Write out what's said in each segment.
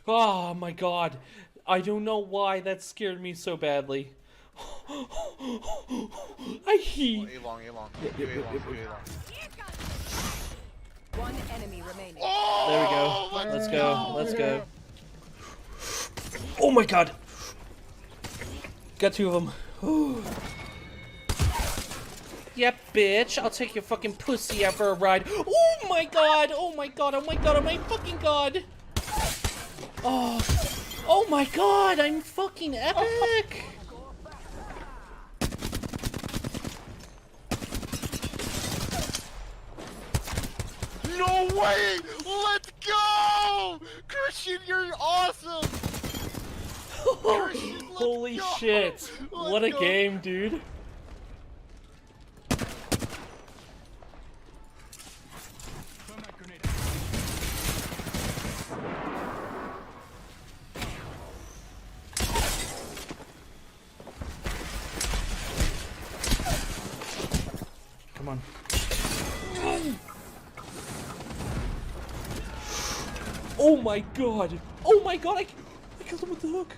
Oh my god. I don't know why that scared me so badly. I hate. A long, A long. Yep, You yep, A yep, long, yep, you yep. A long. One enemy remaining. There we go. Let's go. Let's go. Oh my god. Got two of them. Yep, bitch. I'll take your fucking pussy out for a ride. Oh my god. Oh my god. Oh my god. Oh my fucking god. Oh. Oh my god. I'm fucking epic. No way! Let's go! Christian, you're awesome! Christian, let's Holy go! shit. What a go. game, dude. Come on. Oh my god! Oh my god! I killed him with the hook.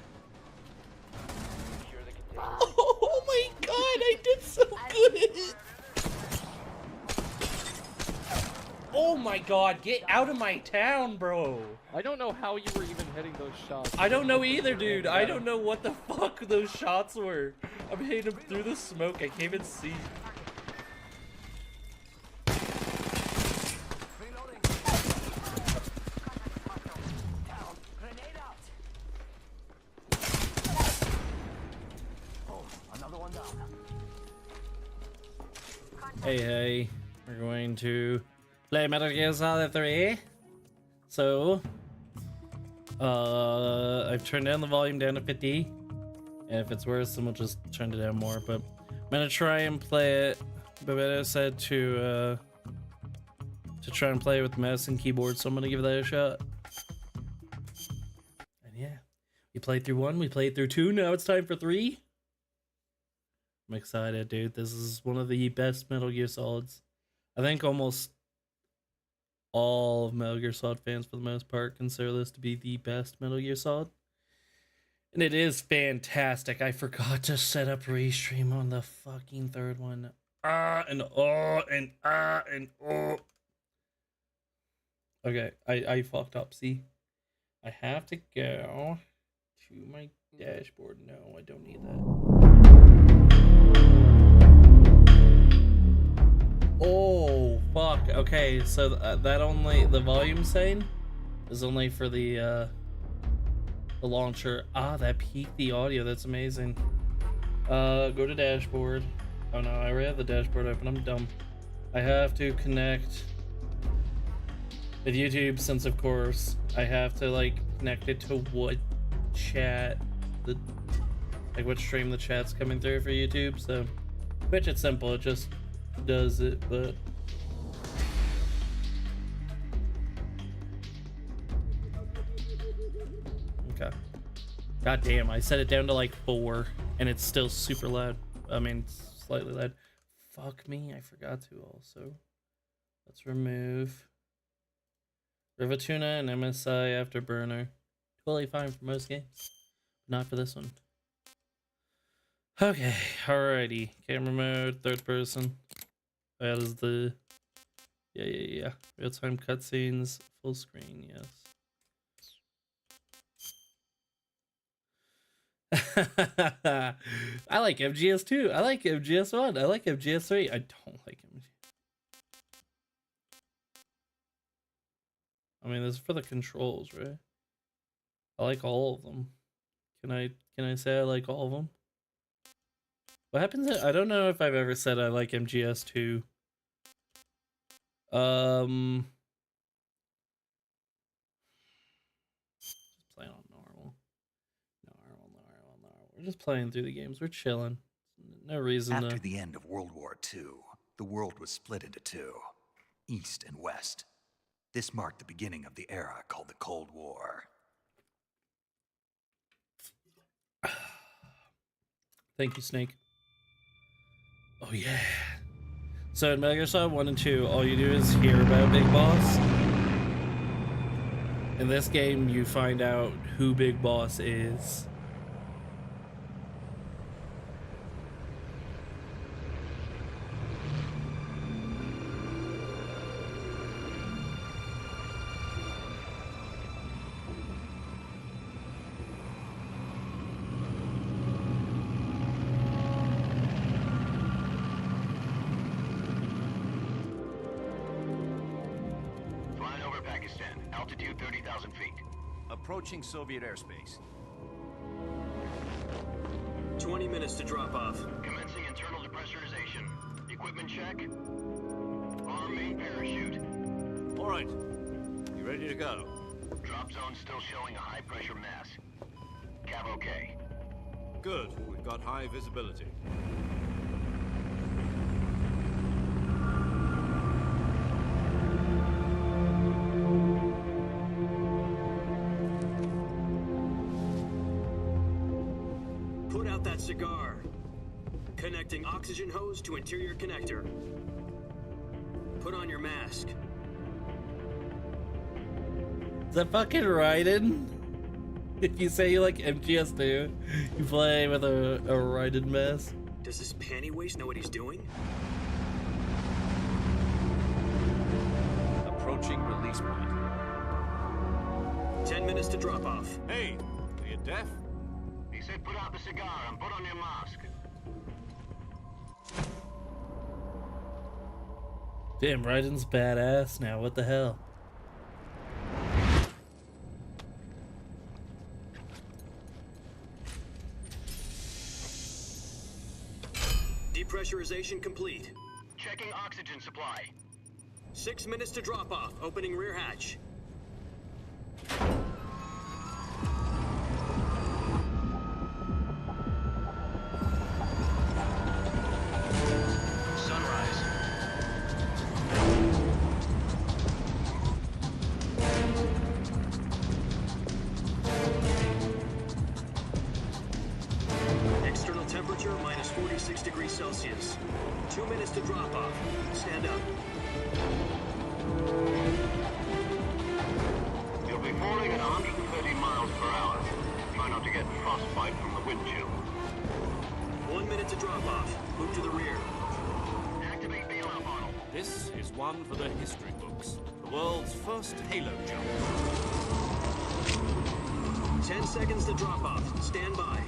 Oh my god! I did so good. Oh my god! Get out of my town, bro! I don't know how you were even hitting those shots. I don't know either, dude. I don't know what the fuck those shots were. I'm hitting them through the smoke. I can't even see. Hey, we're going to play Metal Gear Solid 3. So, I've turned down the volume down to 50. And if it's worse, then we'll just turn it down more. But I'm gonna try and play it. Bebeto said to try and play with the mouse and keyboard, so I'm gonna give that a shot. And yeah, we played through 1, we played through 2, now it's time for 3. I'm excited, dude. This is one of the best Metal Gear Solids. I think almost all of Metal Gear Solid fans, for the most part, consider this to be the best Metal Gear Solid. And it is fantastic. I forgot to set up restream on the fucking third one. And oh. Okay, I fucked up, see? I have to go to my dashboard. No, I don't need that. Oh, fuck. Okay, so that only, the volume setting is only for the launcher. Ah, that peaked the audio. That's amazing. Go to dashboard. Oh no, I already have the dashboard open. I'm dumb. I have to connect with YouTube, since of course I have to like connect it to what chat, like what stream the chat's coming through for YouTube. So Twitch, it's simple. It just does it, but okay. God damn, I set it down to like 4 and it's still super loud. I mean, slightly loud. Fuck me, I forgot to also. Let's remove Rivatuna and MSI Afterburner. Totally fine for most games, not for this one. Okay, alrighty. Camera mode, third person. That is the yeah. Real-time cutscenes, full screen, yes. I like MGS2. I like MGS1. I like MGS3. I don't like MGS. I mean, this is for the controls, right? I like all of them. Can I say I like all of them? What happens? I don't know if I've ever said I like MGS2. Just playing on normal. We're just playing through the games. We're chilling. No reason After to. the end of World War II, the world was split into two, East and West. This marked the beginning of the era called the Cold War. Thank you, Snake. Oh yeah. So in Metal Gear Solid 1 and 2, all you do is hear about Big Boss. In this game, you find out who Big Boss is. Flying over Pakistan, altitude 30,000 feet. Approaching Soviet airspace. 20 minutes to drop off. Commencing internal depressurization. Equipment check. Arm main parachute. All right. You ready to go? Drop zone still showing a high pressure mass. Cav okay. Good. We've got high visibility. Put out that cigar. Connecting oxygen hose to interior connector. Put on your mask. Is that fucking Raiden? If you say you like MGS2, you play with a Raiden mask. Does this panty waste know what he's doing? Approaching release point. 10 minutes to drop off. Hey, are you deaf? He said put out the cigar and put on your mask. Damn, Raiden's badass now. What the hell? Depressurization complete. Checking oxygen supply. 6 minutes to drop off. Opening rear hatch. Sunrise. External temperature minus 46 degrees Celsius. 2 minutes to drop off. Stand up. You'll be falling at 130 miles per hour. Try not to get frostbite from the wind chill. 1 minute to drop off. Move to the rear. Activate bailout model. This is one for the history books. The world's first Halo jump. 10 seconds to drop off. Stand by.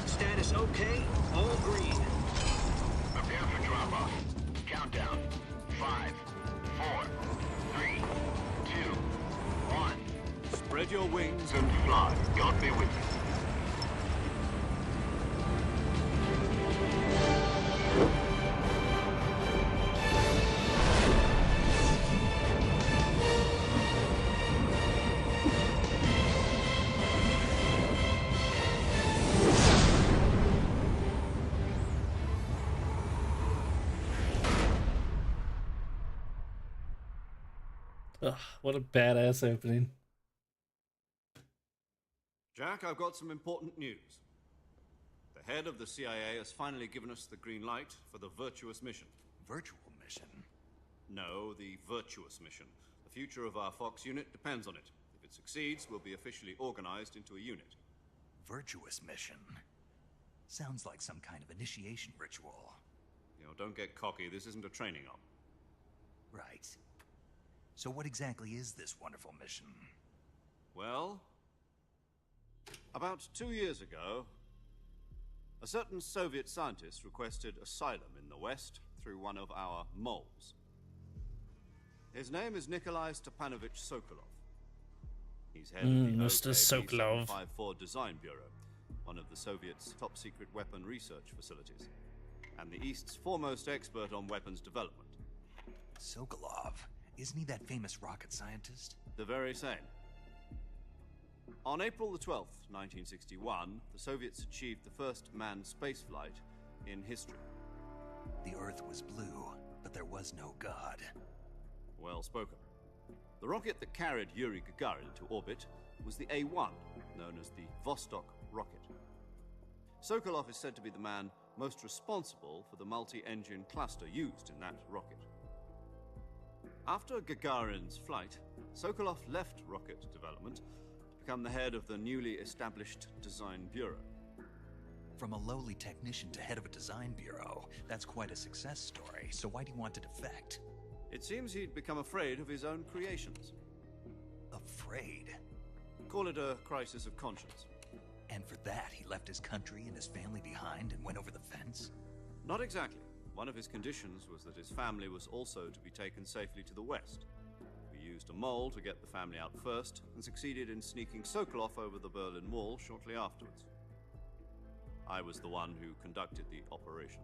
Status okay. All green. Prepare for drop-off. Countdown. 5, 4, 3, 2, 1. Spread your wings And fly. God be with you. Ugh, what a badass opening. Jack, I've got some important news. The head of the CIA has finally given us the green light for the virtuous mission. Virtual mission? No, the virtuous mission. The future of our Fox unit depends on it. If it succeeds, we'll be officially organized into a unit. Virtuous mission? Sounds like some kind of initiation ritual. You know, don't get cocky. This isn't a training op. Right. So what exactly is this wonderful mission? Well, about 2 years ago, a certain Soviet scientist requested asylum in the West through one of our moles. His name is Nikolai Stepanovich Sokolov. He's head of the Mr. Sokolov. 754 Design Bureau, one of the Soviets' top-secret weapon research facilities, and the East's foremost expert on weapons development. Sokolov? Isn't he that famous rocket scientist? The very same. On April the 12th, 1961, the Soviets achieved the first manned spaceflight in history. The Earth was blue, but there was no God. Well spoken. The rocket that carried Yuri Gagarin into orbit was the A-1, known as the Vostok rocket. Sokolov is said to be the man most responsible for the multi-engine cluster used in that rocket. After Gagarin's flight, Sokolov left rocket development to become the head of the newly established Design Bureau. From a lowly technician to head of a design bureau, that's quite a success story. So why do you want to defect? It seems he'd become afraid of his own creations. Afraid? Call it a crisis of conscience. And for that, he left his country and his family behind and went over the fence? Not exactly. One of his conditions was that his family was also to be taken safely to the west. We used a mole to get the family out first, and succeeded in sneaking Sokolov over the Berlin Wall shortly afterwards. I was the one who conducted the operation.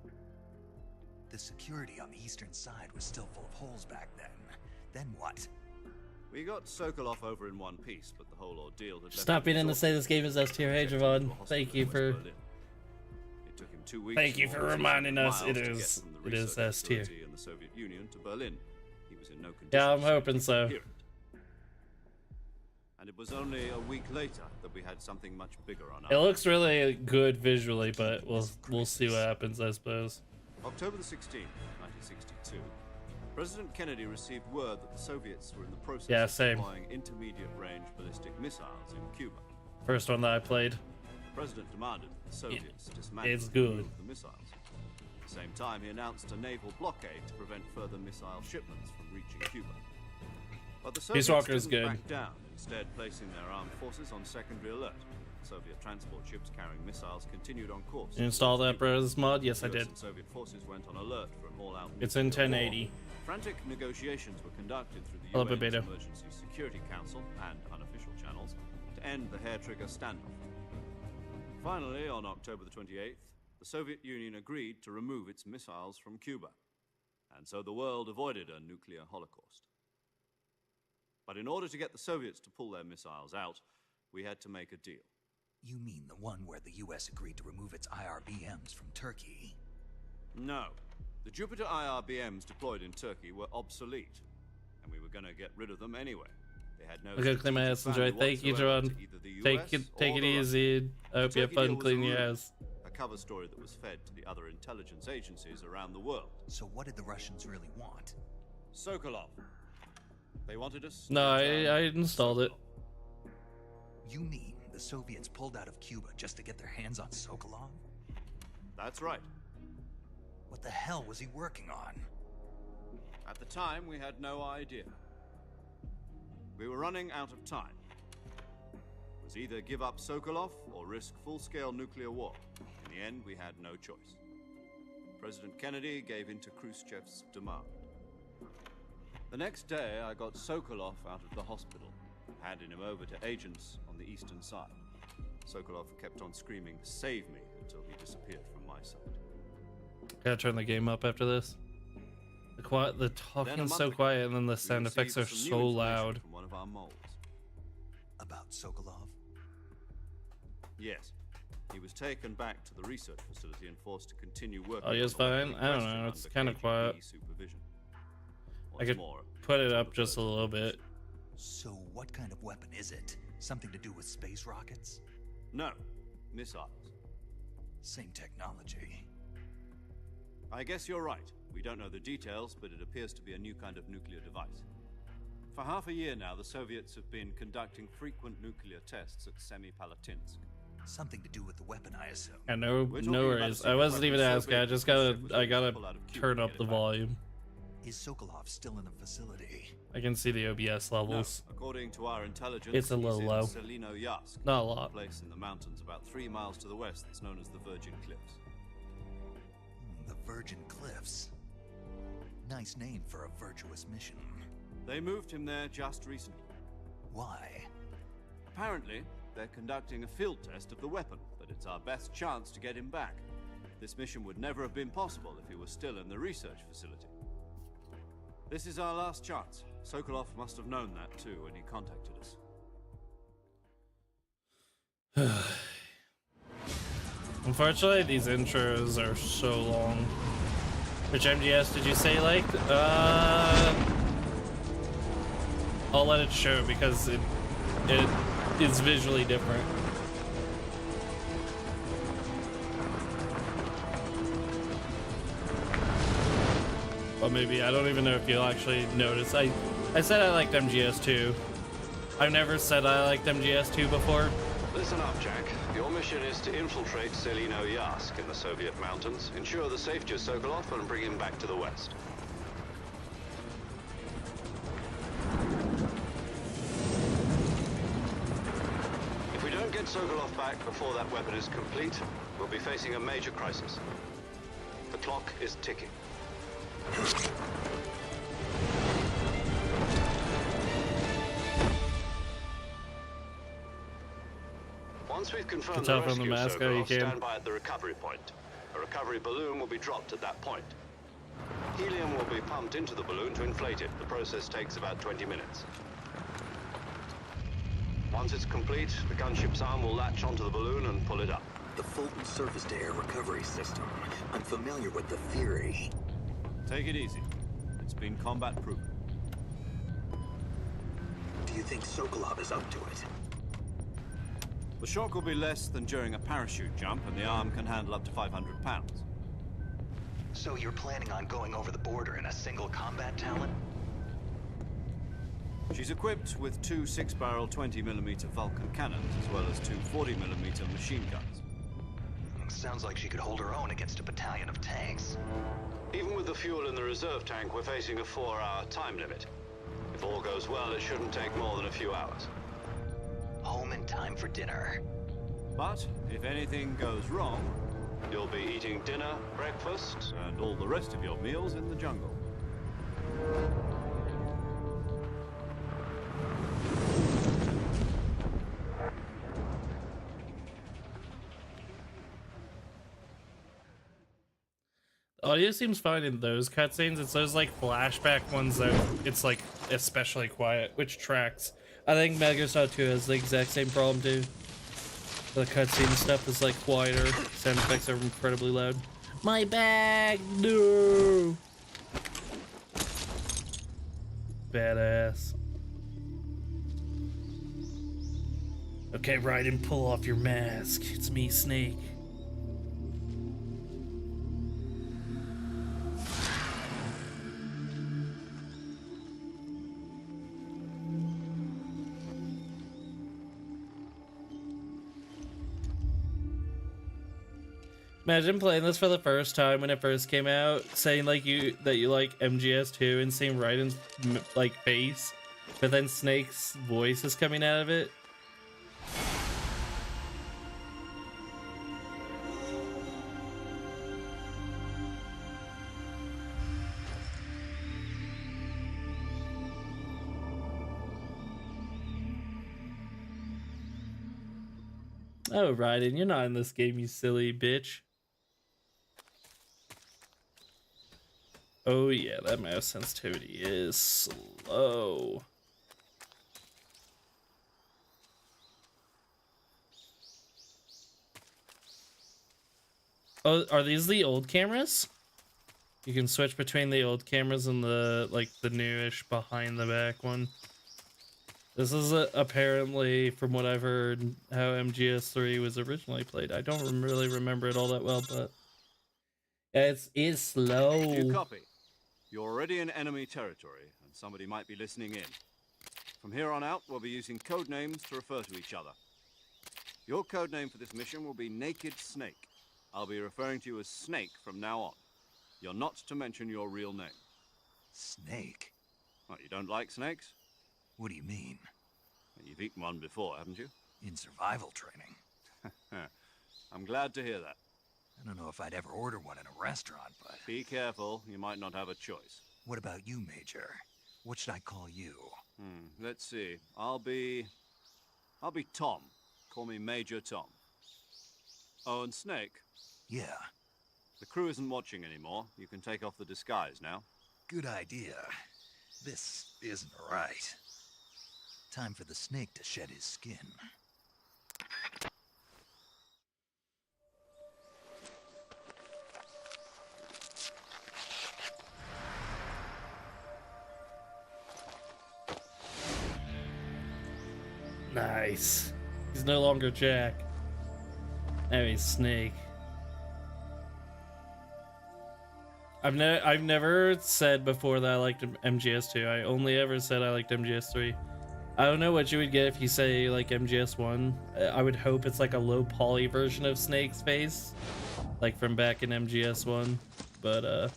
The security on the eastern side was still full of holes back then. Then what? We got Sokolov over in one piece, but the whole ordeal had Stop being in to say this game is S tier. Hey, Javon. Thank you for. It took him 2 weeks. Thank you for reminding us. miles It to is. get from the It is research S tier. facility in the Soviet Union to Berlin. He was in no condition. Yeah, I'm to hoping so. hear it. And it was only a week later that we had something much bigger on our It looks really good visually, but we'll see what happens, I suppose. October the 16th, 1962, President Kennedy received word that the Soviets were in the process Yeah, of same. deploying intermediate-range ballistic missiles in Cuba. First one that I played. The president demanded that the Soviets dismantle it's and good. remove the missiles. At the same time, he announced a naval blockade to prevent further missile shipments from reaching Cuba. But the Soviets Peace Walker is didn't good. back down, instead placing their armed forces on secondary alert. Soviet transport ships carrying missiles continued on course. You installed that Bros mod? Yes, I US did. and Soviet forces went on alert for an all-out It's in nuclear war. 1080. Frantic negotiations were conducted through A the little bit UN's beta. Emergency Security Council and unofficial channels to end the hair-trigger standoff. Finally, on October the 28th, the Soviet Union agreed to remove its missiles from Cuba, and so the world avoided a nuclear holocaust. But in order to get the Soviets to pull their missiles out, we had to make a deal. You mean the one where the US agreed to remove its IRBMs from Turkey? No. The Jupiter IRBMs deployed in Turkey were obsolete, and we were going to get rid of them anyway. They had no I'm gonna clean my ass and value enjoy. Thank you, whatsoever John. to either the Take US it or the easy. I hope you have Turkey fun deal was cleaning a your rumor, ass. a cover story that was fed to the other intelligence agencies around the world. So what did the Russians really want? Sokolov. They wanted us. No, I installed it. You mean the Soviets pulled out of Cuba just to get their hands on Sokolov? That's right. What the hell was he working on? At the time, we had no idea. We were running out of time. It was either give up Sokolov or risk full-scale nuclear war. In the end, we had no choice. President Kennedy gave in to Khrushchev's demand. The next day, I got Sokolov out of the hospital, handing him over to agents on the eastern side. Sokolov kept on screaming, "Save me," until he disappeared from my side. Gotta turn the game up after this. The Then a talking's month so ago, quiet, and then the we sound effects are received some new so information loud. From one of our moles. About Sokolov? Yes. He was taken back to the research facility and forced to continue working. Oh, yes, on fine. the I don't question know, it's under kinda KGB quiet. Supervision. I What's could more, put it up just a little bit. So what kind of weapon is it? Something to do with space rockets? no, missiles. Same technology. I guess you're right. We don't know the details, but it appears to be a new kind of nuclear device. For half a year now, the Soviets have been conducting frequent nuclear tests at Semipalatinsk. Something to do with the weapon, I assume. Yeah, no, We're talking no about a worries. I secret wasn't weapon even asking. I Soviet just Khrushchev was I able to gotta pull out of Cuba turn to up get the it back. volume. Is Sokolov still in the facility? I can see the OBS No, levels. according to our intelligence, It's a little he's low. in Selino Yask, Not a a lot. place in the mountains about 3 miles to the west that's known as the Virgin Cliffs. The Virgin Cliffs. Nice name for a virtuous mission. They moved him there just recently. Why? Apparently, they're conducting a field test of the weapon, but it's our best chance to get him back. This mission would never have been possible if he was still in the research facility. This is our last chance. Sokolov must have known that too when he contacted us. Unfortunately, these intros are so long. Which MGS did you say liked? I'll let it show because it is visually different. Well, maybe. I don't even know if you'll actually notice. I said I liked MGS2. I've never said I liked MGS2 before. Listen up, Jack. Your mission is to infiltrate Selino Yask in the Soviet mountains, ensure the safety of Sokolov, and bring him back to the west. If we don't get Sokolov back before that weapon is complete, we'll be facing a major crisis. The clock is ticking. Once we've confirmed the tell from rescue the of mask how you Sokolov, can. stand by at the recovery point. A recovery balloon will be dropped at that point. Helium will be pumped into the balloon to inflate it. The process takes about 20 minutes. Once it's complete, the gunship's arm will latch onto the balloon and pull it up. The Fulton surface-to-air recovery system. I'm familiar with the theory. Take it easy. It's been combat-proven. Do you think Sokolov is up to it? The shock will be less than during a parachute jump, and the arm can handle up to 500 pounds. So you're planning on going over the border in a single combat talent? She's equipped with two 6-barrel 20mm Vulcan cannons, as well as two 40mm machine guns. Sounds like she could hold her own against a battalion of tanks. Even with the fuel in the reserve tank, we're facing a 4-hour time limit. If all goes well, it shouldn't take more than a few hours. Home in time for dinner. But if anything goes wrong, You'll be eating dinner, breakfast, and all the rest of your meals in the jungle. Audio seems fine in those cutscenes. It's those like flashback ones that it's like especially quiet, which tracks. I think Metal Gear Solid 2 has the exact same problem too. The cutscene stuff is like quieter. Sound effects are incredibly loud. My bag, no. Badass. Okay, Raiden, pull off your mask. It's me, Snake. Imagine playing this for the first time when it first came out, saying like you like MGS2 and seeing Raiden's like face, but then Snake's voice is coming out of it. Oh, Raiden, you're not in this game, you silly bitch. Oh yeah, that mouse sensitivity is slow. Oh, are these the old cameras? You can switch between the old cameras and the like the newish behind the back one. This is apparently, from what I've heard, how MGS3 was originally played. I don't really remember it all that well, but it's slow. You copy. You're already in enemy territory, and somebody might be listening in. From here on out, we'll be using code names to refer to each other. Your code name for this mission will be Naked Snake. I'll be referring to you as Snake from now on. You're not to mention your real name. Snake? What, you don't like snakes? What do you mean? Well, you've eaten one before, haven't you? In survival training. I'm glad to hear that. I don't know if I'd ever order one in a restaurant, but... Be careful, you might not have a choice. What about you, Major? What should I call you? Let's see. I'll be Tom. Call me Major Tom. Oh, and Snake. Yeah, The crew isn't watching anymore. You can take off the disguise now. good idea. This isn't right. Time for the snake to shed his skin. Nice. He's no longer Jack. Now he's Snake. I've never said before that I liked MGS2. I only ever said I liked MGS3. I don't know what you would get if you say like MGS1. I would hope it's like a low poly version of Snake's face, like from back in MGS1. But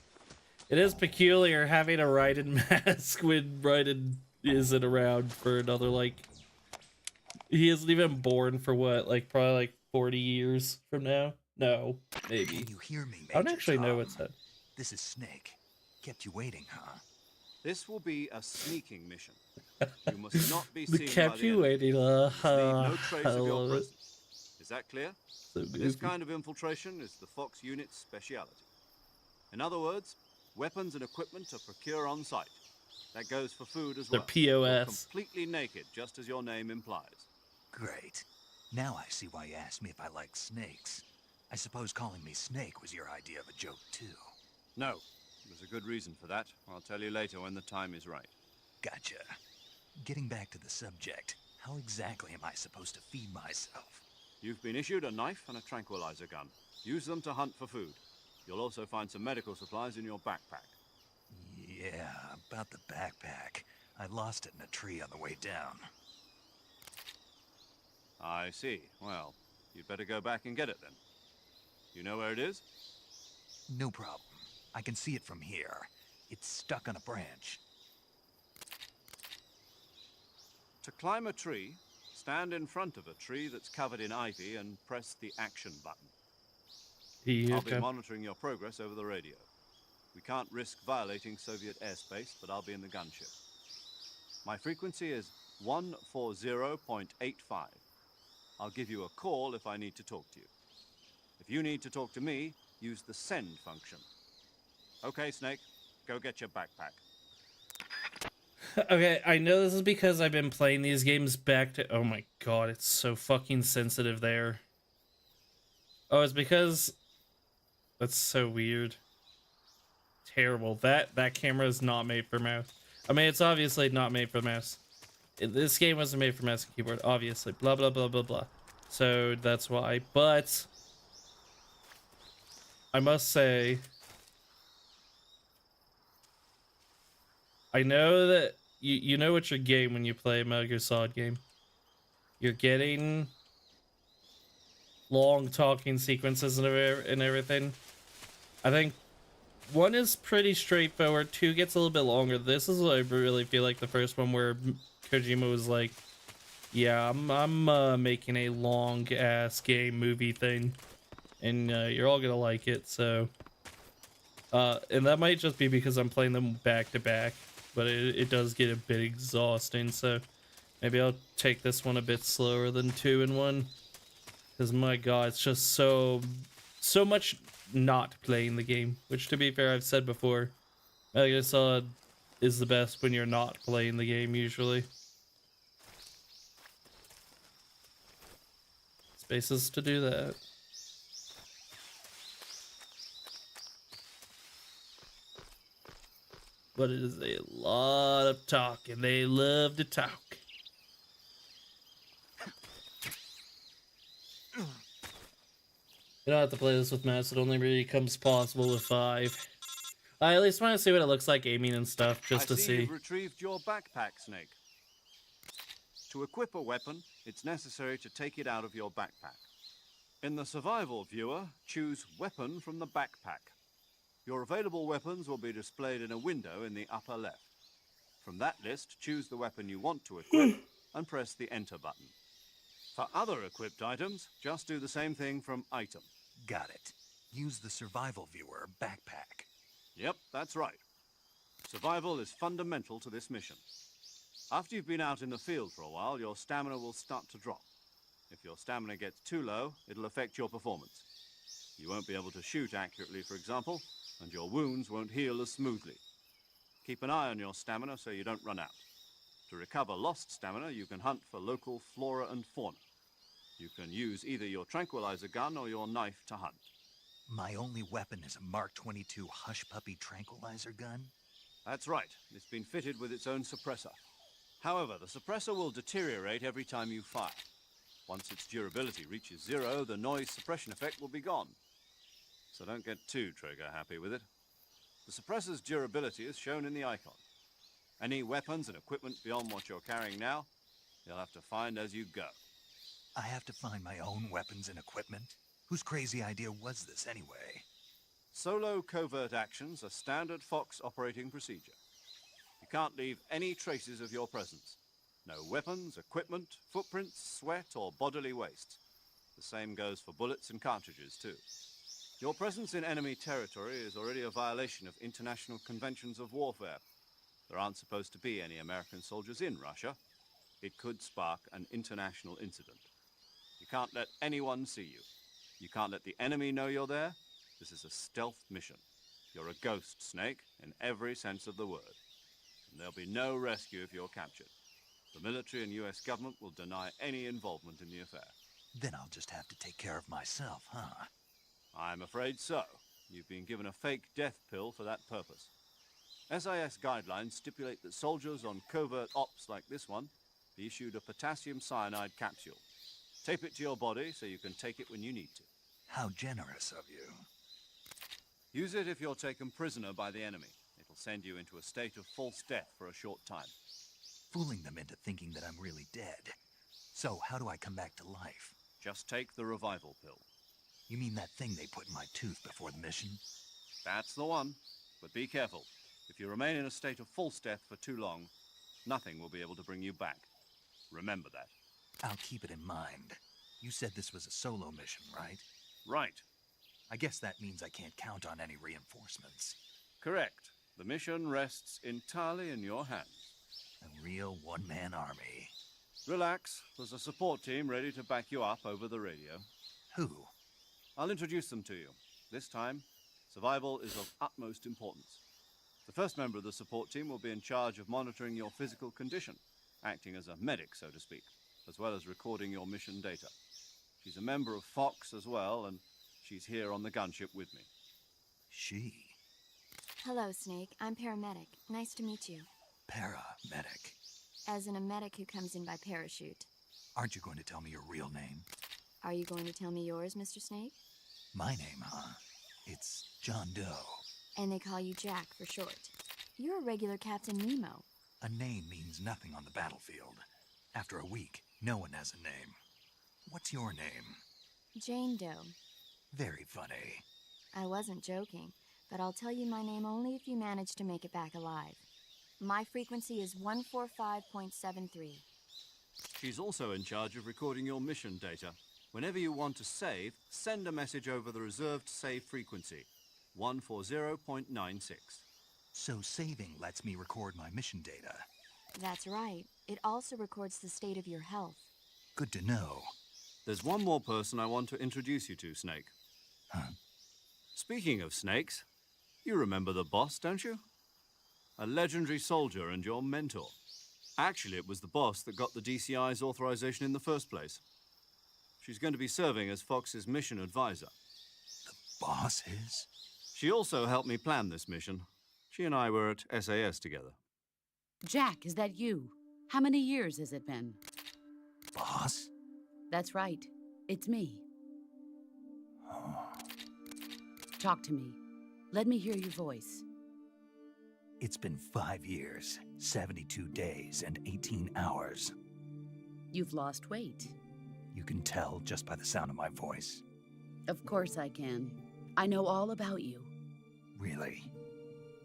it is peculiar having a Raiden mask when Raiden isn't around for another, like, he isn't even born for what, like probably like 40 years from now? No, maybe. Can you hear me, Major I don't actually know Tom? what's that. This is Snake. Kept you waiting, huh? This will be a sneaking mission. You must not be The seen by kept the you enemy. waiting. Must leave no trace I of your love it. presence. Is that clear? So This goofy. kind of infiltration is the Fox unit's speciality. In other words, weapons and equipment are procured on site. That goes for food as They're well. You're POS. completely naked, just as your name implies. Great. Now I see why you asked me if I like snakes. I suppose calling me Snake was your idea of a joke, too. No, there's a good reason for that. I'll tell you later when the time is right. Gotcha. Getting back to the subject, how exactly am I supposed to feed myself? You've been issued a knife and a tranquilizer gun. Use them to hunt for food. You'll also find some medical supplies in your backpack. Yeah, about the backpack. I lost it in a tree on the way down. I see. Well, you'd better go back and get it then. You know where it is? No problem. I can see it from here. It's stuck on a branch. To climb a tree, stand in front of a tree that's covered in ivy and press the action button. I'll be Okay. monitoring your progress over the radio. We can't risk violating Soviet airspace, but I'll be in the gunship. My frequency is 140.85. I'll give you a call if I need to talk to you. If you need to talk to me, use the send function. Okay, Snake, go get your backpack. Okay, I know this is because I've been playing these games back to... Oh my god, it's so fucking sensitive there. Oh, it's because... That's so weird. Terrible. That camera is not made for mouse. I mean, it's obviously not made for mouse. This game wasn't made for mouse and keyboard, obviously. Blah, blah, blah, blah, blah. So, that's why. But... I must say... I know that you know what you're getting when you play a Metal Gear Solid game. You're getting long talking sequences and everything. I think 1 is pretty straightforward, 2 gets a little bit longer. This is what I really feel like the first one where Kojima was like, yeah, I'm making a long ass game movie thing, and you're all gonna like it. So and that might just be because I'm playing them back to back, but it does get a bit exhausting, so maybe I'll take this one a bit slower than 2 and 1, because my god, it's just so much not playing the game, which, to be fair, I've said before, Metal Gear Solid is the best when you're not playing the game, usually. Spaces to do that. But it is a lot of talk, and they love to talk. You don't have to play this with mouse. It only really becomes possible with 5. I at least want to see what it looks like aiming and stuff, just to I see see. you've retrieved your backpack, Snake. To equip a weapon, it's necessary to take it out of your backpack. In the survival viewer, choose Weapon from the backpack. Your available weapons will be displayed in a window in the upper left. From that list, choose the weapon you want to equip and press the Enter button. For other equipped items, just do the same thing from Item. Got it. Use the survival viewer backpack. Yep, that's right. Survival is fundamental to this mission. After you've been out in the field for a while, your stamina will start to drop. If your stamina gets too low, it'll affect your performance. You won't be able to shoot accurately, for example, and your wounds won't heal as smoothly. Keep an eye on your stamina so you don't run out. To recover lost stamina, you can hunt for local flora and fauna. You can use either your tranquilizer gun or your knife to hunt. My only weapon is a Mark 22 Hush Puppy tranquilizer gun? That's right. It's been fitted with its own suppressor. However, the suppressor will deteriorate every time you fire. Once its durability reaches 0, the noise suppression effect will be gone. So don't get too trigger happy with it. The suppressor's durability is shown in the icon. Any weapons and equipment beyond what you're carrying now, you'll have to find as you go. I have to find my own weapons and equipment? Whose crazy idea was this anyway? Solo covert actions are standard Fox operating procedure. You can't leave any traces of your presence. No weapons, equipment, footprints, sweat, or bodily waste. The same goes for bullets and cartridges, too. Your presence in enemy territory is already a violation of international conventions of warfare. There aren't supposed to be any American soldiers in Russia. It could spark an international incident. You can't let anyone see you. You can't let the enemy know you're there. This is a stealth mission. You're a ghost, Snake, in every sense of the word. And there'll be no rescue if you're captured. The military and US government will deny any involvement in the affair. Then I'll just have to take care of myself, huh? I'm afraid so. You've been given a fake death pill for that purpose. SIS guidelines stipulate that soldiers on covert ops like this one be issued a potassium cyanide capsule. Tape it to your body so you can take it when you need to. How generous of you. Use it if you're taken prisoner by the enemy. It'll send you into a state of false death for a short time. Fooling them into thinking that I'm really dead. So, how do I come back to life? Just take the revival pill. You mean that thing they put in my tooth before the mission? That's the one. But be careful. If you remain in a state of false death for too long, nothing will be able to bring you back. Remember that. I'll keep it in mind. You said this was a solo mission, right? Right. I guess that means I can't count on any reinforcements. Correct. The mission rests entirely in your hands. A real one-man army. Relax. There's a support team ready to back you up over the radio. Who? I'll introduce them to you. This time, survival is of utmost importance. The first member of the support team will be in charge of monitoring your physical condition, acting as a medic, so to speak, as well as recording your mission data. She's a member of Fox as well, and she's here on the gunship with me. She? Hello, Snake. I'm paramedic. Nice to meet you. Paramedic. As in a medic who comes in by parachute. Aren't you going to tell me your real name? Are you going to tell me yours, Mr. Snake? My name, huh? It's John Doe. And they call you Jack for short. You're a regular Captain Nemo. A name means nothing on the battlefield. After a week, no one has a name. What's your name? Jane Doe. Very funny. I wasn't joking, but I'll tell you my name only if you manage to make it back alive. My frequency is 145.73. She's also in charge of recording your mission data. Whenever you want to save, send a message over the reserved save frequency, 140.96. So saving lets me record my mission data. That's right. It also records the state of your health. Good to know. There's one more person I want to introduce you to, Snake. Huh? Speaking of snakes, you remember the boss, don't you? A legendary soldier and your mentor. Actually, it was the boss that got the DCI's authorization in the first place. She's going to be serving as Fox's mission advisor. The boss is? She also helped me plan this mission. She and I were at SAS together. Jack, is that you? How many years has it been? Boss? That's right. It's me. Talk to me. Let me hear your voice. It's been 5 years, 72 days, and 18 hours. You've lost weight. You can tell just by the sound of my voice. Of course I can. I know all about you. Really?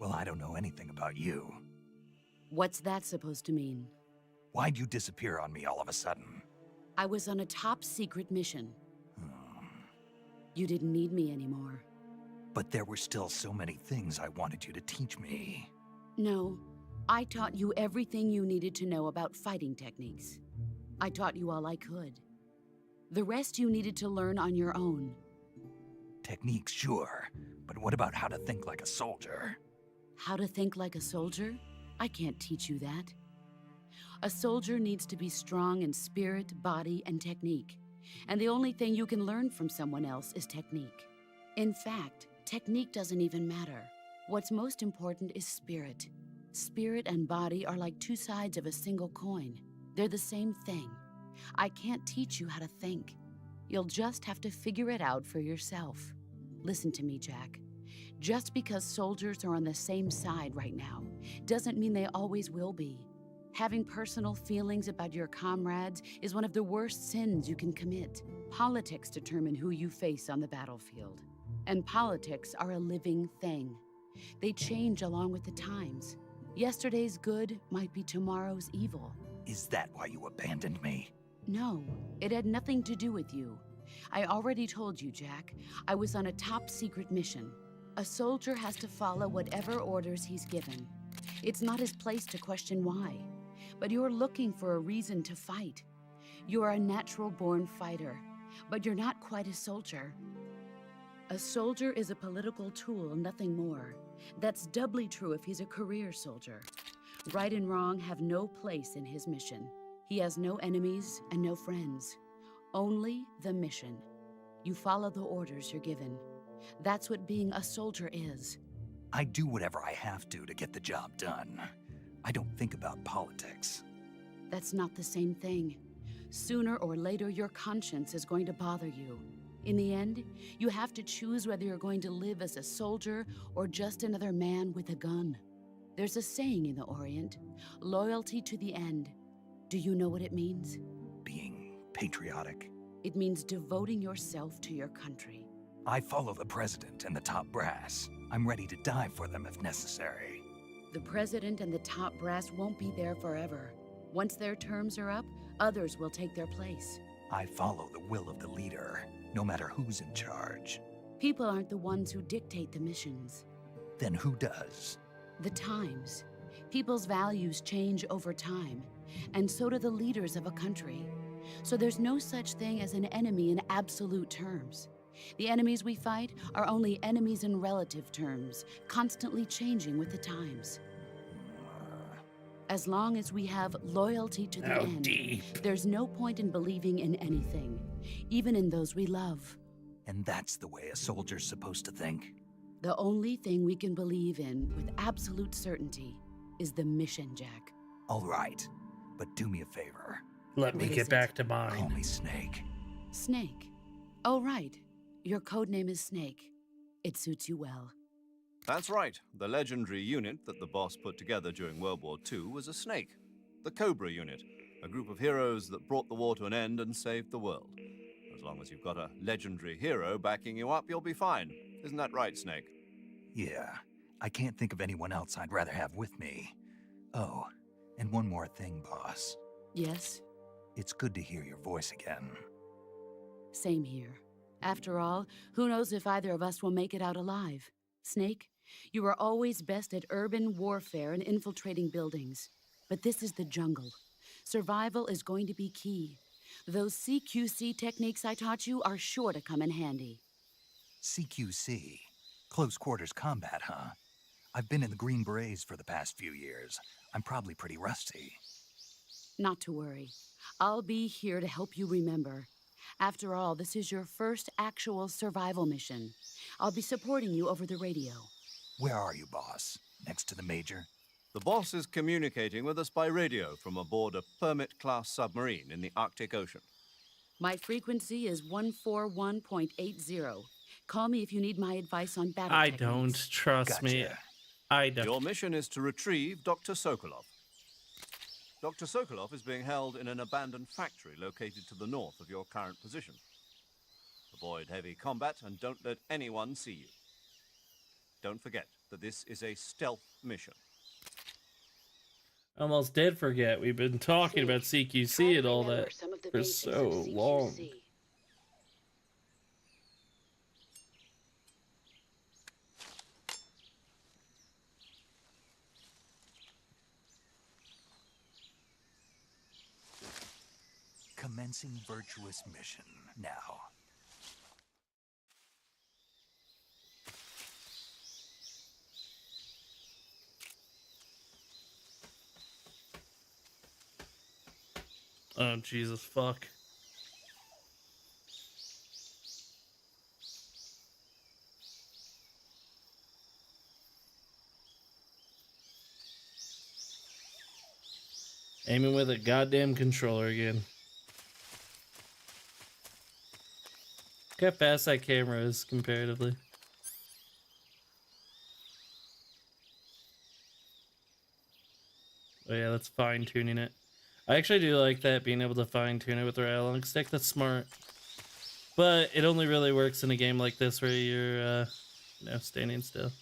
Well, I don't know anything about you. What's that supposed to mean? Why'd you disappear on me all of a sudden? I was on a top-secret mission. You didn't need me anymore. But there were still so many things I wanted you to teach me. No, I taught you everything you needed to know about fighting techniques. I taught you all I could. The rest you needed to learn on your own. Techniques, sure. But what about how to think like a soldier? How to think like a soldier? I can't teach you that. A soldier needs to be strong in spirit, body, and technique. And the only thing you can learn from someone else is technique. In fact, technique doesn't even matter. What's most important is spirit. Spirit and body are like two sides of a single coin. They're the same thing. I can't teach you how to think. You'll just have to figure it out for yourself. Listen to me, Jack. Just because soldiers are on the same side right now doesn't mean they always will be. Having personal feelings about your comrades is one of the worst sins you can commit. Politics determine who you face on the battlefield. And politics are a living thing. They change along with the times. Yesterday's good might be tomorrow's evil. Is that why you abandoned me? No, it had nothing to do with you. I already told you, Jack. I was on a top-secret mission. A soldier has to follow whatever orders he's given. It's not his place to question why. But you're looking for a reason to fight. You're a natural-born fighter, but you're not quite a soldier. A soldier is a political tool, nothing more. That's doubly true if he's a career soldier. Right and wrong have no place in his mission. He has no enemies and no friends. Only the mission. You follow the orders you're given. That's what being a soldier is. I do whatever I have to get the job done. I don't think about politics. That's not the same thing. Sooner or later, your conscience is going to bother you. In the end, you have to choose whether you're going to live as a soldier or just another man with a gun. There's a saying in the Orient, loyalty to the end. Do you know what it means? Being patriotic. It means devoting yourself to your country. I follow the president and the top brass. I'm ready to die for them if necessary. The president and the top brass won't be there forever. Once their terms are up, others will take their place. I follow the will of the leader, no matter who's in charge. People aren't the ones who dictate the missions. Then who does? The times. People's values change over time, and so do the leaders of a country. So there's no such thing as an enemy in absolute terms. The enemies we fight are only enemies in relative terms, constantly changing with the times. As long as we have loyalty to the end, there's no point in believing in anything, even in those we love. And that's the way a soldier's supposed to think? The only thing we can believe in with absolute certainty is the mission, Jack. All right, but do me a favor. Let me get back to Call mine. me Snake. Snake. Oh, right. Your codename is Snake. It suits you well. That's right. The legendary unit that the boss put together during World War II was a snake. The Cobra unit, a group of heroes that brought the war to an end and saved the world. As long as you've got a legendary hero backing you up, you'll be fine. Isn't that right, Snake? Yeah, I can't think of anyone else I'd rather have with me. Oh, and one more thing, boss. Yes? It's good to hear your voice again. Same here. After all, who knows if either of us will make it out alive? Snake, you are always best at urban warfare and infiltrating buildings. But this is the jungle. Survival is going to be key. Those CQC techniques I taught you are sure to come in handy. CQC? Close quarters combat, huh? I've been in the Green Berets for the past few years. I'm probably pretty rusty. Not to worry. I'll be here to help you remember. After all, this is your first actual survival mission. I'll be supporting you over the radio. Where are you, boss? Next to the Major? The boss is communicating with us by radio from aboard a Permit-class submarine in the Arctic Ocean. My frequency is 141.80. Call me if you need my advice on battle I techniques. don't trust me. Gotcha. I don't. Your mission is to retrieve Dr. Sokolov. Dr. Sokolov is being held in an abandoned factory located to the north of your current position. Avoid heavy combat and don't let anyone see you. Don't forget that this is a stealth mission. Almost did forget. We've been talking about CQC and all that for so long. Commencing virtuous mission now. Oh, Jesus, fuck. Aiming with a goddamn controller again. Look how fast that camera is comparatively. yeah, that's fine tuning it. I actually do like that, being able to fine tune it with the right analog stick. That's smart. But it only really works in a game like this where you're, you know, standing still.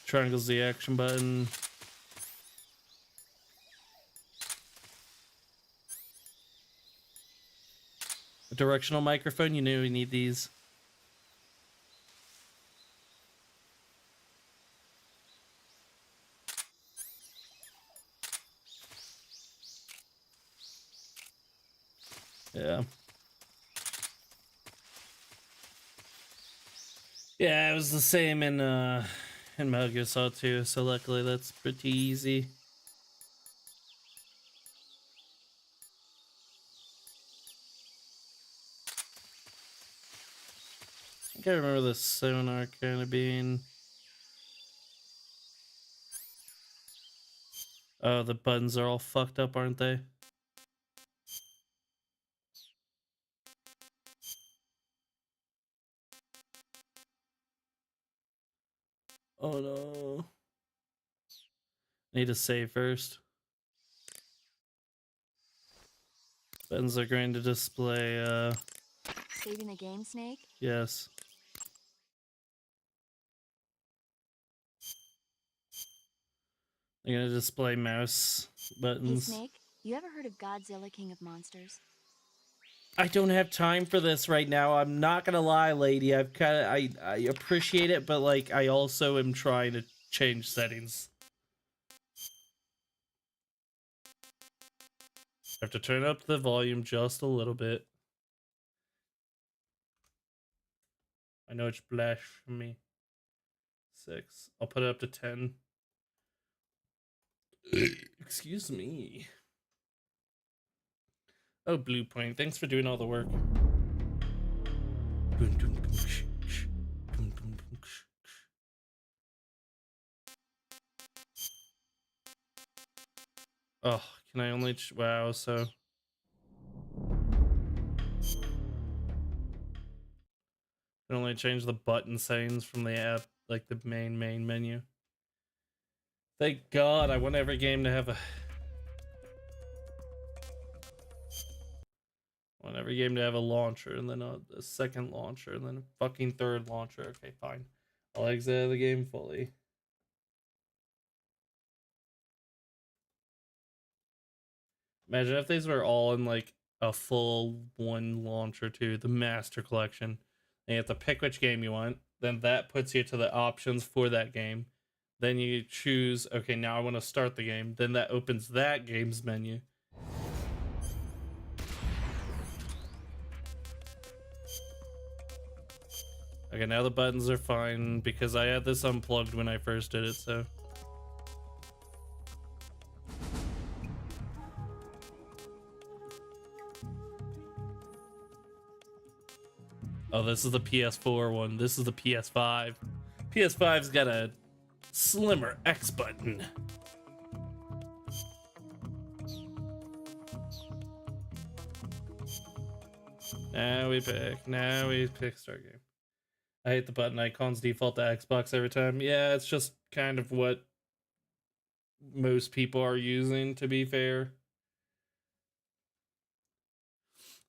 Triangle's the action button. A directional microphone, you know you need these. Yeah. Yeah, it was the same in Metal Gear Solid 2, so luckily that's pretty easy. I think I remember the sonar kind of being... Oh, the buttons are all fucked up, aren't they? Oh no. Need to save first. Buttons are going to display, Saving the game, Snake? yes. They're gonna display mouse Hey, buttons. Snake, you ever heard of Godzilla, King of Monsters? I don't have time for this right now. I'm not gonna lie, lady. I appreciate it, but like I also am trying to change settings. I have to turn up the volume just a little bit. I know it's blash for me. 6. I'll put it up to 10. Excuse me. Oh, Blue Point, thanks for doing all the work. Oh, can I only... Wow, so... I can only change the button settings from the app, like the main menu. Thank God, I want every game to have a... I want every game to have a launcher, and then a second launcher, and then a fucking third launcher. Okay, fine. I'll exit out of the game fully. Imagine if these were all in like a full one launcher too, the Master Collection. And you have to pick which game you want. Then that puts you to the options for that game. Then you choose, okay, now I want to start the game. Then that opens that game's menu. Okay, now the buttons are fine because I had this unplugged when I first did it, so. Oh, this is the PS4 one. This is the PS5. PS5's got a slimmer X button. Now we pick start game. I hate the button icons default to Xbox every time. Yeah, it's just kind of what most people are using, to be fair.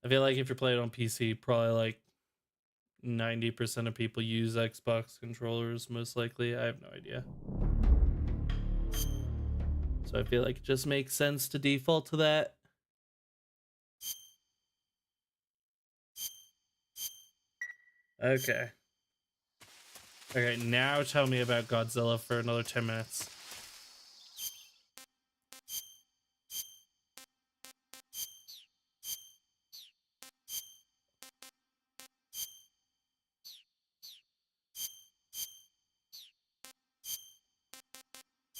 I feel like if you're playing on PC, probably like 90% of people use Xbox controllers, most likely. I have no idea. So I feel like it just makes sense to default to that. Okay. Okay, now tell me about Godzilla for another 10 minutes.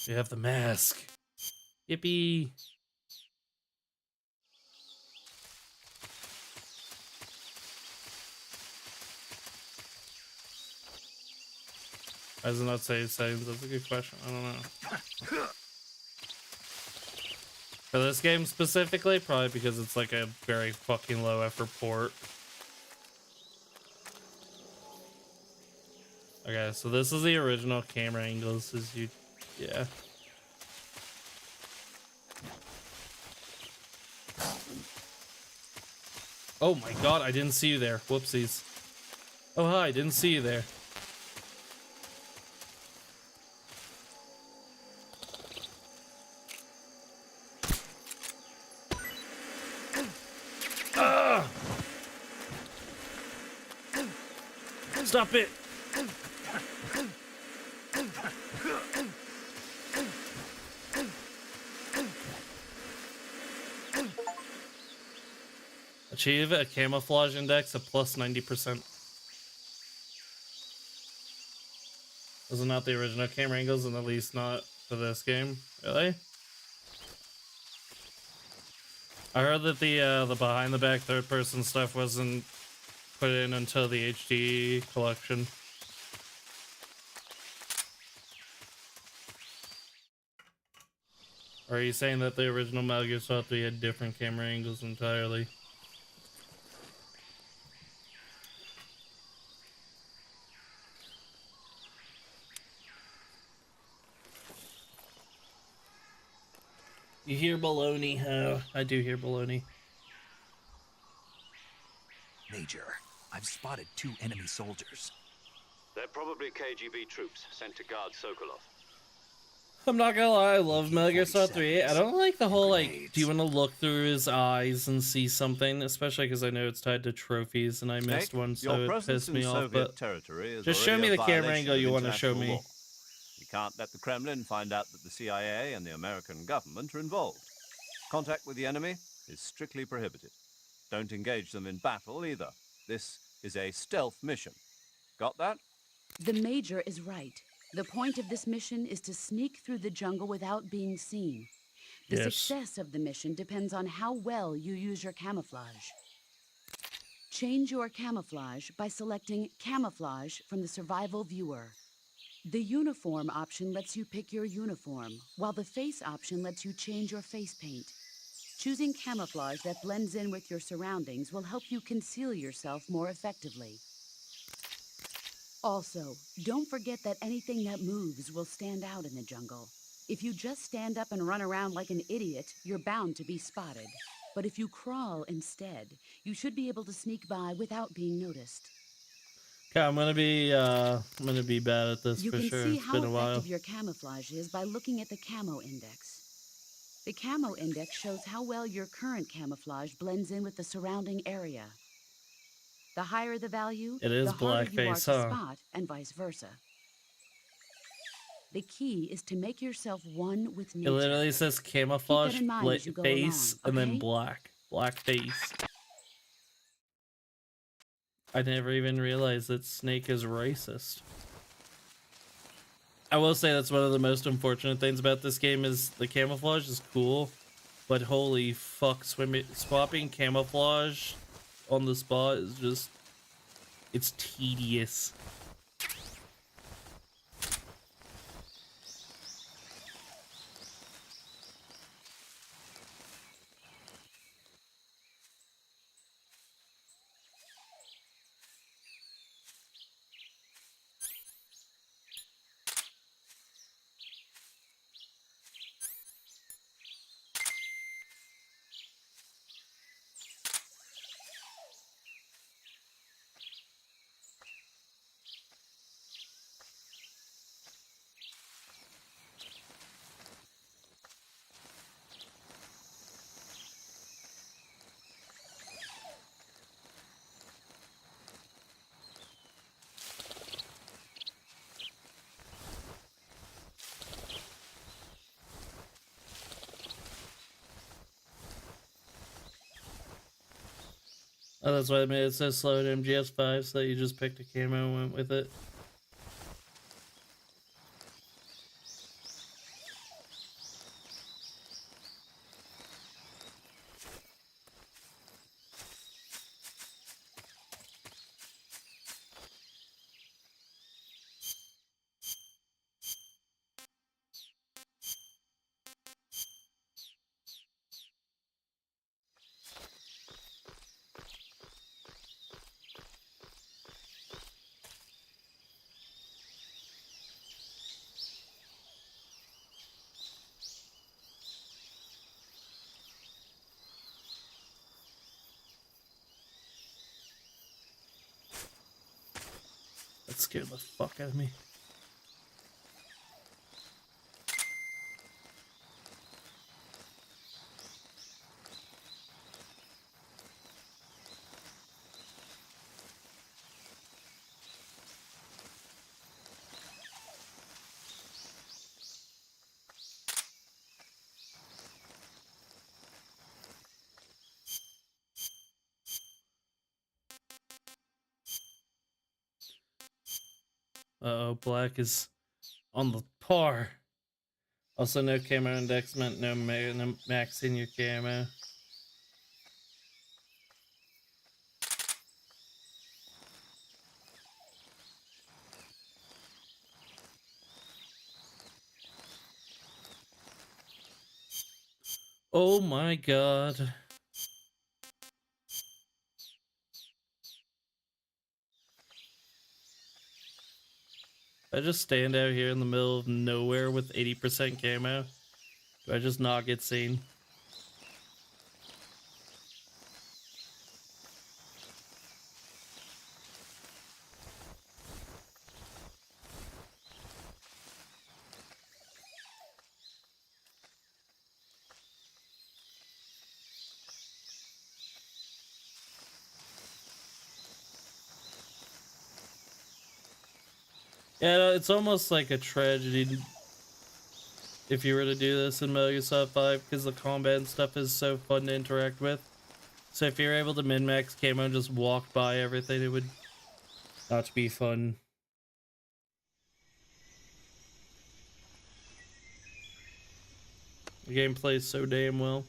We have the mask. Yippee. Why does it not say settings? That's a good question. I don't know. For this game specifically, probably because it's like a very fucking low effort port. Okay, Okay, so this is the original camera angle. This is you, yeah. Oh my god, I didn't see you there. Whoopsies. Oh hi, didn't see you there. Ah! Stop it! Achieve a camouflage index of plus 90%. Those are not the original camera angles, and at least not for this game. Really? I heard that the behind the back third person stuff wasn't put in until the HD collection. Or are you saying that the original Metal Gear Solid 3 had different camera angles entirely? You hear baloney, huh? I do hear baloney. Major, I've spotted 2 enemy soldiers. They're probably KGB troops sent to guard Sokolov. I'm not gonna lie, I love Metal Gear Solid 3. I 47s don't like the whole, like, grenades. do you want to look through his eyes and see something? Especially because I know it's tied to trophies and I missed one, so your it presence pissed in me off. Soviet But territory is just show already me a the camera violation angle of you want to show international me. law. You can't let the Kremlin find out that the CIA and the American government are involved. Contact with the enemy is strictly prohibited. Don't engage them in battle either. This is a stealth mission. Got that? The Major is right. The point of this mission is to sneak through the jungle without being seen. The Yes. success of the mission depends on how well you use your camouflage. Change your camouflage by selecting Camouflage from the Survival Viewer. The Uniform option lets you pick your uniform, while the Face option lets you change your face paint. Choosing camouflage that blends in with your surroundings will help you conceal yourself more effectively. Also, don't forget that anything that moves will stand out in the jungle. If you just stand up and run around like an idiot, you're bound to be spotted. But if you crawl instead, you should be able to sneak by without being noticed. Okay, I'm gonna be bad at this You for can sure. see It's how been a while. effective your camouflage is by looking at the camo index. The camo index shows how well your current camouflage blends in with the surrounding area. The higher the value, It is the harder you are blackface, to huh? spot, and vice versa. The key is to make yourself one with It nature. literally says camouflage, in mind as you go face, along, and then okay? black face. I never even realized that Snake is racist. I will say that's one of the most unfortunate things about this game is the camouflage is cool, but holy fuck, swapping camouflage on the spot is just, it's tedious. Oh, that's why I made it so slow at MGS5, so that you just picked a camo and went with it. scared the fuck out of me. Uh-oh, black is on the par. Also, no camo index meant no max in your camo. Oh my god. I just stand out here in the middle of nowhere with 80% camo. Do I just not get seen? Yeah, it's almost like a tragedy if you were to do this in Metal Gear Solid 5 because the combat and stuff is so fun to interact with. So if you're able to min-max camo and just walk by everything, it would not be fun. The game plays so damn well.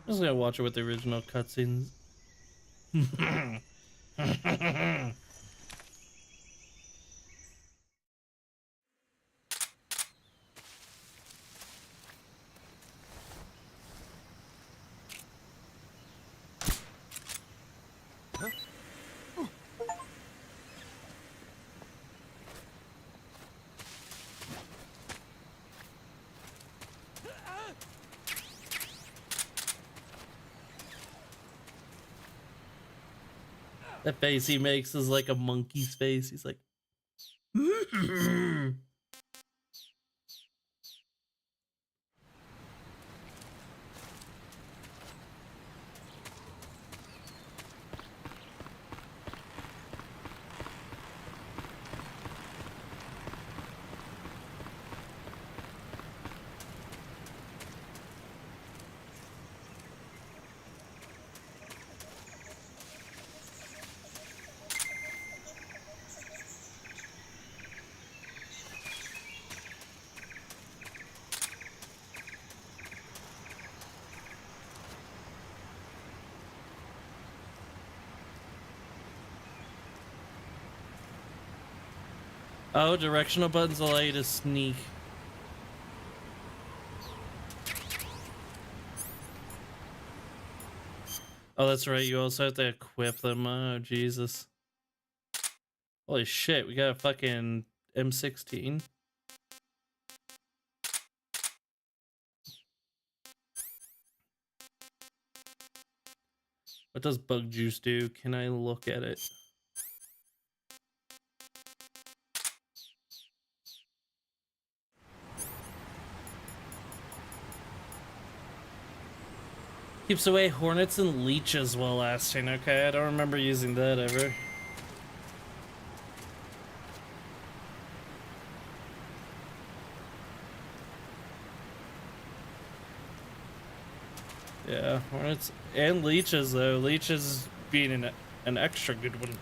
I'm just gonna watch it with the original cutscenes. That face he makes is like a monkey's face. He's like, oh, directional buttons allow you to sneak. Oh, that's right. You also have to equip them. Oh, Jesus. Holy shit, we got a fucking M16. What does bug juice do? Can I look at it? Keeps away hornets and leeches while lasting. Okay, I don't remember using that ever. Yeah, hornets and leeches though. Leeches being an extra good one.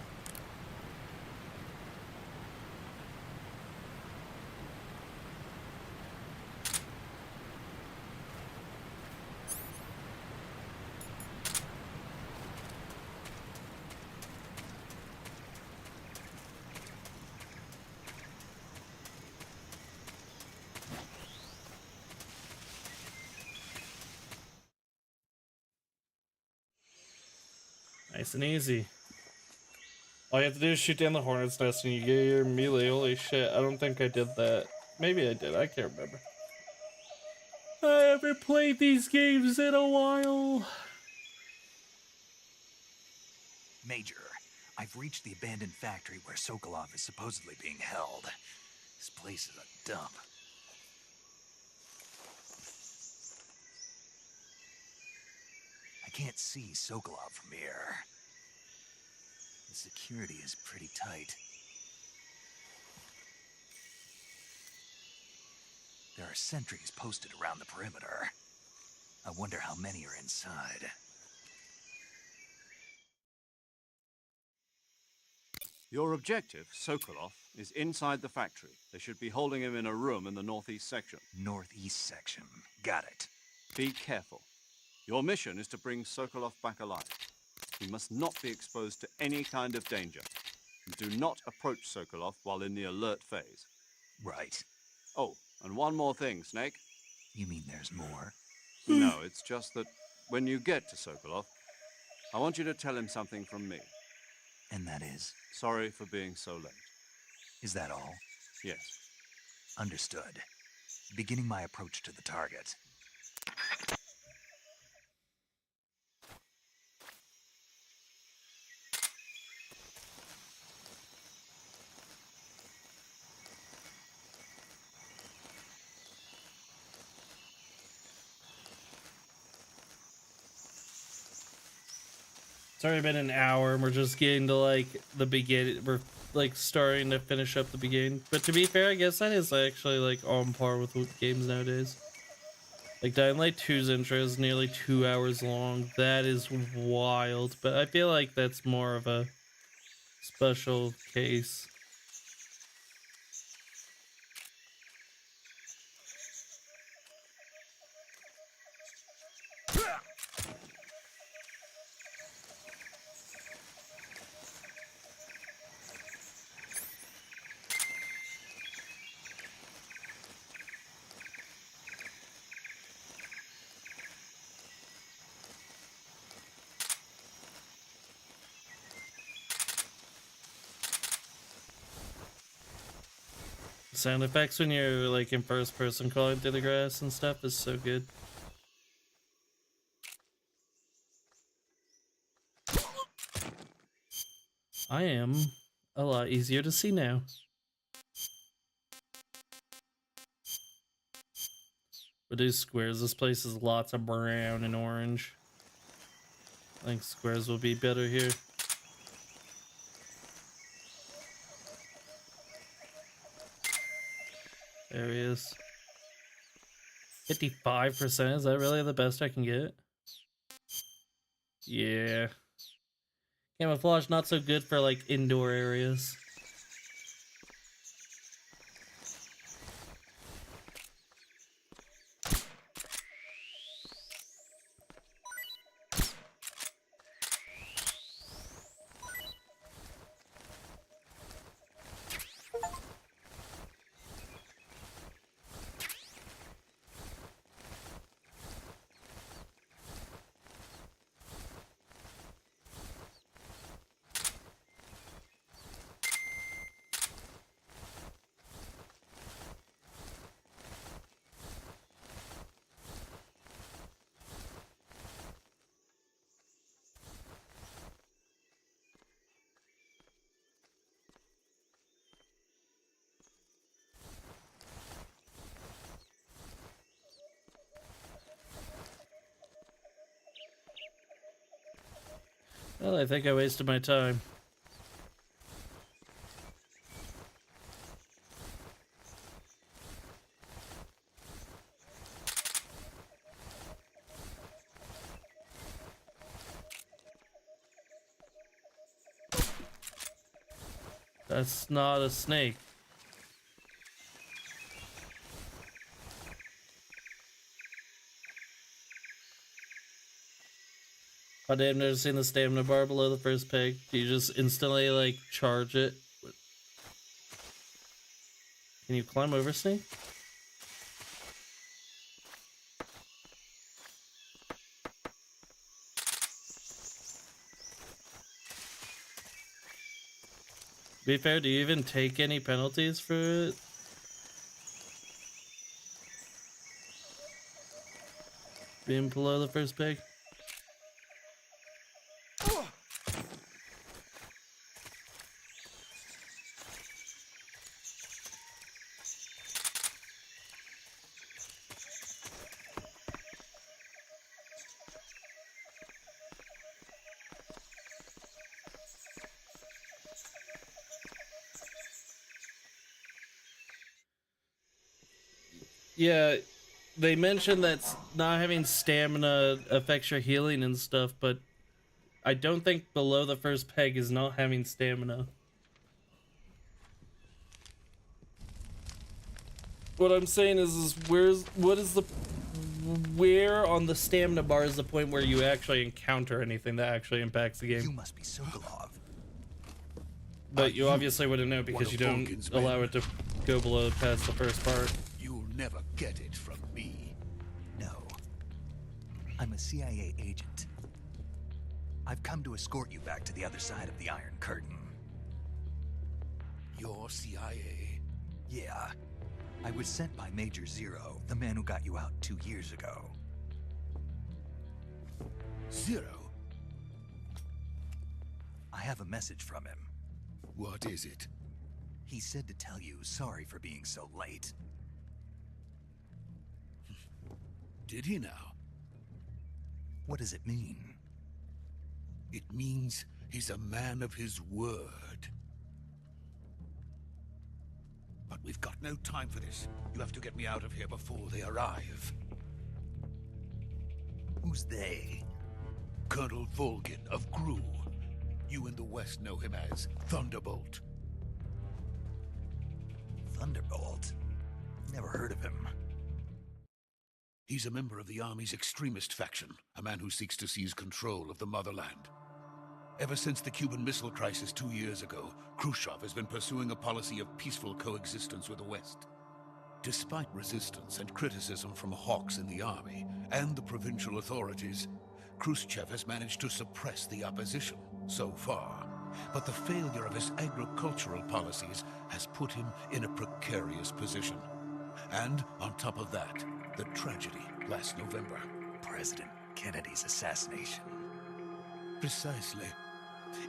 Nice and easy. All you have to do is shoot down the hornet's nest and you get your melee. Holy shit, I don't think I did that. Maybe I did, I can't remember. I haven't played these games in a while. Major, I've reached the abandoned factory where Sokolov is supposedly being held. This place is a dump. I can't see Sokolov from here. The security is pretty tight. There are sentries posted around the perimeter. I wonder how many are inside. Your objective, Sokolov, is inside the factory. They should be holding him in a room in the northeast section. Northeast section. Got it. Be careful. Your mission is to bring Sokolov back alive. He must not be exposed to any kind of danger. Do not approach Sokolov while in the alert phase. Right. Oh, and one more thing, Snake. You mean there's more? No, it's just that when you get to Sokolov, I want you to tell him something from me. And that is? Sorry for being so late. Is that all? Yes. Understood. Beginning my approach to the target. It's already been an hour and we're just getting to like the beginning. We're like starting to finish up the beginning. But to be fair, I guess that is actually like on par with games nowadays. Like Dying Light 2's intro is nearly 2 hours long. That is wild. But I feel like that's more of a special case. Sound effects when you're like in first person crawling through the grass and stuff is so good. I am a lot easier to see now. Reduce squares. This place is lots of brown and orange. I think squares will be better here. There he is. 55%, is that really the best I can get? Yeah. Camouflage not so good for like indoor areas. Well, I think I wasted my time. That's not a snake. Oh, damn, never seen the stamina bar below the first peg. Do you just instantly, like, charge it? Can you climb over, Snake? be fair, do you even take any penalties for it? Being below the first peg? Yeah, they mentioned that not having stamina affects your healing and stuff, but I don't think below the first peg is not having stamina. What I'm saying is where on the stamina bar is the point where you actually encounter anything that actually impacts the You game? must be Sokolov. But you obviously wouldn't know because you don't allow it to go below past the first part. You'll never get it from me. No. I'm a CIA agent. I've come to escort you back to the other side of the Iron Curtain. You're CIA? Yeah. I was sent by Major Zero, the man who got you out 2 years ago. Zero? I have a message from him. What is it? He said to tell you sorry for being so late. Did he now? What does it mean? It means he's a man of his word. But we've got no time for this. You have to get me out of here before they arrive. Who's they? Colonel Volgin of Gru. You in the West know him as Thunderbolt. Thunderbolt? Never heard of him. He's a member of the Army's extremist faction, a man who seeks to seize control of the motherland. Ever since the Cuban Missile Crisis 2 years ago, Khrushchev has been pursuing a policy of peaceful coexistence with the West. Despite resistance and criticism from hawks in the army and the provincial authorities, Khrushchev has managed to suppress the opposition so far. But the failure of his agricultural policies has put him in a precarious position. And on top of that, the tragedy last November. President Kennedy's assassination. Precisely.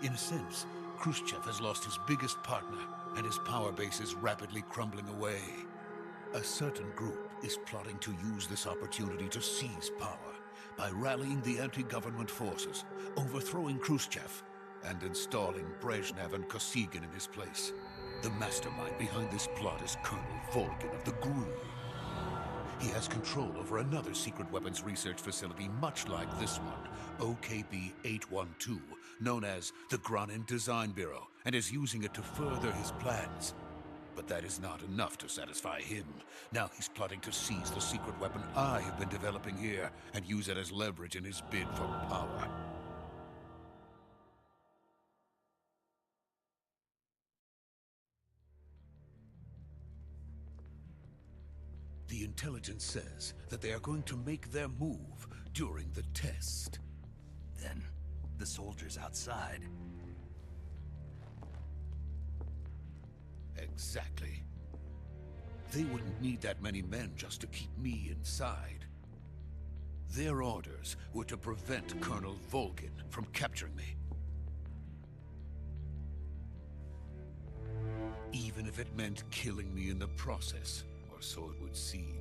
In a sense, Khrushchev has lost his biggest partner, and his power base is rapidly crumbling away. A certain group is plotting to use this opportunity to seize power by rallying the anti-government forces, overthrowing Khrushchev, and installing Brezhnev and Kosygin in his place. The mastermind behind this plot is Colonel Volgin of the GRU. He has control over another secret weapons research facility much like this one, OKB-812, known as the Granin Design Bureau, and is using it to further his plans. But that is not enough to satisfy him. Now he's plotting to seize the secret weapon I have been developing here and use it as leverage in his bid for power. The intelligence says that they are going to make their move during the test. Then, the soldiers outside. Exactly. They wouldn't need that many men just to keep me inside. Their orders were to prevent Colonel Volgin from capturing me. Even if it meant killing me in the process, or so it would seem.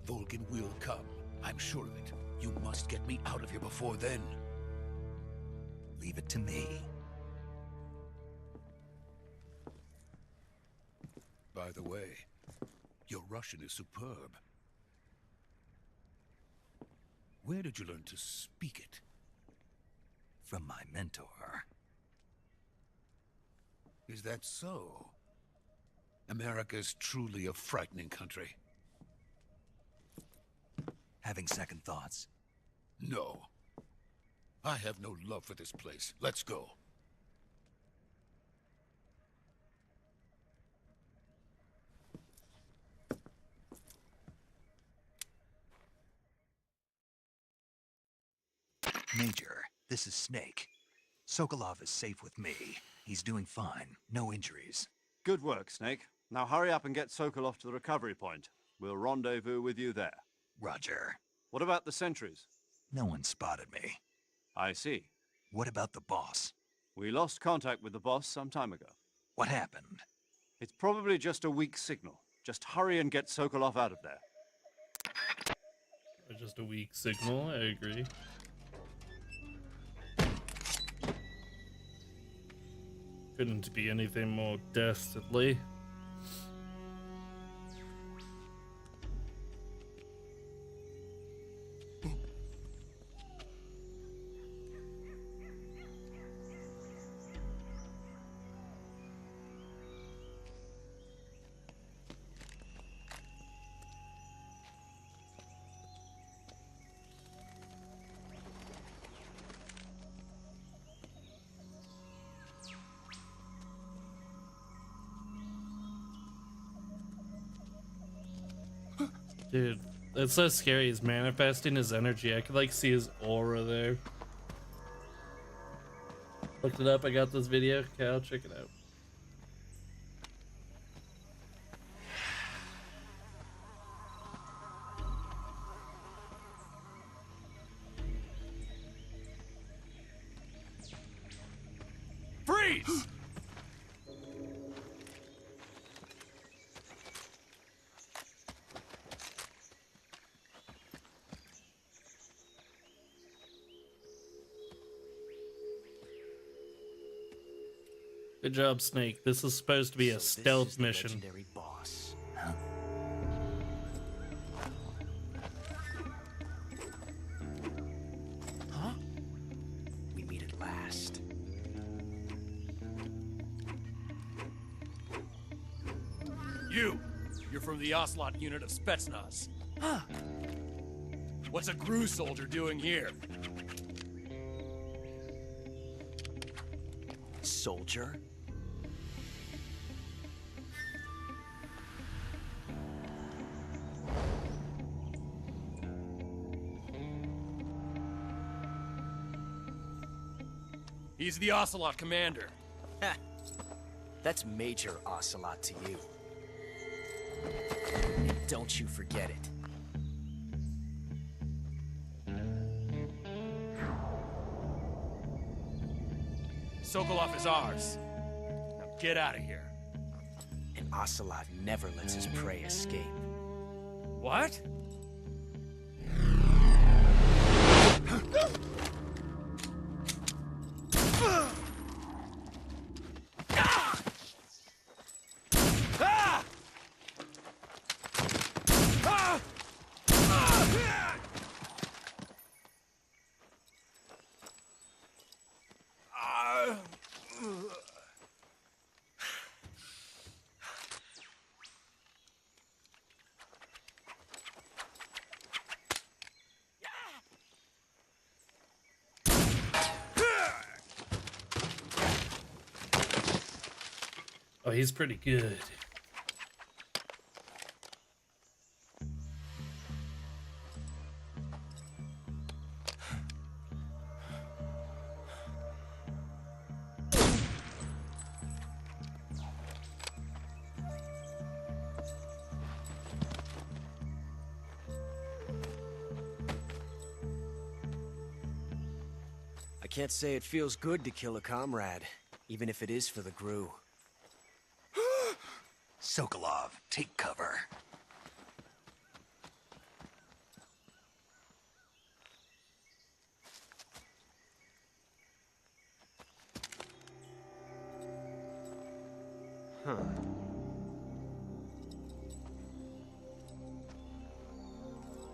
Volgin will come, I'm sure of it. You must get me out of here before then. Leave it to me. By the way, your Russian is superb. Where did you learn to speak it? From my mentor. Is that so? America is truly a frightening country. Having second thoughts? No. I have no love for this place. Let's go. Major, this is Snake. Sokolov is safe with me. He's doing fine. No injuries. Good work, Snake. Now hurry up and get Sokolov to the recovery point. We'll rendezvous with you there. Roger. What about the sentries? No one spotted me. I see. What about the boss? We lost contact with the boss some time ago. What happened? It's probably just a weak signal. Just hurry and get Sokolov out of there. Just a weak signal, I agree. Couldn't be anything more dastardly. Dude, that's so scary. He's manifesting his energy. I could like see his aura there. Looked it up. I got this video. Okay, I'll check it out. Freeze! Good job, Snake. This is supposed to be a stealth mission. Legendary boss. Huh? Huh? We meet at last. You're from the Ocelot unit of Spetsnaz. Huh? What's a GRU soldier doing here? Soldier? He's the Ocelot commander. Ha! That's Major Ocelot to you. And don't you forget it. Sokolov is ours. Now get out of here. And Ocelot never lets his prey escape. What? Oh, he's pretty good. I can't say it feels good to kill a comrade, even if it is for the GRU. Sokolov, take cover. Huh.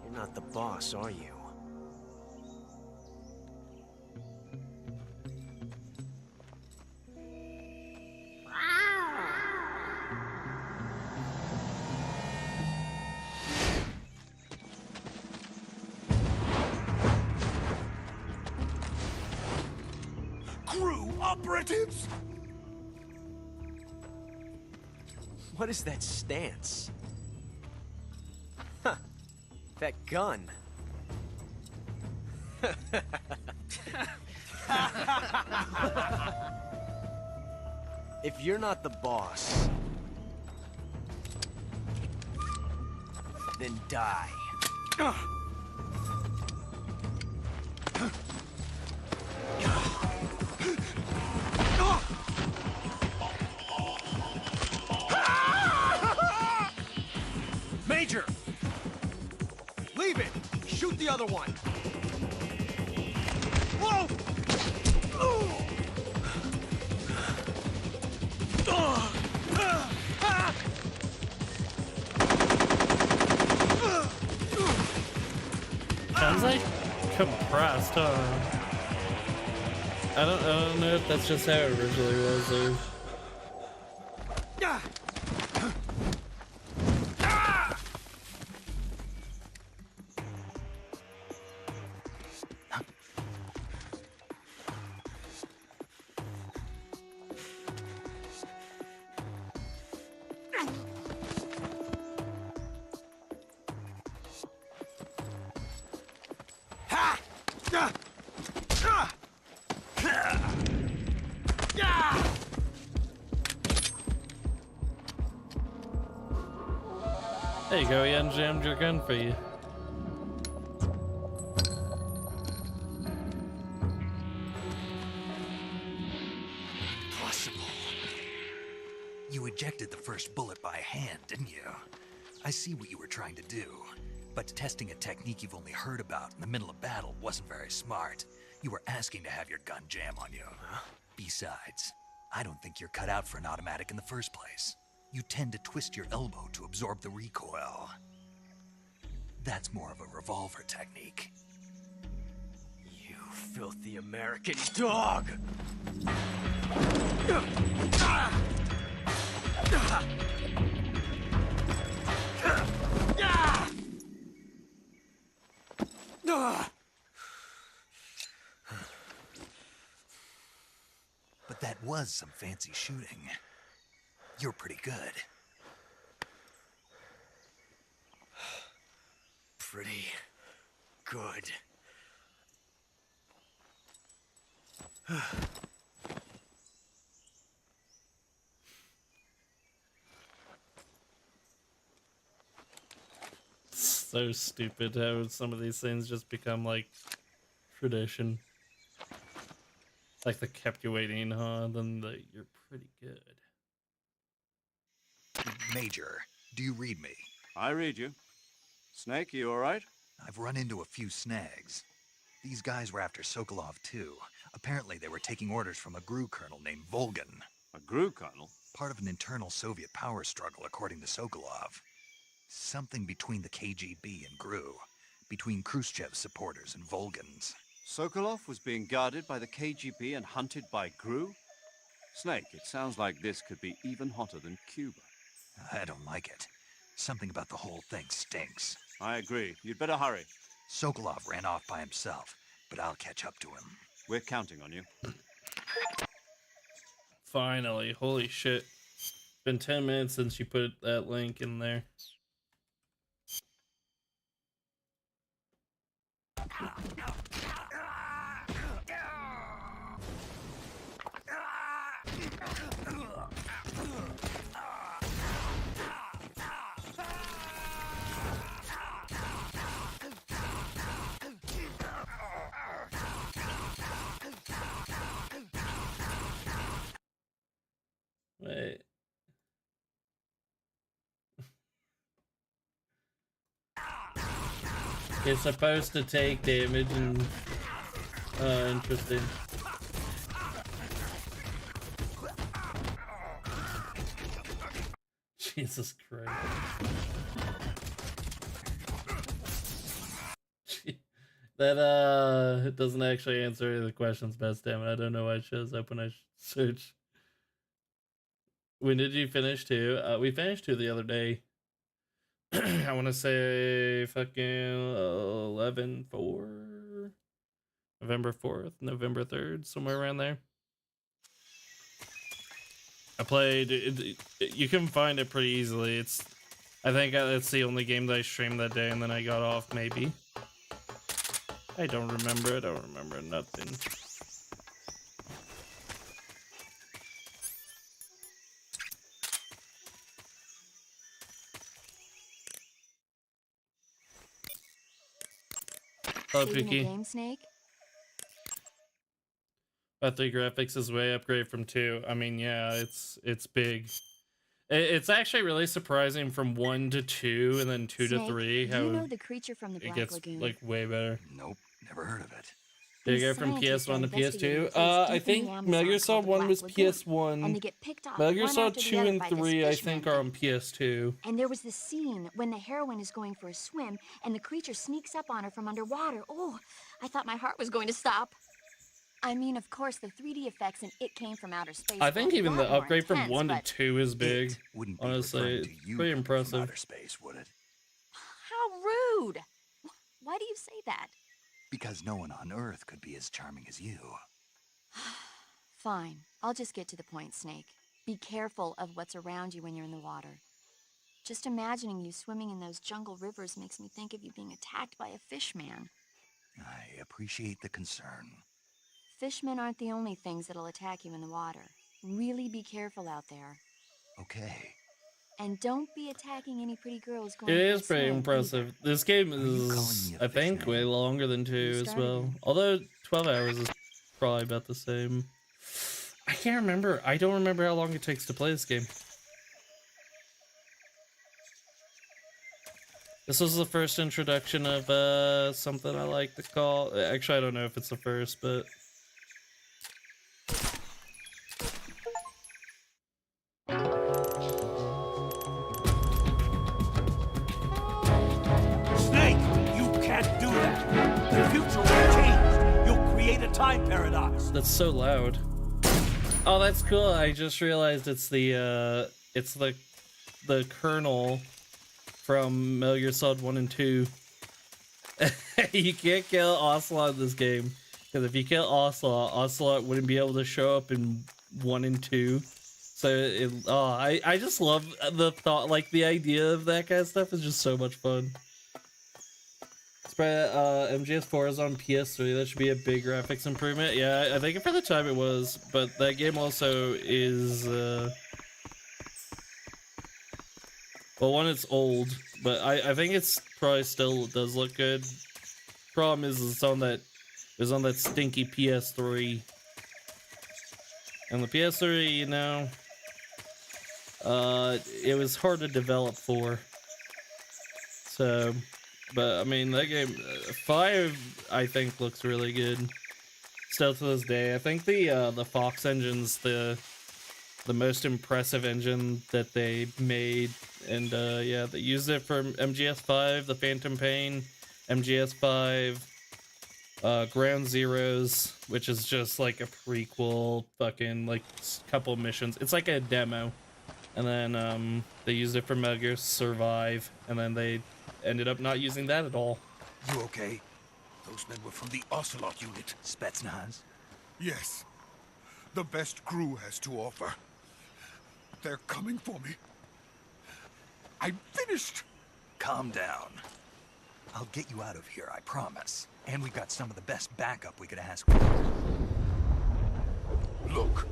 You're not the boss, are you? GRU operatives? What is that stance? Huh. That gun. If you're not the boss, then die. Major! Leave it! Shoot the other one! Whoa! Sounds like compressed, huh? I don't know if that's just how it originally was, or... There you go, he unjammed your gun for you. Possible. You ejected the first bullet by hand, didn't you? I see what you were trying to do, but testing a technique you've only heard about in the middle of battle wasn't very smart. You were asking to have your gun jam on you. Besides, I don't think you're cut out for an automatic in the first place. You tend to twist your elbow to absorb the recoil. That's more of a revolver technique. You filthy American dog! But that was some fancy shooting. You're pretty good. Pretty good. So stupid how some of these things just become like tradition. Like they kept you waiting, huh? Then you're pretty good. Major, do you read me? I read you. Snake, you all right? I've run into a few snags. These guys were after Sokolov too. Apparently they were taking orders from a GRU colonel named Volgan. A GRU colonel? Part of an internal Soviet power struggle, according to Sokolov. Something between the KGB and GRU. Between Khrushchev's supporters and Volgan's. Sokolov was being guarded by the KGB and hunted by GRU? Snake, it sounds like this could be even hotter than Cuba. I don't like it. Something about the whole thing stinks. I agree. You'd better hurry. Sokolov ran off by himself, but I'll catch up to him. We're counting on you. Finally, holy shit. Been 10 minutes since you put that link in there. Wait. It's supposed to take damage and interesting. Jesus Christ. That it doesn't actually answer any of the questions, best damn it. I don't know why it shows up when I search. When did you finish 2? We finished 2 the other day. I want to say fucking 11/4, November 4th, November 3rd, somewhere around there. I played. You can find it pretty easily. I think that's the only game that I streamed that day, and then I got off. Maybe. I don't remember. I don't remember nothing. Oh, Saving a Pookie. game, Snake? 3 graphics is way upgrade from 2. I mean, yeah, it's big. It's actually really surprising from 1 to 2 and then 2 to Snake, 3 how you know the creature from the it Black gets Lagoon? like way better. Nope, never heard of it. Did you These go from scientists are PS1 to investigating a PS2? place I deep in think the Amazon Metal Gear called Solid the 1 Black was Lagoon, PS1. and they get picked off Metal Gear one Solid after the 2 other and by this 3 I fisherman think are on thing. PS2. And there was this scene when the heroine is going for a swim and the creature sneaks up on her from underwater. Oh, I thought my heart was going to stop. I mean, of course, the 3D effects and it came from outer space. I think were a even lot the more upgrade from intense, 1 to but 2 is big. It wouldn't be Honestly, referring it's to you pretty from impressive. outer space, would it? How rude! Why do you say that? Because no one on Earth could be as charming as you. Fine, I'll just get to the point, Snake. Be careful of what's around you when you're in the water. Just imagining you swimming in those jungle rivers makes me think of you being attacked by a fish man. I appreciate the concern. Fishmen aren't the only things that'll attack you in the water. Really be careful out there. Okay. And don't be attacking any pretty girls going It for a is pretty swim impressive. This game Are you calling is, me a I think, fishman? way longer than 2 as started well. it. Although 12 hours is probably about the same. I can't remember. I don't remember how long it takes to play this game. This was the first introduction of something I like to call. Actually, I don't know if it's the first, but Snake, you can't do that. The future will change. You'll create a time paradox. that's so loud. Oh, that's cool. I just realized it's the Colonel from Metal Gear Solid 1 and 2. You can't kill Ocelot in this game. Because if you kill Ocelot, Ocelot wouldn't be able to show up in 1 and 2. So, I just love the thought, like, the idea of that kind of stuff is just so much fun. MGS4 is on PS3. That should be a big graphics improvement. Yeah, I think for the time it was, but that game also is, well, one, it's old, but I think it's probably still does look good. Problem is it's on that stinky PS3, and the PS3, you know, it was hard to develop for. So, but I mean, that game 5 I think looks really good still to this day. I think the Fox engine's the most impressive engine that they made, and yeah, they used it for MGS5, the Phantom Pain, MGS5, Ground Zeroes, which is just like a prequel, fucking like couple missions. It's like a demo, and then they used it for Metal Gear Survive, and then they ended up not using that at all. You okay? Those men were from the Ocelot unit. Spetsnaz? Yes. The best crew has to offer. They're coming for me. I'm finished. Calm down. I'll get you out of here, I promise. And we've got some of the best backup we could ask for. Look.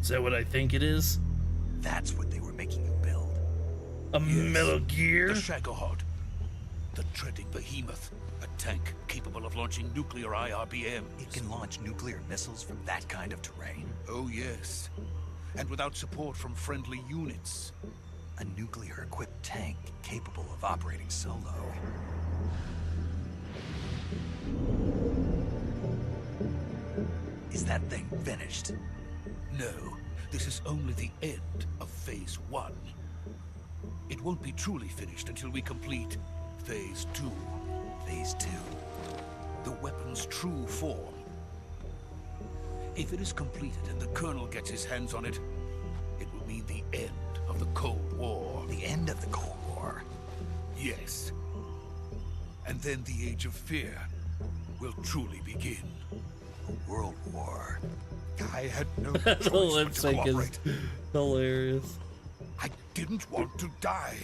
Is that what I think it is? That's what they were making you build. A Metal Gear? The Shagohod. The treading behemoth. A tank capable of launching nuclear IRBMs. It can launch nuclear missiles from that kind of terrain. Oh, yes. And without support from friendly units. A nuclear-equipped tank capable of operating solo. Is that thing finished? No, this is only the end of Phase 1. It won't be truly finished until we complete Phase 2. Phase 2? The weapon's true form. If it is completed and the Colonel gets his hands on it, it will mean the end of the Cold War. The end of the Cold War? Yes. And then the Age of Fear will truly begin. A world war. I had no The choice lip but to sync is cooperate. hilarious. I didn't want to die.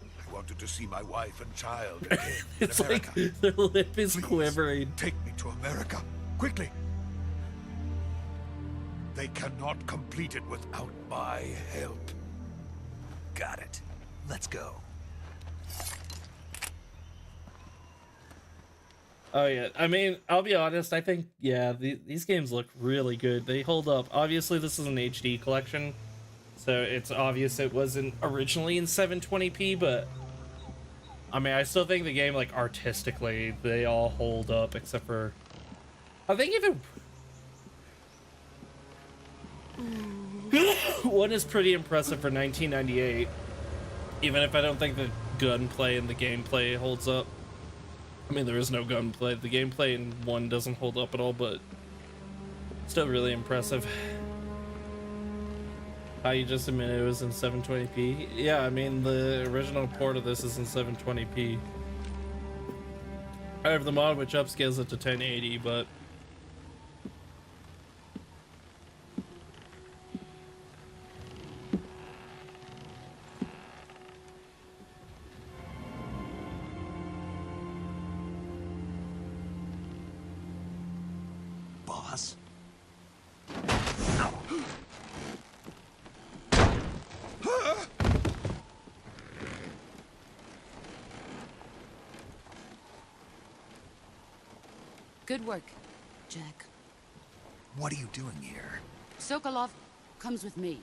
I wanted to see my wife and child again in It's America. like their lip is Please, quivering. Take me to America, quickly. They cannot complete it without my help. Got it. Let's go. Oh yeah, I mean, I'll be honest, I think, yeah, these games look really good. They hold up. Obviously, this is an HD collection, so it's obvious it wasn't originally in 720p, but I mean, I still think the game, like, artistically, they all hold up, except for, I think even one is pretty impressive for 1998, even if I don't think the gunplay and the gameplay holds up. I mean, there is no gunplay. The gameplay in one doesn't hold up at all, but still really impressive. How you just admitted it was in 720p? Yeah, I mean, the original port of this is in 720p. I have the mod which upscales it to 1080, but Boss? Good work, Jack. What are you doing here? Sokolov comes with me.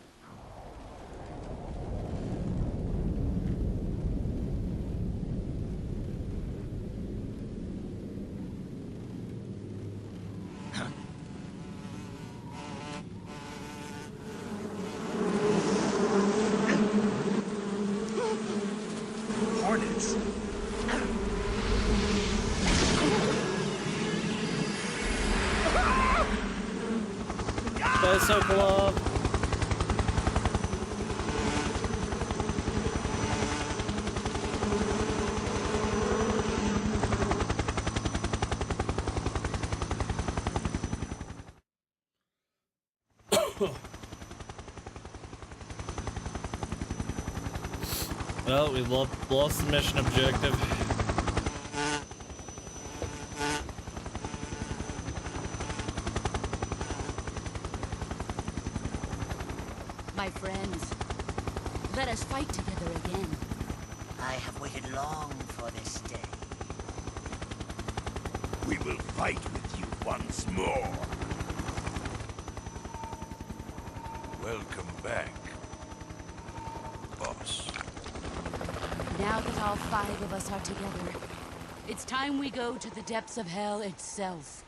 Hornets! Bye, Sokolov. Well, we lost the mission objective. My friends, let us fight together again. I have waited long for this day. We will fight with you once more. Welcome back, boss. Now that all 5 of us are together, it's time we go to the depths of hell itself.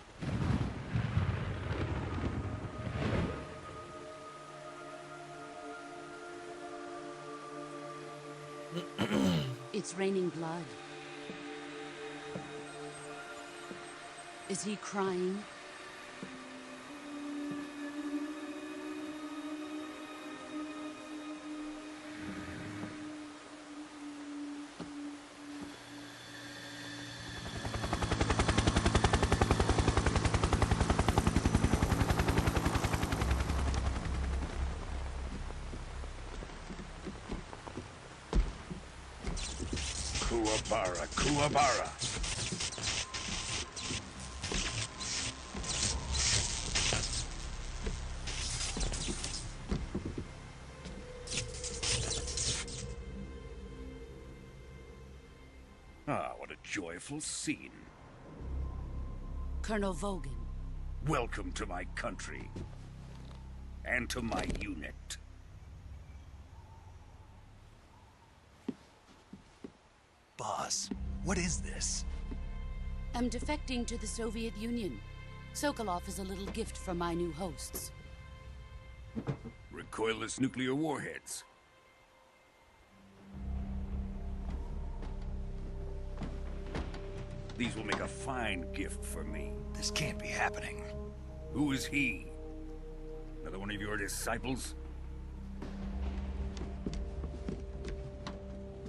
It's raining blood. Is he crying? Kuwabara, Kuwabara. Ah, what a joyful scene. Colonel Vogan. Welcome to my country. And to my unit. Boss, what is this? I'm defecting to the Soviet Union. Sokolov is a little gift from my new hosts. Recoilless nuclear warheads. These will make a fine gift for me. This can't be happening. Who is he? Another one of your disciples?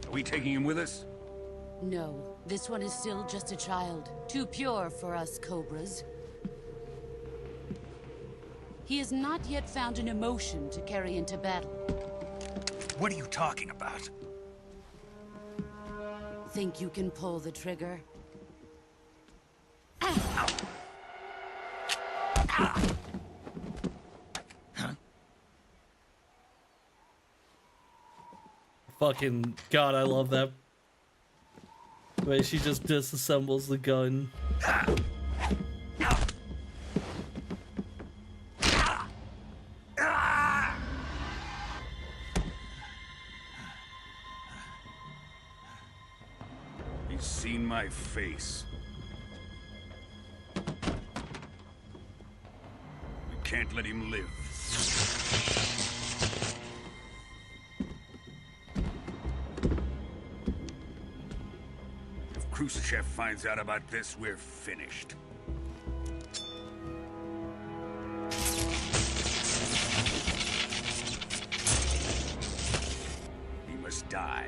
Are we taking him with us? No, this one is still just a child. Too pure for us Cobras. He has not yet found an emotion to carry into battle. What are you talking about? Think you can pull the trigger? fucking god, I love that. The way she just disassembles the gun. He's seen my face. We can't let him live. If Khrushchev finds out about this, we're finished. He must die.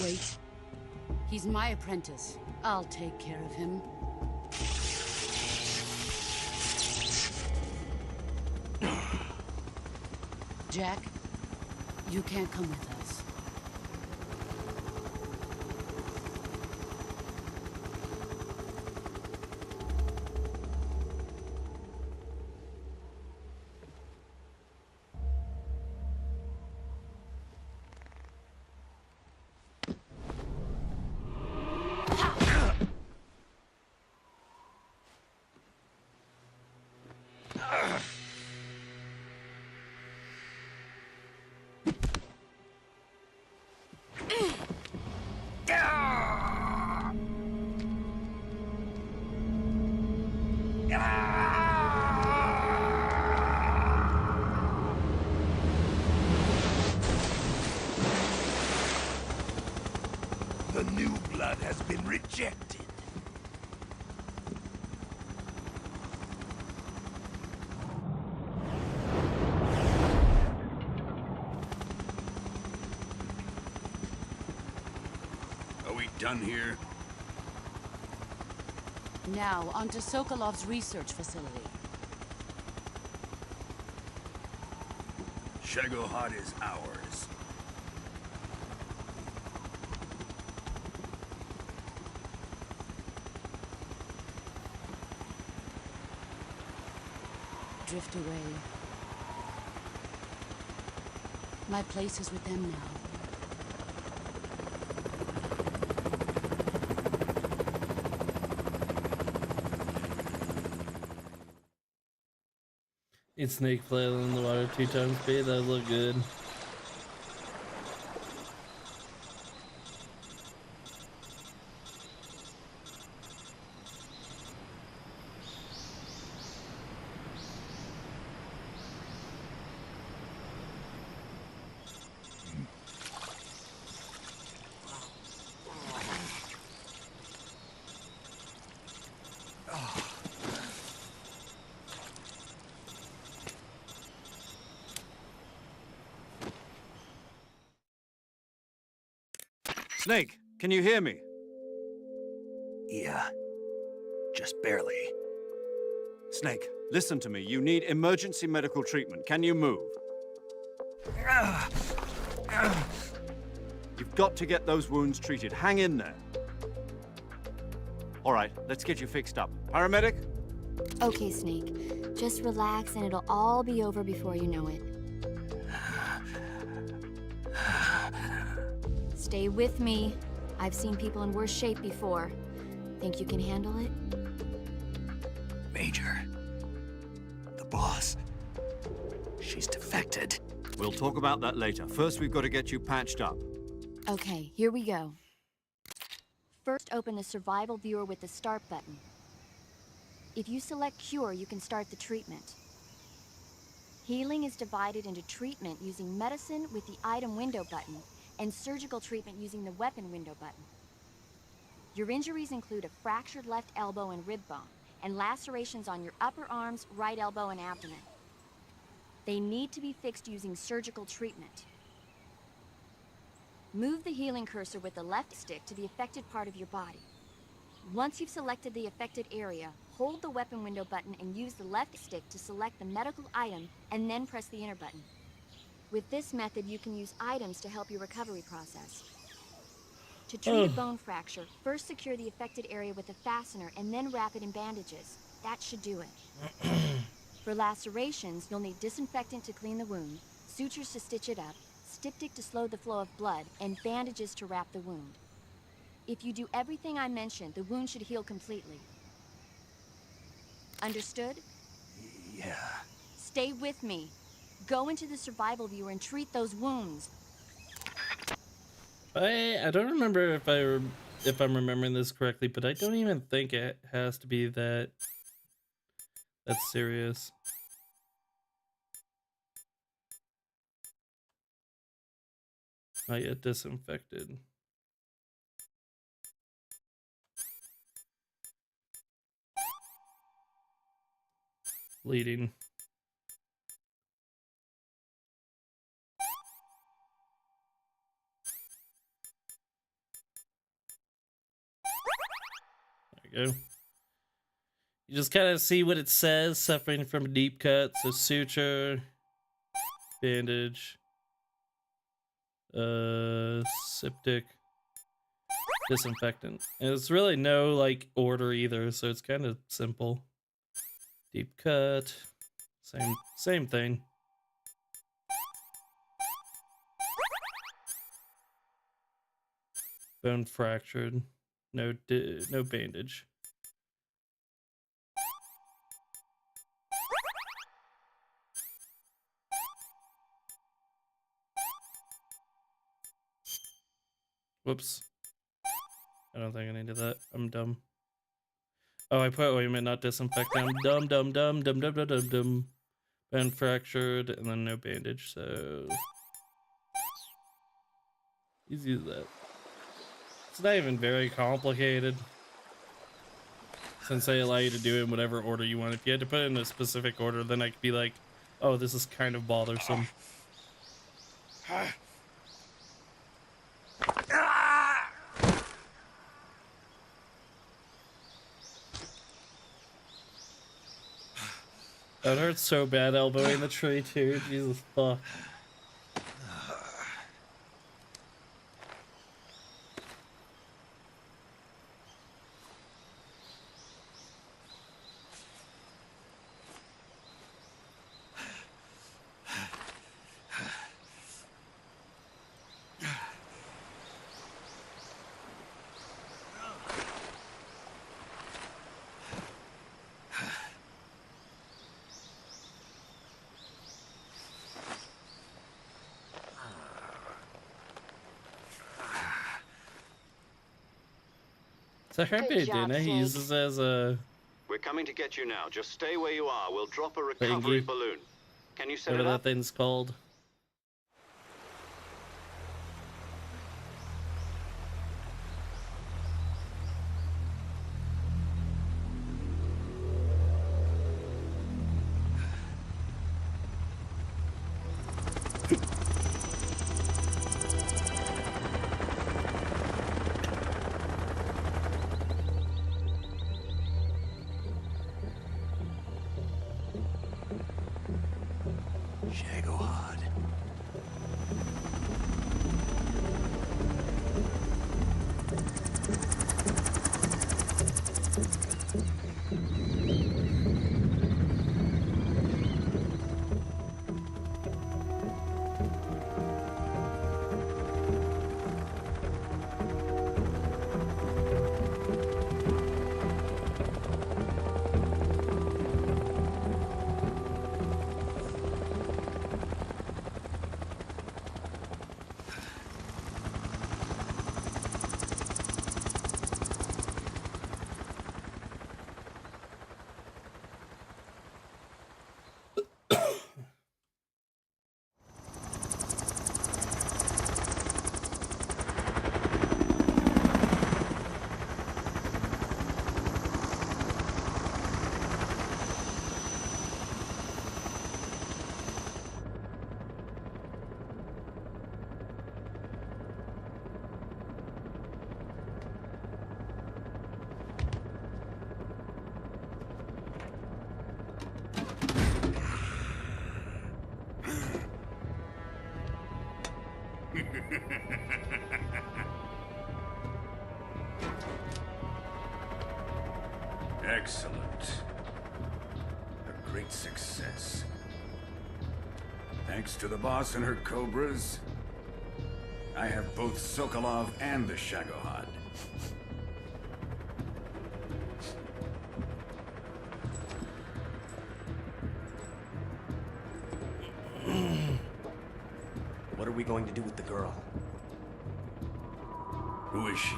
Wait. He's my apprentice. I'll take care of him. Jack, you can't come with us. The new blood has been rejected. Are we done here? Now, onto Sokolov's research facility. Shagohod is ours. Drift away. My place is with them now. It's Snake flailing in the water 2 times speed. That look good. Snake, can you hear me? Yeah. Just barely. Snake, listen to me. You need emergency medical treatment. Can you move? You've got to get those wounds treated. Hang in there. All right, let's get you fixed up. Paramedic? Okay, Snake. Just relax and it'll all be over before you know it. Stay with me. I've seen people in worse shape before. Think you can handle it? Major. The boss. She's defected. We'll talk about that later. First, we've got to get you patched up. Okay, here we go. First, open the survival viewer with the start button. If you select cure, you can start the treatment. Healing is divided into treatment using medicine with the item window button and surgical treatment using the weapon window button. Your injuries include a fractured left elbow and rib bone, and lacerations on your upper arms, right elbow, and abdomen. They need to be fixed using surgical treatment. Move the healing cursor with the left stick to the affected part of your body. Once you've selected the affected area, hold the weapon window button and use the left stick to select the medical item, and then press the enter button. With this method, you can use items to help your recovery process. To treat a bone fracture, first secure the affected area with a fastener and then wrap it in bandages. That should do it. For lacerations, you'll need disinfectant to clean the wound, sutures to stitch it up, styptic to slow the flow of blood, and bandages to wrap the wound. If you do everything I mentioned, the wound should heal completely. Understood? Yeah. Stay with me. Go into the survival viewer and treat those wounds. I don't remember if I'm remembering this correctly, but I don't even think it has to be that serious. Not yet disinfected. Bleeding. There you go. You just kind of see what it says, suffering from a deep cut, so suture, bandage, septic, disinfectant. And it's really no like order either, so it's kind of simple. Deep cut, same thing. Bone fractured, no bandage. Whoops. I don't think I needed that. I'm dumb. Oh, I put ointment, not disinfectant. I'm dumb. Bone fractured, and then no bandage, so... easy as that. It's not even very complicated, since they allow you to do it in whatever order you want. If you had to put it in a specific order, then I could be like, oh, this is kind of bothersome. That hurts so bad elbowing the tree too. Jesus fuck. It's a heartbeat, dude. He uses it as a... We're coming to get you now. Just stay where you are. We'll drop a recovery balloon. Can you set it whatever up? that thing's called. Excellent. A great success. Thanks to the boss and her cobras, I have both Sokolov and the Shagohod. What are we going to do with the girl? Who is she?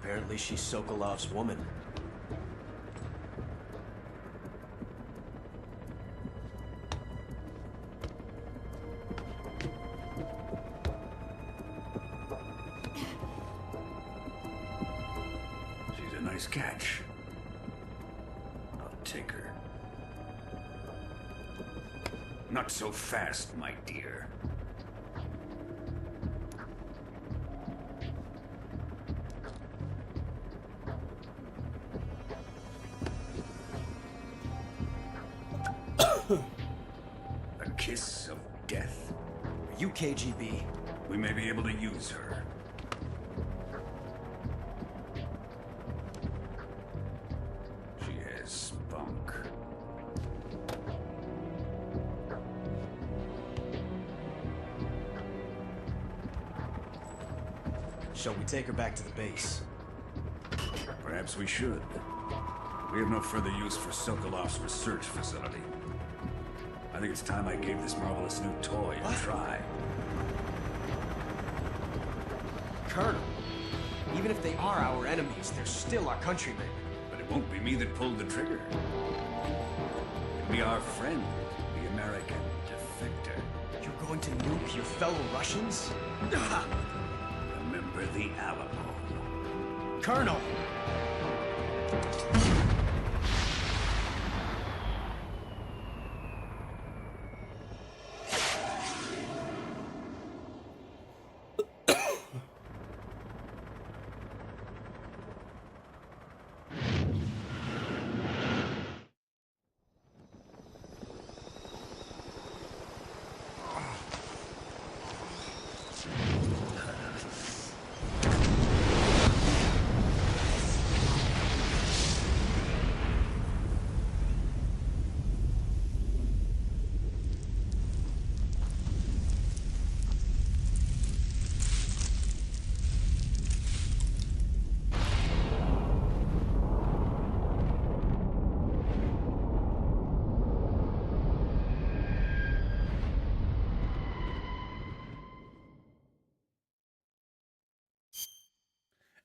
Apparently she's Sokolov's woman. She's a nice catch. I'll take her. Not so fast, my dear. A kiss of death. Are you KGB? We may be able to use her. She has spunk. Shall we take her back to the base? Perhaps we should. We have no further use for Sokolov's research facility. I think it's time I gave this marvelous new toy a try. Colonel, even if they are our enemies, they're still our countrymen. But it won't be me that pulled the trigger. It'll be our friend, the American defector. You're going to nuke your fellow Russians? Remember the Alamo. Colonel!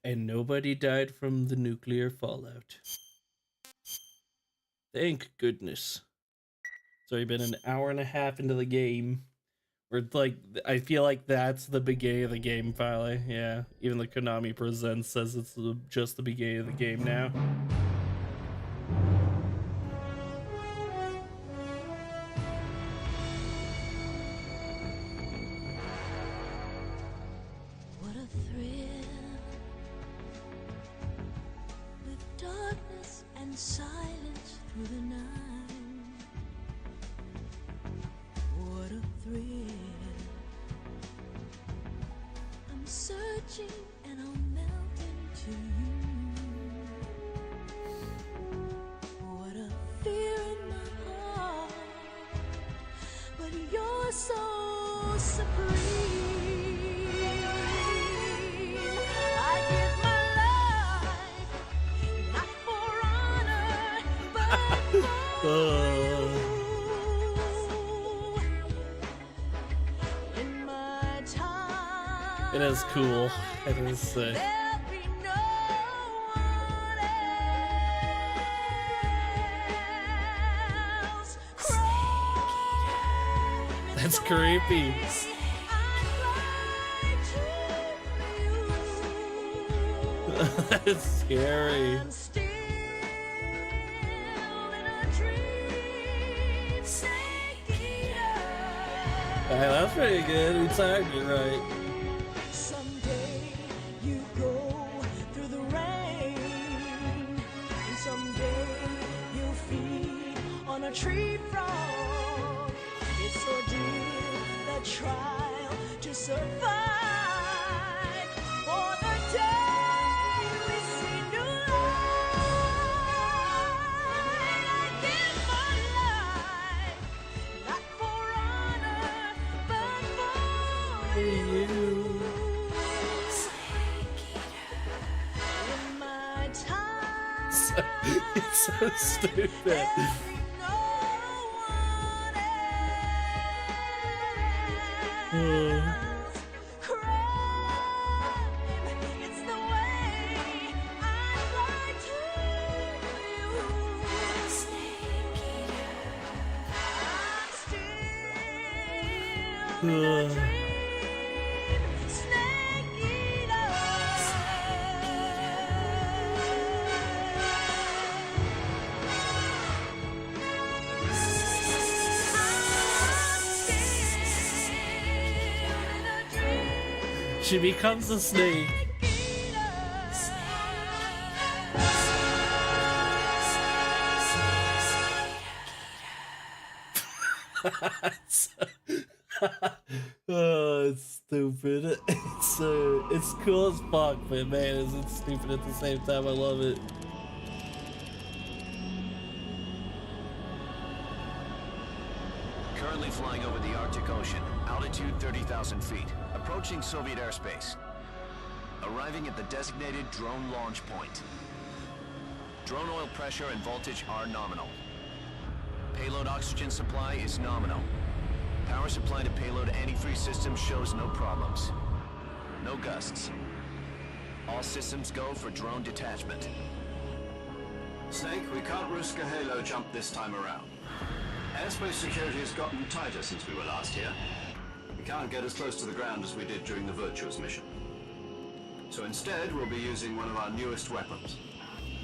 And nobody died from the nuclear fallout. Thank goodness. It's already been an hour and a half into the game. Where it's like, I feel like that's the beginning of the game finally. Yeah, even the Konami Presents says it's just the beginning of the game now. What a thrill, with darkness and silence through the night. What a thrill, I'm searching and I'll melt into you. What a fear in my heart, but you're so supreme. It is cool. It is sick. That's creepy. That's scary. Hey, that's pretty good. We timed it right. Someday you go through the rain, and someday you'll feed on a tree frog. It's ordeal, the trial to survive. For the day we see new light, I give my life, not for honor, but for it's so stupid. She becomes a snake. Oh, it's stupid. It's cool as fuck, but man, is it stupid at the same time. I love it. Currently flying over the Arctic Ocean, altitude 30,000 feet, approaching Soviet airspace. Arriving at the designated drone launch point. Drone oil pressure and voltage are nominal. Payload oxygen supply is nominal. Power supply to payload antifreeze systems shows no problems. No gusts. All systems go for drone detachment. Snake, we can't risk a halo jump this time around. Airspace security has gotten tighter since we were last here. We can't get as close to the ground as we did during the Virtuous mission. So instead, we'll be using one of our newest weapons.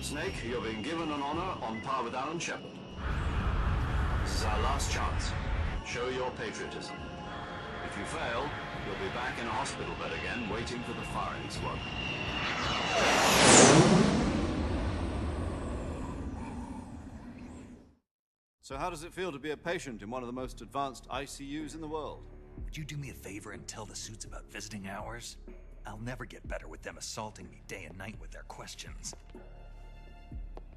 Snake, you're being given an honor on par with Alan Shepard. This is our last chance. Show your patriotism. If you fail, you'll be back in a hospital bed again, waiting for the firing squad. So how does it feel to be a patient in one of the most advanced ICUs in the world? Would you do me a favor and tell the suits about visiting hours? I'll never get better with them assaulting me day and night with their questions.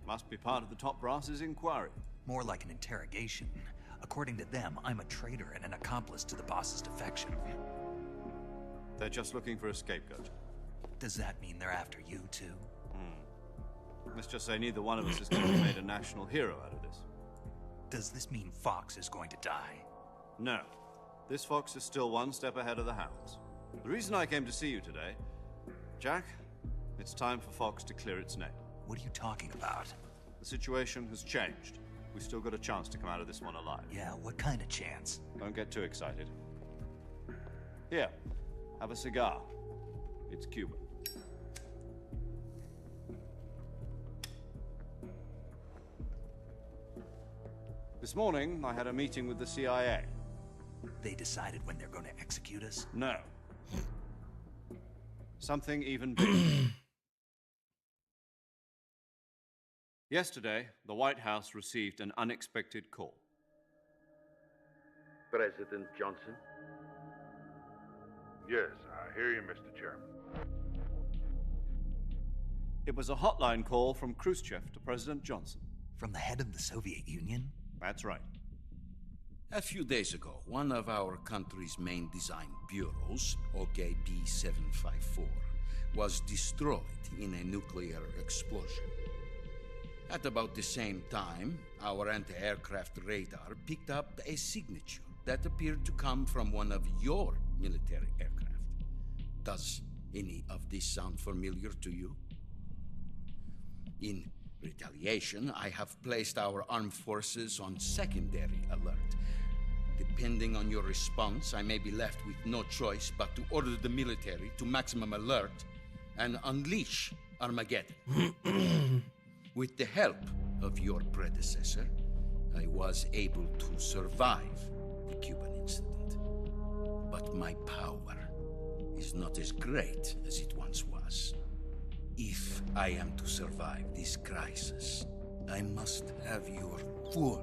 Must be part of the top brass's inquiry. More like an interrogation. According to them, I'm a traitor and an accomplice to the boss's defection. They're just looking for a scapegoat. Does that mean they're after you, too? Let's just say neither one of us is going to be made a national hero out of this. Does this mean Fox is going to die? No. This fox is still one step ahead of the hounds. The reason I came to see you today, Jack, it's time for Fox to clear its name. What are you talking about? The situation has changed. We've still got a chance to come out of this one alive. Yeah, what kind of chance? Don't get too excited. Here, have a cigar. It's Cuban. This morning, I had a meeting with the CIA. They decided when they're going to execute us? No. Something even bigger. Yesterday, the White House received an unexpected call. President Johnson? Yes, I hear you, Mr. Chairman. It was a hotline call from Khrushchev to President Johnson. From the head of the Soviet Union? That's right. A few days ago, one of our country's main design bureaus, OKB 754, was destroyed in a nuclear explosion. At about the same time, our anti-aircraft radar picked up a signature that appeared to come from one of your military aircraft. Does any of this sound familiar to you? In retaliation, I have placed our armed forces on secondary alert. Depending on your response, I may be left with no choice but to order the military to maximum alert and unleash Armageddon. With the help of your predecessor, I was able to survive the Cuban incident. But my power is not as great as it once was. If I am to survive this crisis, I must have your full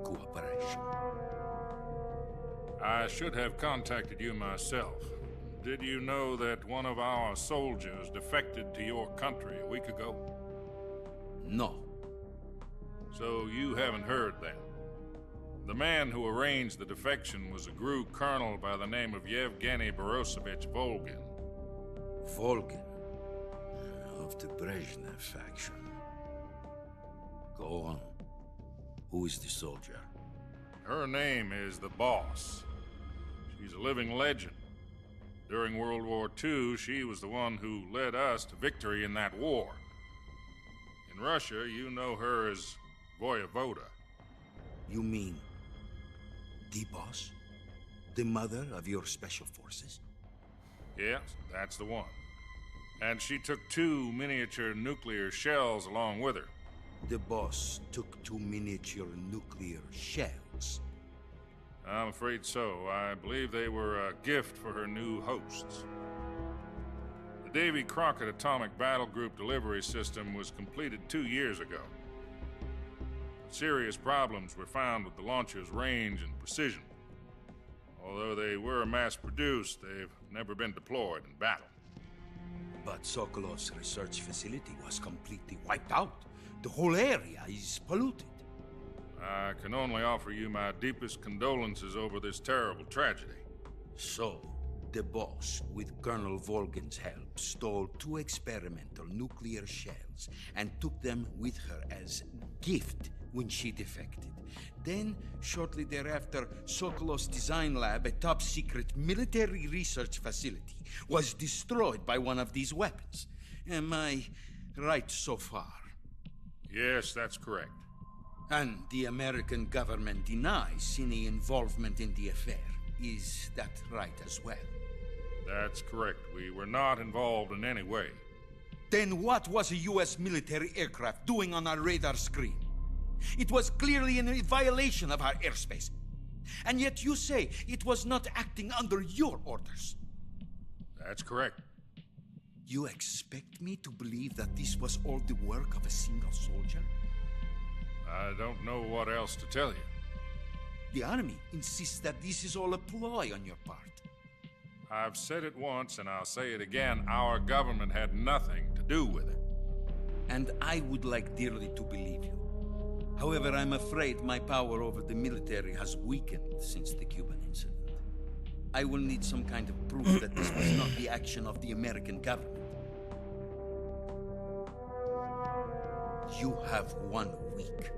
cooperation. I should have contacted you myself. Did you know that one of our soldiers defected to your country a week ago? No. So you haven't heard then. The man who arranged the defection was a GRU colonel by the name of Yevgeny Borosovich Volgin. Volgin? Of the Brezhnev faction. Go on. Who is the soldier? Her name is the Boss. She's a living legend. During World War II, she was the one who led us to victory in that war. In Russia, you know her as Voyevoda. You mean the Boss? The mother of your special forces? Yes, that's the one. And she took 2 miniature nuclear shells along with her. The Boss took 2 miniature nuclear shells? I'm afraid so. I believe they were a gift for her new hosts. The Davy Crockett Atomic Battle Group delivery system was completed 2 years ago. Serious problems were found with the launcher's range and precision. Although they were mass-produced, they've never been deployed in battle. But Sokolov's research facility was completely wiped out. The whole area is polluted. I can only offer you my deepest condolences over this terrible tragedy. So, the Boss, with Colonel Volgin's help, stole 2 experimental nuclear shells and took them with her as gift when she defected. Then, shortly thereafter, Sokolov's design lab, a top-secret military research facility, was destroyed by one of these weapons. Am I right so far? Yes, that's correct. And the American government denies any involvement in the affair. Is that right as well? That's correct. We were not involved in any way. Then what was a U.S. military aircraft doing on our radar screen? It was clearly in violation of our airspace. And yet you say it was not acting under your orders. That's correct. You expect me to believe that this was all the work of a single soldier? I don't know what else to tell you. The army insists that this is all a ploy on your part. I've said it once and I'll say it again. Our government had nothing to do with it. And I would like dearly to believe you. However, I'm afraid my power over the military has weakened since the Cuban incident. I will need some kind of proof that this was not the action of the American government. You have 1 week.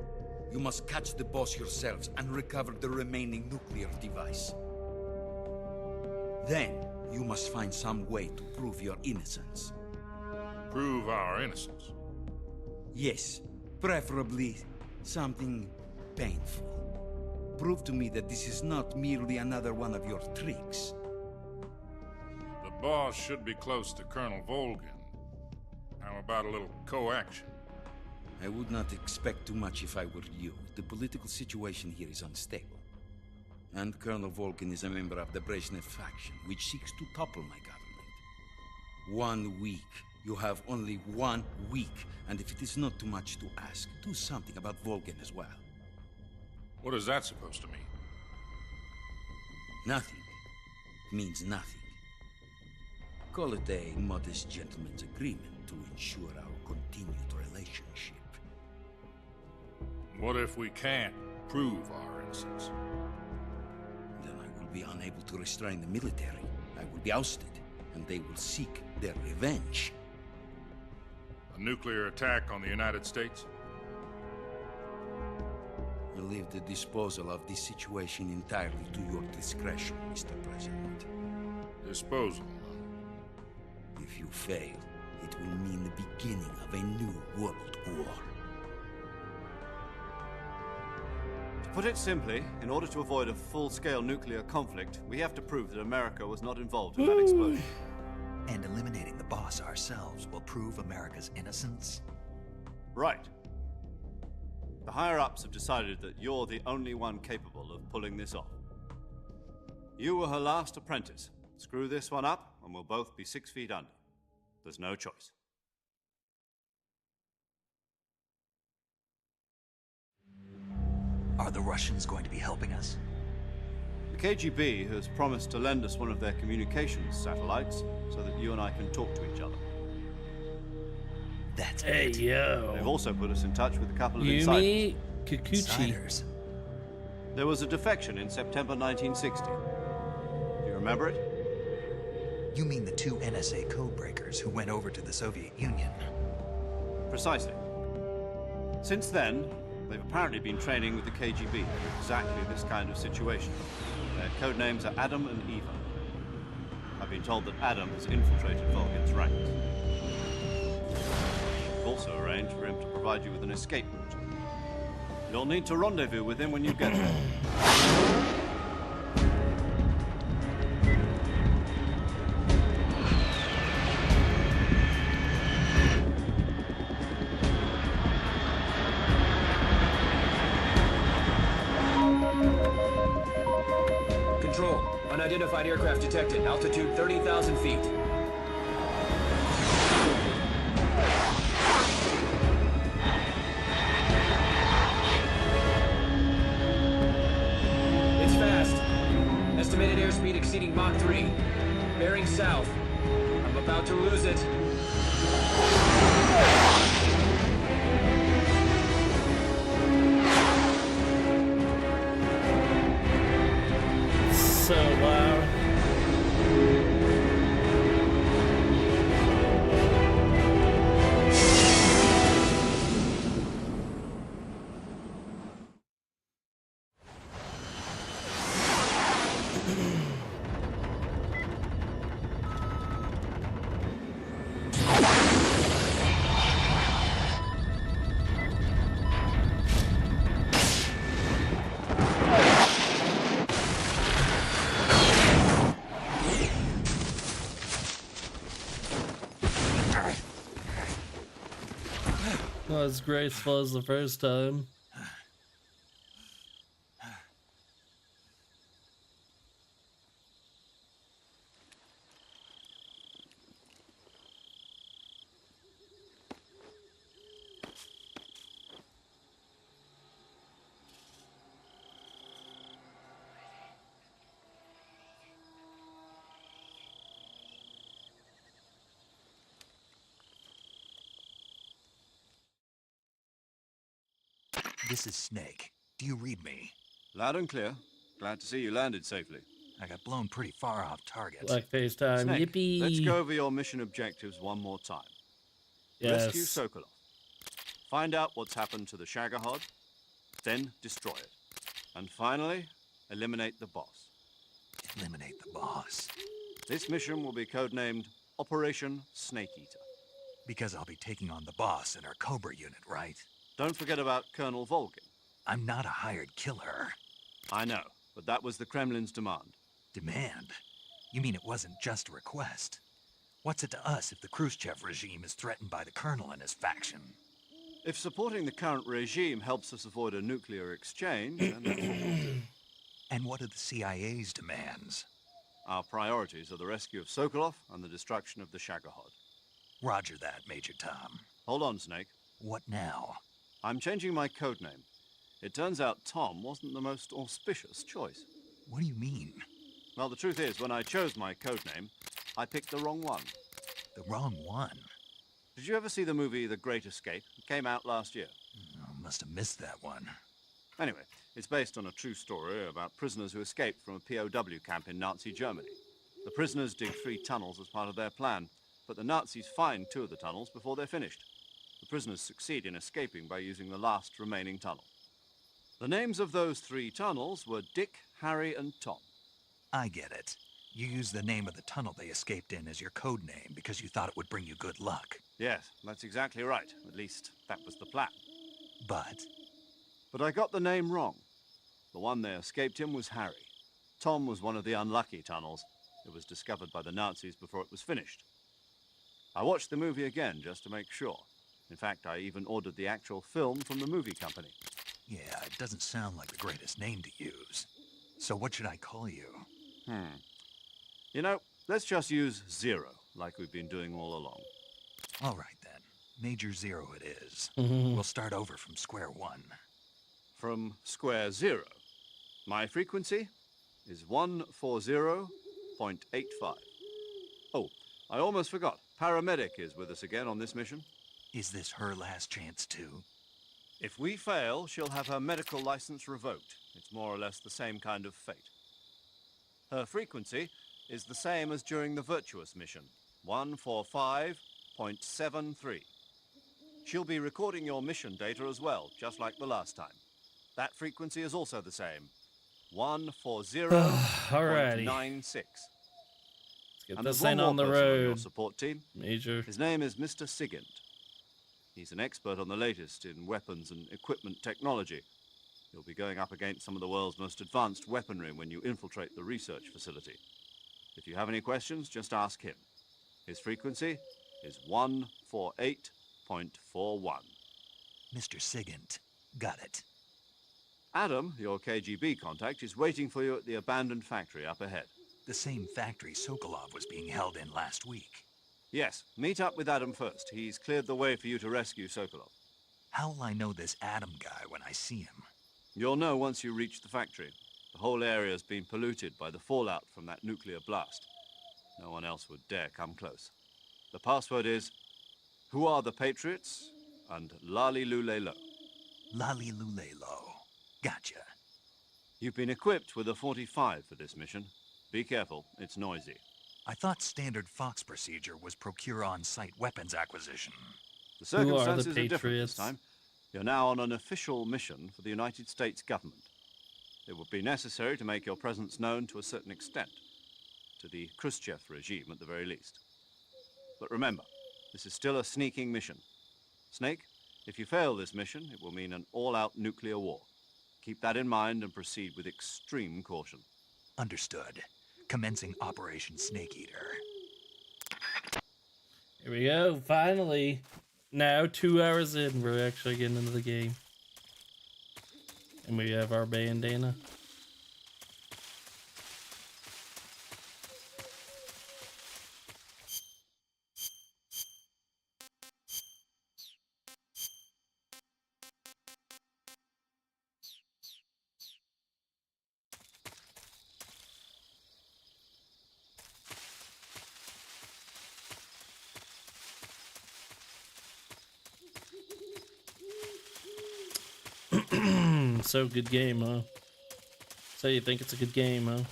You must catch the Boss yourselves and recover the remaining nuclear device. Then, you must find some way to prove your innocence. Prove our innocence? Yes, preferably something painful. Prove to me that this is not merely another one of your tricks. The Boss should be close to Colonel Volgin. How about a little coaction? I would not expect too much if I were you. The political situation here is unstable. And Colonel Volgin is a member of the Brezhnev faction, which seeks to topple my government. 1 week. You have only 1 week. And if it is not too much to ask, do something about Volgin as well. What is that supposed to mean? Nothing. Means nothing. Call it a modest gentleman's agreement to ensure our continued relationship. What if we can't prove our innocence? Then I will be unable to restrain the military. I will be ousted, and they will seek their revenge. A nuclear attack on the United States? I leave the disposal of this situation entirely to your discretion, Mr. President. Disposal? If you fail, it will mean the beginning of a new world war. To put it simply, in order to avoid a full-scale nuclear conflict, we have to prove that America was not involved in that explosion. And eliminating the Boss ourselves will prove America's innocence? Right. The higher-ups have decided that you're the only one capable of pulling this off. You were her last apprentice. Screw this one up, and we'll both be 6 feet under. There's no choice. Are the Russians going to be helping us? The KGB has promised to lend us one of their communications satellites so that you and I can talk to each other. That's Hey, good. yo. They've also put us in touch with a couple of Yumi insiders. Kikuchi. There was a defection in September 1960. Do you remember it? You mean the 2 NSA codebreakers who went over to the Soviet Union? Precisely. Since then, they've apparently been training with the KGB for exactly this kind of situation. Their code names are Adam and Eva. I've been told that Adam has infiltrated Volgin's ranks. We've also arranged for him to provide you with an escape route. You'll need to rendezvous with him when you get there. Control. Unidentified aircraft detected. Altitude 30,000 feet. It's fast. Estimated airspeed exceeding Mach 3. Bearing south. I'm about to lose it. So loud. Not as graceful as the first time. This is Snake. Do you read me? Loud and clear. Glad to see you landed safely. I got blown pretty far off target. Like FaceTime. Snake, Yippee. let's go over your mission objectives one more time. Yes. Rescue Sokolov. Find out what's happened to the Shagohod, then destroy it. And finally, eliminate the boss. Eliminate the boss. This mission will be codenamed Operation Snake Eater. Because I'll be taking on the boss in our Cobra unit, right? Don't forget about Colonel Volgin. I'm not a hired killer. I know, but that was the Kremlin's demand. Demand? You mean it wasn't just a request? What's it to us if the Khrushchev regime is threatened by the Colonel and his faction? If supporting the current regime helps us avoid a nuclear exchange, then that's what we'll do. And what are the CIA's demands? Our priorities are the rescue of Sokolov and the destruction of the Shagohod. Roger that, Major Tom. Hold on, Snake. What now? I'm changing my codename. It turns out Tom wasn't the most auspicious choice. What do you mean? Well, the truth is, when I chose my codename, I picked the wrong one. The wrong one? Did you ever see the movie The Great Escape? It came out last year. Oh, must have missed that one. Anyway, it's based on a true story about prisoners who escaped from a POW camp in Nazi Germany. The prisoners dig 3 tunnels as part of their plan, but the Nazis find 2 of the tunnels before they're finished. The prisoners succeed in escaping by using the last remaining tunnel. The names of those 3 tunnels were Dick, Harry, and Tom. I get it. You used the name of the tunnel they escaped in as your code name because you thought it would bring you good luck. Yes, that's exactly right. At least, that was the plan. But I got the name wrong. The one they escaped in was Harry. Tom was one of the unlucky tunnels. It was discovered by the Nazis before it was finished. I watched the movie again just to make sure. In fact, I even ordered the actual film from the movie company. yeah, it doesn't sound like the greatest name to use. So what should I call you? You know, let's just use Zero, like we've been doing all along. All right, then. Major Zero it is. We'll start over from square one. From square 0. My frequency is 140.85. Oh, I almost forgot. Paramedic is with us again on this mission. Is this her last chance, too? If we fail, she'll have her medical license revoked. It's more or less the same kind of fate. Her frequency is the same as during the Virtuous mission, 145.73. She'll be recording your mission data as well, just like the last time. That frequency is also the same. 140.96. Alrighty. Get And this there's one thing more on the person on your road. support team. Major. His name is Mr. Sigint. He's an expert on the latest in weapons and equipment technology. You'll be going up against some of the world's most advanced weaponry when you infiltrate the research facility. If you have any questions, just ask him. His frequency is 148.41. Mr. Sigint, got it. Adam, your KGB contact, is waiting for you at the abandoned factory up ahead. The same factory Sokolov was being held in last week. Yes, meet up with Adam first. He's cleared the way for you to rescue Sokolov. How'll I know this Adam guy when I see him? You'll know once you reach the factory. The whole area's been polluted by the fallout from that nuclear blast. No one else would dare come close. The password is, "Who are the Patriots?" and Lali Lule Lo. Lali Lule Lo. Gotcha. You've been equipped with a 45 for this mission. Be careful, it's noisy. I thought standard Fox procedure was procure on-site weapons acquisition. The circumstances are different this time. You're now on an official mission for the United States government. It would be necessary to make your presence known to a certain extent, to the Khrushchev regime at the very least. But remember, this is still a sneaking mission. Snake, if you fail this mission, it will mean an all-out nuclear war. Keep that in mind and proceed with extreme caution. Understood. Commencing Operation Snake Eater. Here we go, finally. Now, 2 hours in, we're actually getting into the game. And we have our bandana. So good game, huh? So you think it's a good game, huh?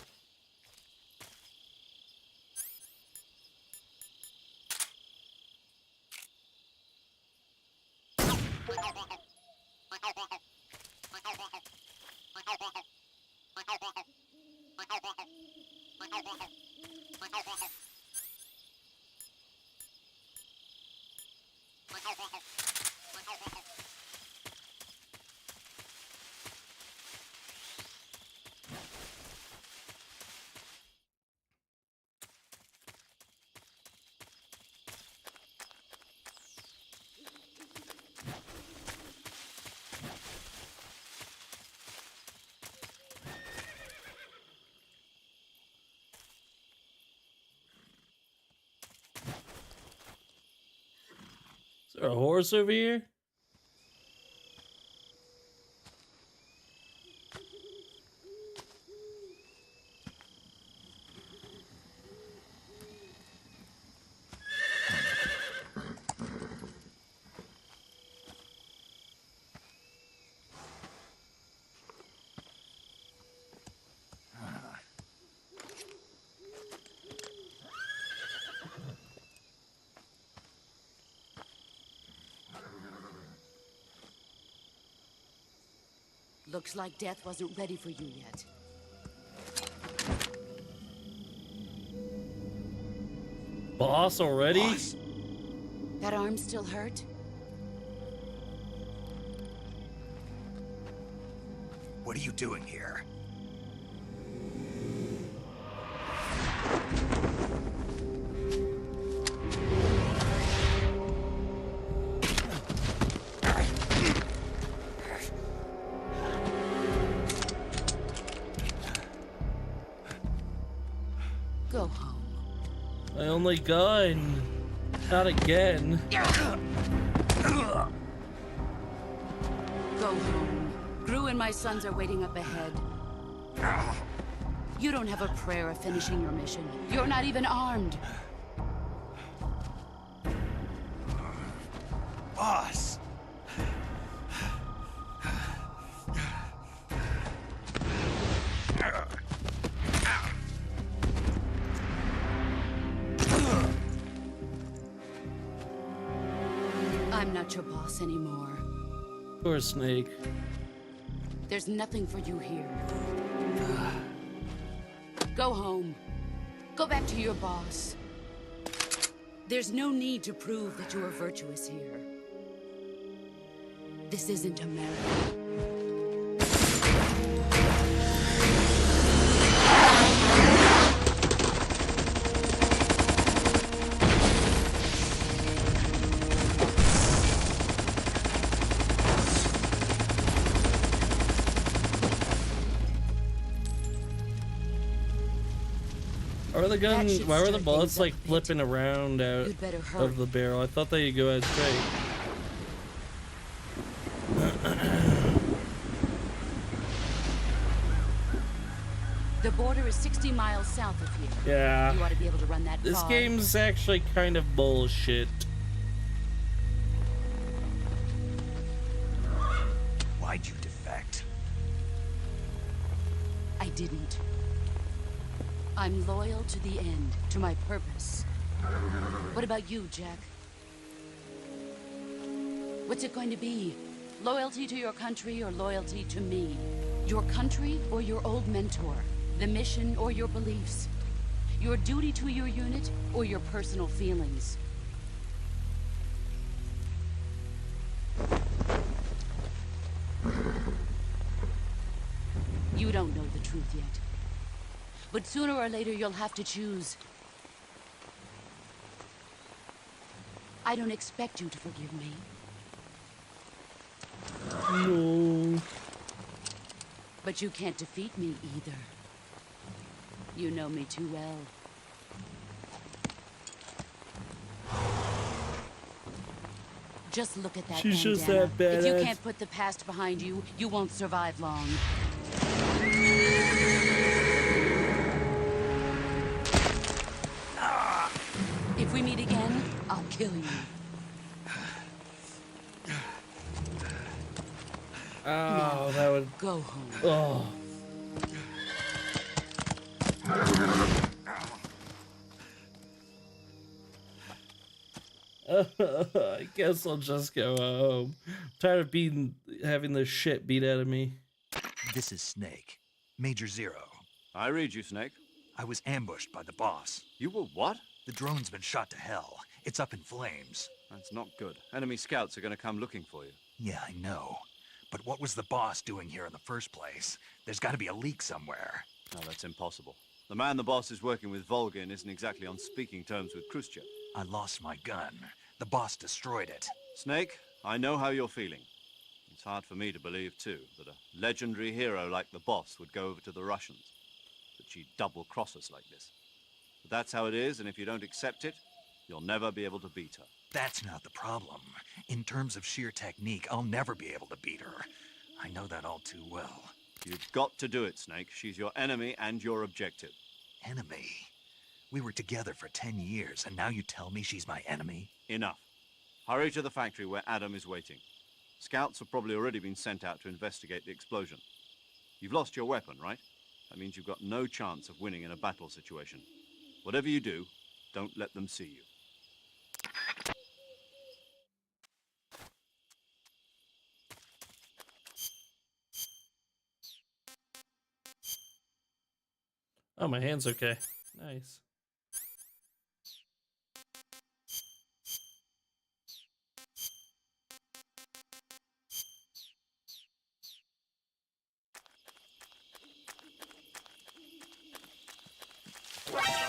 Is there a horse over here? Looks like death wasn't ready for you yet. Boss already? Boss. That arm still hurt? What are you doing here? Go home. My only gun. Not again. Go home. Gru and my sons are waiting up ahead. You don't have a prayer of finishing your mission. You're not even armed. Boss! I'm not not your boss anymore. Poor Snake. There's nothing for you here. Go home. Go back to your boss. There's no need to prove that you are virtuous here. This isn't America. Why were the bullets like flipping around out of the barrel? I thought they'd go out straight. The border is 60 miles south of here. Yeah. You ought to be able to run that This far. game's actually kind of bullshit. Why'd you defect? I didn't. I'm loyal to the end, to my purpose. What about you, Jack? What's it going to be? Loyalty to your country or loyalty to me? Your country or your old mentor? The mission or your beliefs? Your duty to your unit or your personal feelings? You don't know the truth yet. But sooner or later, you'll have to choose. I don't expect you to forgive me. No. But you can't defeat me either. You know me too well. Just look at that She's just bandana. that If you badass. can't put the past behind you, you won't survive long. If we meet again, I'll kill you. Oh, that would go home. Oh. I guess I'll just go home. I'm tired of having this shit beat out of me. This is Snake. Major Zero. I read you, Snake. I was ambushed by the boss. You were what? The drone's been shot to hell. It's up in flames. That's not good. Enemy scouts are going to come looking for you. Yeah, I know. But what was the boss doing here in the first place? There's got to be a leak somewhere. No, that's impossible. The man the boss is working with, Volgin, isn't exactly on speaking terms with Khrushchev. I lost my gun. The boss destroyed it. Snake, I know how you're feeling. It's hard for me to believe, too, that a legendary hero like the boss would go over to the Russians. That she'd double-cross us like this. But that's how it is, and if you don't accept it, you'll never be able to beat her. That's not the problem. In terms of sheer technique, I'll never be able to beat her. I know that all too well. You've got to do it, Snake. She's your enemy and your objective. Enemy? We were together for 10 years, and now you tell me she's my enemy? Enough. Hurry to the factory where Adam is waiting. Scouts have probably already been sent out to investigate the explosion. You've lost your weapon, right? That means you've got no chance of winning in a battle situation. Whatever you do, don't let them see you. Oh, my hand's okay. Nice.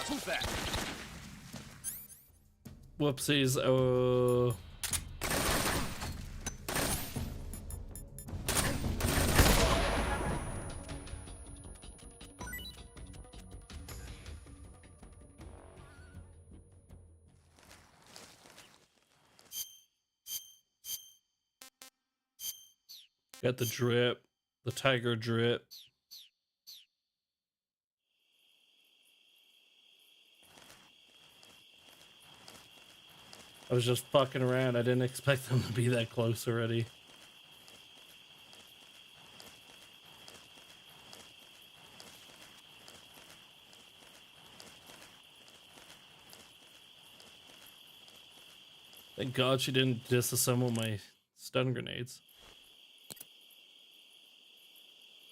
Who's that? Whoopsies. Oh. Got the drip, the tiger drip. I was just fucking around. I didn't expect them to be that close already. Thank god, she didn't disassemble my stun grenades.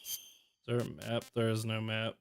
Is there a map? There is no map.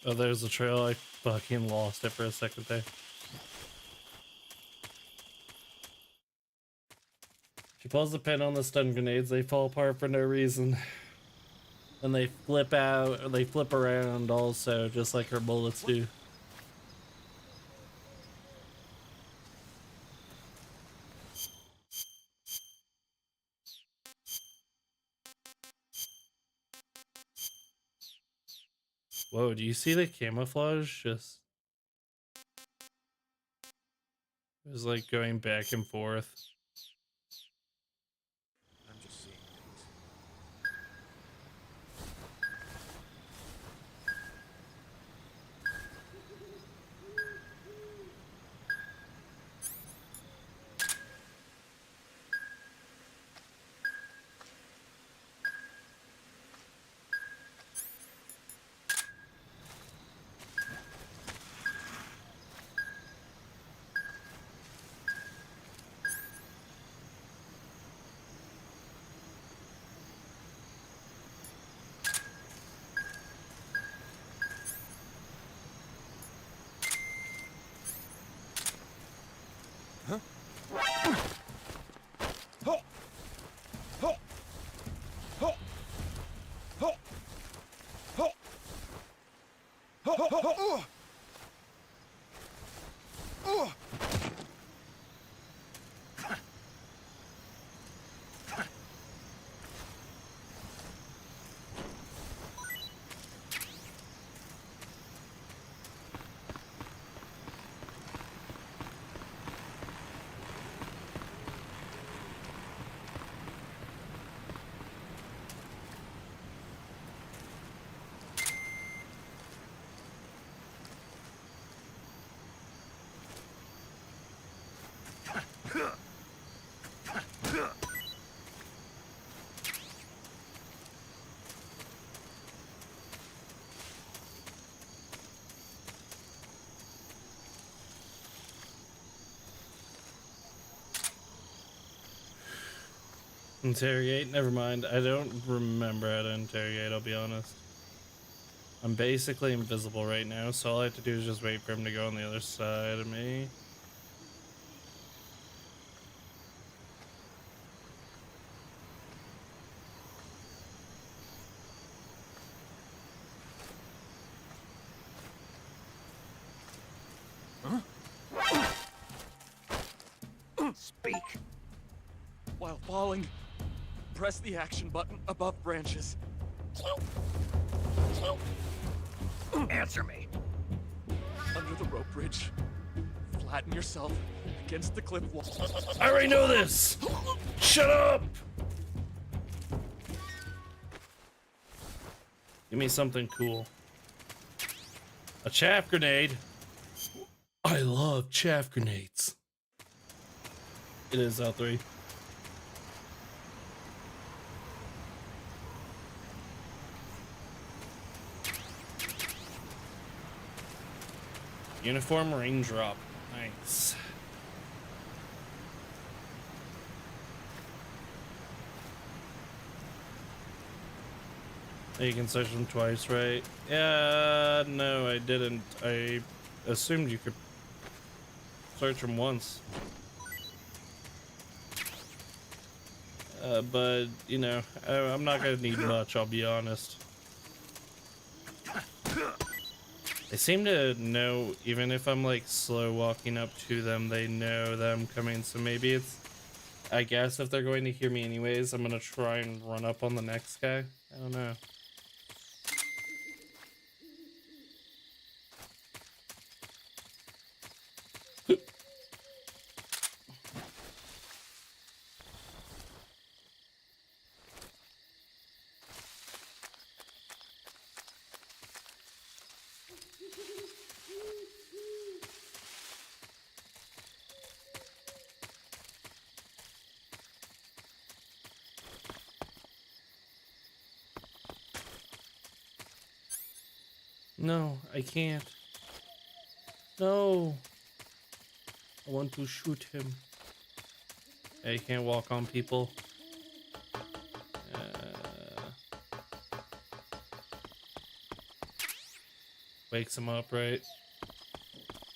Oh, there's the trail. I fucking lost it for a second there. She pulls the pin on the stun grenades, they fall apart for no reason. And they flip out, or they flip around also, just like her bullets do. Whoa, do you see the camouflage? Just... it was like going back and forth. I'm just seeing things. Interrogate? Never mind. I don't remember how to interrogate, I'll be honest. I'm basically invisible right now, so all I have to do is just wait for him to go on the other side of me. Speak. While falling, press the action button above branches. Answer me. Under the rope bridge, flatten yourself against the cliff wall. I already know this! Shut up! Give me something cool. A chaff grenade. I love chaff grenades. It is L3. Uniform raindrop. Nice. You can search them twice, right? Yeah, no, I didn't. I assumed you could search them once. But, you know, I'm not gonna need much, I'll be honest. They seem to know, even if I'm like slow walking up to them, they know that I'm coming. So maybe it's, I guess if they're going to hear me anyways, I'm gonna try and run up on the next guy. I don't know. No, I can't. No. I want to shoot him. I can't walk on people. Wakes him up, right?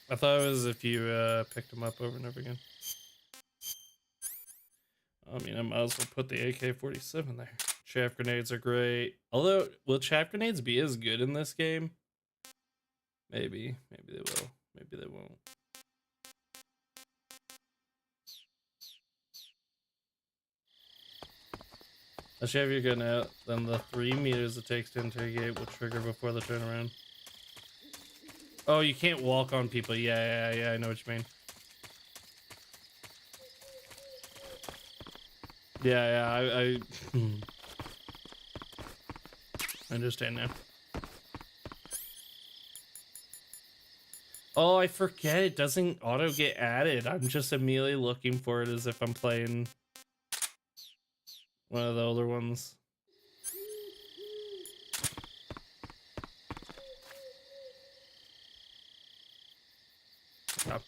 I thought it was if you picked him up over and over again. I mean, I might as well put the AK-47 there. Chaff grenades are great. Although, will chaff grenades be as good in this game? Maybe. Maybe they will. Maybe they won't. Especially if you're getting out, then the 3 meters it takes to interrogate will trigger before the turnaround. Oh, you can't walk on people. Yeah, I know what you mean. Yeah, I understand now. Oh, I forget it doesn't auto get added. I'm just immediately looking for it as if I'm playing one of the older ones. Oh.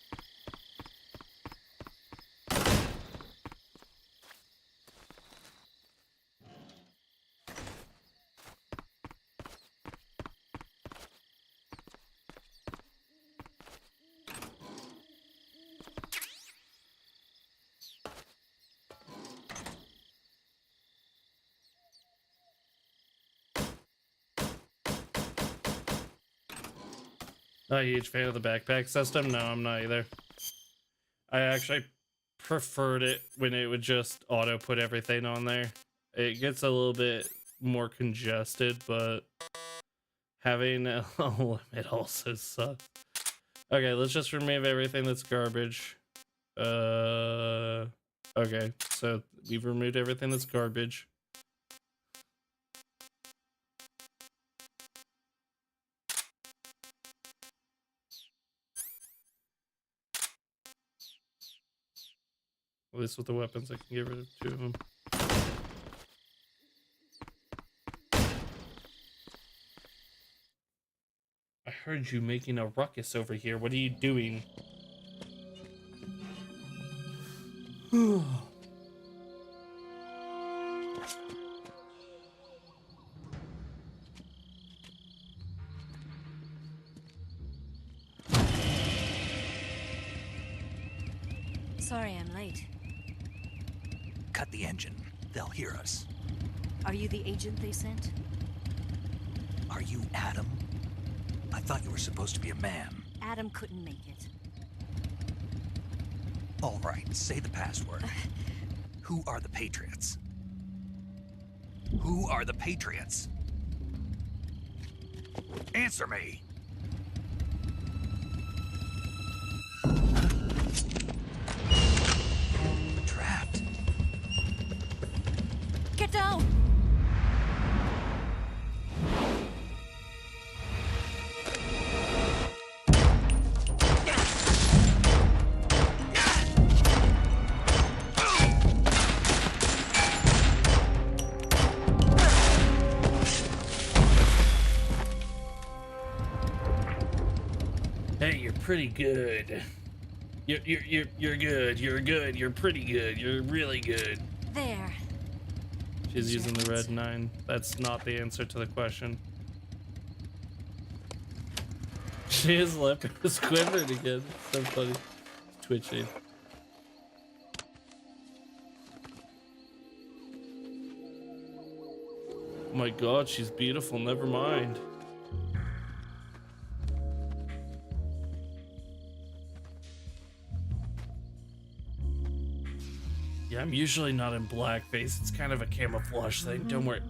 Not a huge fan of the backpack system. No, I'm not either. I actually preferred it when it would just auto put everything on there. It gets a little bit more congested, but having a limit also sucks. Okay, let's just remove everything that's garbage. Okay, so we've removed everything that's garbage. At least with the weapons, I can get rid of 2 of them. I heard you making a ruckus over here. What are you doing? Sorry I'm late. Cut the engine. They'll hear us. Are you the agent they sent? Are you Adam? I thought you were supposed to be a man. Adam couldn't make it. All right, say the password. Who are the Patriots? Who are the Patriots? Answer me! We're trapped. Get down! Hey, you're pretty good. You're good. You're good. You're pretty good. You're really good. There. She's using the red 9. That's not the answer to the question. She is lip is quivered again. So funny. twitching. Oh my god, she's beautiful, never mind. Yeah, I'm usually not in blackface. It's kind of a camouflage thing. Don't worry.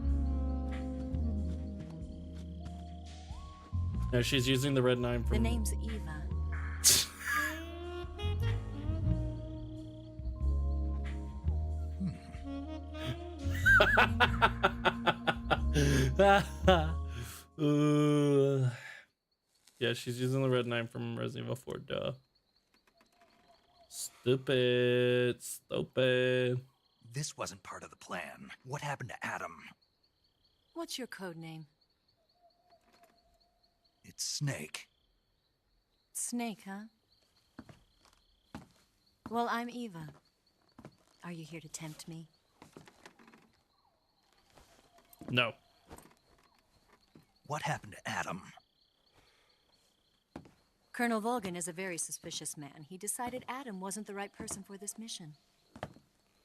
No, she's using the red 9 from... The name's Eva. Yeah, she's using the red 9 from Resident Evil 4, duh. Stupid. Stupid. This wasn't part of the plan. What happened to Adam? What's your code name? It's Snake. Snake, huh? Well, I'm Eva. Are you here to tempt me? No. What happened to Adam? Colonel Volgan is a very suspicious man. He decided Adam wasn't the right person for this mission.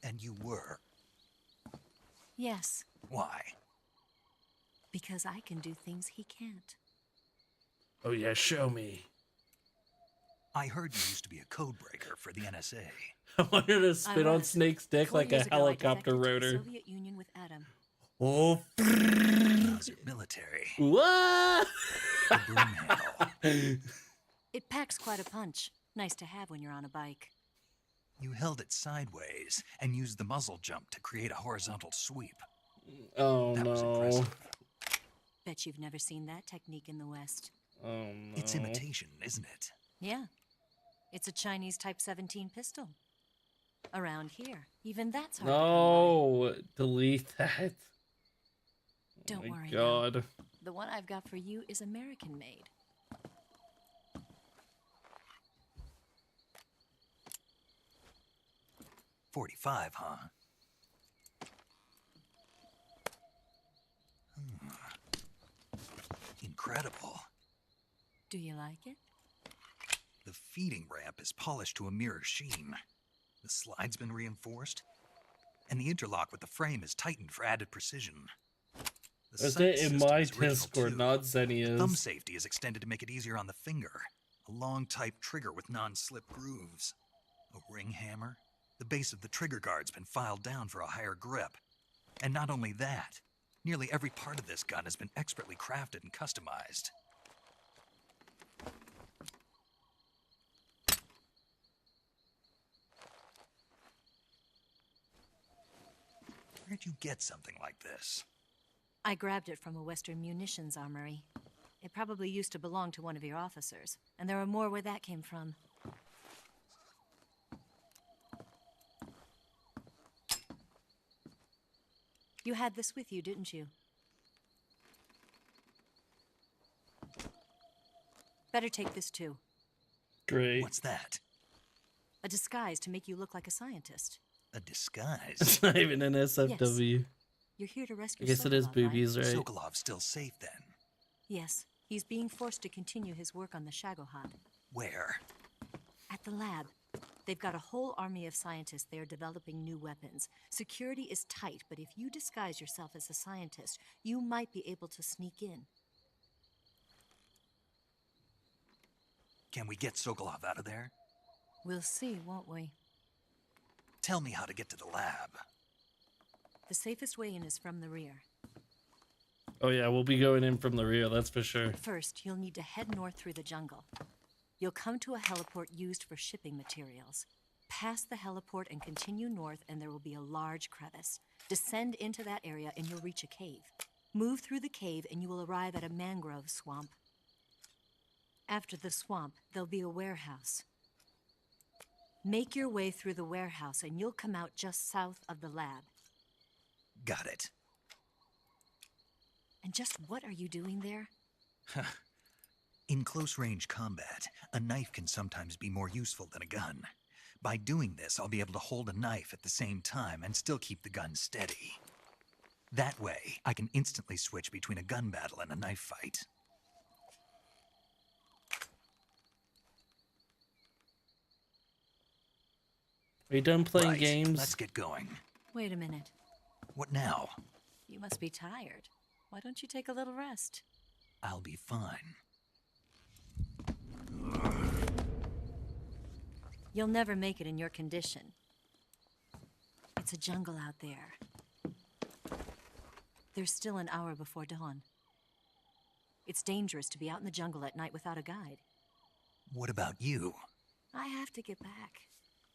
And you were? Yes. Why? Because I can do things he can't. Oh yeah, show me. I heard you used to be a code breaker for the NSA. I wanted to spit on Snake's dick 4 like a years ago, I helicopter defected to the rotor. Soviet Union with Adam. Oh. How's your military? What? The broom handle. It packs quite a punch. Nice to have when you're on a bike. You held it sideways and used the muzzle jump to create a horizontal sweep. Oh that was no. impressive. Bet you've never seen that technique in the West. Oh no. It's imitation, isn't it? Yeah. It's a Chinese Type 17 pistol. Around here, even that's hard to come No, delete that. by. Don't Oh my worry. God. Though. The one I've got for you is American made. .45, huh? Incredible. Do you like it? The feeding ramp is polished to a mirror sheen. The slide's been reinforced, and the interlock with the frame is tightened for added precision. The Is sight it in system my is original, Discord, too. not Zenya's? Thumb safety is extended to make it easier on the finger. A long type trigger with non-slip grooves. A ring hammer. The base of the trigger guard's been filed down for a higher grip. And not only that, nearly every part of this gun has been expertly crafted and customized. Where'd you get something like this? I grabbed it from a Western munitions armory. It probably used to belong to one of your officers, and there are more where that came from. You had this with you, didn't you? Better take this too. Great. What's that? A disguise to make you look like a scientist. A disguise? It's not even an SFW. You're here to rescue I guess it is Sokolov, boobies, right? Sokolov's still safe then. Yes, he's being forced to continue his work on the Shagohod. Where? At the lab. They've got a whole army of scientists there developing new weapons. Security is tight, but if you disguise yourself as a scientist, you might be able to sneak in. Can we get Sokolov out of there? We'll see, won't we? Tell me how to get to the lab. The safest way in is from the rear. Oh yeah, we'll be going in from the rear, that's for sure. First, you'll need to head north through the jungle. You'll come to a heliport used for shipping materials. Pass the heliport and continue north, and there will be a large crevice. Descend into that area and you'll reach a cave. Move through the cave and you will arrive at a mangrove swamp. After the swamp, there'll be a warehouse. Make your way through the warehouse and you'll come out just south of the lab. Got it. And just what are you doing there? In close-range combat, a knife can sometimes be more useful than a gun. By doing this, I'll be able to hold a knife at the same time and still keep the gun steady. That way, I can instantly switch between a gun battle and a knife fight. Are you done playing Right, games? let's get going. Wait a minute. What now? You must be tired. Why don't you take a little rest? I'll be fine. You'll never make it in your condition. It's a jungle out there. There's still an hour before dawn. It's dangerous to be out in the jungle at night without a guide. What about you? I have to get back.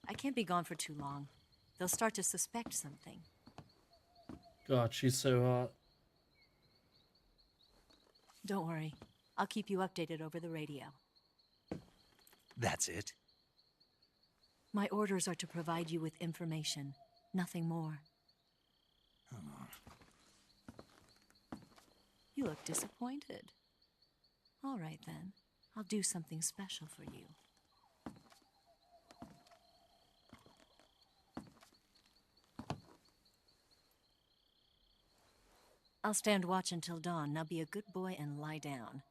I can't be gone for too long. They'll start to suspect something. God, she's so hot. Don't worry. I'll keep you updated over the radio. That's it? My orders are to provide you with information, nothing more. You look disappointed. All right, then. I'll do something special for you. I'll stand watch until dawn. Now be a good boy and lie down.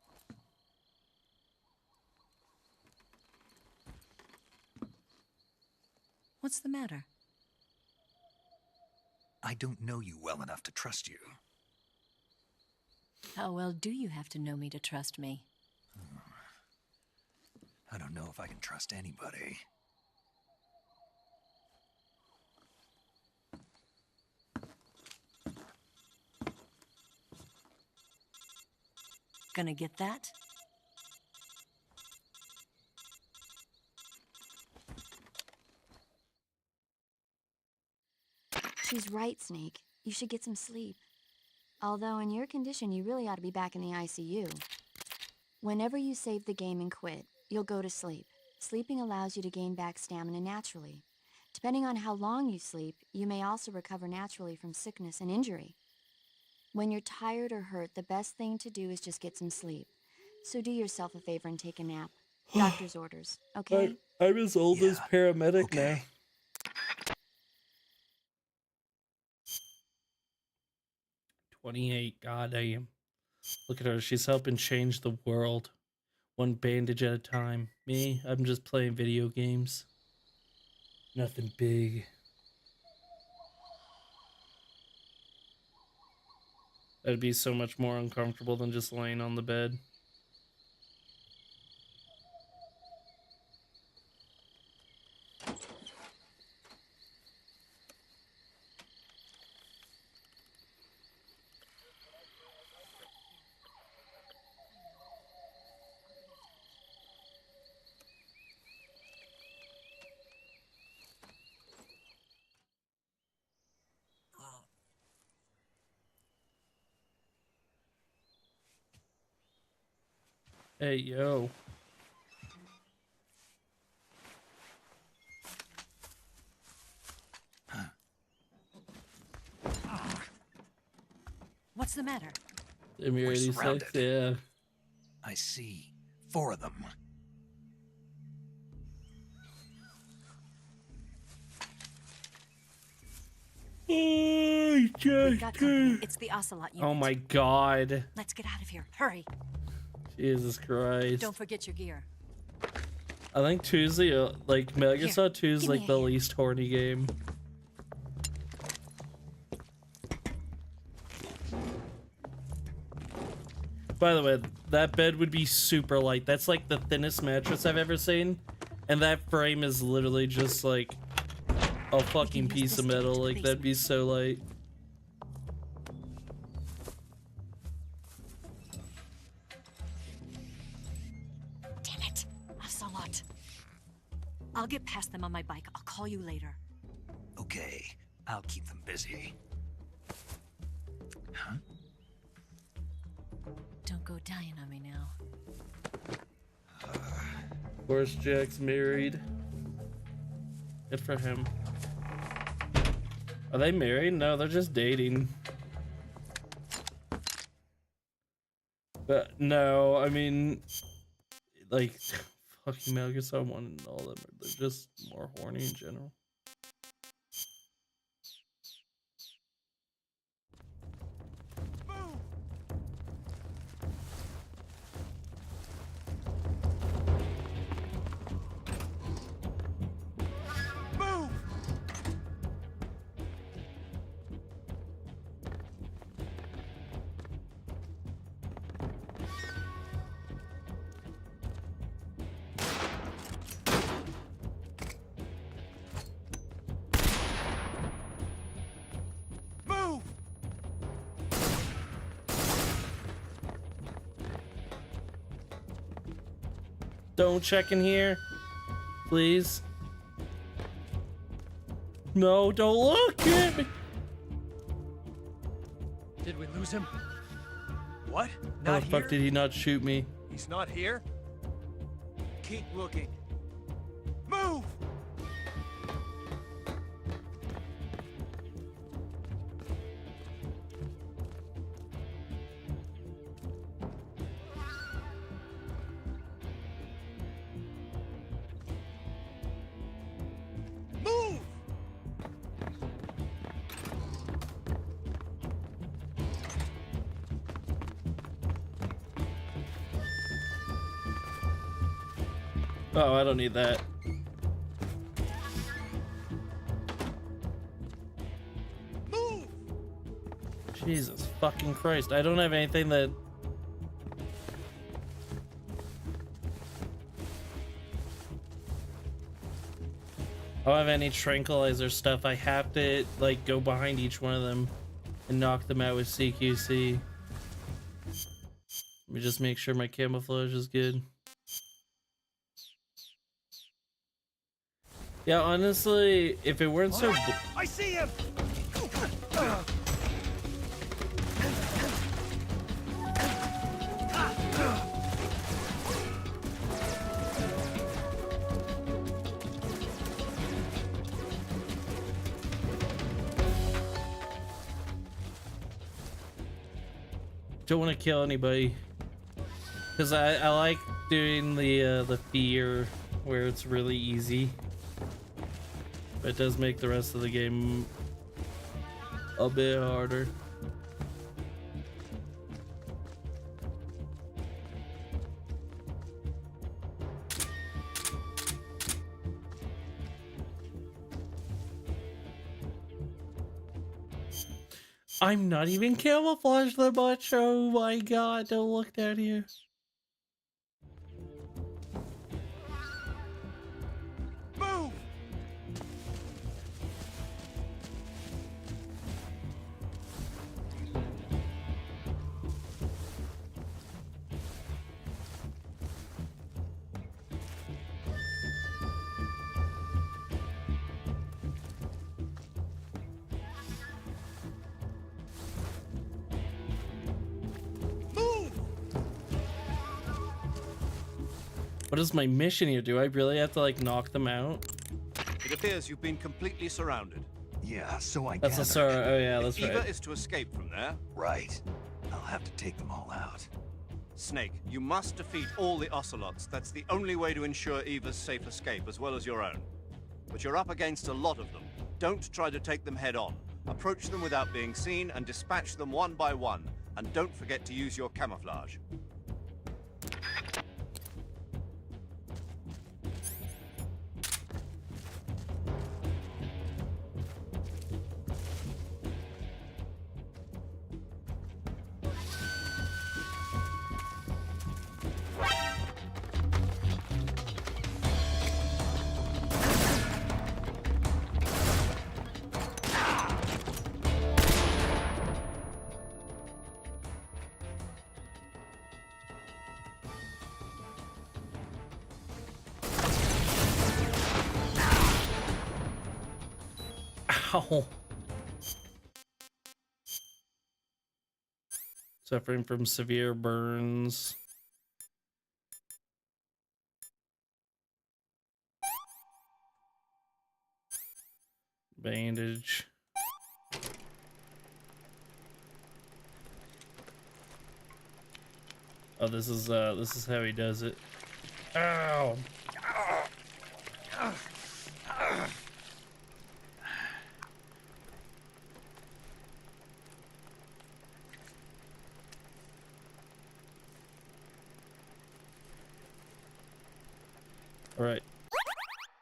What's the matter? I don't know you well enough to trust you. How well do you have to know me to trust me? I don't know if I can trust anybody. Gonna get that? She's right, Snake. You should get some sleep. Although in your condition, you really ought to be back in the ICU. Whenever you save the game and quit, you'll go to sleep. Sleeping allows you to gain back stamina naturally. Depending on how long you sleep, you may also recover naturally from sickness and injury. When you're tired or hurt, the best thing to do is just get some sleep. So do yourself a favor and take a nap. Doctor's orders, okay? I'm as old as paramedic now. "28, goddamn. Look at her, she's helping change the world. One bandage at a time. Me, I'm just playing video games. Nothing big. That'd be so much more uncomfortable than just laying on the bed. Hey, yo. What's the matter? We're surrounded. Yeah. I see. 4 of them. We've got company. It's the Ocelot unit. Oh my god. Let's get out of here. Hurry. Jesus Christ. Don't forget your gear. I think 2's the, like, Metal Gear Solid 2 is give me like a the hand. least horny game. By the way, that bed would be super light. That's like the thinnest mattress I've ever seen. And that frame is literally just like a fucking piece of metal. Like, that'd be so light. Damn it. Ocelot. I'll get past them on my bike. I'll call you later. Okay, I'll keep them busy. Huh? Don't go dying on me now. Of course, Jack's married. Good for him. Are they married? No, they're just dating. But no, I mean, like, fucking Metal Gear Solid 1 and all them, they're just more horny in general. Move! Don't check in here, please. No, don't look at me. Did we lose him? What? How Not the here? fuck did he not shoot me? He's not here? Keep looking. Move! Move! Oh, I don't need that. Move! Jesus fucking Christ. I don't have anything that... I don't have any tranquilizer stuff. I have to, like, go behind each one of them and knock them out with CQC. Let me just make sure my camouflage is good. Yeah, honestly, if it weren't so... I see him! Don't want to kill anybody. Because I like doing the fear where it's really easy. But it does make the rest of the game a bit harder. I'm not even camouflaged that much. Oh my god, don't look down here. Move! What is my mission here? Do I really have to like knock them out? It appears you've been completely surrounded. Yeah, so I That's a gathered. sorry. Oh yeah, that's Eva right. is to escape from there. Right. I'll have to take them all out. Snake, you must defeat all the ocelots. That's the only way to ensure Eva's safe escape, as well as your own. But you're up against a lot of them. Don't try to take them head on. Approach them without being seen and dispatch them one by one. And don't forget to use your camouflage. Ow. Suffering from severe burns. Bandage. Oh, this is how he does it. Ow. Alright.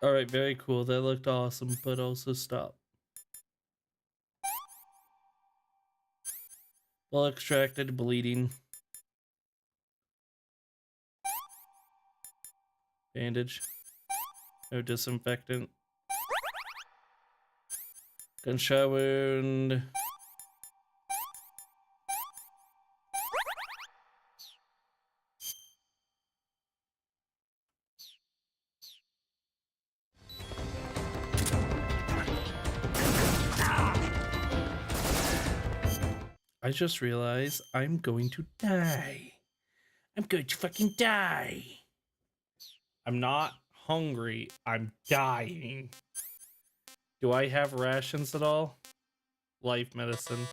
Alright, very cool. That looked awesome, but also stop. Well extracted, bleeding. Bandage. No disinfectant. Gunshot wound. I just realized I'm going to die. I'm going to fucking die. I'm not hungry. I'm dying. Do I have rations at all? Life medicine.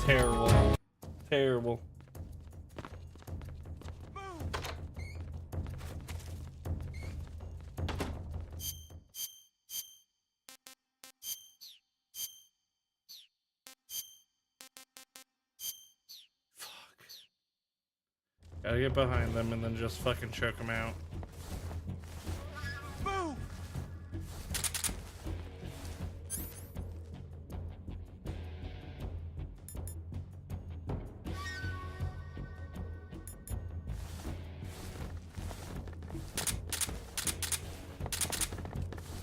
Terrible. Terrible. Gotta get behind them and then just fucking choke them out. Move!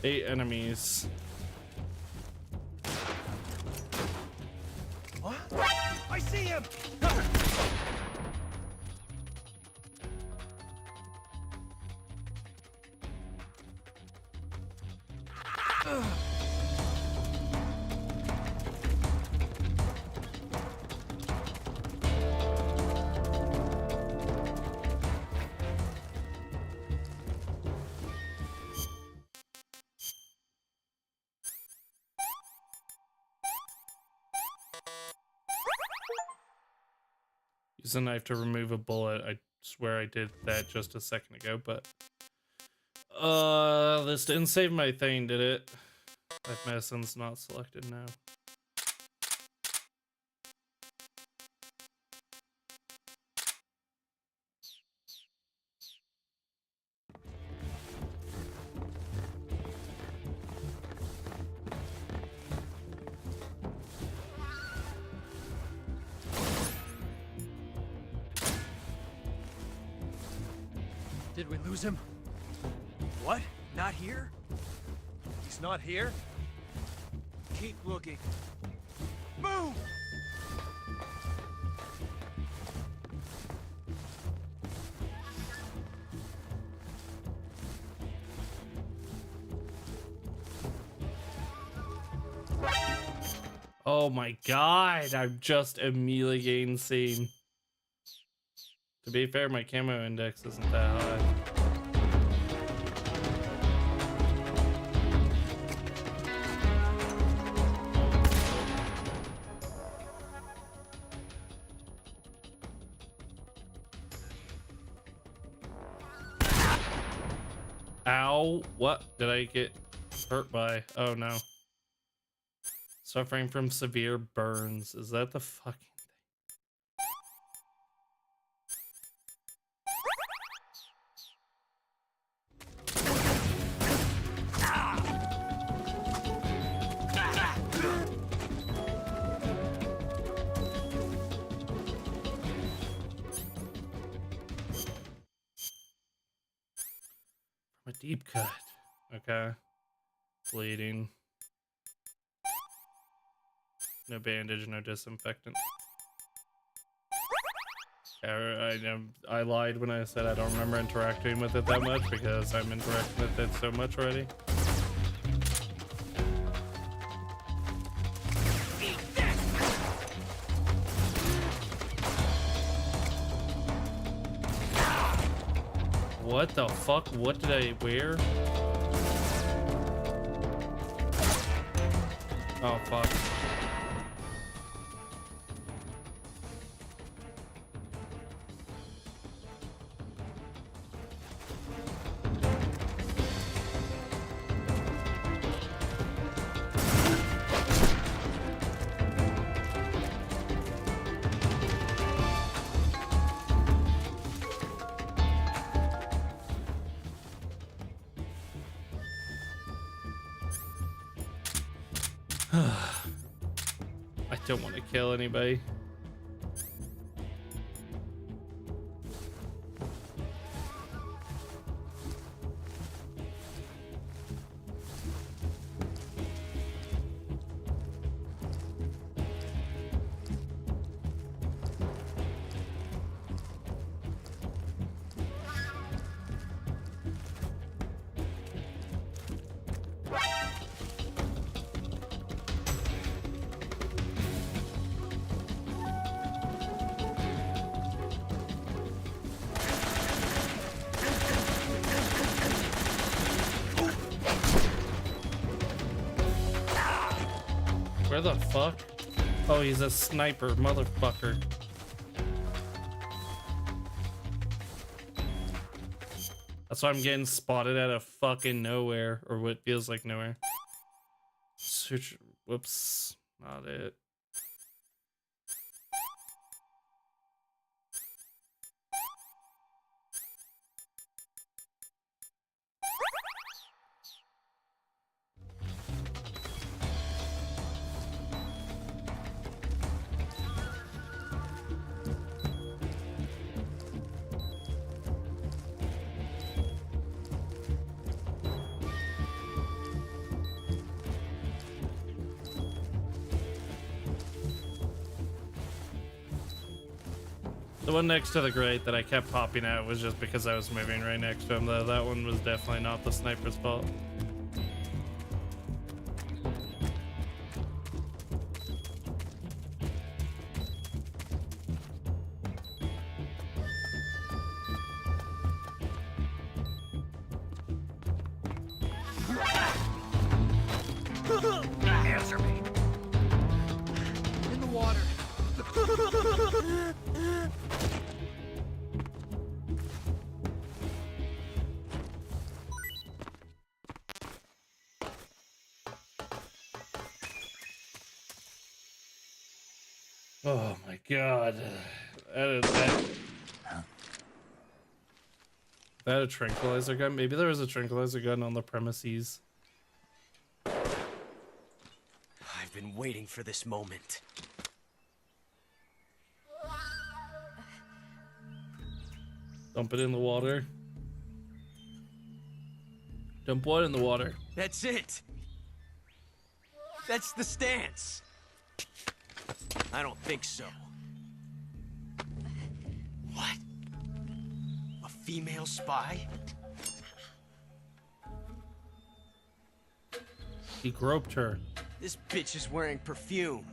Eight enemies. What? I see him! Use a knife to remove a bullet. I swear I did that just a second ago, but this didn't save my thing, did it? Life medicine's not selected now. Did we lose him? What? Not here? He's not here? Keep looking. Move! Oh my god, I'm just immediately getting seen. To be fair, my camo index isn't that high. Ow, what did I get hurt by? Oh no. Suffering from severe burns. Is that the fucking a deep cut? Okay. Bleeding. No bandage, no disinfectant. I lied when I said I don't remember interacting with it that much because I'm interacting with it so much already. What the fuck? What did I wear? Oh fuck. I don't want to kill anybody. Where the fuck? Oh, he's a sniper, motherfucker. That's why I'm getting spotted out of fucking nowhere, or what feels like nowhere. Search. Whoops. Not it. The one next to the grate that I kept popping out was just because I was moving right next to him, though. That one was definitely not the sniper's fault. Answer me. In the water. Oh my god. That a tranquilizer gun? Maybe there was a tranquilizer gun on the premises. I've been waiting for this moment. Dump it in the water. Dump what in the water? That's it. That's the stance. I don't think so. What? A female spy? He groped her. This bitch is wearing perfume.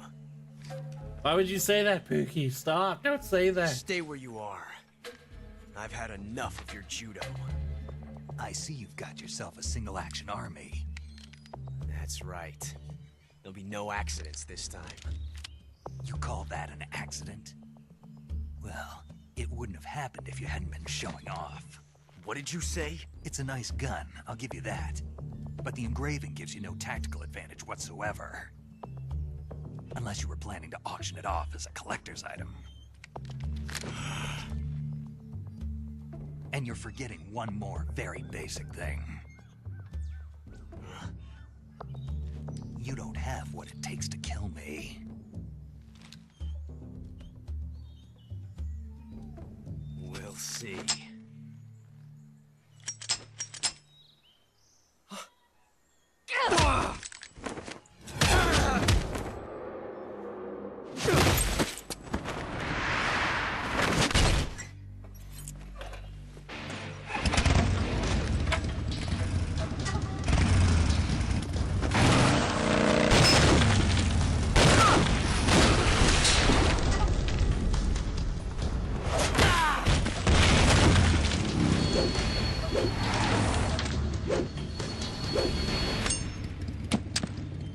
Why would you say that, Pookie? Stop. Don't say that. Stay where you are. I've had enough of your judo. I see you've got yourself a single-action army. That's right. There'll be no accidents this time. You call that an accident? Well, it wouldn't have happened if you hadn't been showing off. What did you say? It's a nice gun, I'll give you that. But the engraving gives you no tactical advantage whatsoever. Unless you were planning to auction it off as a collector's item. And you're forgetting one more very basic thing. You don't have what it takes to kill me. We'll see.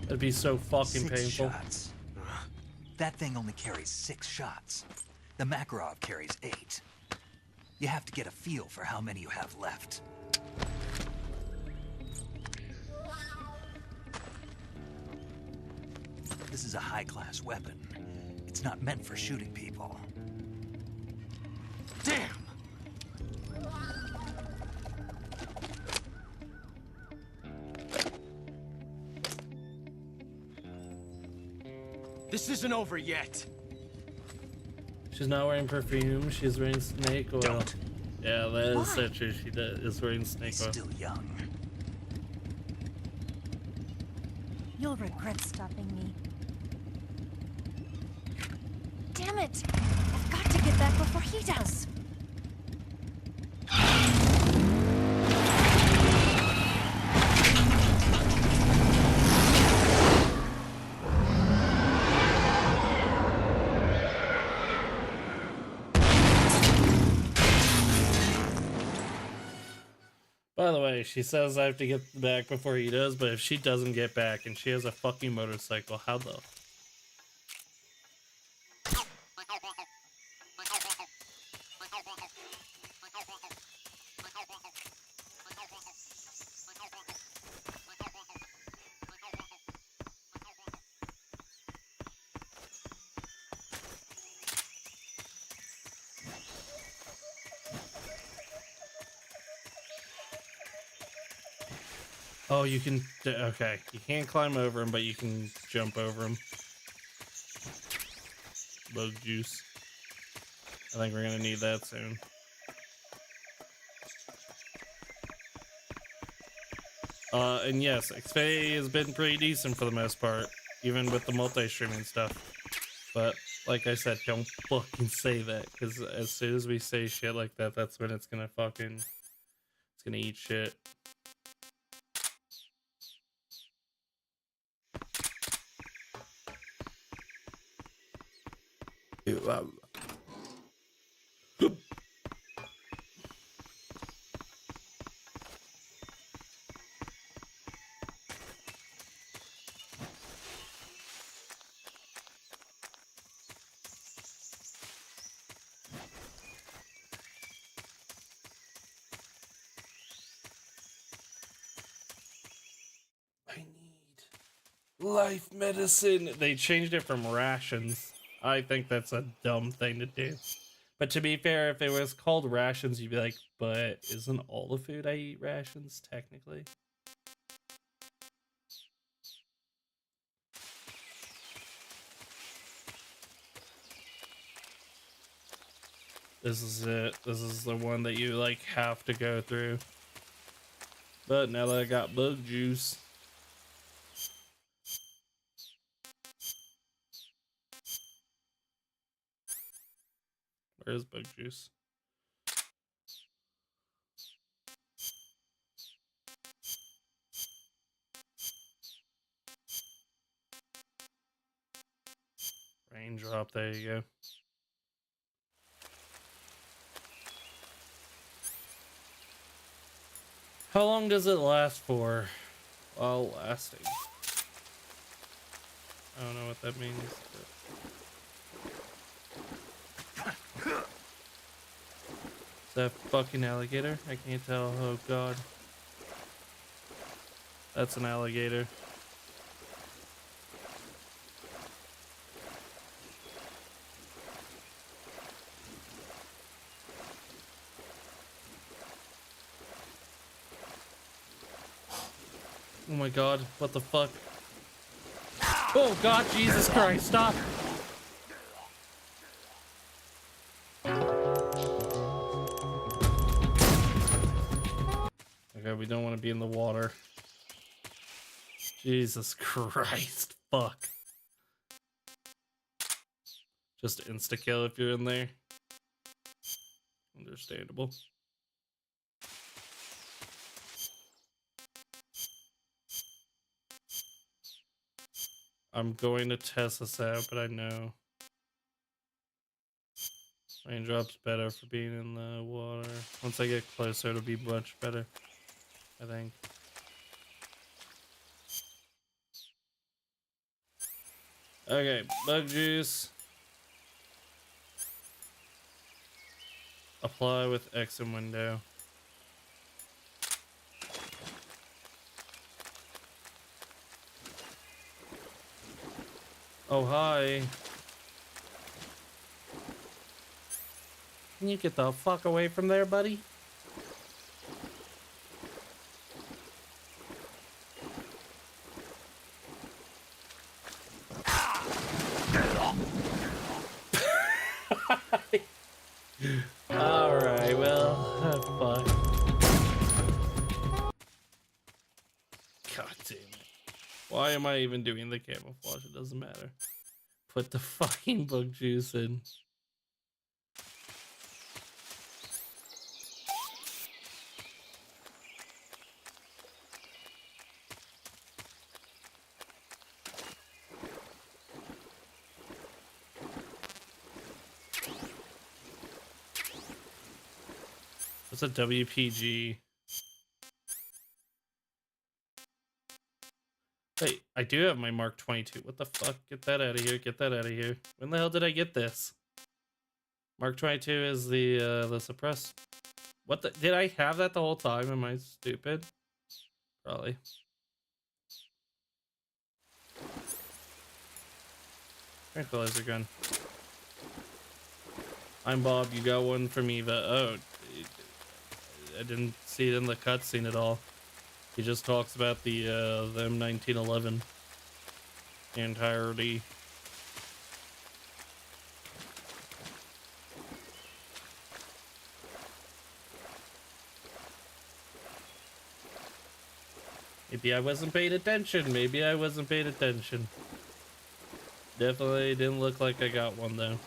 It'd be so fucking 6 painful. shots. That thing only carries 6 shots. The Makarov carries 8. You have to get a feel for how many you have left. This is a high-class weapon. It's not meant for shooting people. Damn! This isn't over yet. She's not wearing perfume. She's wearing snake oil. Don't. Yeah, that is Why? so true. She is wearing snake He's oil. still young. You'll regret stopping me. Damn it! I've got to get back before he does. By the way, she says I have to get back before he does, but if she doesn't get back and she has a fucking motorcycle, how the... Oh, you can... Okay, you can't climb over him, but you can jump over him. Bug juice. I think we're gonna need that soon. And yes, Xfinity has been pretty decent for the most part, even with the multi-streaming stuff. But, like I said, don't fucking say that, because as soon as we say shit like that, that's when it's gonna fucking... It's gonna eat shit. I need life medicine. They changed it from rations. I think that's a dumb thing to do. But to be fair, if it was called rations, you'd be like, but isn't all the food I eat rations, technically? This is it. This is the one that you, like, have to go through. But now that I got bug juice... Where's bug juice? Raindrop, there you go. How long does it last for? While lasting. I don't know what that means. But... Is that fucking alligator? I can't tell. Oh god. That's an alligator. Oh my god, what the fuck? Oh god, Jesus Christ, stop! Okay, we don't want to be in the water. Jesus Christ, fuck. Just insta-kill if you're in there. Understandable. I'm going to test this out, but I know raindrops better for being in the water. Once I get closer, it'll be much better, I think. Okay, bug juice. Apply with X and window. Oh, hi. Can you get the fuck away from there, buddy? am I even doing the camouflage? It doesn't matter. Put the fucking bug juice in. What's a WPG? Wait, I do have my Mark 22. What the fuck? Get that out of here. Get that out of here. When the hell did I get this? Mark 22 is the suppress. What the? Did I have that the whole time? Am I stupid? Probably. Tranquilizer gun. I'm Bob. You got one from Eva. Oh, I didn't see it in the cutscene at all. He just talks about the M1911 entirety. Maybe I wasn't paying attention. Maybe I wasn't paying attention. Definitely didn't look like I got one though.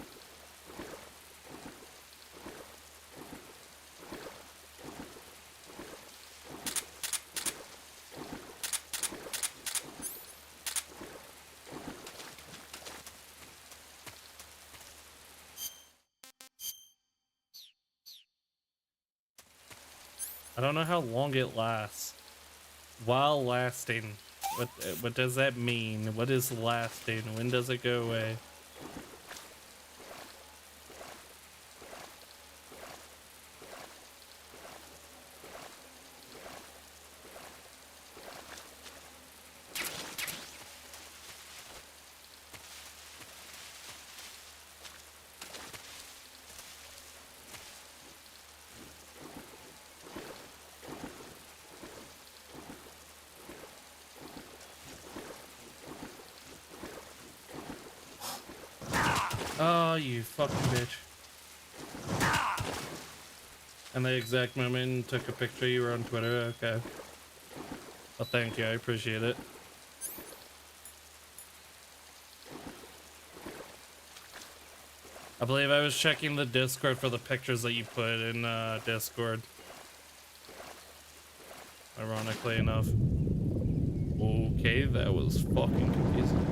I don't know how long it lasts. While lasting, what does that mean? What is lasting? When does it go away? Oh, you fucking bitch. And the exact moment took a picture, you were on Twitter, okay. Well, thank you, I appreciate it. I believe I was checking the Discord for the pictures that you put in Discord. Ironically enough. Okay, that was fucking confusing.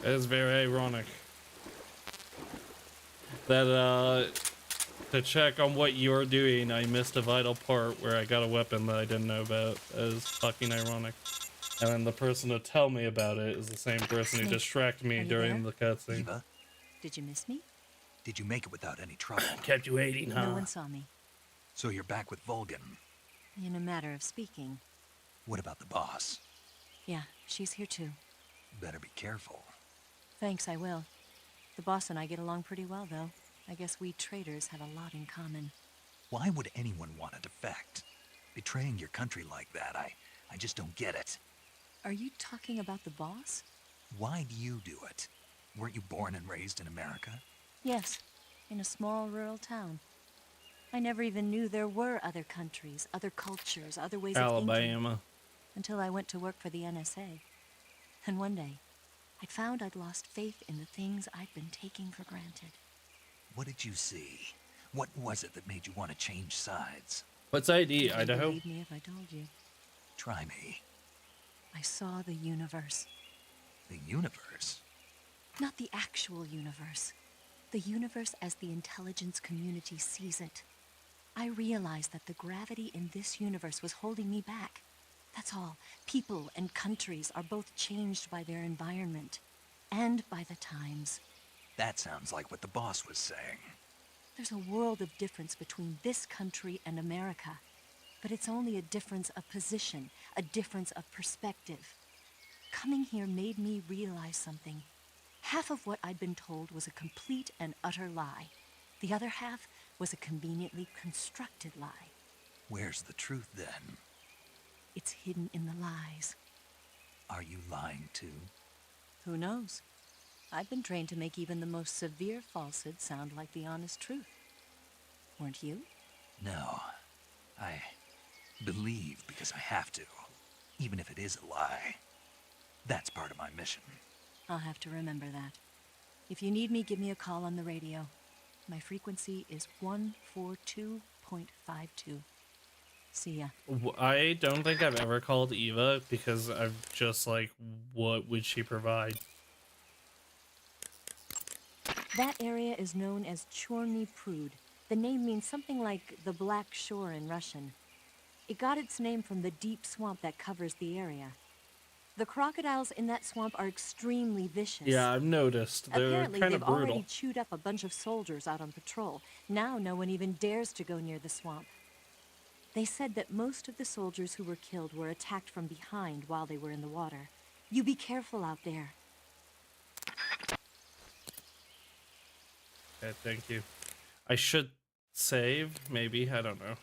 It is very ironic that to check on what you're doing, I missed a vital part where I got a weapon that I didn't know about. That is fucking ironic. And then the person to tell me about it is the same person who Snake, distracted me are you during there? the cutscene. Eva, Did you miss me? did you make it without any trouble? Kept you waiting, huh? No one saw me. So you're back with Vulgan. In a matter of speaking. What about the boss? Yeah, she's here too. Better be careful. Thanks, I will. The boss and I get along pretty well, though. I guess we traitors have a lot in common. Why would anyone want to defect? Betraying your country like that, I just don't get it. Are you talking about the boss? Why do you do it? Weren't you born and raised in America? Yes, in a small rural town. I never even knew there were other countries, other cultures, other ways of thinking. Alabama. Until I went to work for the NSA. And one day, I'd found I'd lost faith in the things I'd been taking for granted. What did you see? What was it that made you want to change sides? What's ID, Would you Idaho? believe me if I told you? Try me. I saw the universe. The universe? Not the actual universe. The universe as the intelligence community sees it. I realized that the gravity in this universe was holding me back. That's all. People and countries are both changed by their environment. And by the times. That sounds like what the boss was saying. There's a world of difference between this country and America. But it's only a difference of position, a difference of perspective. Coming here made me realize something. Half of what I'd been told was a complete and utter lie. The other half was a conveniently constructed lie. Where's the truth then? It's hidden in the lies. Are you lying too? Who knows? I've been trained to make even the most severe falsehood sound like the honest truth. Weren't you? No. I believe because I have to, even if it is a lie. That's part of my mission. I'll have to remember that. If you need me, give me a call on the radio. My frequency is 142.52. See ya. I don't think I've ever called Eva because I'm just like, what would she provide? That area is known as Chorny Prud. The name means something like the Black Shore in Russian. It got its name from the deep swamp that covers the area. The crocodiles in that swamp are extremely vicious. Yeah, I've noticed. They're Apparently, kind of they've brutal. already chewed up a bunch of soldiers out on patrol. Now no one even dares to go near the swamp. They said that most of the soldiers who were killed were attacked from behind while they were in the water. You be careful out there. Okay, thank you. I should save, maybe. I don't know.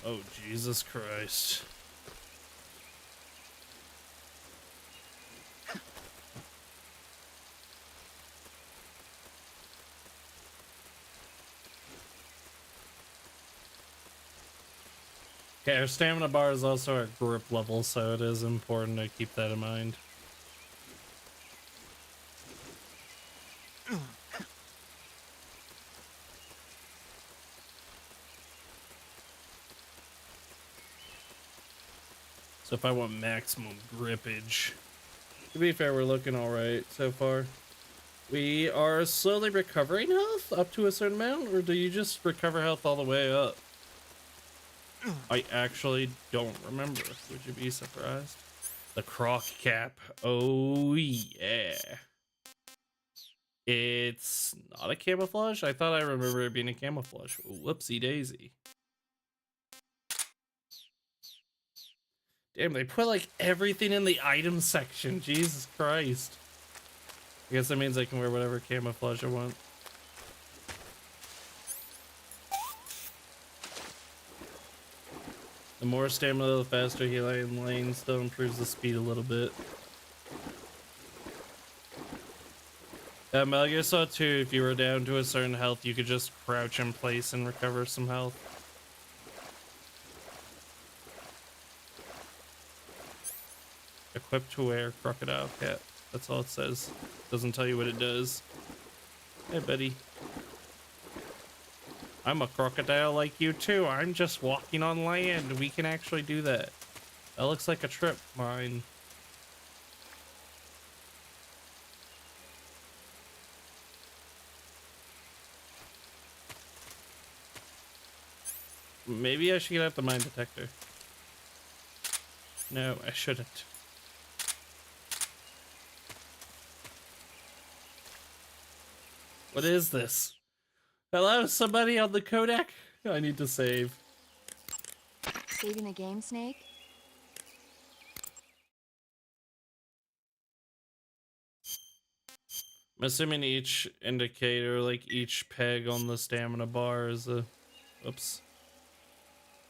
Oh, Jesus Christ. Okay, our stamina bar is also at grip level, so it is important to keep that in mind. So if I want maximum grippage, to be fair, we're looking all right so far. We are slowly recovering health up to a certain amount, or do you just recover health all the way up? I actually don't remember. Would you be surprised? The croc cap. Oh, yeah. It's not a camouflage? I thought I remember it being a camouflage. Whoopsie daisy. Damn, they put like everything in the item section. Jesus Christ. I guess that means I can wear whatever camouflage I want. The more stamina, the faster healing lane still improves the speed a little bit. Metal Gear Solid 2, if you were down to a certain health, you could just crouch in place and recover some health. Equipped to wear crocodile cap. That's all it says. Doesn't tell you what it does. Hey, buddy. I'm a crocodile like you too. I'm just walking on land. We can actually do that. That looks like a trip mine. Maybe I should get out the mine detector. No, I shouldn't. What is this? Hello, somebody on the codec? I need to save. Saving the game, Snake? I'm assuming each indicator, like each peg on the stamina bar is a... Oops.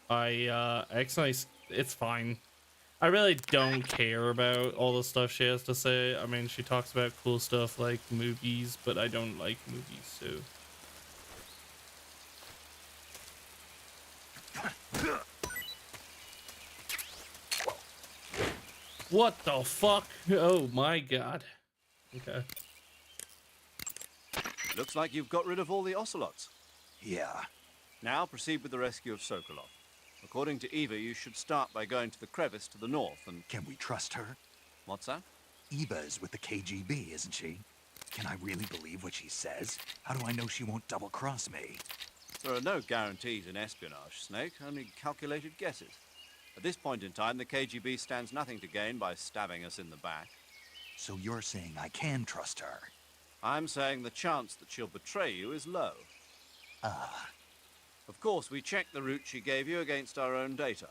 Actually, it's fine. I really don't care about all the stuff she has to say. I mean, she talks about cool stuff like movies, but I don't like movies, so... What the fuck? Oh my god. Okay. Looks like you've got rid of all the ocelots. Yeah. Now proceed with the rescue of Sokolov. According to Eva, you should start by going to the crevice to the north and... Can we trust her? What's that? Eva is with the KGB, isn't she? Can I really believe what she says? How do I know she won't double-cross me? There are no guarantees in espionage, Snake, only calculated guesses. At this point in time, the KGB stands nothing to gain by stabbing us in the back. So you're saying I can trust her? I'm saying the chance that she'll betray you is low. Ah. Of course, we checked the route she gave you against our own data.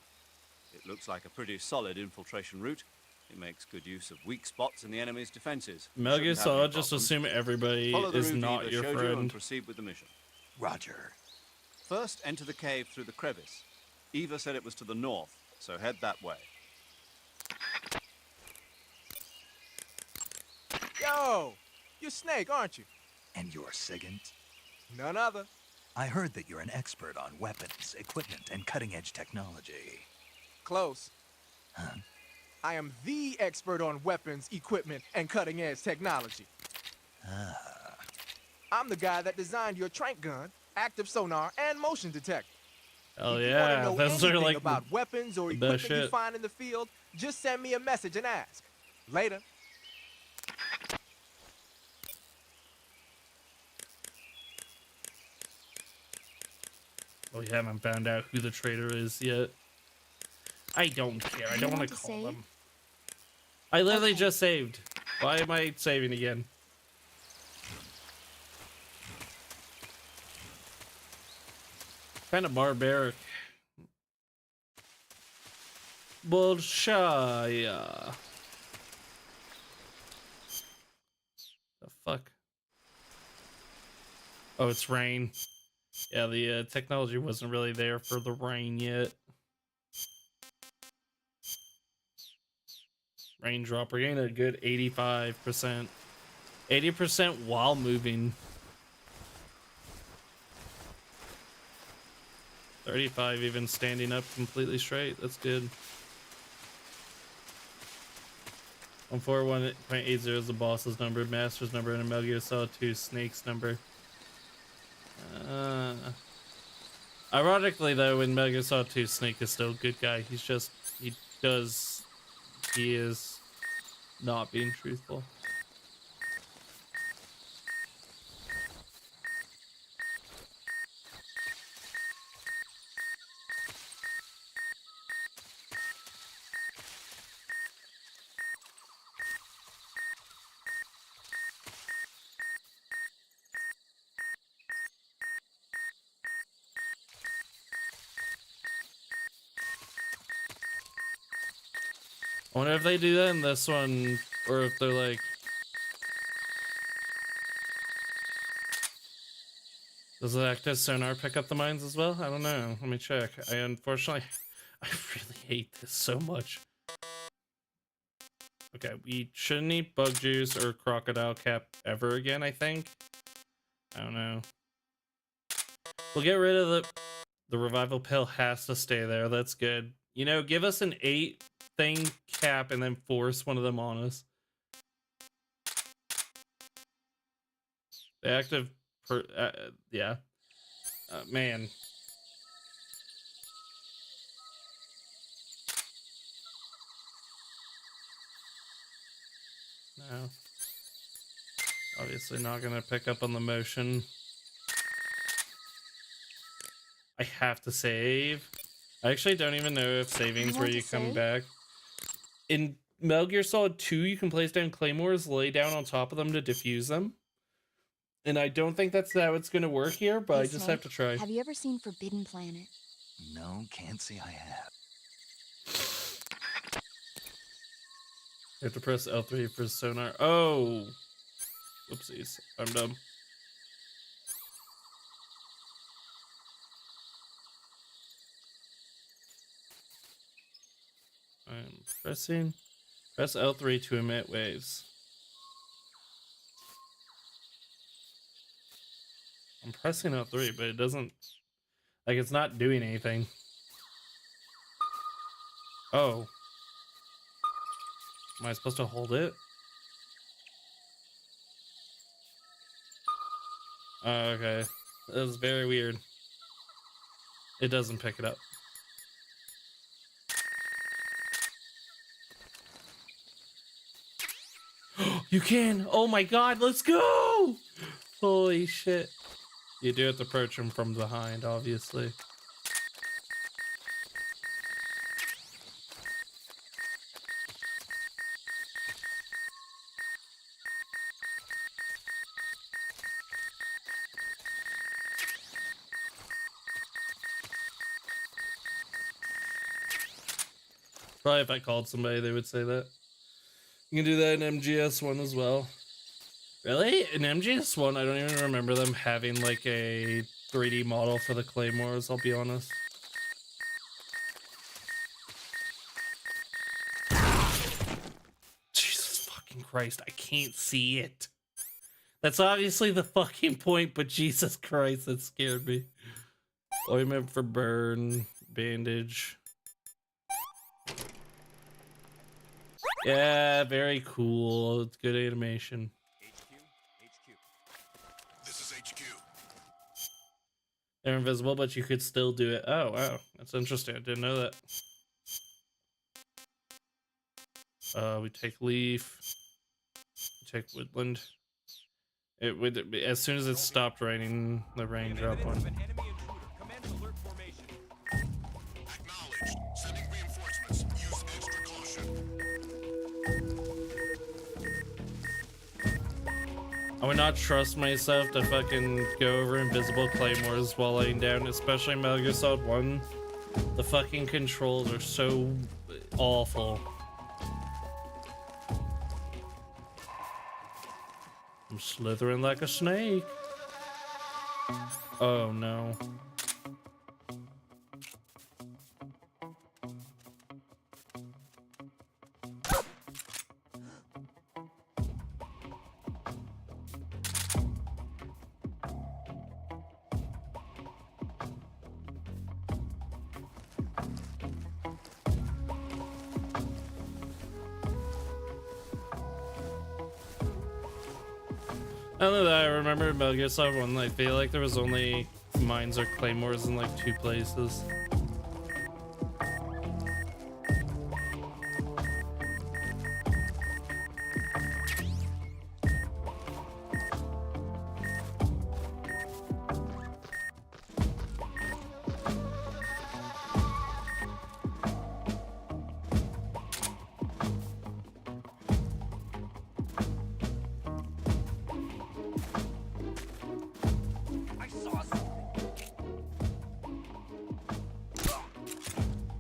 It looks like a pretty solid infiltration route. It makes good use of weak spots in the enemy's defenses. Metal Gear Solid, just assume everybody is not your and friend. proceed with the mission. Roger. First, enter the cave through the crevice. Eva said it was to the north, so head that way. Yo! You're Snake, aren't you? And you're Sigint? None other. I heard that you're an expert on weapons, equipment, and cutting-edge technology. Close. Huh? I am the expert on weapons, equipment, and cutting-edge technology. Ah. I'm the guy that designed your trank gun, active sonar, and motion detector. Oh if you yeah, want to know those are anything like about weapons or the equipment best you shit. find in the field, just send me a message and ask. Later. We haven't found out who the traitor is yet. I don't care. I don't want to call them. I literally just saved. Why am I saving again? Kind of barbaric. Bolshaya. The fuck? Oh, it's rain. Yeah, the technology wasn't really there for the rain yet. Raindrop, we're getting a good 85%. 80% while moving. 35 even standing up completely straight. That's good. 141.80 is the boss's number, master's number, and a Metal Gear Solid 2 Snake's number. Ironically though, in Metal Gear Solid 2, Snake is still a good guy. He is not being truthful. I wonder if they do that in this one, or if they're like... Does the active sonar pick up the mines as well? I don't know. Let me check. I unfortunately... I really hate this so much. Okay, we shouldn't eat bug juice or crocodile cap ever again, I think. I don't know. We'll get rid of the revival pill has to stay there. That's good. You know, give us an 8 thing cap and then force one of them on us. The active yeah. Man. No. Obviously not gonna pick up on the motion. I have to save. I actually don't even know if saving's where you come back. In Metal Gear Solid 2, you can place down claymores, lay down on top of them to defuse them. And I don't think that's how it's going to work here, but I just have to try. Have you ever seen Forbidden Planet? No, can't say I have. You have to press L3 for sonar. Oh! Whoopsies. I'm dumb. I'm pressing. Press L3 to emit waves. I'm pressing L3, but it doesn't... Like, it's not doing anything. Oh. Am I supposed to hold it? Oh, okay. That was very weird. It doesn't pick it up. You can! Oh my god, let's go! Holy shit. You do have to approach him from behind, obviously. Probably if I called somebody, they would say that. You can do that in MGS1 as well. Really? In MGS1, I don't even remember them having like a 3D model for the claymores, I'll be honest. Jesus fucking Christ, I can't see it. That's obviously the fucking point, but Jesus Christ, that scared me. Ointment for burn, bandage. Yeah, very cool. It's good animation. This is HQ. They're invisible, but you could still do it. Oh, wow. That's interesting. I didn't know that. We take leaf. We take woodland. It would, as soon as it stopped raining, the rain dropped one. Acknowledged. Sending reinforcements. Use extra caution. I would not trust myself to fucking go over invisible claymores while laying down, especially in Metal Gear Solid 1. The fucking controls are so awful. I'm slithering like a snake. Oh no. Now that I remember Metal Gear Solid 1, I feel like there was only mines or claymores in like 2 places.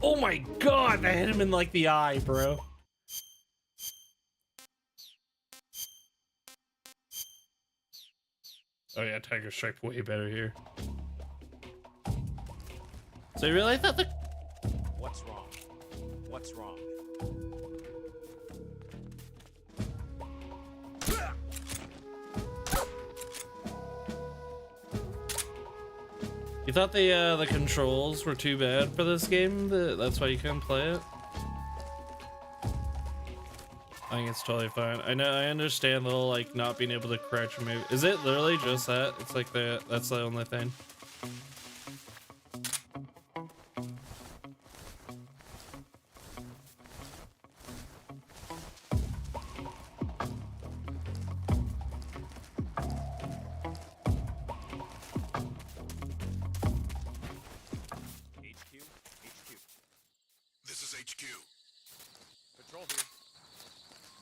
Oh my god, that hit him in like the eye, bro. Oh yeah, Tiger Strike way better here. So you really thought the... What's wrong? What's wrong? You thought the controls were too bad for this game? That's why you couldn't play it? I think it's totally fine. I know, I understand the whole like not being able to crouch and move. Is it literally just that? It's like that's the only thing. This is HQ. Patrol here.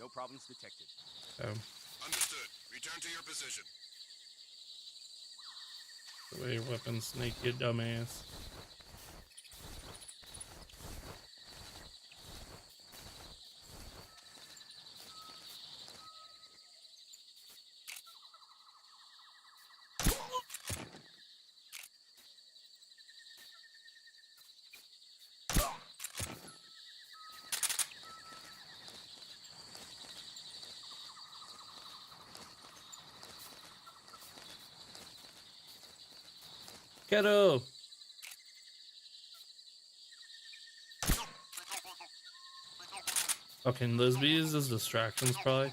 No problems detected. Understood. Return to your position. The way your weapons snake, you dumbass. Ghetto. Okay, and those be used as distractions, probably.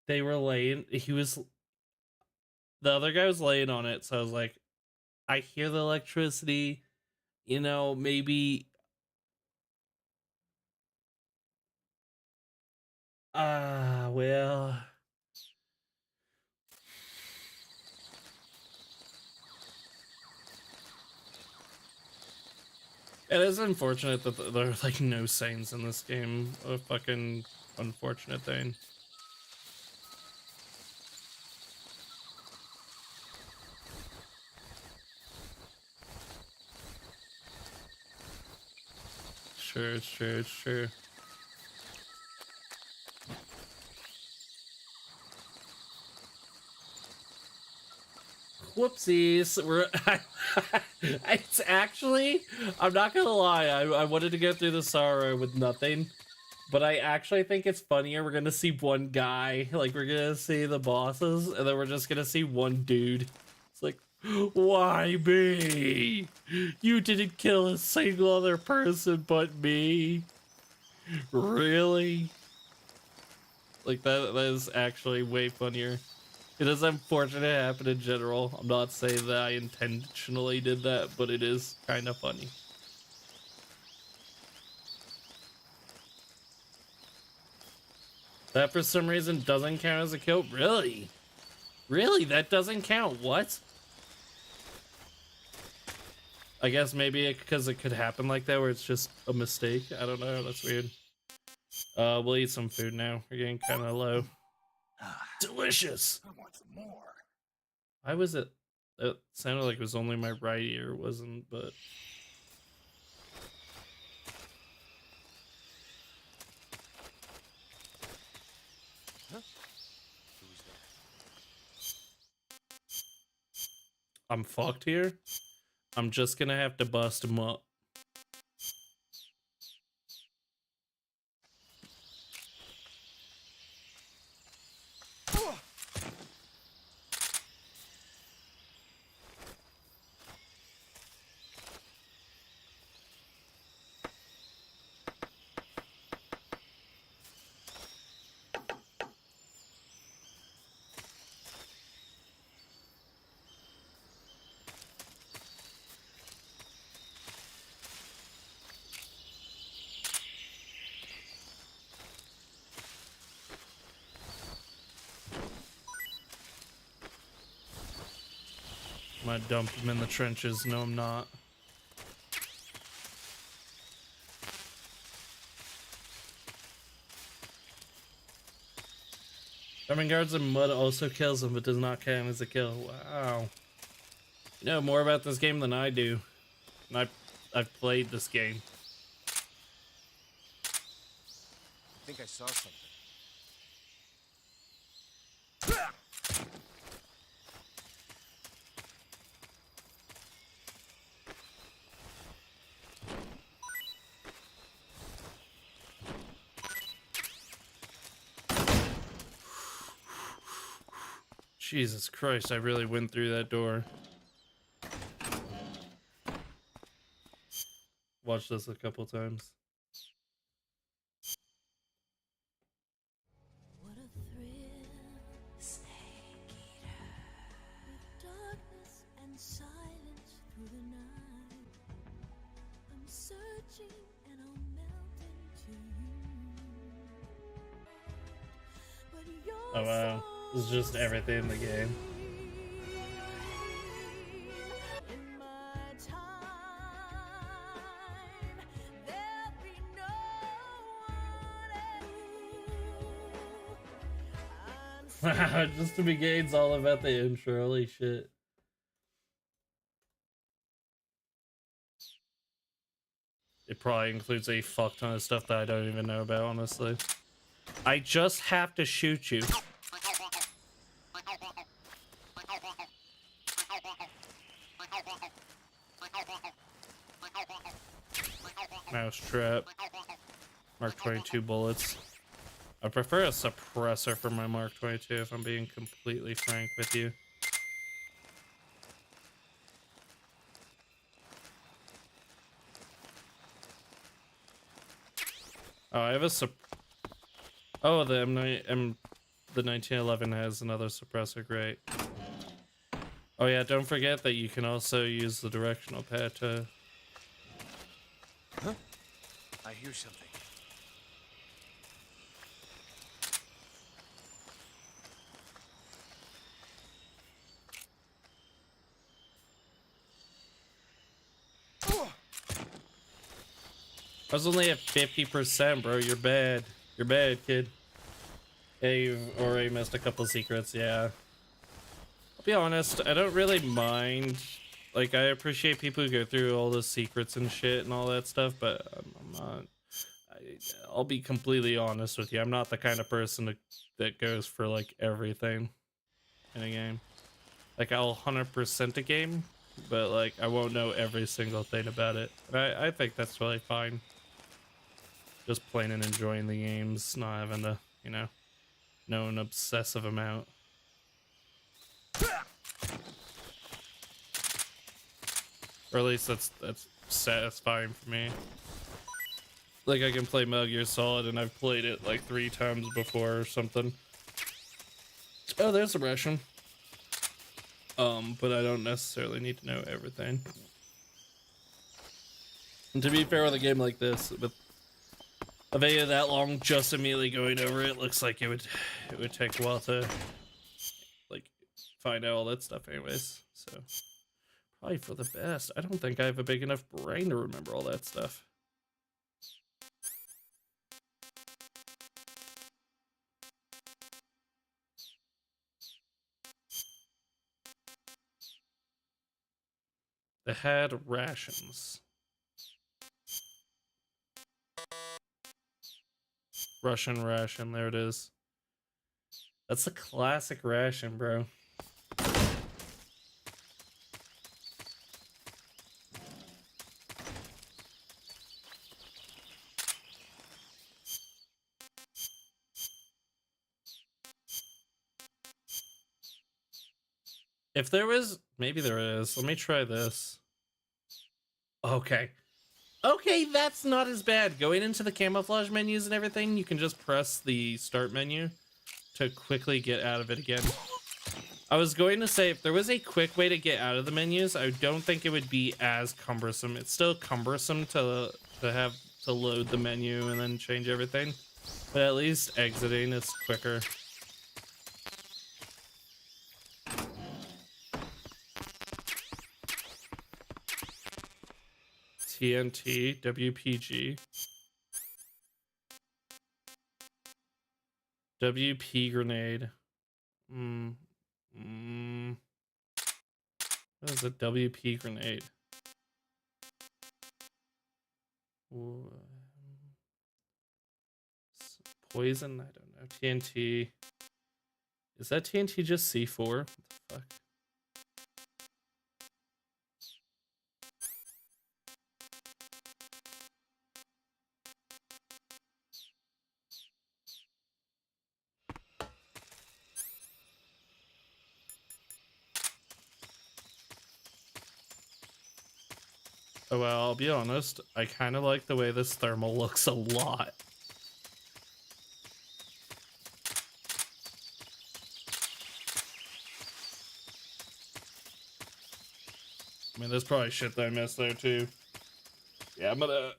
They were laying. The other guy was laying on it, so I was like, I hear the electricity, you know, maybe. Well. It is unfortunate that there are like no saints in this game. A fucking unfortunate thing. true, it's true, it's true. Whoopsies. It's actually, I'm not gonna lie, I wanted to go through the sorrow with nothing, but I actually think it's funnier. We're gonna see one guy, like we're gonna see the bosses, and then we're just gonna see one dude. It's like, why me? You didn't kill a single other person but me. Really? Like that is actually way funnier. It is unfortunate it happened in general. I'm not saying that I intentionally did that, but it is kind of funny. That for some reason doesn't count as a kill? Really? Really? That doesn't count? What? I guess maybe because it could happen like that where it's just a mistake. I don't know. That's weird. We'll eat some food now. We're getting kind of low. Delicious. I want some more. Why was it? It sounded like it was only my right ear, wasn't, but. Huh? Who's there? I'm fucked here. I'm just gonna have to bust him up. I'm gonna dump him in the trenches. No, I'm not. Drumming guards in mud also kills him, but does not count as a kill. Wow. You know more about this game than I do. And I've played this game. I think I saw something. Jesus Christ, I really went through that door. Watched this a couple times. What a thrill, snake eater. With darkness and silence through the night, I'm searching and I'll melt into you. But you're Oh wow, this is just everything in the game. in my time, there'll be no one else. Wow, just the beginning's all about the intro. Holy shit. It probably includes a fuck ton of stuff that I don't even know about, honestly. I just have to shoot you. Mouse trap. Mark 22 bullets. I prefer a suppressor for my Mark 22 if I'm being completely frank with you. Oh, I have a oh, the 1911 has another suppressor, great. Oh yeah, don't forget that you can also use the directional pad to... Huh? I hear something. I was only at 50%, bro. You're bad. You're bad, kid. Hey, you've already missed a couple secrets, yeah. I'll be honest, I don't really mind Like, I appreciate people who go through all the secrets and shit and all that stuff, but I'm not. I'll be completely honest with you. I'm not the kind of person that goes for like everything in a game. Like, I'll 100% a game, but like I won't know every single thing about it. And I think that's really fine. Just playing and enjoying the games, not having to, you know an obsessive amount. Or at least that's satisfying for me. Like, I can play Metal Gear Solid and I've played it like 3 times before or something. Oh, there's a Russian. But I don't necessarily need to know everything. And to be fair, with a game like this, with a video that long, just immediately going over it looks like it would take a while to like find out all that stuff anyways. So probably for the best. I don't think I have a big enough brain to remember all that stuff. They had rations. Russian ration, there it is. That's a classic ration, bro. If there was, maybe there is. Let me try this. Okay. Okay, that's not as bad. Going into the camouflage menus and everything, you can just press the start menu to quickly get out of it again. I was going to say, if there was a quick way to get out of the menus, I don't think it would be as cumbersome. It's still cumbersome to have to load the menu and then change everything, but at least exiting is quicker. TNT, WPG. WP grenade. What is a WP grenade? Poison? I don't know. TNT. Is that TNT just C4? What the fuck? Oh, well, I'll be honest. I kind of like the way this thermal looks a lot. I mean, there's probably shit that I missed there, too. Yeah, I'm gonna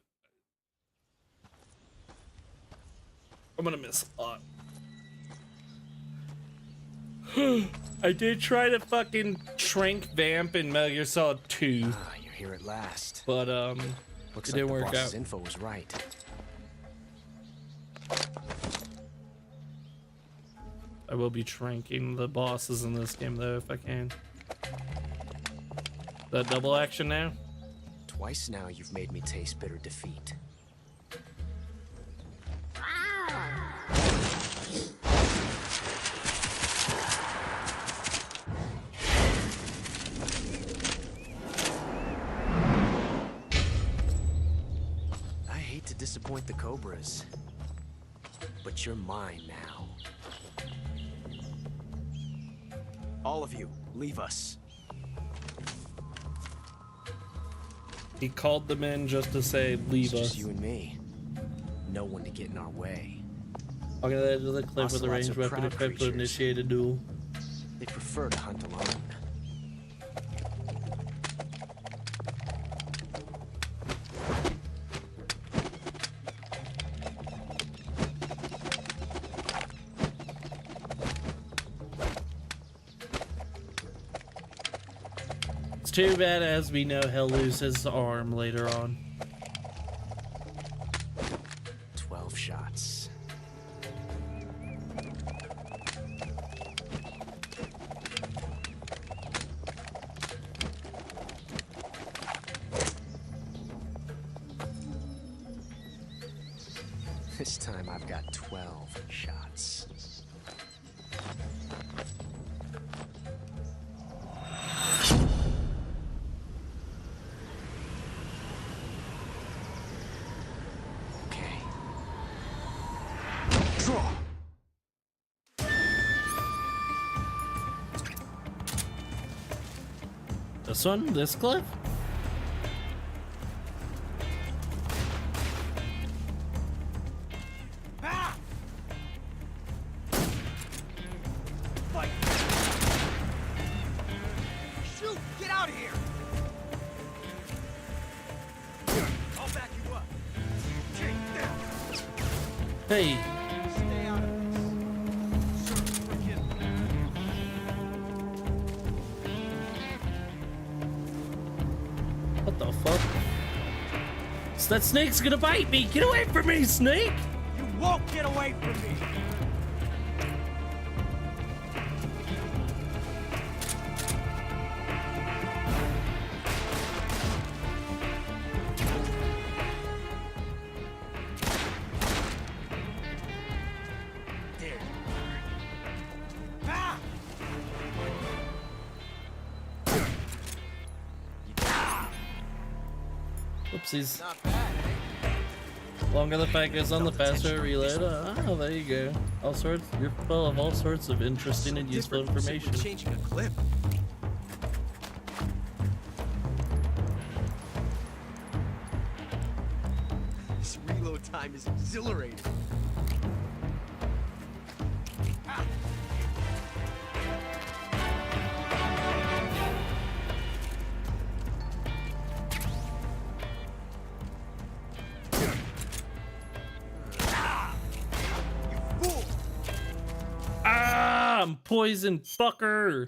miss a lot. I did try to fucking Trank Vamp in Metal Gear Solid 2. Ah, you're here at last. But, Looks it like didn't the work boss's out. info was right. I will be tranking the bosses in this game, though, if I can. That double action now? Twice now you've made me taste bitter defeat. I hate to disappoint the Cobras, but you're mine now. All of you, leave us. He called them in just to say, leave It's us. just you and me. No one to get in our way. I'll get that to the clip with the Ocelots ranged are weapon proud equipped to creatures. initiate a duel. They prefer to hunt alone. It's too bad, as we know, he'll lose his arm later on. 12 shots. This time I've got 12 shots. Okay. Draw! This one? This cliff? Shoot! Get out of here! I'll back you up. Take that! Hey. Stay out of this. Sir, forgive me. What the fuck? That snake's gonna bite me! Get away from me, snake! You won't get away from me! There. Ah! Whoopsies. Not bad, eh? Longer the fight goes on, the faster it reload. Oh, there you go. All sorts. You're full of all sorts of interesting and useful information. Changing a clip. This reload time is exhilarating. Ah. Ah, I'm poison fucker.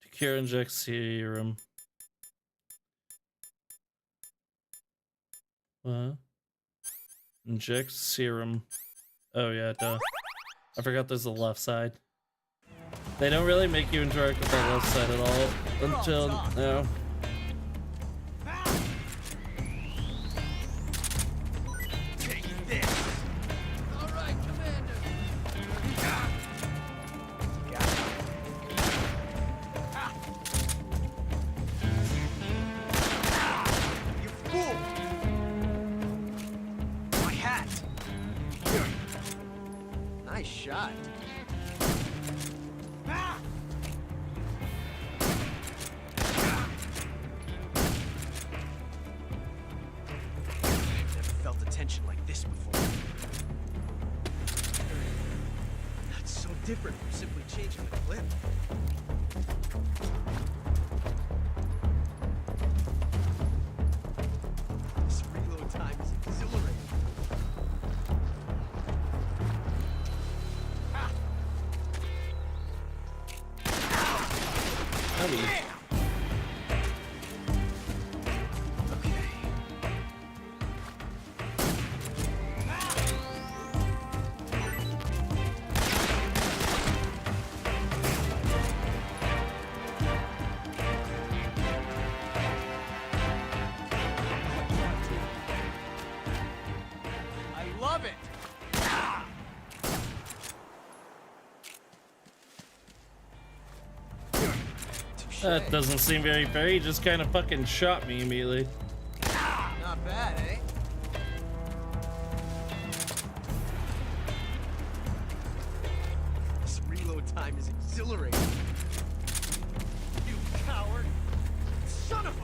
To cure inject serum. What? Inject serum. Oh yeah, duh. I forgot there's the left side. They don't really make you interact with the left side at all until now. Nice shot. I've never felt a tension like this before. That's so different from simply changing the clip. This reload time is exhilarating. I love it. That doesn't seem very fair. He just kind of fucking shot me immediately. Not bad, eh? This reload time is exhilarating. You coward! Son of a...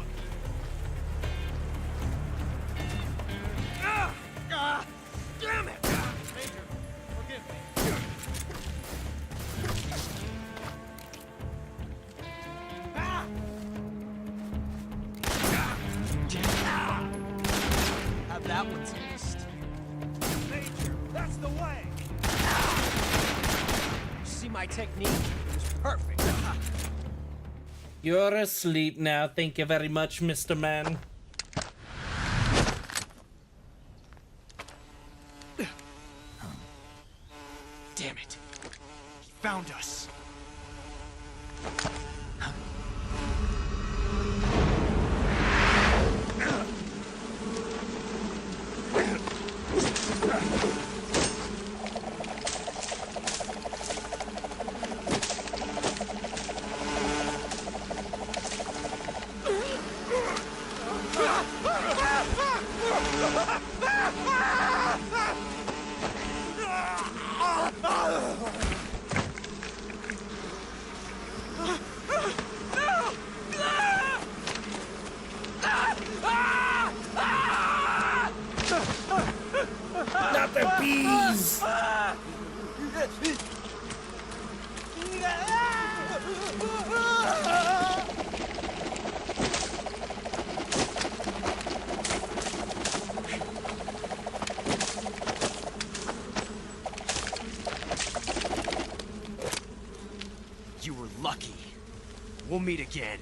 Damn it! Major, forgive me. Have that one taste. Major, that's the way. See my technique? It was perfect. You're asleep now. Thank you very much, Mr. Man. Damn it. He found us. Not the bees! You were lucky. We'll meet again.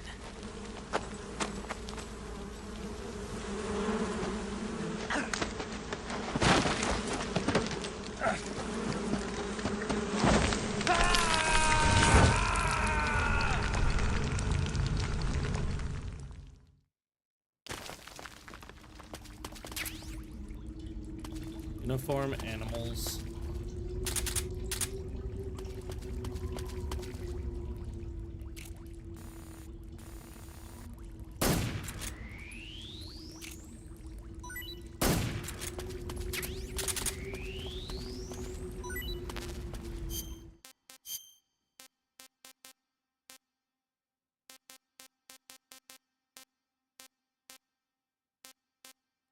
Uniform animals.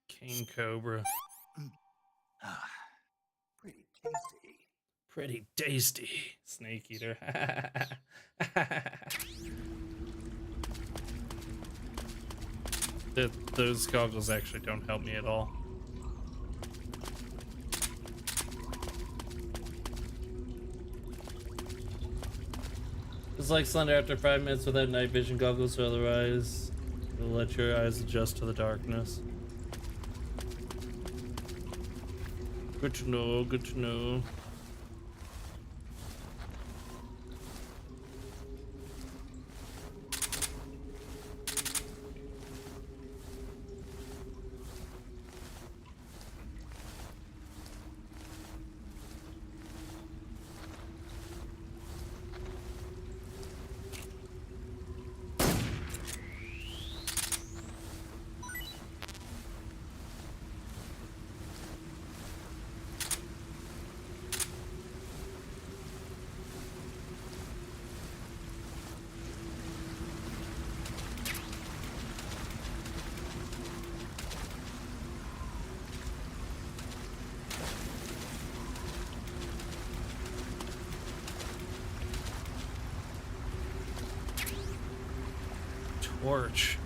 King Cobra. Pretty tasty. Pretty tasty. Snake eater. Those goggles actually don't help me at all. It's like Slender after 5 minutes without night vision goggles, or otherwise it'll let your eyes adjust to the darkness. Good to know, good to know. Torch.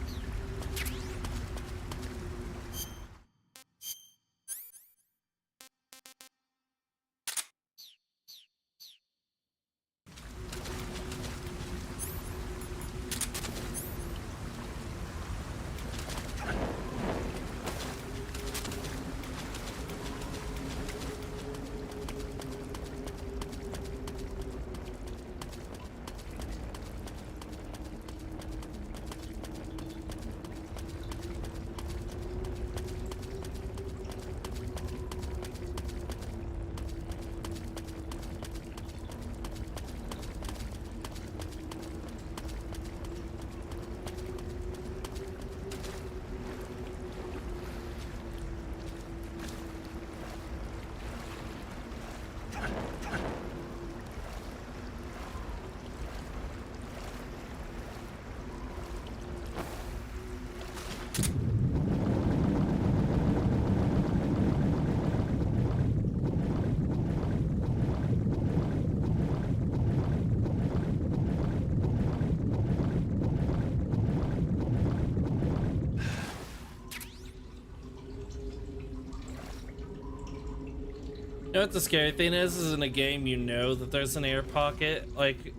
You know what the scary thing is in a game you know that there's an air pocket, like,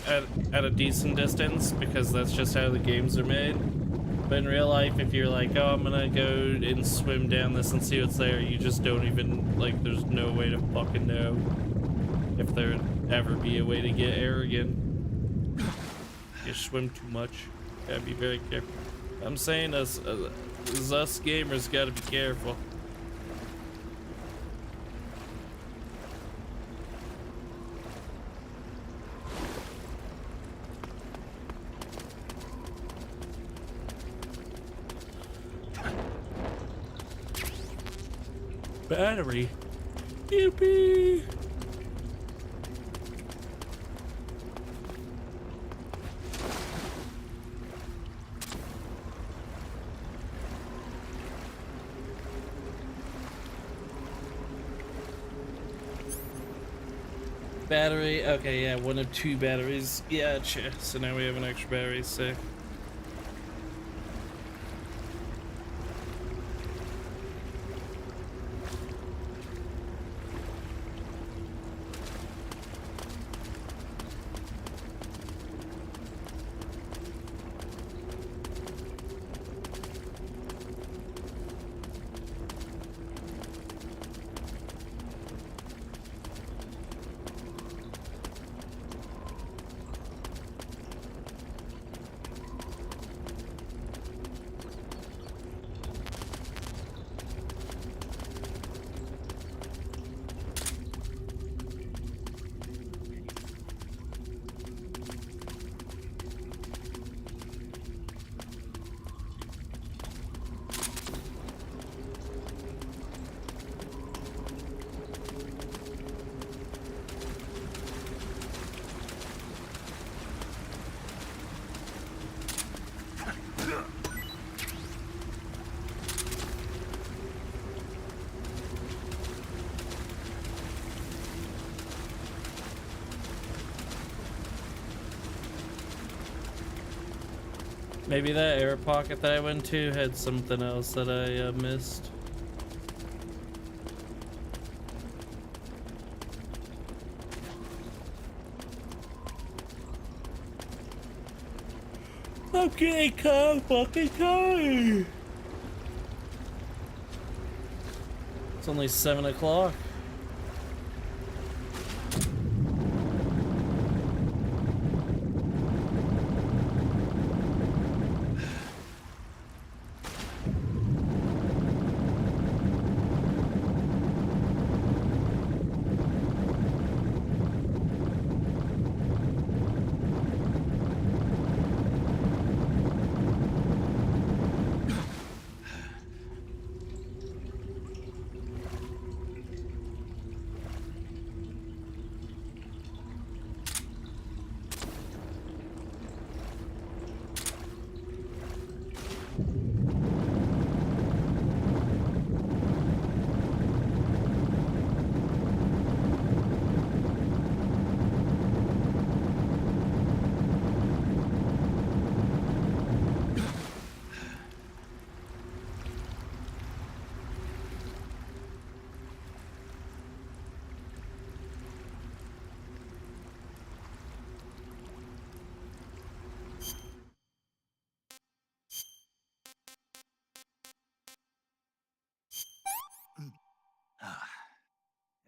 at a decent distance, because that's just how the games are made. But in real life, if you're like, oh, I'm gonna go and swim down this and see what's there, you just don't even, like, there's no way to fucking know if there'd ever be a way to get air again. You swim too much. Gotta be very careful. I'm saying us gamers gotta be careful. Battery. Yippee! Battery, okay, yeah, 1 of 2 batteries. Yeah, so now we have an extra battery, sick. Maybe that air pocket that I went to had something else that I missed. I'm getting fucking tired. It's only 7 o'clock.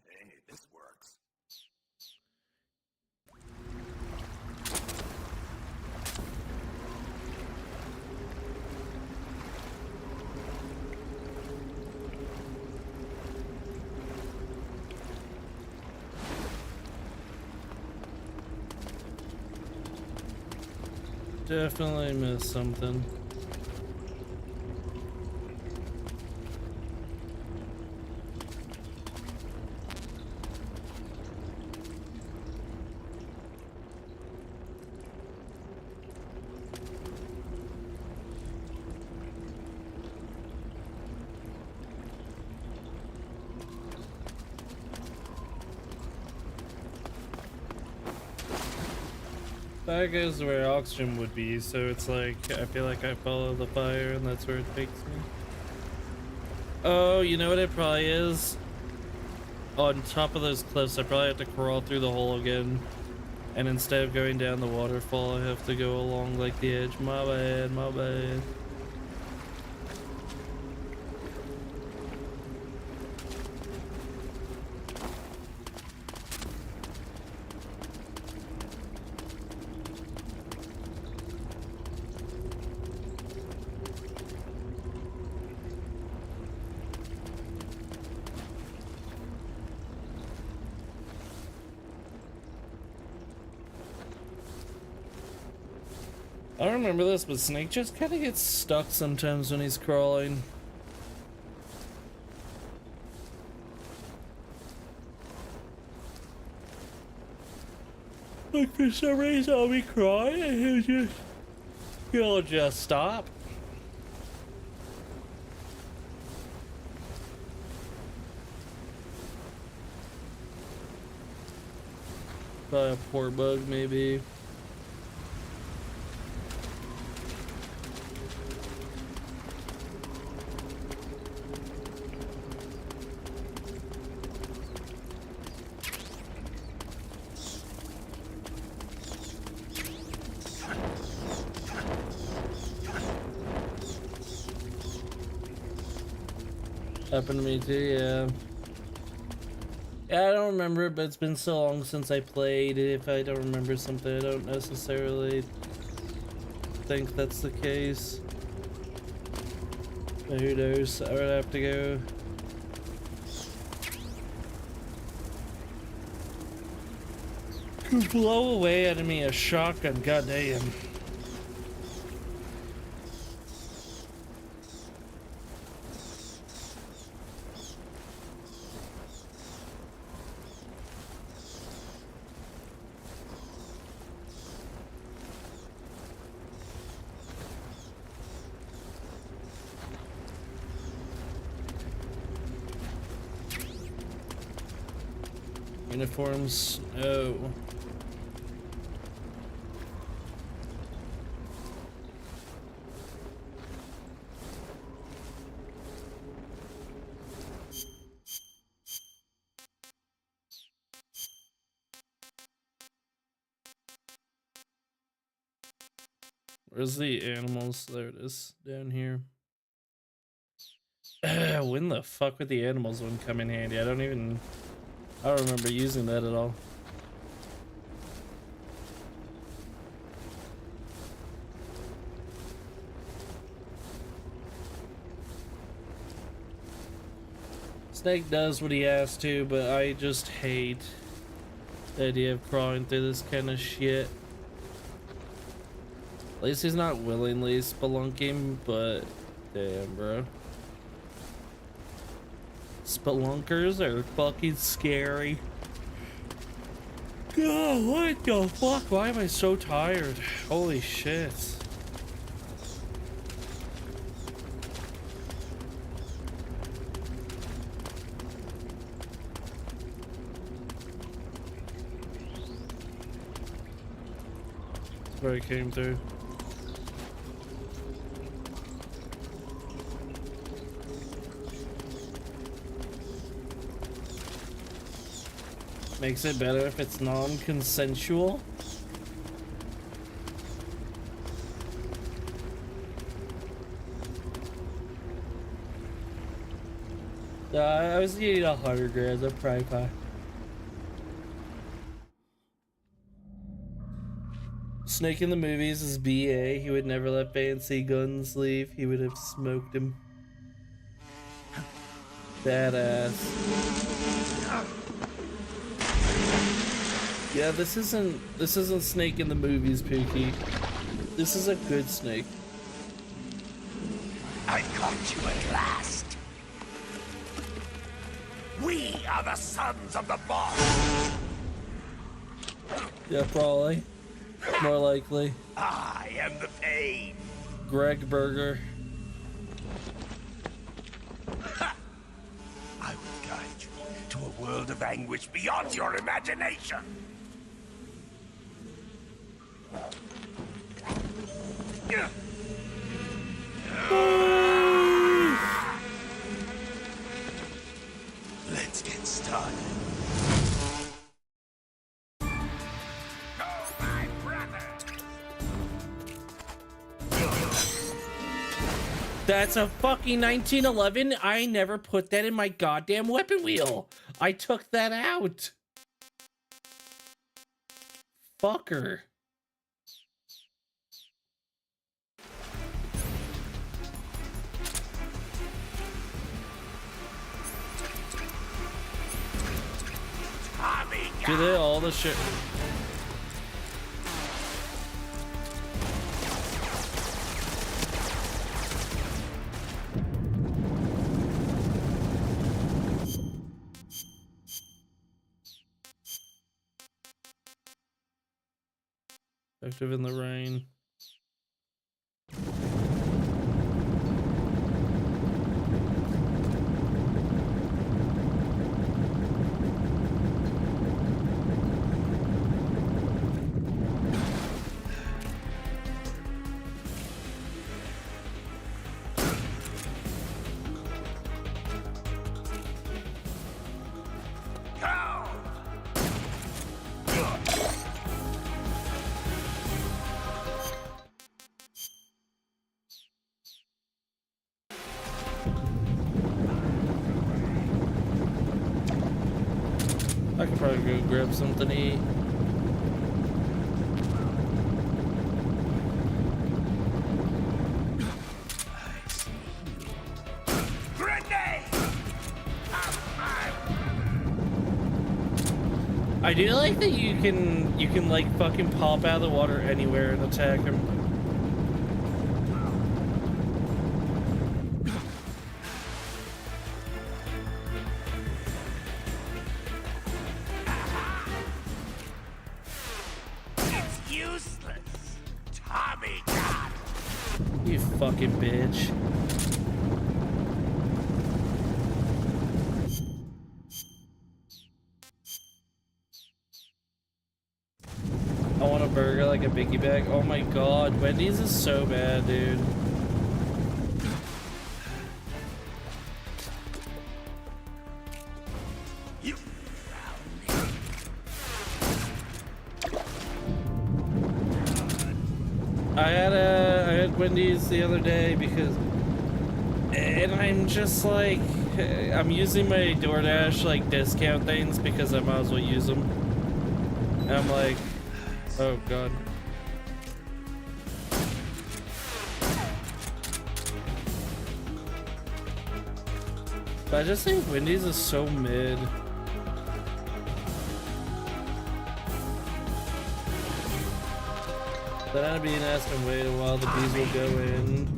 Hey, this works. Definitely missed something. That goes where oxygen would be, so it's like, I feel like I follow the fire and that's where it takes me. Oh, you know what it probably is? On top of those cliffs, I probably have to crawl through the hole again. And instead of going down the waterfall, I have to go along like the edge. My bad, my bad. I don't remember this, but Snake just kind of gets stuck sometimes when he's crawling. Like for some reason I'll be crying and he'll just stop. Probably a poor bug maybe. Happened to me too, yeah. Yeah, I don't remember, but it's been so long since I played. If I don't remember something, I don't necessarily think that's the case. But who knows? I would have to go. Could blow away enemy a shotgun, goddamn. Uniforms, no. Where's the animals? There it is, down here. When the fuck would the animals one come in handy? I don't remember using that at all. Snake does what he has to, but I just hate the idea of crawling through this kind of shit. At least he's not willingly spelunking, but damn, bro. Spelunkers are fucking scary. God, what the fuck? Why am I so tired? Holy shit. That's where I came through. Makes it better if it's non-consensual. I was eating 100 grams of fry pie. Snake in the movies is BA. He would never let fancy guns leave. He would have smoked him. Badass. Yeah, this isn't Snake in the movies, Pookie. This is a good Snake. I caught you at last. We are the sons of the boss. Yeah, probably. More likely. I am the pain. Greg Berger. I will guide you to a world of anguish beyond your imagination. Let's get started. That's a fucking 1911. I never put that in my goddamn weapon wheel. I took that out. Fucker. Do they all the shit? Effective in the rain. I could probably go grab something to eat. I do like that you can like fucking pop out of the water anywhere and attack him. It's useless. Tommy God. You fucking bitch. I want a burger like a biggie bag. Oh my god, Wendy's is so bad, dude. I had Wendy's the other day and I'm just like, I'm using my DoorDash like discount things because I might as well use them. And I'm like, oh god. But I just think Wendy's is so mid. That I'd be an ass and wait a while, the bees will go in,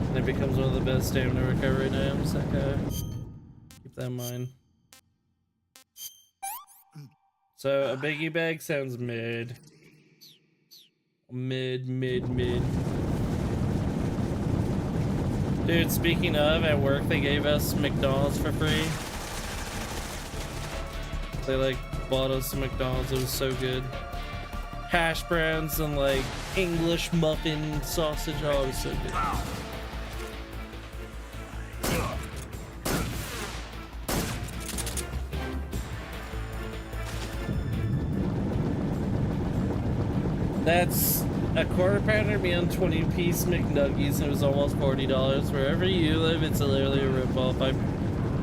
and it becomes one of the best stamina recovery items. That guy. Keep that in mind. So a biggie bag sounds mid. Mid. Dude, speaking of, at work they gave us McDonald's for free. They like bought us some McDonald's, it was so good. Hash browns and like English muffin sausage, oh it was so good. That's a quarter pounder me on 20-piece McNuggies, and it was almost $40. Wherever you live, it's literally a ripoff.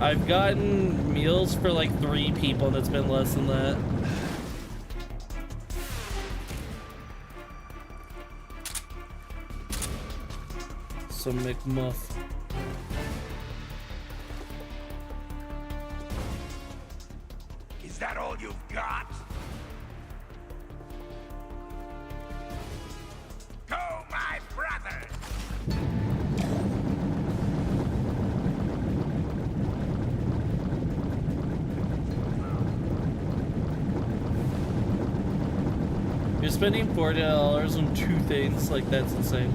I've gotten meals for like 3 people, and it's been less than that. Some McMuff. Is that all you've got? Go, my brother! You're spending $40 on 2 things, like that's insane.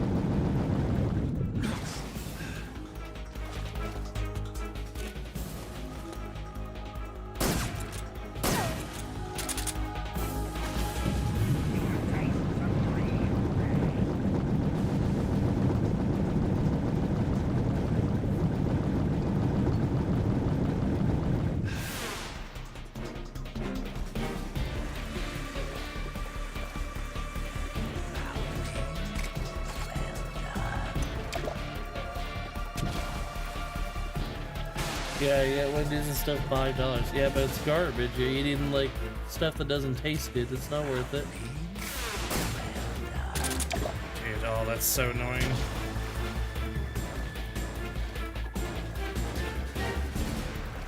Yeah, yeah, Wendy's and stuff $5. Yeah, but it's garbage. You're eating like stuff that doesn't taste good. It's not worth it. Dude, oh, that's so annoying.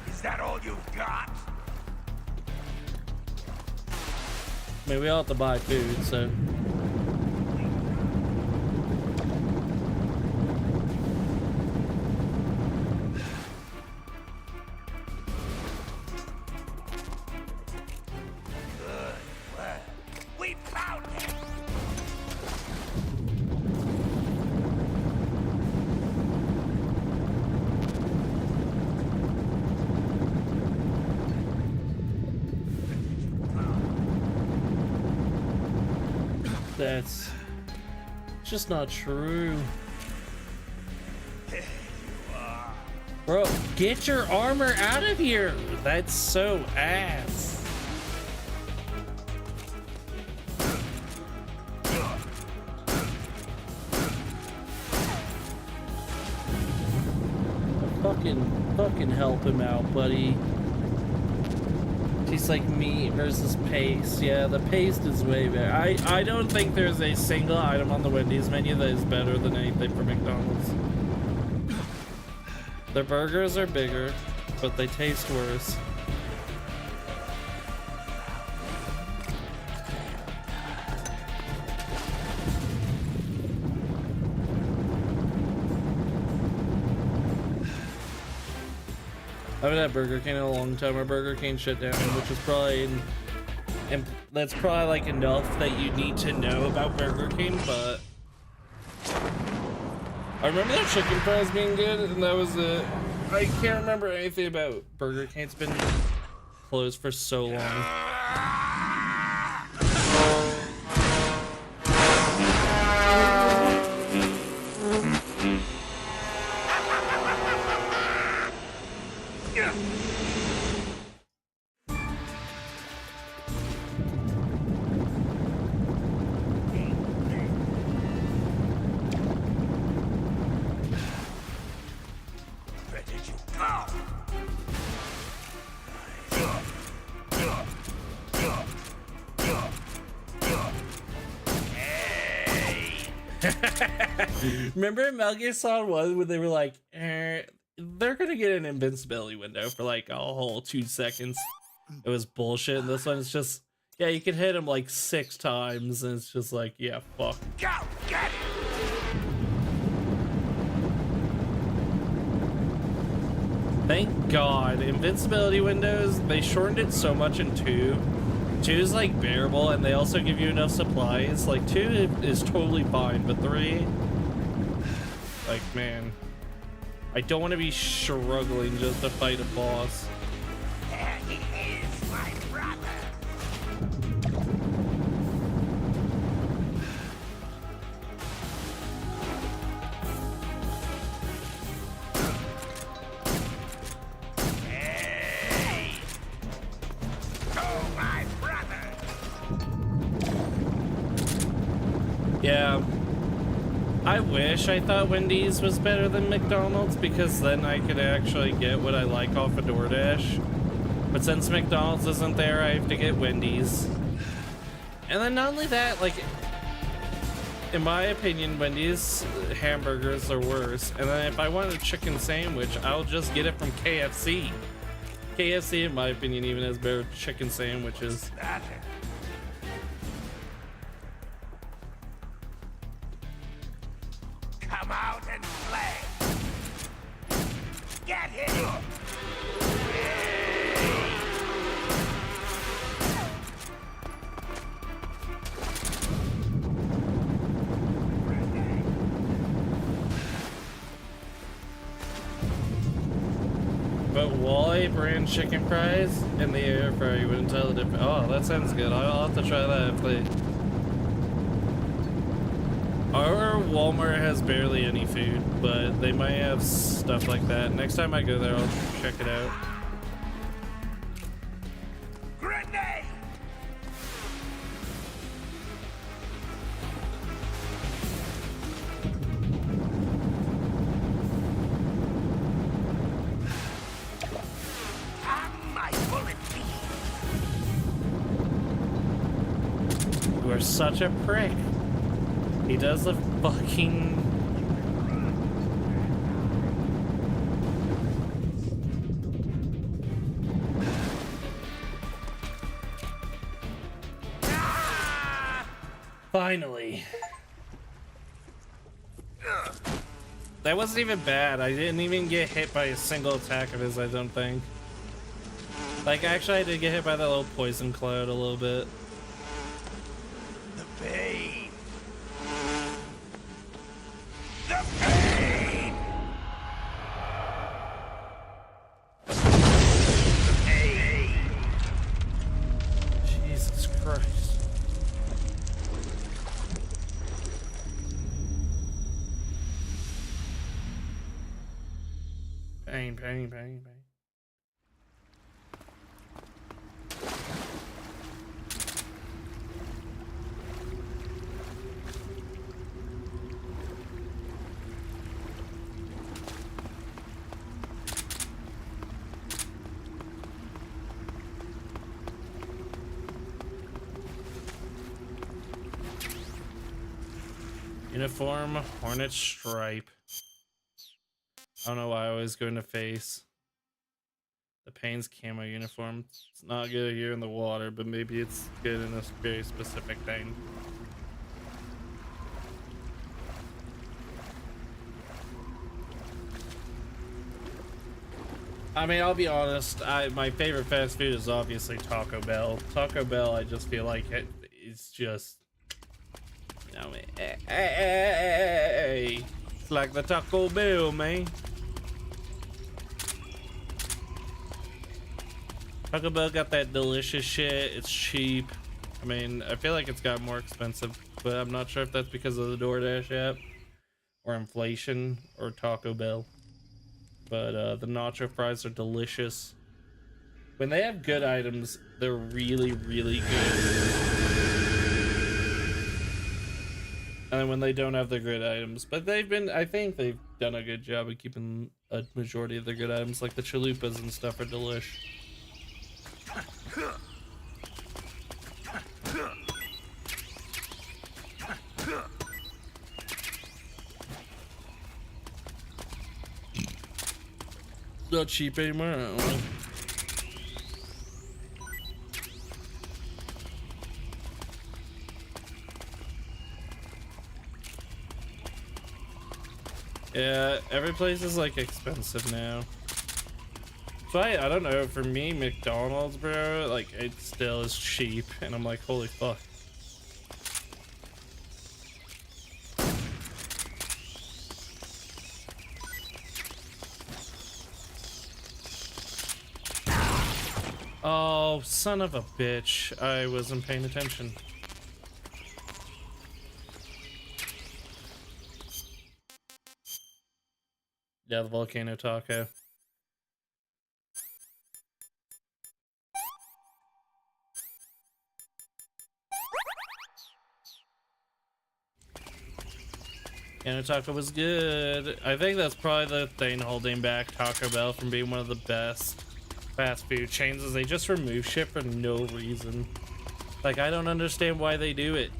Is that all you've got? I mean, we all have to buy food, so. That's just not true. Bro, get your armor out of here. That's so ass. Fucking help him out, buddy. Tastes like meat versus paste. Yeah, the paste is way better. I don't think there's a single item on the Wendy's menu that is better than anything from McDonald's. Their burgers are bigger, but they taste worse. I haven't had Burger King in a long time. Our Burger King shut down, which is probably, and that's probably like enough that you need to know about Burger King, but I remember their chicken fries being good, and that was it. I can't remember anything about Burger King. It's been closed for so long. Remember in Metal Gear Solid 1 when they were like, they're gonna get an invincibility window for like a whole 2 seconds. It was bullshit. And this one is just, yeah, you can hit him like 6 times and it's just like, yeah, fuck. Go, get it! Thank God. Invincibility windows, they shortened it so much in 2. 2 is like bearable, and they also give you enough supplies. Like 2 is totally fine, but 3, like, man, I don't want to be struggling just to fight a boss. There he is, my brother. Hey! Oh, my brother. Yeah. I wish I thought Wendy's was better than McDonald's, because then I could actually get what I like off of DoorDash. But since McDonald's isn't there, I have to get Wendy's. And then not only that, like, in my opinion, Wendy's hamburgers are worse. And then if I want a chicken sandwich, I'll just get it from KFC. KFC, in my opinion, even has better chicken sandwiches. Come out and play. Get him. But Wally brand chicken fries in the air fryer, you wouldn't tell the difference. Oh, that sounds good. I'll have to try that if they... Our Walmart has barely any food, but they might have stuff like that. Next time I go there, I'll check it out. Grenade! My bullet You are such a prick. He does the fucking... Finally. That wasn't even bad. I didn't even get hit by a single attack of his, I don't think. Like, actually, I did get hit by that little poison cloud a little bit. The pain. The pain. The pain. Jesus Christ. Bang, bang, bang, bang. Uniform, Hornet Stripe. I don't know why I always go into face. The Pain's camo uniform. It's not good here in the water, but maybe it's good in this very specific thing. I mean, I'll be honest, my favorite fast food is obviously Taco Bell. Taco Bell, I just feel like it's just, you know, hey, it's like the Taco Bell, man. Taco Bell got that delicious shit. It's cheap. I mean, I feel like it's got more expensive, but I'm not sure if that's because of the DoorDash app or inflation or Taco Bell. But the nacho fries are delicious. When they have good items, they're really, really good. And then when they don't have the good items, but I think they've done a good job of keeping a majority of the good items, like the chalupas and stuff are delish. Not cheap anymore. Yeah, every place is like expensive now. So I don't know, for me, McDonald's, bro, like it still is cheap, and I'm like, holy fuck. Oh, son of a bitch. I wasn't paying attention. Yeah, the volcano taco. Volcano taco was good. I think that's probably the thing holding back Taco Bell from being one of the best fast food chains, is they just remove shit for no reason. Like, I don't understand why they do it.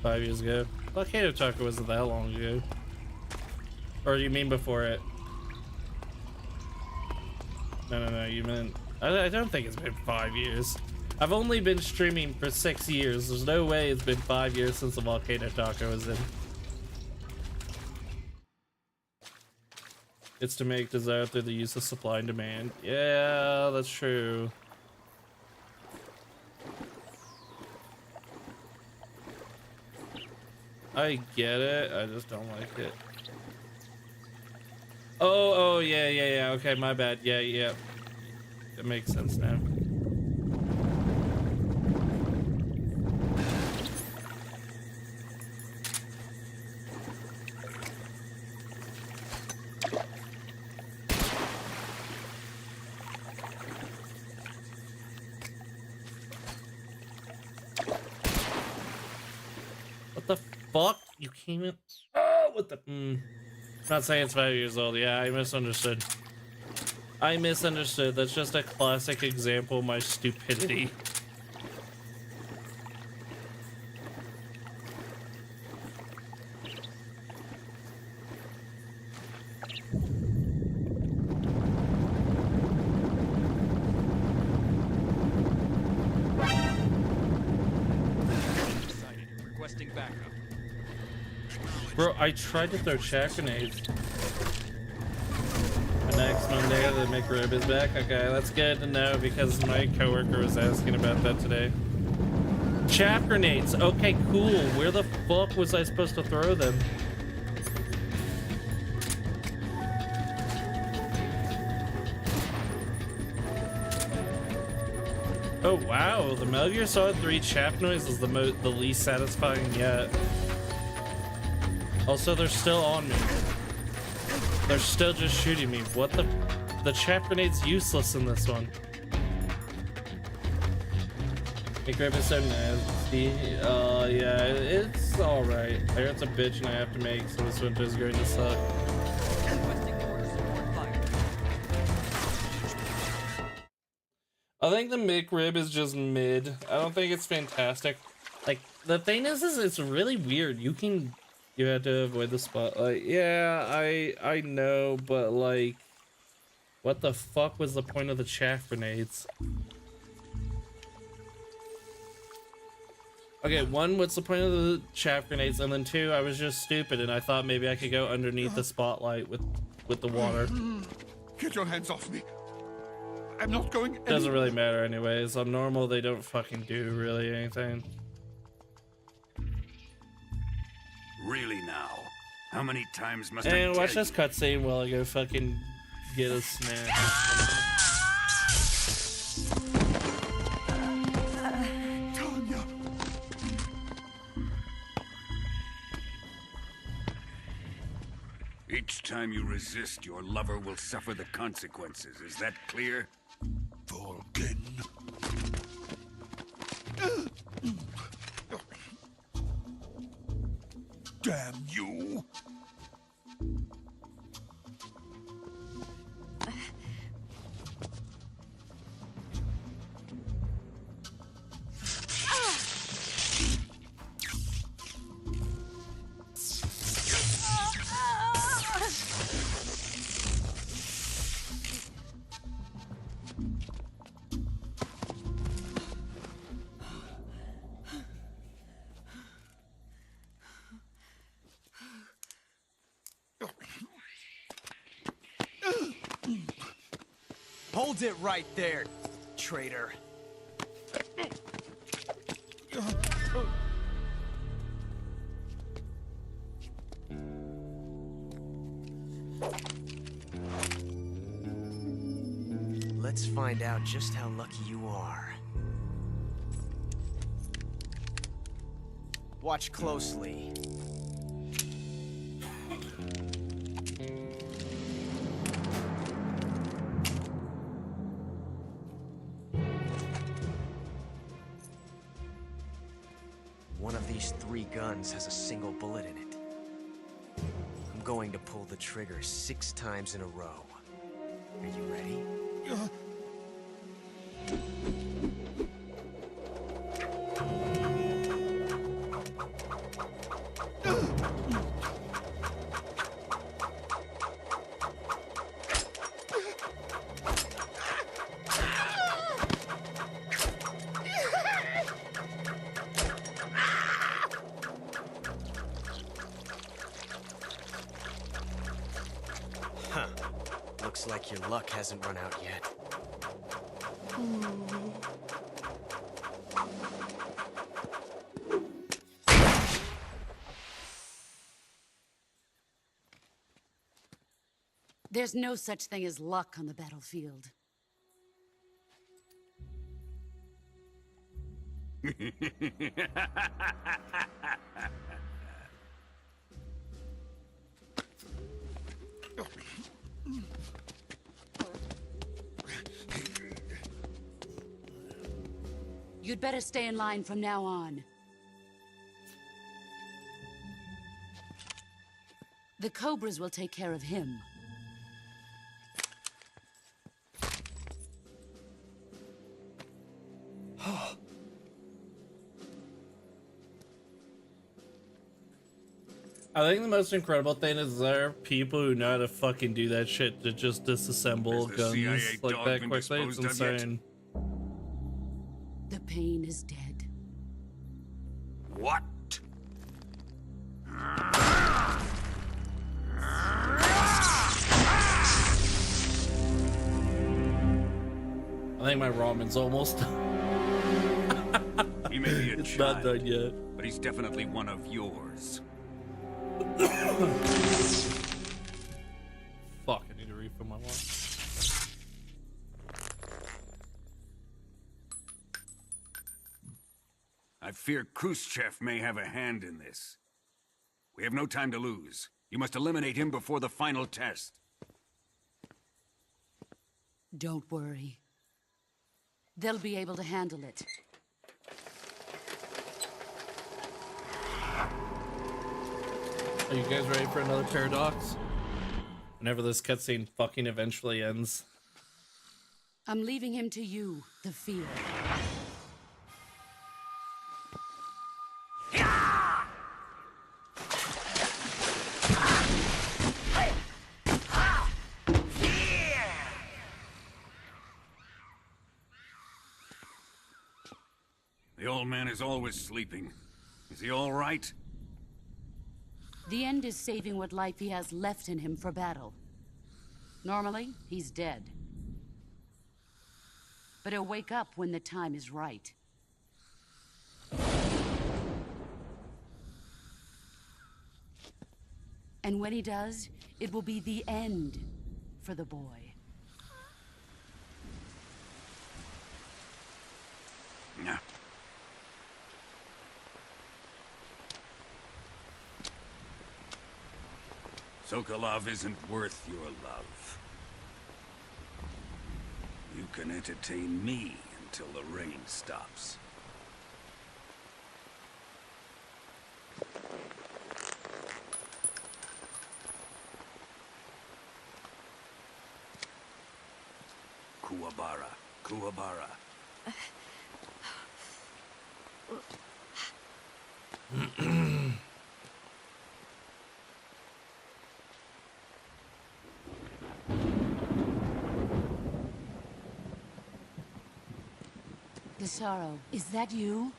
Five years ago. Volcano taco wasn't that long ago. Or you mean before it? No, you meant... I don't think it's been 5 years. I've only been streaming for 6 years. There's no way it's been 5 years since the volcano taco was in. It's to make desire through the use of supply and demand. Yeah, that's true. I get it. I just don't like it. Oh, yeah. Okay, my bad. Yeah. It makes sense now. What the fuck? You came in. Oh, what the? Not saying it's 5 years old. Yeah, I misunderstood. That's just a classic example of my stupidity. Requesting backup. Bro, I tried to throw chaff grenades. Next Monday, the McRib is back. Okay, that's good to know because my coworker was asking about that today. Chaff grenades. Okay, cool. Where the fuck was I supposed to throw them? Oh wow, the Metal Gear Solid 3 chaff noise is the least satisfying yet. Also, they're still on me. They're still just shooting me. What the chaff grenade's useless in this one. The grip is so nasty. Yeah, it's alright. I got a bitch and I have to make, so this winter is going to suck. I think the McRib is just mid. I don't think it's fantastic. Like, the thing is it's really weird. You had to avoid the spotlight. Yeah, I know, but like, what the fuck was the point of the chaff grenades? Okay, one, what's the point of the chaff grenades? And then two, I was just stupid and I thought maybe I could go underneath the spotlight with the water. Get your hands off me. I'm not going anywhere. Doesn't really matter anyways. On normal, they don't fucking do really anything. Really now? How many times must I And tell watch this cutscene while I go fucking get a snack. Tanya. Each time you resist, your lover will suffer the consequences. Is that clear? Vulcan. Damn you! Hold it right there, traitor. Let's find out just how lucky you are. Watch closely. One of these 3 guns has a single bullet in it. I'm going to pull the trigger 6 times in a row. Are you ready? Huh. Looks like your luck hasn't run out yet. There's no such thing as luck on the battlefield. You'd better stay in line from now on. The Cobras will take care of him. I think the most incredible thing is there are people who know how to fucking do that shit to just disassemble guns like that quickly. It's insane. The pain is dead. What? I think my ramen's almost done. He may be a It's child, not done yet. but he's definitely one of yours. Fuck, I need to refill my water. I fear Khrushchev may have a hand in this. We have no time to lose. You must eliminate him before the final test. Don't worry. They'll be able to handle it. Are you guys ready for another paradox? Whenever this cutscene fucking eventually ends. I'm leaving him to you, the field. The old man is always sleeping. Is he all right? The end is saving what life he has left in him for battle. Normally, he's dead. But he'll wake up when the time is right. And when he does, it will be the end for the boy. Yeah. Sokolov isn't worth your love. You can entertain me until the rain stops. Kuwabara, Kuwabara. Gisaro, is that you?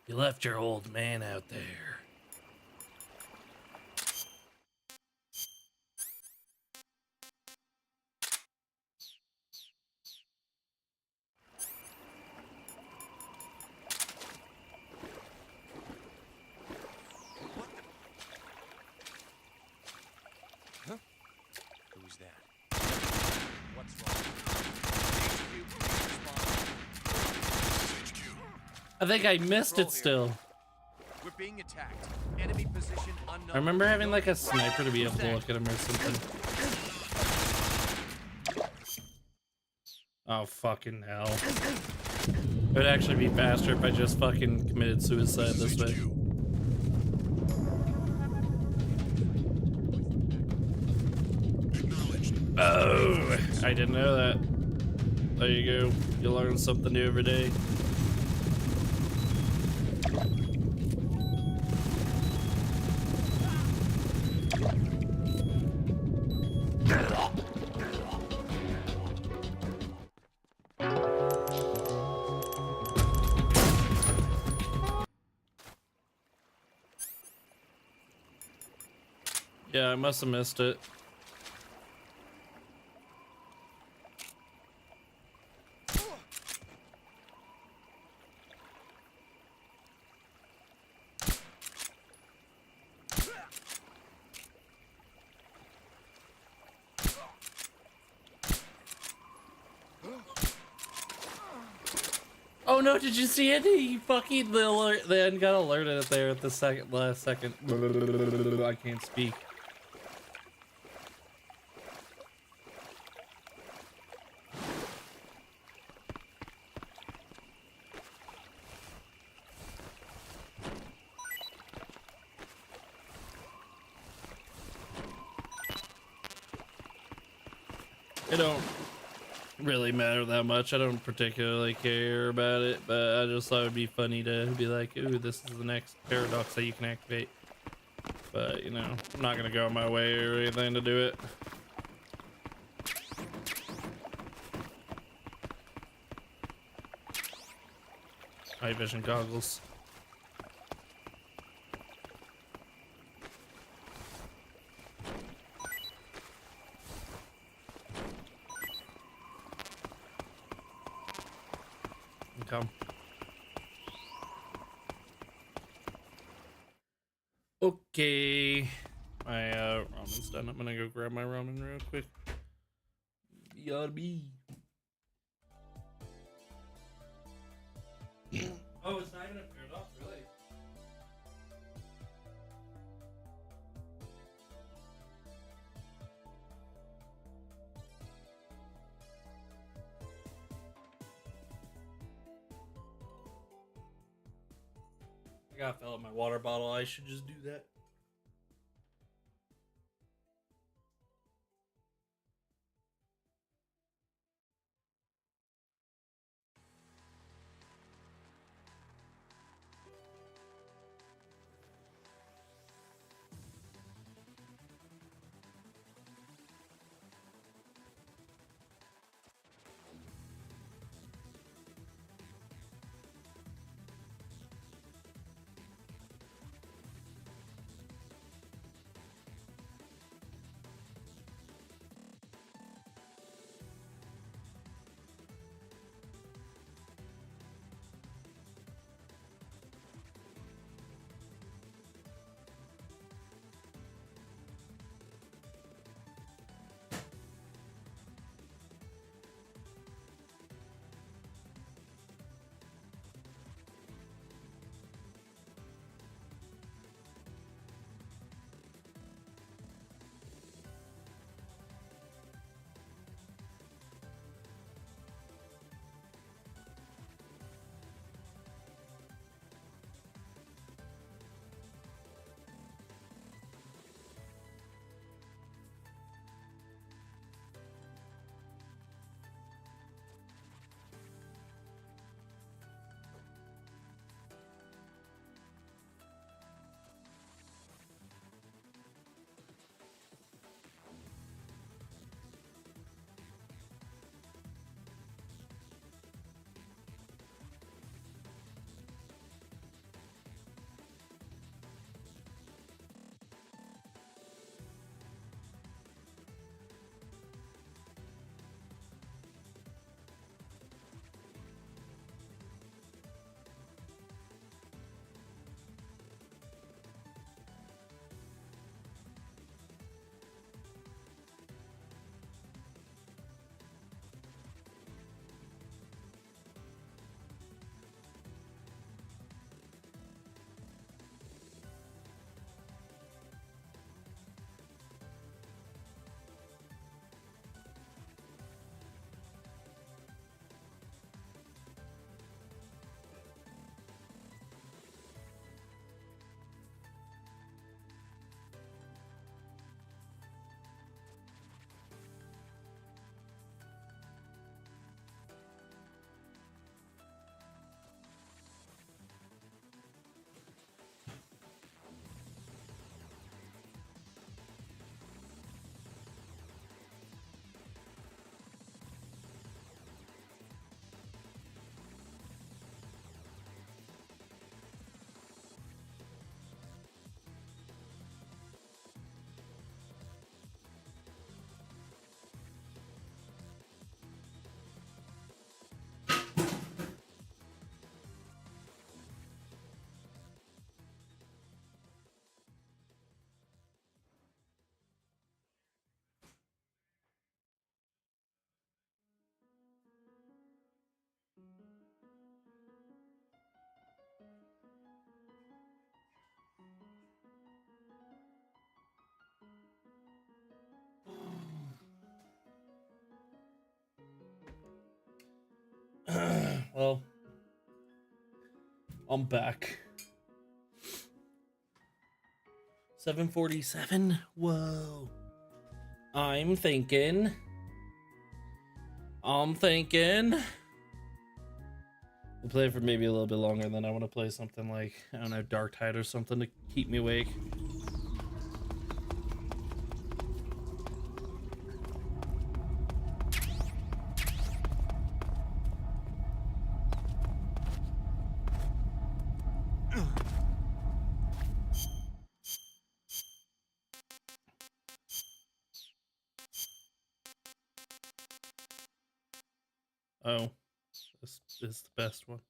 You left your old man out there. Huh? Who's that? What's wrong? I think I missed it still. We're being attacked. Enemy position unknown. I remember having like a sniper to be able to look at him or something. Oh, fucking hell. It would actually be faster if I just fucking committed suicide this way. Oh, I didn't know that. There you go. You learn something new every day. Yeah, I must have missed it. Oh no, did you see it? He fucking the end got alerted there at the last second. I can't speak. It don't really matter that much. I don't particularly care about it, but I just thought it'd be funny to be like, ooh, this is the next paradox that you can activate. But, you know, I'm not gonna go my way or anything to do it. Night vision goggles. come. Okay. My ramen's done. I'm gonna go grab my ramen real quick. BRB. Oh, it's not even paired off, really. I gotta fill up my water bottle. I should just do that. Well, I'm back. 7:47. Whoa. I'm thinking. We'll play for maybe a little bit longer, then I want to play something like, I don't know, Darktide or something to keep me awake. Oh, this is the best one.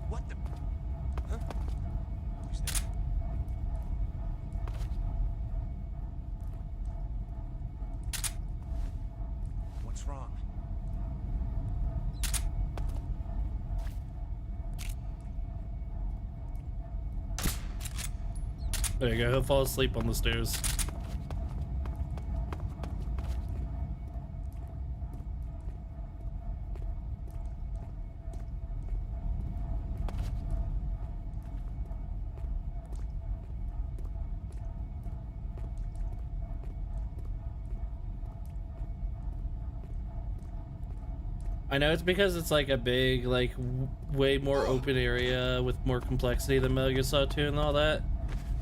What the? Huh? Who's there? What's wrong? There you go. He'll fall asleep on the stairs. I know it's because it's like a big, like, way more open area with more complexity than Metal Gear Solid 2 and all that.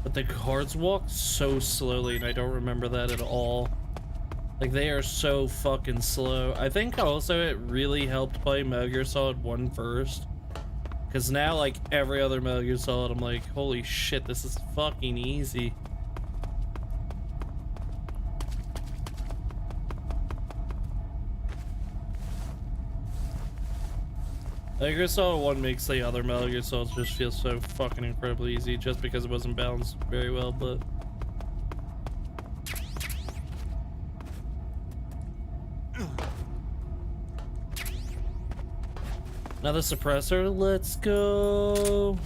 But the guards walk so slowly, and I don't remember that at all. Like, they are so fucking slow. I think also it really helped play Metal Gear Solid 1 first. Because now, like, every other Metal Gear Solid, I'm like, holy shit, this is fucking easy. Metal Gear Solid 1 makes the other Metal Gear Solids just feel so fucking incredibly easy just because it wasn't balanced very well, but... Another suppressor, let's go!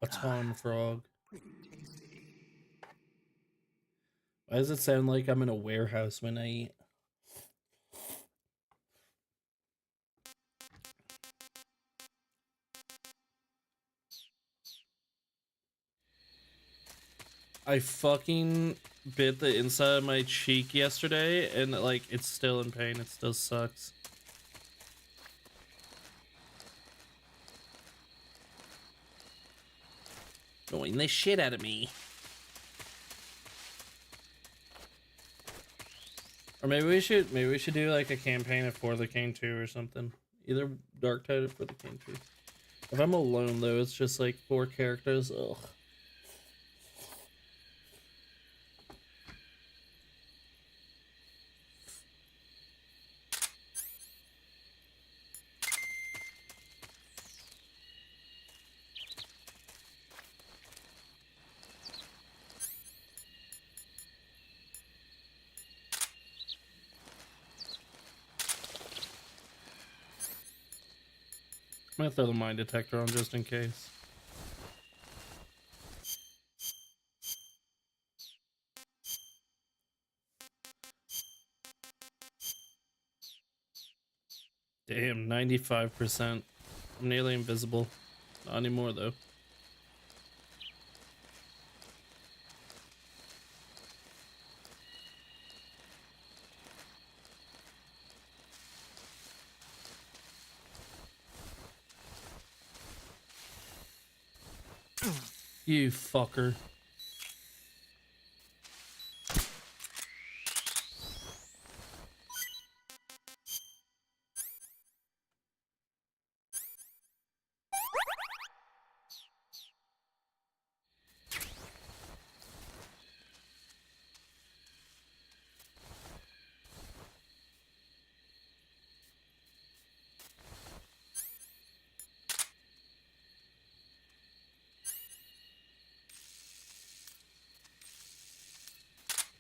A Ton Frog. Why does it sound like I'm in a warehouse when I eat? I fucking bit the inside of my cheek yesterday and like it's still in pain. It still sucks. Annoying the shit out of me. Or maybe we should do like a campaign of For the King 2 or something. Either Darktide or For the King 2. If I'm alone though, it's just like 4 characters. Ugh. I'm gonna throw the mine detector on just in case. Damn, 95%. I'm nearly invisible. Not anymore though. You fucker.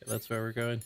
that's where we're going.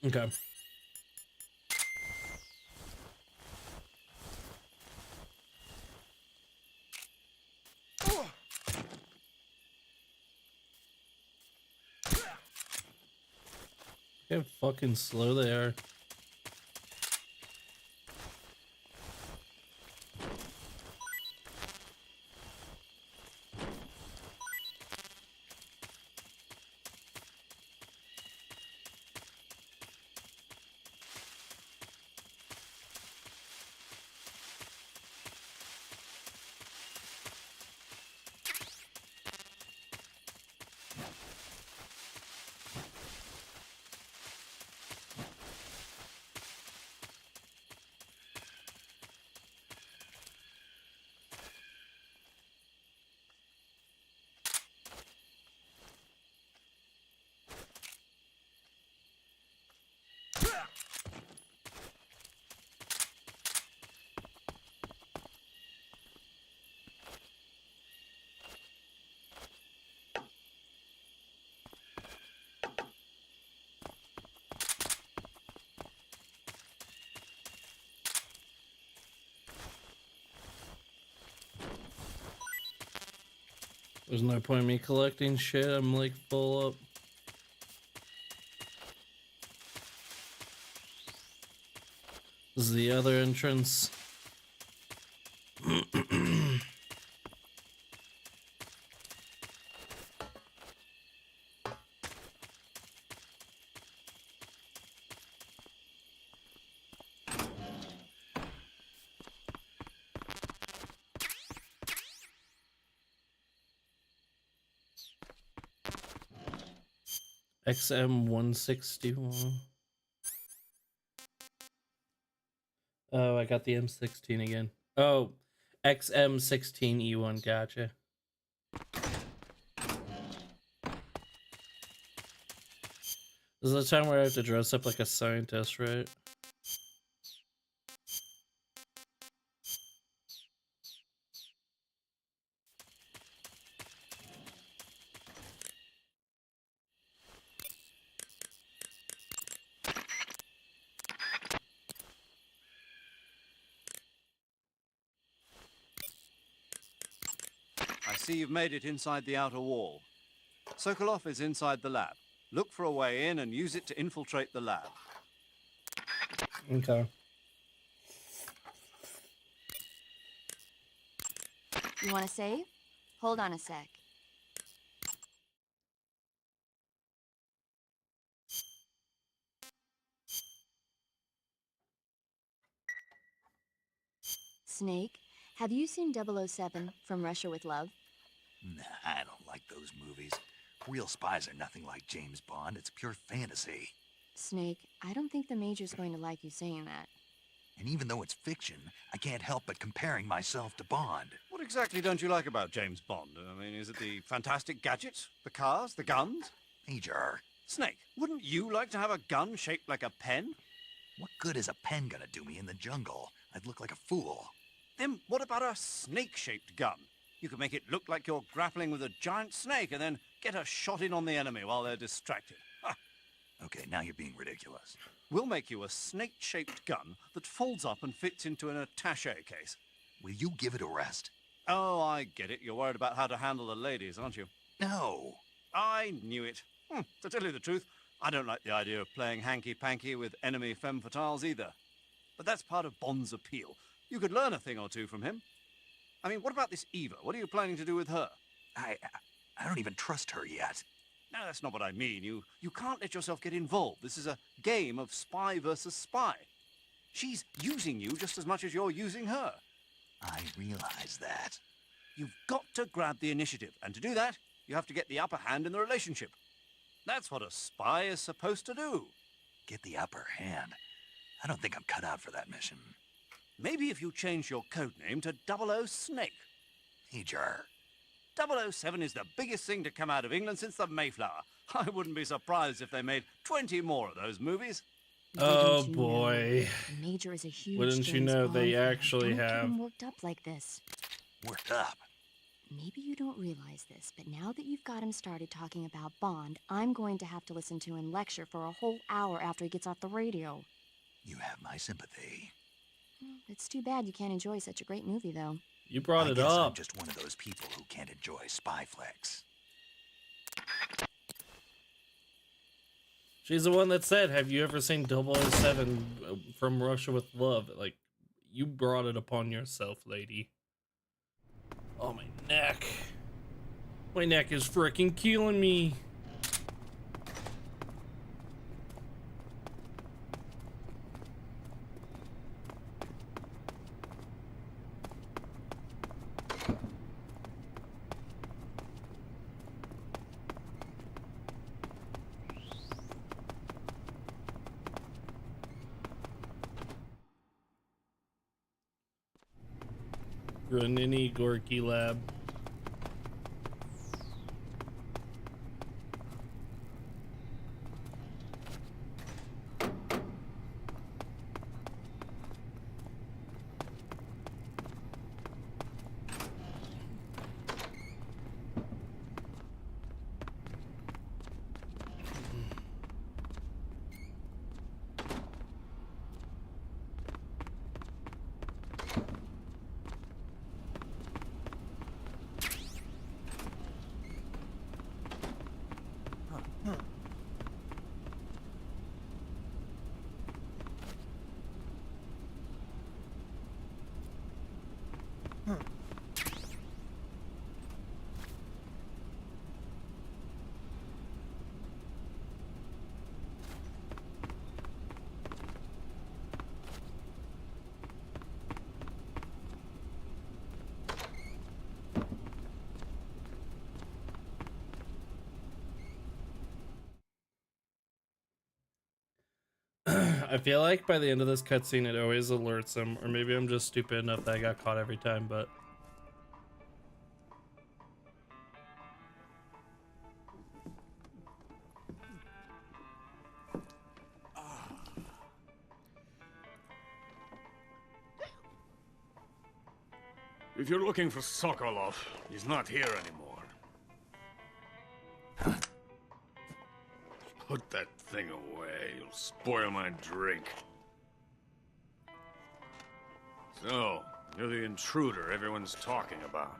Okay. Look how fucking slow they are. There's no point in me collecting shit. I'm like full up. This is the other entrance. XM161. Oh, I got the M16 again. Oh, XM16E1, gotcha. This is the time where I have to dress up like a scientist, right? I see you've made it inside the outer wall. Sokolov is inside the lab. Look for a way in and use it to infiltrate the lab. Okay. You want to save? Hold on a sec. Snake, have you seen 007 from Russia with Love? Nah, I don't like those movies. Real spies are nothing like James Bond. It's pure fantasy. Snake, I don't think the Major's going to like you saying that. And even though it's fiction, I can't help but comparing myself to Bond. What exactly don't you like about James Bond? I mean, is it the fantastic gadgets? The cars? The guns? Major. Snake, wouldn't you like to have a gun shaped like a pen? What good is a pen gonna do me in the jungle? I'd look like a fool. Then what about a snake-shaped gun? You could make it look like you're grappling with a giant snake and then get a shot in on the enemy while they're distracted. Ha! Okay, now you're being ridiculous. We'll make you a snake-shaped gun that folds up and fits into an attaché case. Will you give it a rest? Oh, I get it. You're worried about how to handle the ladies, aren't you? No. I knew it. To tell you the truth, I don't like the idea of playing hanky-panky with enemy femme fatales either. But that's part of Bond's appeal. You could learn a thing or two from him. I mean, what about this Eva? What are you planning to do with her? I don't even trust her yet. No, that's not what I mean. You can't let yourself get involved. This is a game of spy versus spy. She's using you just as much as you're using her. I realize that. You've got to grab the initiative, and to do that, you have to get the upper hand in the relationship. That's what a spy is supposed to do. Get the upper hand? I don't think I'm cut out for that mission. Maybe if you change your codename to 00 Snake. Hey, Jar. 007 is the biggest thing to come out of England since the Mayflower. I wouldn't be surprised if they made 20 more of those movies. Oh boy. The Major is a huge Wouldn't you James know Bond they fan. actually Don't have. get him worked up like this. Worked up? Maybe you don't realize this, but now that you've got him started talking about Bond, I'm going to have to listen to him lecture for a whole hour after he gets off the radio. You have my sympathy. It's too bad you can't enjoy such a great movie, though. You brought I it guess up. I'm just one of those people who can't enjoy spy flicks. She's the one that said, have you ever seen 007 from Russia with Love? Like, you brought it upon yourself, lady. Oh, my neck. My neck is freaking killing me. Granini Gorky Lab. I feel like by the end of this cutscene, it always alerts him, or maybe I'm just stupid enough that I got caught every time, but... If you're looking for Sokolov, he's not here anymore. Put that thing away. You'll spoil my drink. So, you're the intruder everyone's talking about.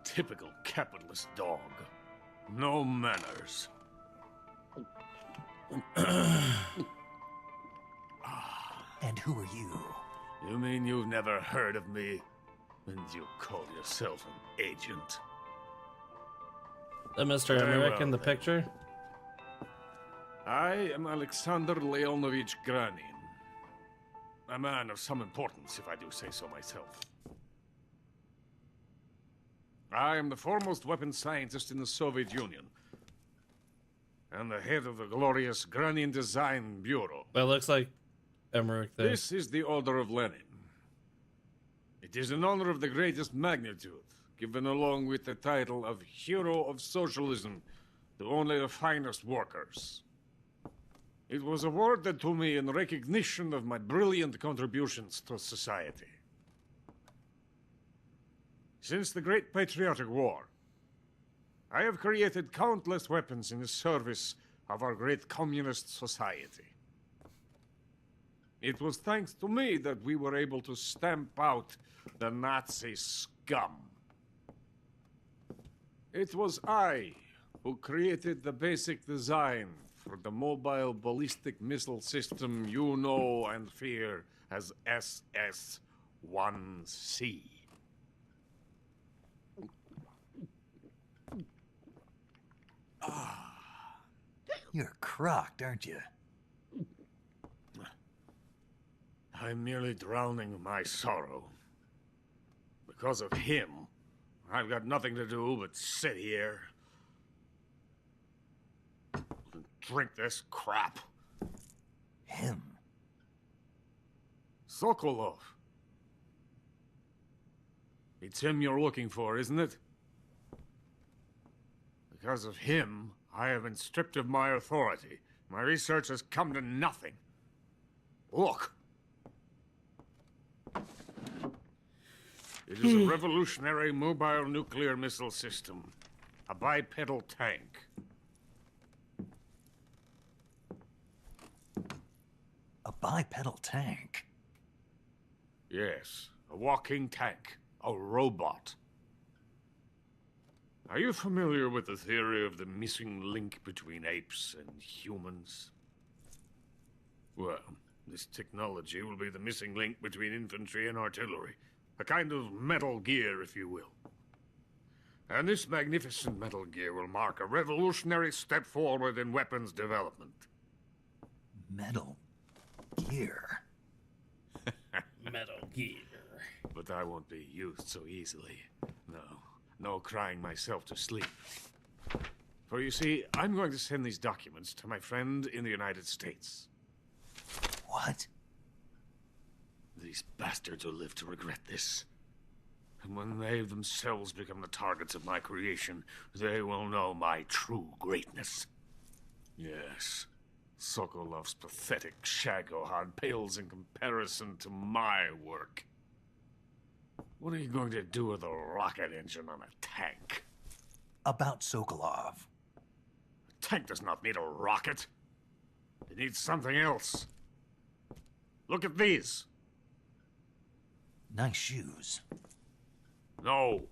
Typical capitalist dog. No manners. And who are you? You mean you've never heard of me? And you call yourself an agent? Mr. Very Emmerich well, in the then. picture? I am Alexander Leonovich Granin. A man of some importance, if I do say so myself. I am the foremost weapons scientist in the Soviet Union. And the head of the glorious Granin Design Bureau. That looks like Emmerich there. This is the Order of Lenin. It is an honor of the greatest magnitude, given along with the title of Hero of Socialism to only the finest workers. It was awarded to me in recognition of my brilliant contributions to society. Since the Great Patriotic War, I have created countless weapons in the service of our great communist society. It was thanks to me that we were able to stamp out the Nazi scum. It was I who created the basic design for the mobile ballistic missile system you know and fear as SS-1C. You're crocked, aren't you? I'm merely drowning my sorrow. Because of him, I've got nothing to do but sit here and drink this crap. Him? Sokolov. It's him you're looking for, isn't it? Because of him, I have been stripped of my authority. My research has come to nothing. Look. It is a revolutionary mobile nuclear missile system. A bipedal tank. A bipedal tank? Yes, a walking tank. A robot. Are you familiar with the theory of the missing link between apes and humans? Well, this technology will be the missing link between infantry and artillery. A kind of Metal Gear, if you will. And this magnificent Metal Gear will mark a revolutionary step forward in weapons development. Metal Gear? Metal Gear. But I won't be used so easily. No crying myself to sleep. For you see, I'm going to send these documents to my friend in the United States. What? These bastards will live to regret this. And when they themselves become the targets of my creation, they will know my true greatness. Yes, Sokolov's pathetic Shagohod pales in comparison to my work. What are you going to do with a rocket engine on a tank? About Sokolov. A tank does not need a rocket. It needs something else. Look at these. Nice shoes. No.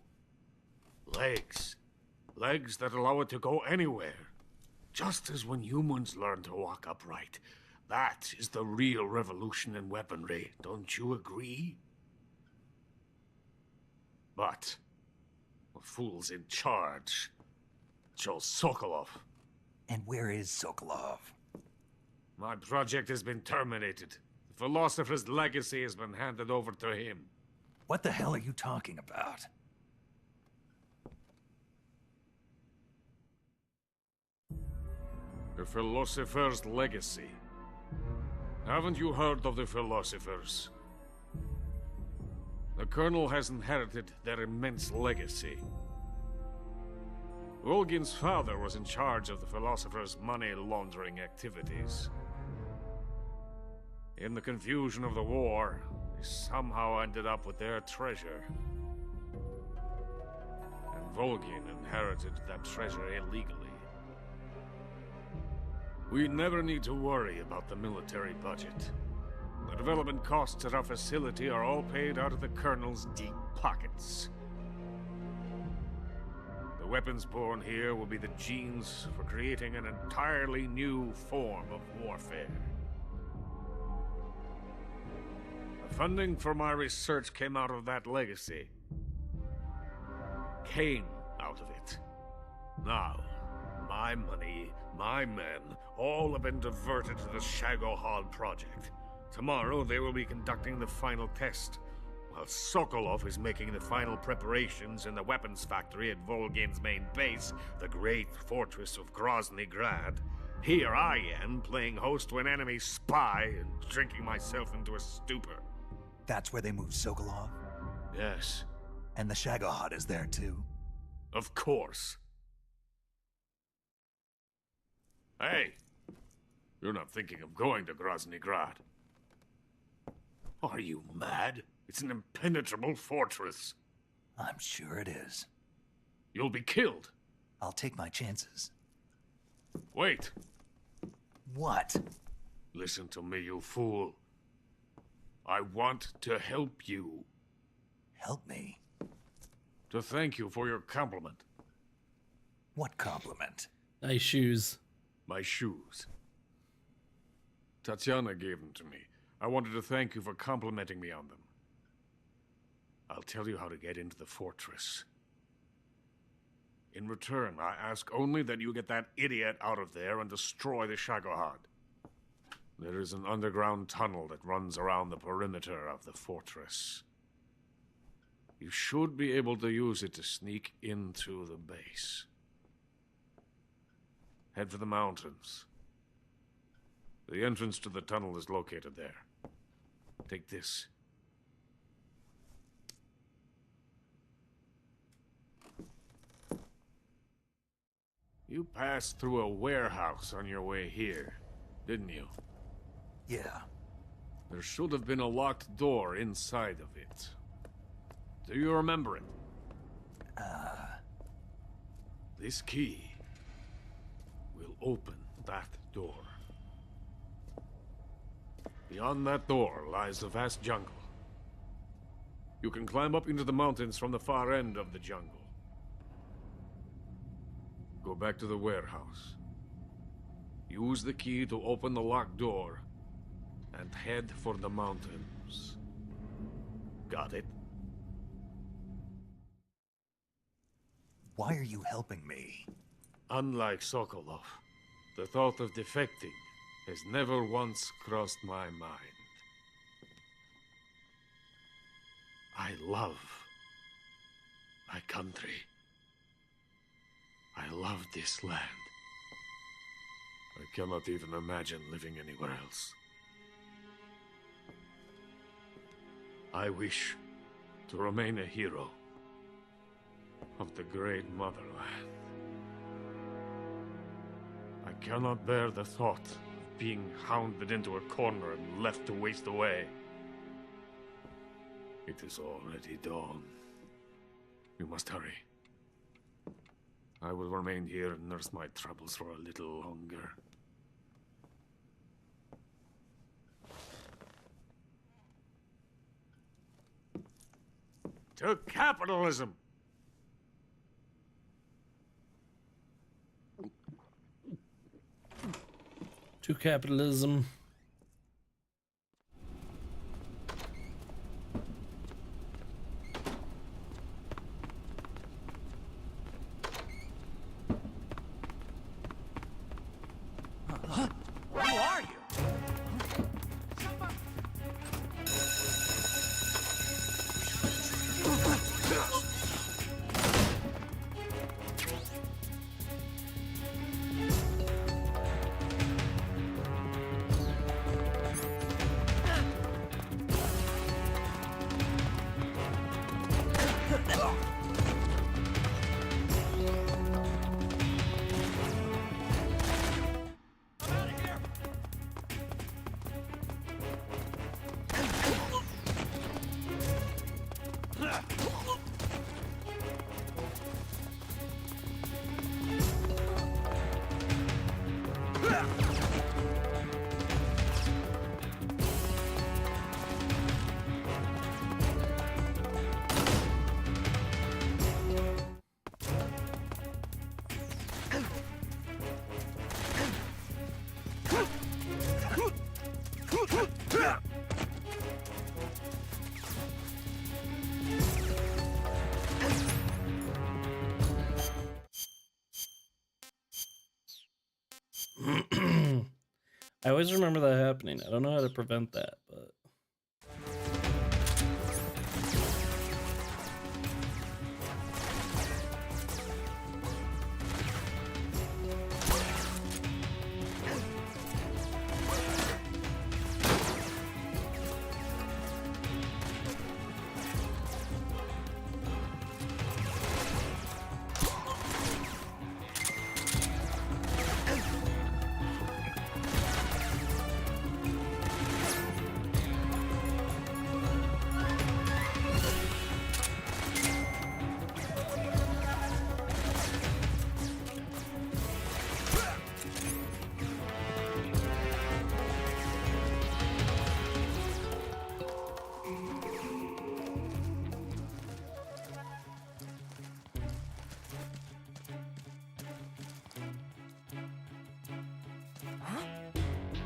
Legs. Legs that allow it to go anywhere. Just as when humans learn to walk upright. That is the real revolution in weaponry. Don't you agree? But the fool's in charge. Joe Sokolov. And where is Sokolov? My project has been terminated. The philosopher's legacy has been handed over to him. What the hell are you talking about? The philosopher's legacy. Haven't you heard of the philosophers? The Colonel has inherited their immense legacy. Volgin's father was in charge of the philosophers' money laundering activities. In the confusion of the war, they somehow ended up with their treasure. And Volgin inherited that treasure illegally. We never need to worry about the military budget. The development costs at our facility are all paid out of the Colonel's deep pockets. The weapons born here will be the genes for creating an entirely new form of warfare. The funding for my research came out of that legacy. Came out of it. Now, my money, my men, all have been diverted to the Shagohod project. Tomorrow, they will be conducting the final test, while Sokolov is making the final preparations in the weapons factory at Volgin's main base, the great fortress of Grozny Grad. Here I am, playing host to an enemy spy and drinking myself into a stupor. That's where they moved Sokolov? Yes. And the Shagohod is there, too? Of course. Hey! You're not thinking of going to Grozny Grad. Are you mad? It's an impenetrable fortress. I'm sure it is. You'll be killed. I'll take my chances. Wait. What? Listen to me, you fool. I want to help you. Help me? To thank you for your compliment. What compliment? Nice shoes. My shoes. Tatiana gave them to me. I wanted to thank you for complimenting me on them. I'll tell you how to get into the fortress. In return, I ask only that you get that idiot out of there and destroy the Shagohod. There is an underground tunnel that runs around the perimeter of the fortress. You should be able to use it to sneak into the base. Head for the mountains. The entrance to the tunnel is located there. Take this. You passed through a warehouse on your way here, didn't you? Yeah. There should have been a locked door inside of it. Do you remember it? This key will open that door. Beyond that door lies the vast jungle. You can climb up into the mountains from the far end of the jungle. Go back to the warehouse. Use the key to open the locked door and head for the mountains. Got it? Why are you helping me? Unlike Sokolov, the thought of defecting has never once crossed my mind. I love my country. I love this land. I cannot even imagine living anywhere else. I wish to remain a hero of the great motherland. I cannot bear the thought of being hounded into a corner and left to waste away. It is already dawn. You must hurry. I will remain here and nurse my troubles for a little longer. To capitalism! To capitalism. Who are you? I always remember that happening. I don't know how to prevent that, but...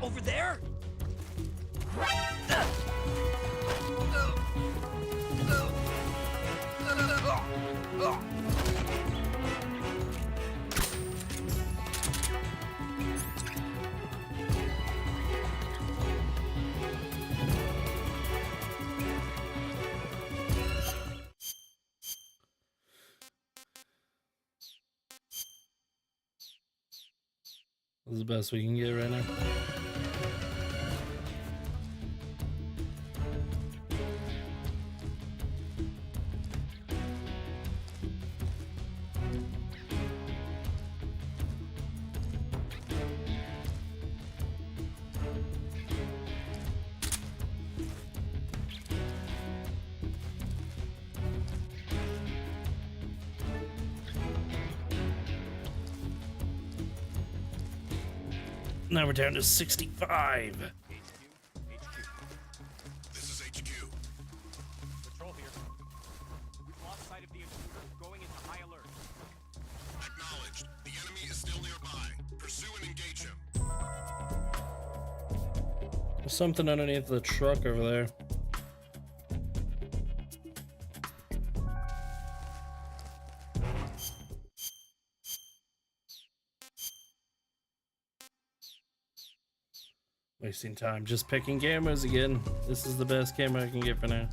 Over there? This is the best we can get right now. Now we're down to 65. This is HQ. Patrol here. We've lost sight of the intruder, going into high alert. Acknowledged. The enemy is still nearby. Pursue and engage him. There's something underneath the truck over there. Wasting time just picking cameras again. This is the best camera I can get for now.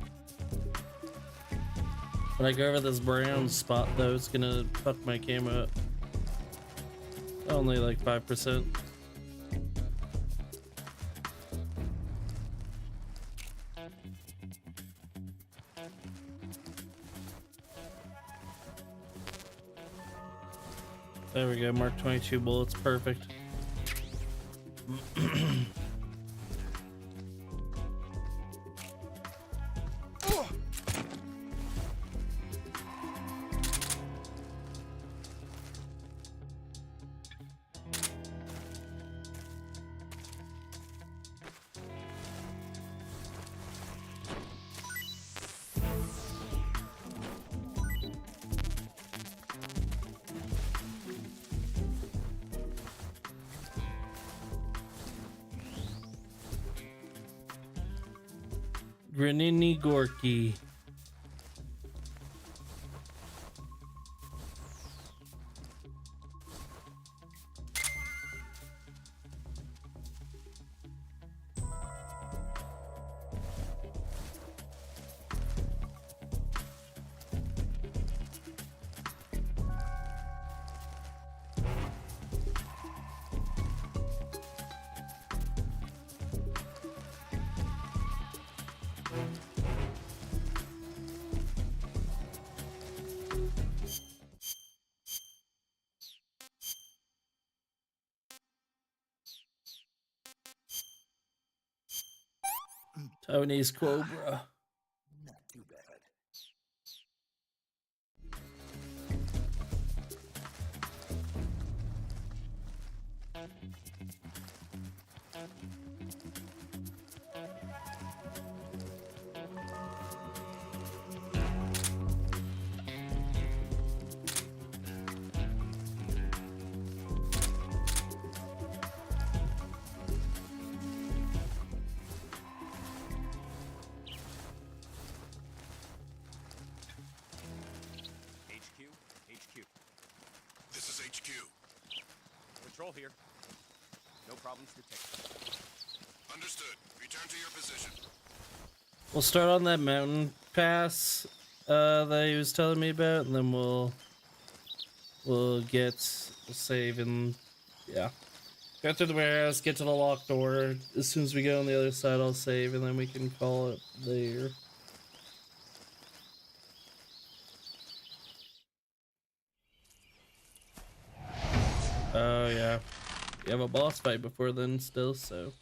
When I go over this brown spot though, it's gonna fuck my camera up. Only like 5%. There we go, Mark 22 bullets, perfect. Granini Gorky. Tony's Cobra. Not too bad. This is HQ. Patrol here. No problems detected. Understood. Return to your position. We'll start on that mountain pass that he was telling me about, and then we'll save and yeah. Go through the warehouse, get to the locked door. As soon as we go on the other side, I'll save, and then we can call it there. Oh yeah, you have a boss fight before then still, so.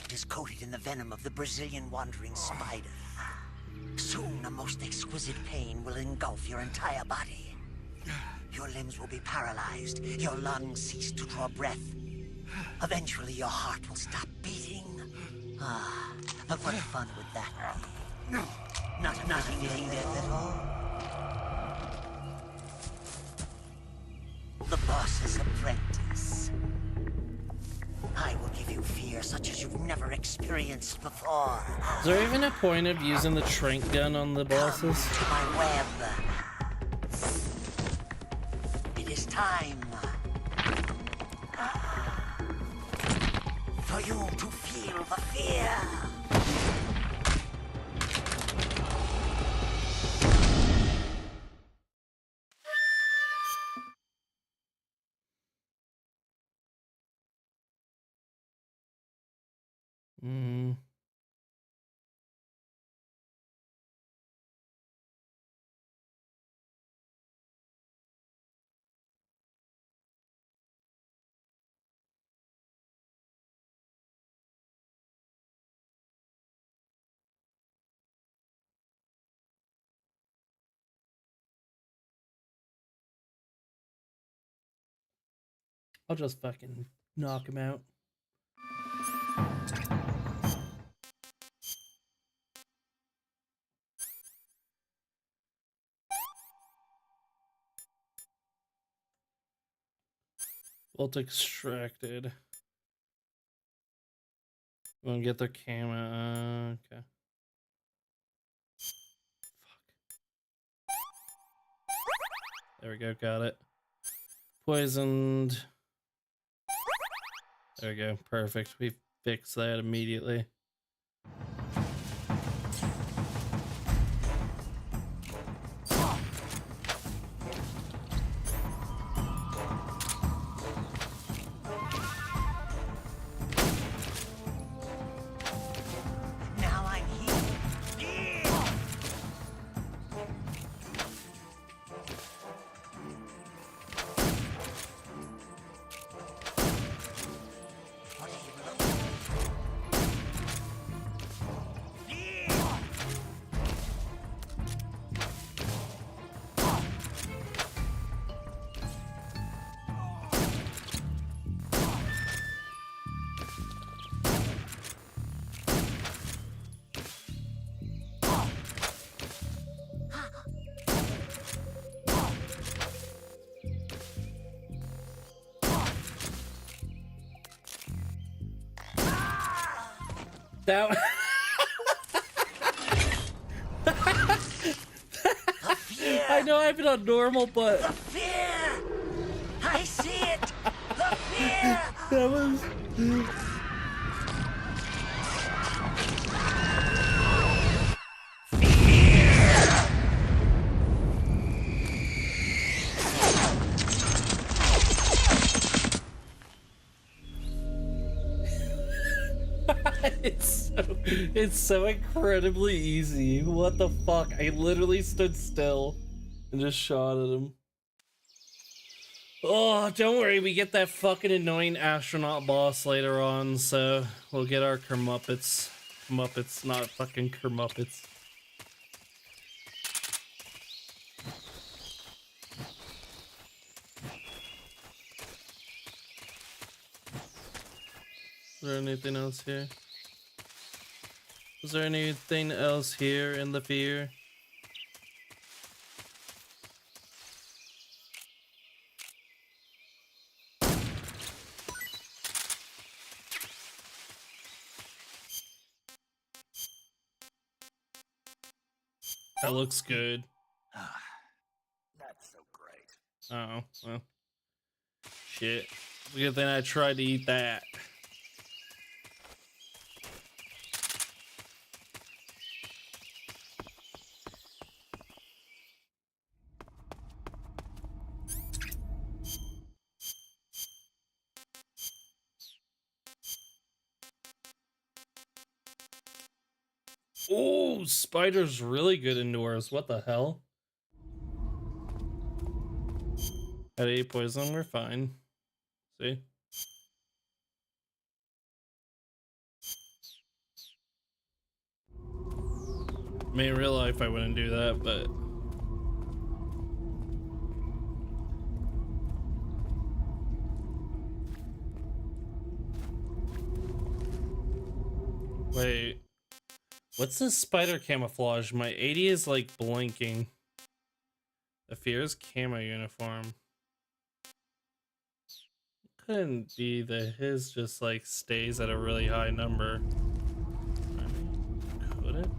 product is coated in the venom of the Brazilian wandering spider. Soon, a most exquisite pain will engulf your entire body. Your limbs will be paralyzed, your lungs cease to draw breath. Eventually, your heart will stop beating. Ah, but what fun would that be? Not feeling death at all? The boss's apprentice. I will give you fear such as you've never experienced before. Is there even a point of using the trank gun on the bosses? Come to my web. It is time for you to feel the fear. Hmm. I'll just fucking knock him out. Bolt extracted. Wanna get their camera? Okay. There we go, got it. Poisoned. There we go, perfect. We fixed that immediately. Now I'm here. That I know I've been on normal, but The fear! I see it! The fear! that was it's so incredibly easy. What the fuck? I literally stood still and just shot at him. Oh, don't worry, we get that fucking annoying astronaut boss later on, so we'll get our Kermuppets. Muppets, not fucking Kermuppets. Is there anything else here? Is there anything else here in the fear? That looks good. Not so great. Oh, well. Shit. Good thing I tried to eat that. Oh, spider's really good indoors. What the hell? At 8 poison, we're fine. See? I mean, in real life, I wouldn't do that, but... Wait. What's this spider camouflage? My 80 is, like, blinking. The Fear's camo uniform. Couldn't be that his just, like, stays at a really high number. Could it?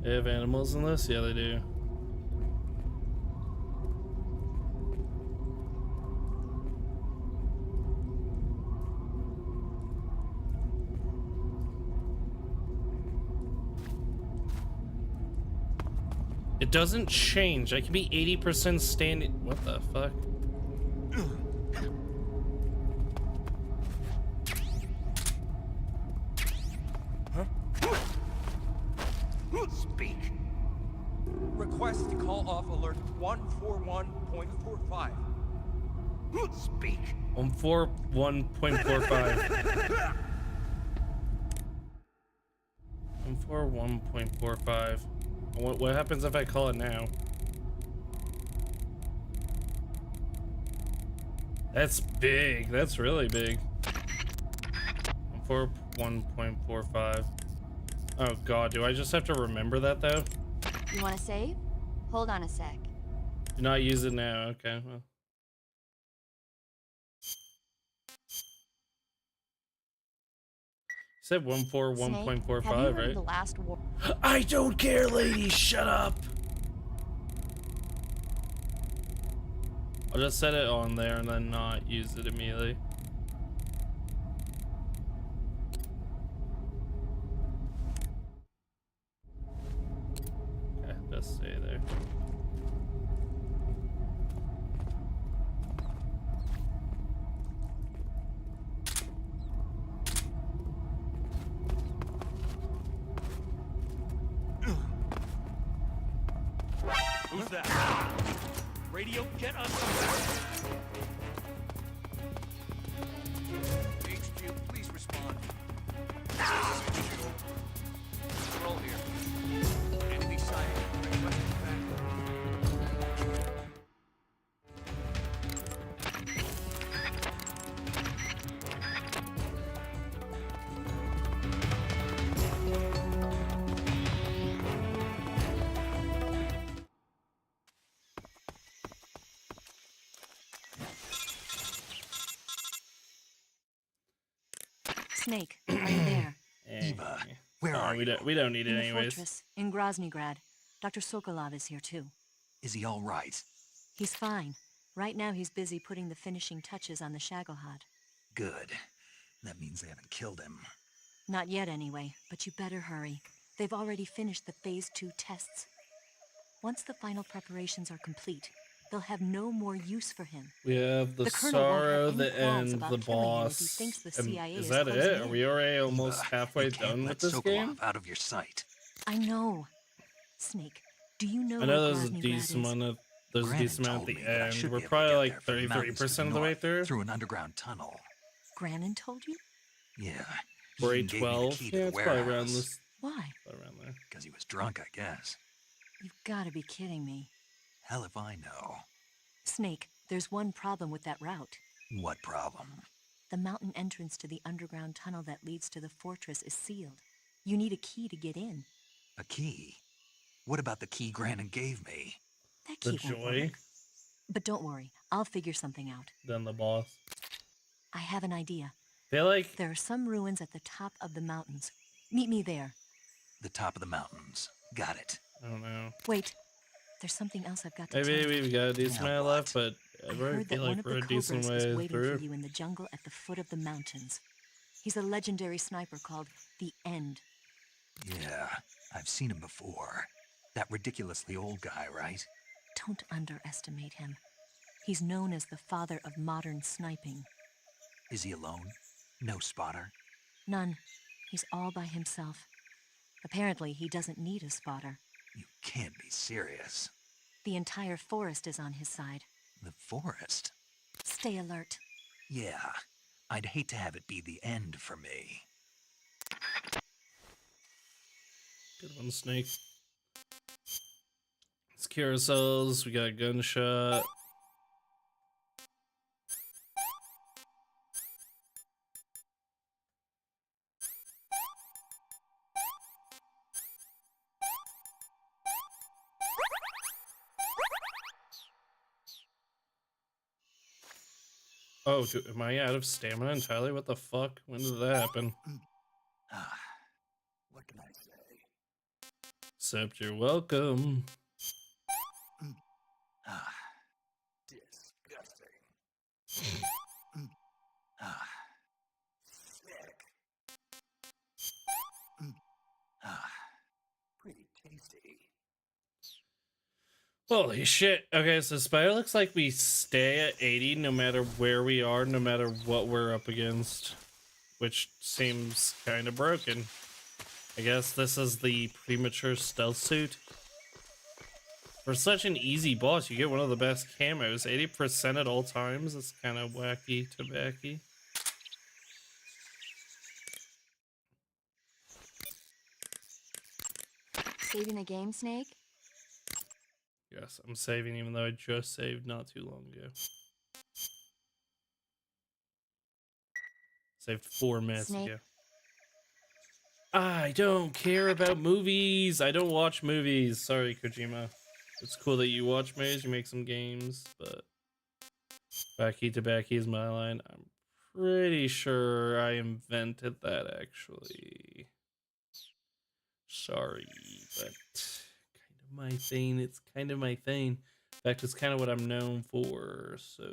They have animals in this? Yeah, they do. It doesn't change. I can be 80% standing. What the fuck? Speak. Request to call off alert 141.45. Speak. 141.45. 141.45. What happens if I call it now? That's big. That's really big. 141.45. Oh god, do I just have to remember that though? You want to save? Hold on a sec. Do not use it now. Okay, well. Said 141.45, right? The last war. I don't care, lady. Shut up. I'll just set it on there and then not use it immediately. Okay, just stay there. Who's that? Radio, get us. HQ, please respond. Roll here. Enemy sighted. Requesting backup. Snake, are you there? Eva, where are you? We don't need it In the anyways. fortress, in Groznygrad. Dr. Sokolov is here too. Is he all right? He's fine. Right now he's busy putting the finishing touches on the Shagohod. Good. That means they haven't killed him. Not yet anyway, but you better hurry. They've already finished the Phase 2 tests. Once the final preparations are complete, they'll have no more use for him. We have the Colonel won't have sorrow, any the qualms end, about the killing him if he boss. thinks the And CIA is is that closing it? Are in. we already almost Eva, halfway you can't done let with this Sokolov game? out of your sight. I know. Snake, do you know I know where there's a Groznygrad decent is? amount of there's a decent amount at the end. should We're be able to probably get like there from the mountains to 33% of the north, way through. through an underground tunnel. Grannon told you? Yeah. Or He gave me the 812. key to Yeah, the it's probably around warehouse. this. Why? Probably around there. Because he was drunk, I guess. You've got to be kidding me. Hell if I know. Snake, there's one problem with that route. What problem? The mountain entrance to the underground tunnel that leads to the fortress is sealed. You need a key to get in. A key? What about the key Grannon gave me? That The key won't joy, work. But don't worry, I'll figure something out. then the boss. I have an idea. Feel like There are some ruins at the top of the mountains. Meet me there. The top of the mountains. Got it. I don't know. Wait, there's something else I've got to tell Maybe you. we've got a decent amount left, but I I really heard that feel one like of we're the a decent Cobras is way waiting through. for you in the jungle at the foot of the mountains. He's a legendary sniper called the End. Yeah, I've seen him before. That ridiculously old guy, right? Don't underestimate him. He's known as the father of modern sniping. Is he alone? No spotter? None. He's all by himself. Apparently, he doesn't need a spotter. You can't be serious. The entire forest is on his side. The forest? Stay alert. Yeah, I'd hate to have it be the end for me. Good one, Snake. It's carousels. We got gunshot. Oh, am I out of stamina entirely? What the fuck? When did that happen? What can I say? Except you're welcome. Disgusting. Sick. Pretty tasty. Holy shit. Okay, so Spider looks like we stay at 80 no matter where we are, no matter what we're up against. Which seems kind of broken. I guess this is the premature stealth suit. For such an easy boss, you get one of the best camos. 80% at all times. It's kind of wacky tobacky. Saving the game, Snake? Yes, I'm saving even though I just saved not too long ago. Saved 4 minutes Snake. ago. I don't care about movies. I don't watch movies. Sorry, Kojima. It's cool that you watch movies, you make some games, but Wacky Tobacco is my line. I'm pretty sure I invented that, actually. Sorry, but kind of my thing. It's kind of my thing. In fact, it's kind of what I'm known for, so...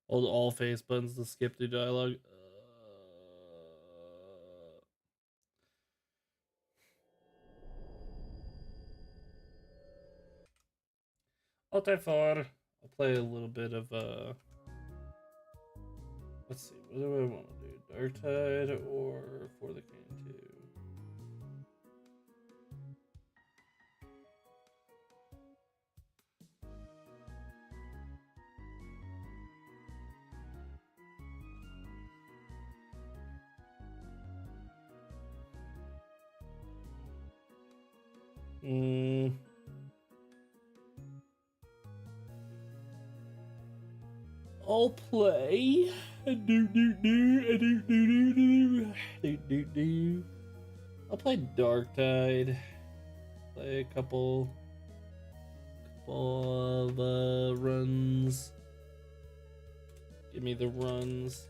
Hold all face buttons to skip through dialogue. Alt F4. I'll play a little bit of let's see, what do I want to do? Darktide or For the King 2? I'll play. I'll play Darktide. Play a couple of runs. Give me the runs.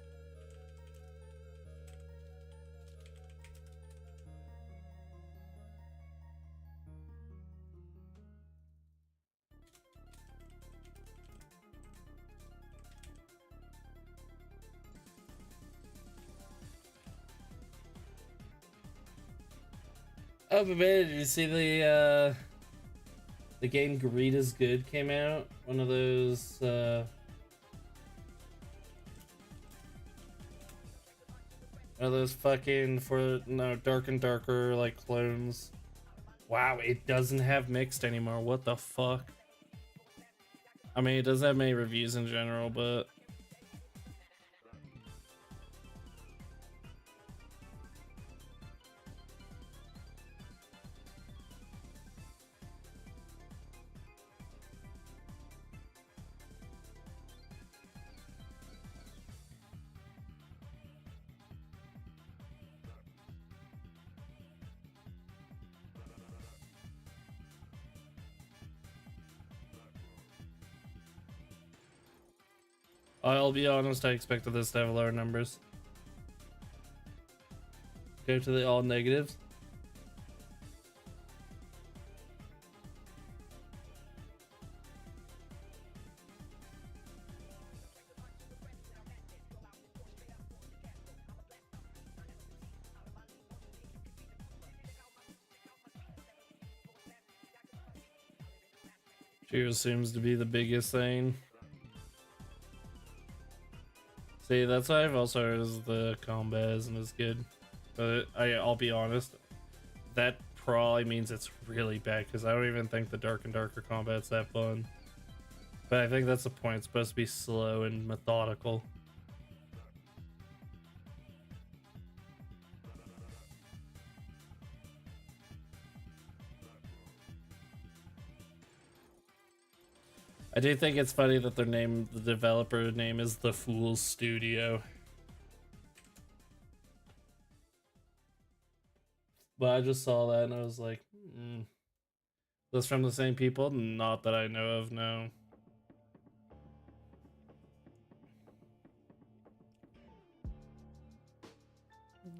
Oh, but did you see the game Greed is Good came out? One of those fucking Dark and Darker like clones. Wow, it doesn't have mixed anymore. What the fuck? I mean, it doesn't have many reviews in general, but I'll be honest, I expected this to have lower numbers. Go to the all negatives. Cheers seems to be the biggest thing. See, that's what I've also heard is the combat isn't as good. but I'll be honest, that probably means it's really bad because I don't even think the Dark and Darker combat's that fun. But I think that's the point. It's supposed to be slow and methodical. I do think it's funny that their name, the developer name, is The Fool's Studio. But I just saw that and I was like, that's from the same people? Not that I know of, no.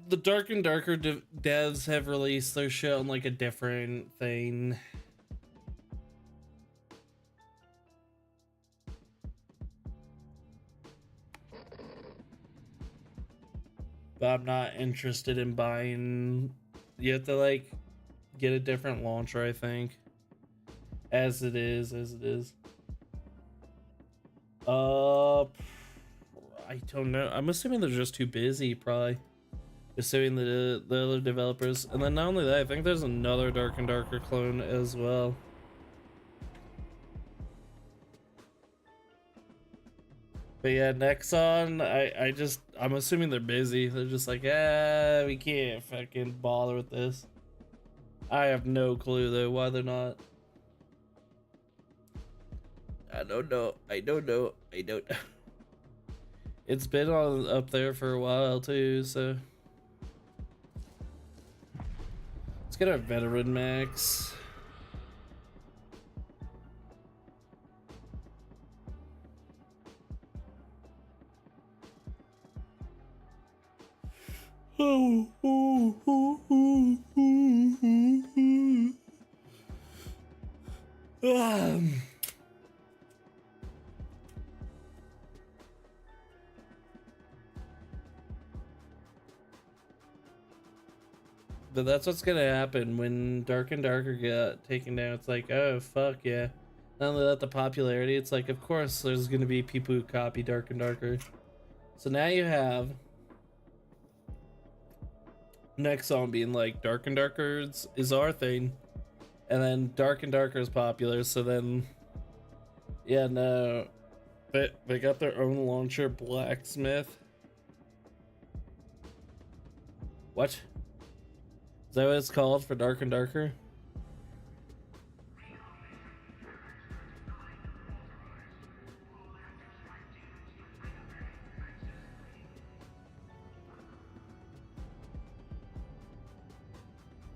The Dark and Darker devs have released their shit on like a different thing. But I'm not interested in buying. You have to like get a different launcher, I think. As it is. I don't know. I'm assuming they're just too busy, probably. Assuming the other developers. And then not only that, I think there's another Dark and Darker clone as well. But yeah, Nexon, I'm assuming they're busy. They're just like, we can't fucking bother with this. I have no clue though why they're not. I don't know. It's been up there for a while too, so. Let's get our veteran max. But that's what's gonna happen when Dark and Darker get taken down. It's like, oh fuck yeah. Not only that, the popularity, it's like, of course there's gonna be people who copy Dark and Darker. So now you have Nexon being like, Dark and Darker is our thing, and then Dark and Darker is popular, so then yeah, no, they got their own launcher, Blacksmith. What? Is that what it's called for Dark and Darker?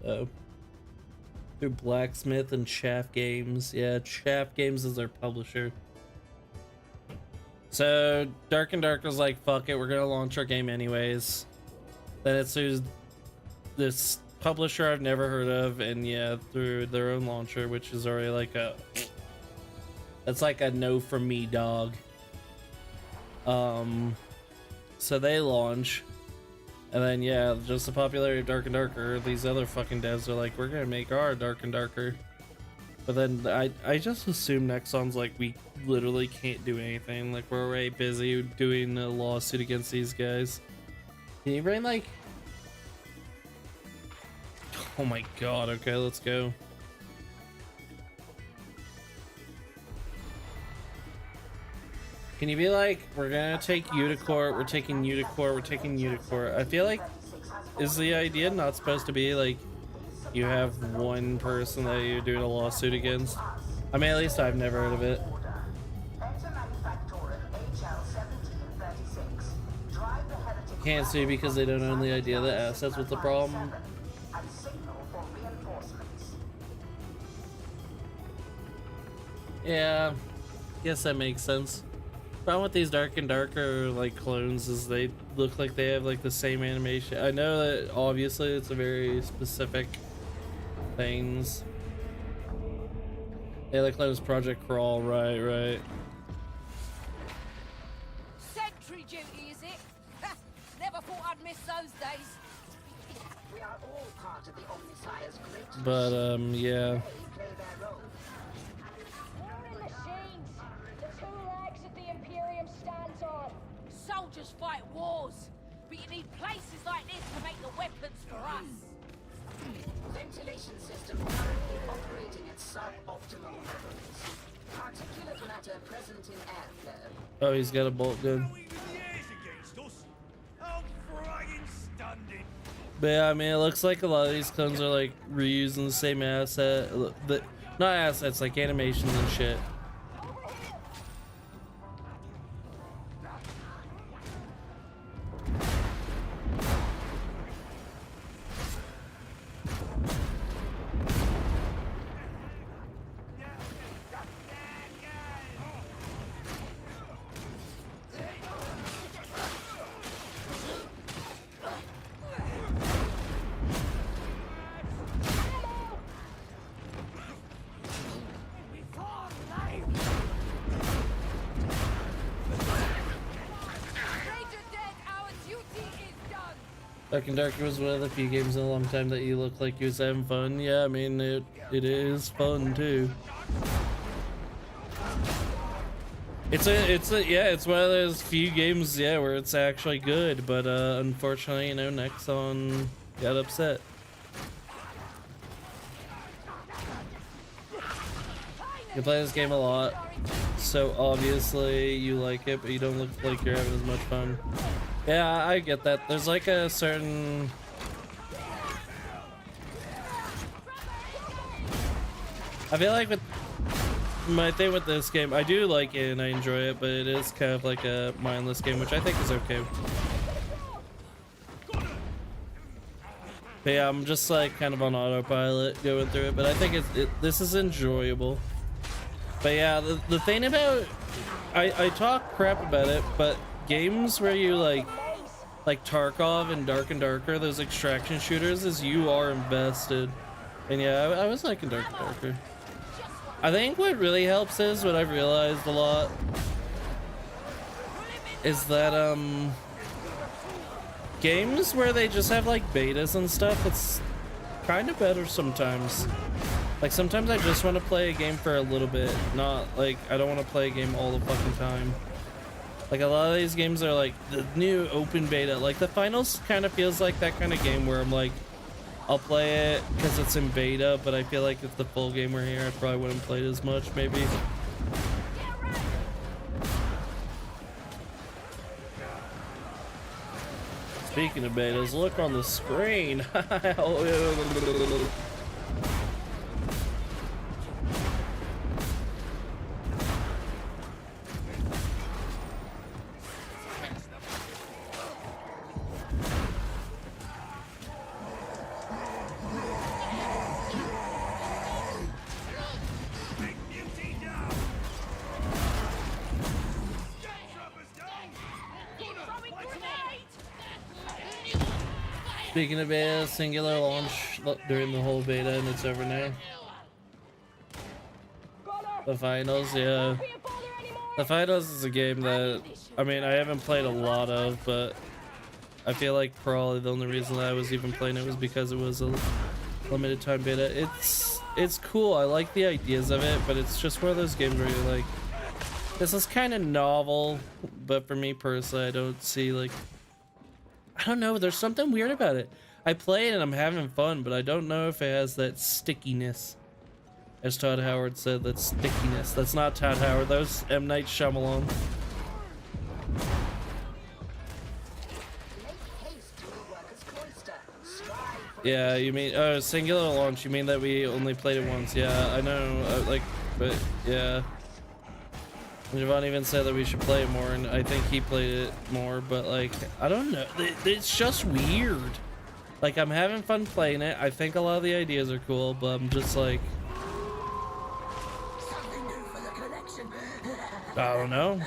Oh. Through Blacksmith and Shaft Games. Yeah, Shaft Games is their publisher. So Dark and Darker's like, fuck it, we're gonna launch our game anyways. Then it's through this publisher I've never heard of, and yeah, through their own launcher, which is already like that's like a no from me, dog. So they launch. And then, yeah, just the popularity of Dark and Darker, these other fucking devs are like, we're gonna make our Dark and Darker. But then I just assume Nexon's like, we literally can't do anything. Like, we're already busy doing a lawsuit against these guys. Can you bring, like... Oh my god, okay, let's go. Can you be like, we're gonna take you to court, we're taking you to court, we're taking you to court. I feel like, is the idea not supposed to be like, you have one person that you're doing a lawsuit against? I mean, at least I've never heard of it. Can't sue because they don't own the idea of the assets. What's the problem? Yeah, guess that makes sense. Problem with these Dark and Darker like clones is they look like they have like the same animation. I know that obviously it's a very specific things. Yeah, like clones Project Crawl, right. Sentry duty, is it? Never thought I'd miss those days. We are all part of the Omnissiah's great. But yeah. Soldiers fight wars. but you need places like this to make the weapons for us. Ventilation system currently operating at suboptimal levels. Particulate matter present in airflow. Oh, he's got a bolt gun. But yeah, I mean, it looks like a lot of these clones are like reusing the same asset, not assets, like animations and shit. Dark and Darker was one of the few games in a long time that you look like you was having fun. Yeah, I mean, it is fun too. It's one of those few games, yeah, where it's actually good, but unfortunately, you know, Nexon got upset. You play this game a lot, so obviously you like it, but you don't look like you're having as much fun. Yeah, I get that. There's like a certain... I feel like with my thing with this game, I do like it and I enjoy it, but it is kind of like a mindless game, which I think is okay. But yeah, I'm just like kind of on autopilot going through it, but I think this is enjoyable. But yeah, the thing about... I talk crap about it, but games where you like Tarkov and Dark and Darker, those extraction shooters, is you are invested. And yeah, I was liking Dark and Darker. I think what really helps is, what I've realized a lot, is that games where they just have like betas and stuff, it's kind of better sometimes. Like sometimes I just want to play a game for a little bit, not like I don't want to play a game all the fucking time. Like a lot of these games are like the new open beta, like the finals kind of feels like that kind of game where I'm like, I'll play it because it's in beta, but I feel like if the full game were here, I probably wouldn't play it as much, maybe. Speaking of betas, look on the screen. Speaking of beta, singular launch during the whole beta, and it's over now. The finals, yeah. The finals is a game that, I mean, I haven't played a lot of, but I feel like probably the only reason that I was even playing it was because it was a limited time beta. It's cool, I like the ideas of it, but it's just one of those games where you're like, this is kind of novel, but for me personally, I don't see like, I don't know, there's something weird about it. I play it and I'm having fun, but I don't know if it has that stickiness. As Todd Howard said, that stickiness. That's not Todd Howard, that was M. Night Shyamalan. Yeah, you mean, oh, singular launch, you mean that we only played it once. Yeah, I know, like, but yeah. Javon even said that we should play it more, and I think he played it more, but like, I don't know, it's just weird. Like, I'm having fun playing it, I think a lot of the ideas are cool, but I'm just like, I don't know.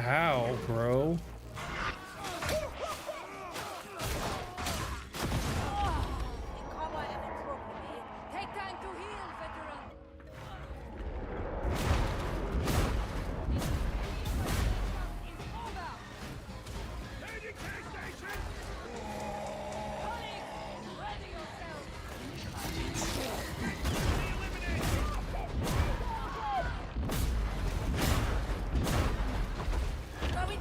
Ow, bro.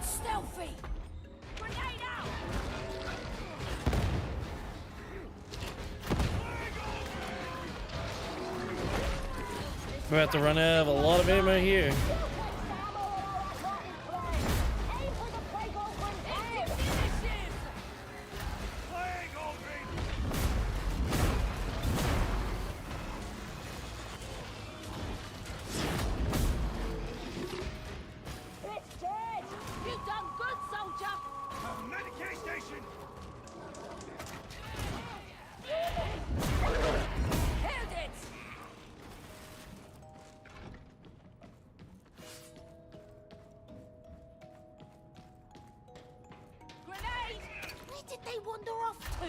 Get stealthy! Grenade out! We're about to run out of a lot of ammo here. Where did they wander off to?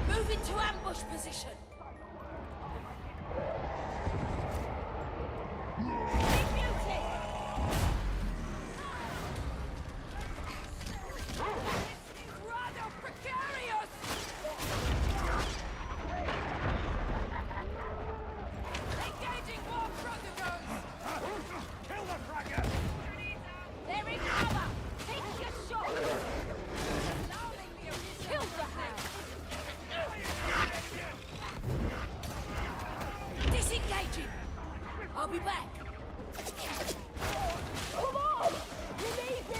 Move into ambush position. I'll be back. Come on! You need me!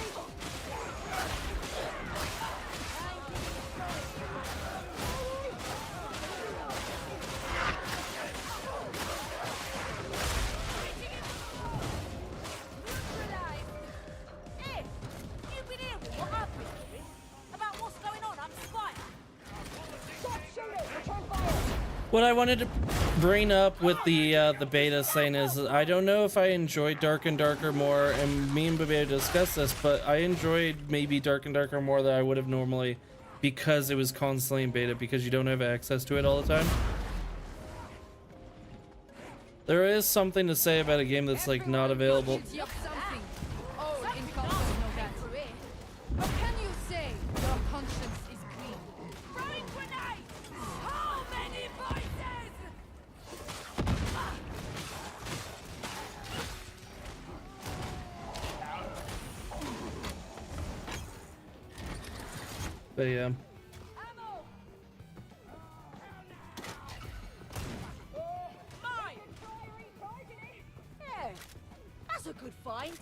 Hey, you've been here with what I've been doing? About what's going on? I'm spying. Stop shooting! Return fire! What I wanted to bring up with the beta thing is I don't know if I enjoyed Dark and Darker more, and me and Babeo discussed this, but I enjoyed maybe Dark and Darker more than I would have normally because it was constantly in beta, because you don't have access to it all the time. There is something to say about a game that's like not available. Oh, in how can you say your conscience is clean? Throwing grenades! How many voices? But yeah. Mine! Yeah, that's a good find.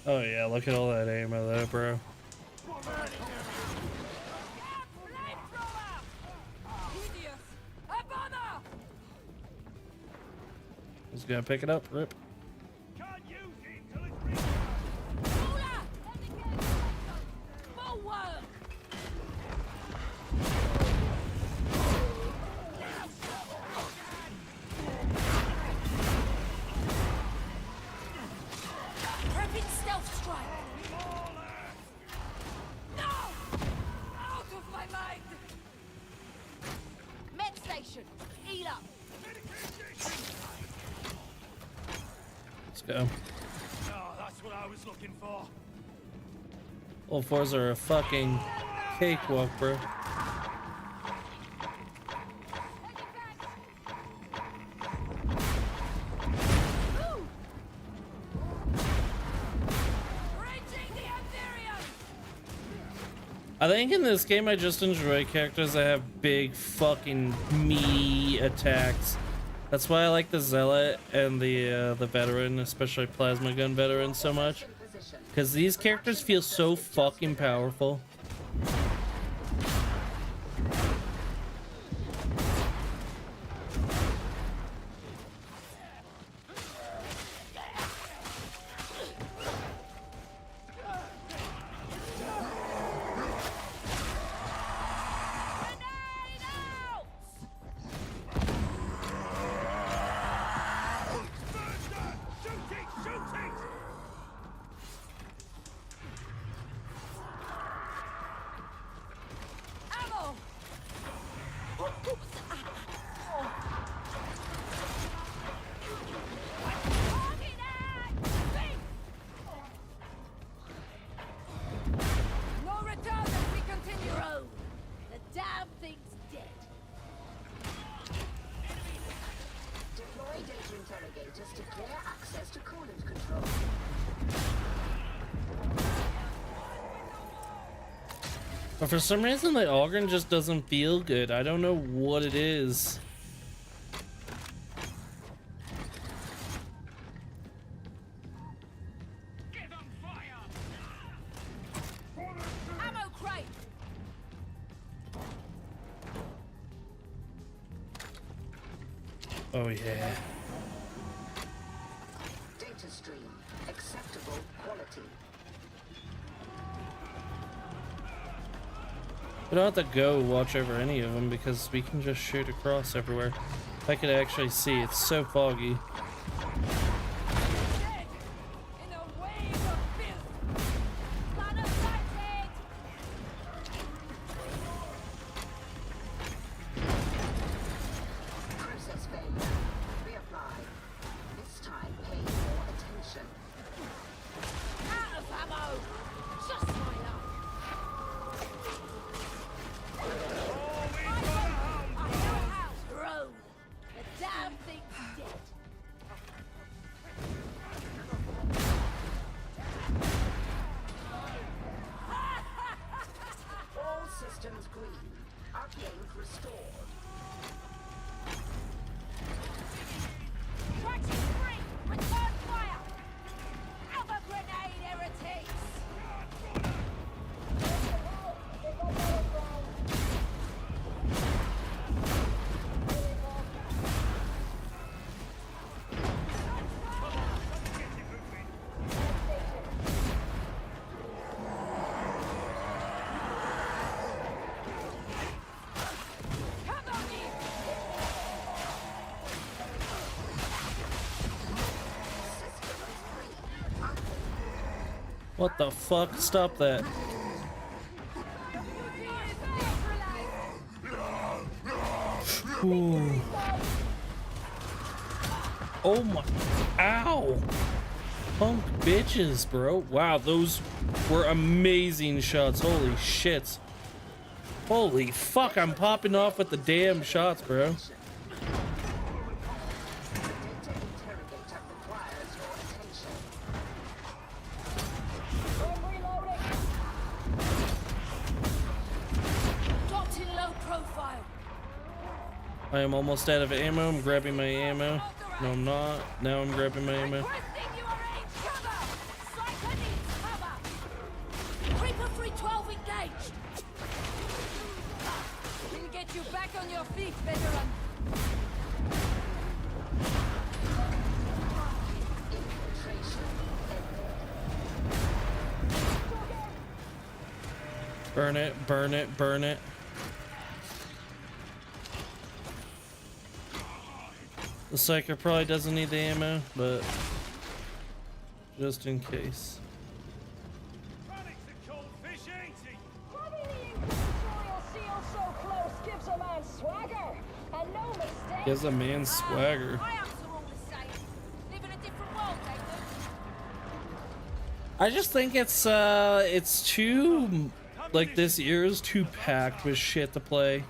Oh yeah, look at all that ammo there, bro. Just gonna pick it up, rip. Prepping stealth strike. No! Out of my mind. Med station. Heal up. Let's go. Oh, that's what I was looking for. All fours are a fucking cakewalk, bro. I think in this game I just enjoy characters that have big fucking meaty attacks. That's why I like the Zealot and the Veteran, especially Plasma Gun Veteran, so much. Because these characters feel so fucking powerful. interrogators to clear access to coolant control. But for some reason, the Ogren just doesn't feel good. I don't know what it is. Ammo crate! Oh yeah. Data stream. Acceptable quality. We don't have to go watch over any of them because we can just shoot across everywhere. I could actually see. It's so foggy. Process failure. Reapply. This time pay more attention. Out of ammo! Just my luck! Road. The damn thing's dead. All systems green. Uplink restored. Traction free! Return fire! Have a grenade, heretics! What the fuck? Stop that. Ooh. Oh my. Ow. Punk bitches, bro. Wow, those were amazing shots. Holy shit. Holy fuck, I'm popping off with the damn shots, bro. Docked in low profile. I am almost out of ammo. I'm grabbing my ammo. No, I'm not. Now I'm grabbing my ammo. Reaper 312 engaged. We'll get you back on your feet, veteran. Burn it, burn it, burn it. The Psyker probably doesn't need the ammo, but just in case. Gives a man swagger. I just think it's too, like, this year is too packed with shit to play.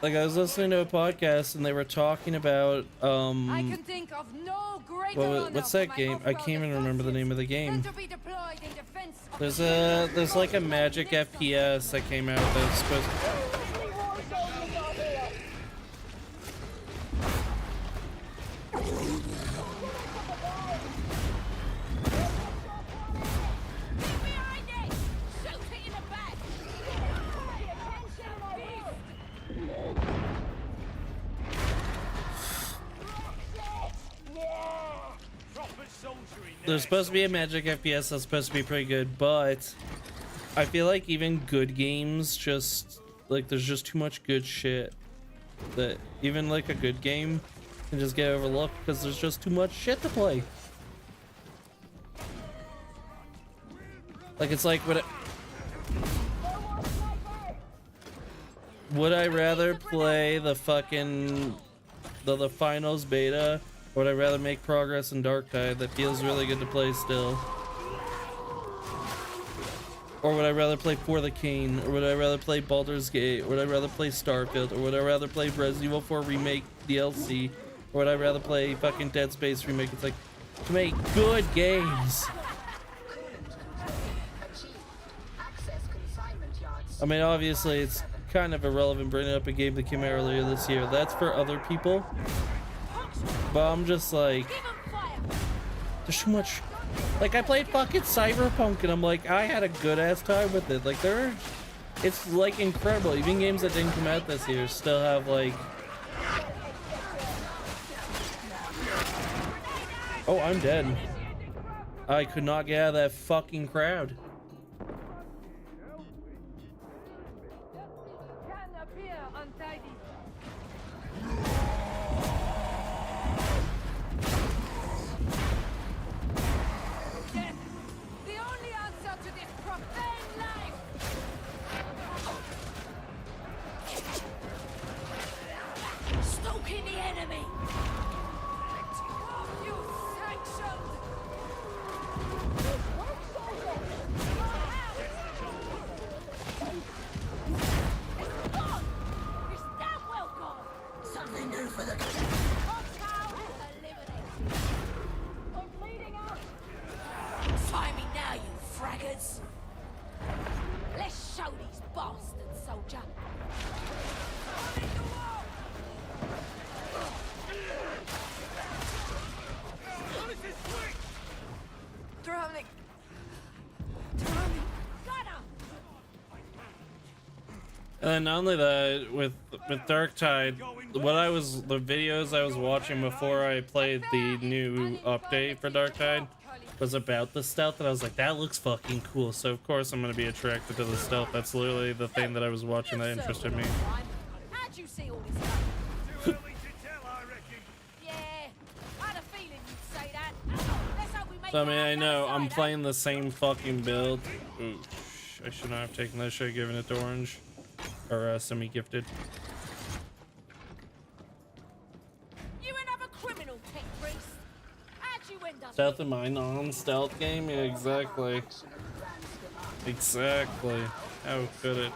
Like I was listening to a podcast and they were talking about I can think of no greater what's that game? I can't even remember the name of the game. There's like a Magic FPS that came out that's supposed There's supposed to be a Magic FPS that's supposed to be pretty good, but I feel like even good games just, like, there's just too much good shit that even, like, a good game can just get overlooked because there's just too much shit to play. Like, it's like, would I rather play the fucking the finals beta, or would I rather make progress in Darktide that feels really good to play still? Or would I rather play For the King? Or would I rather play Baldur's Gate? Or would I rather play Starfield? Or would I rather play Resident Evil 4 Remake DLC? Or would I rather play fucking Dead Space Remake? It's like, to make good games. I mean, obviously, it's kind of irrelevant bringing up a game that came out earlier this year. That's for other people. But I'm just like, there's so much. Like, I played fucking Cyberpunk, and I'm like, I had a good-ass time with it. Like, it's, like, incredible. Even games that didn't come out this year still have, like... Oh, I'm dead. I could not get out of that fucking crowd. Try me now, you fraggarts! Let's show these bastards, soldier! Drowning! And then not only that, with Darktide, the videos I was watching before I played the new update for Darktide was about the stealth, and I was like, that looks fucking cool. So of course I'm gonna be attracted to the stealth. That's literally the thing that I was watching that interested me. How'd you see all this stuff? Too early to tell, I reckon. Yeah, I had a feeling you'd say that. Let's hope we make So I mean, I know I'm playing the same fucking build. Ooh, I should not have taken that. Should have given it to Orange. Or semi-gifted. You another criminal, tech priest. How'd you end up Stealth in my non-stealth game? Yeah, exactly. Exactly. How could it?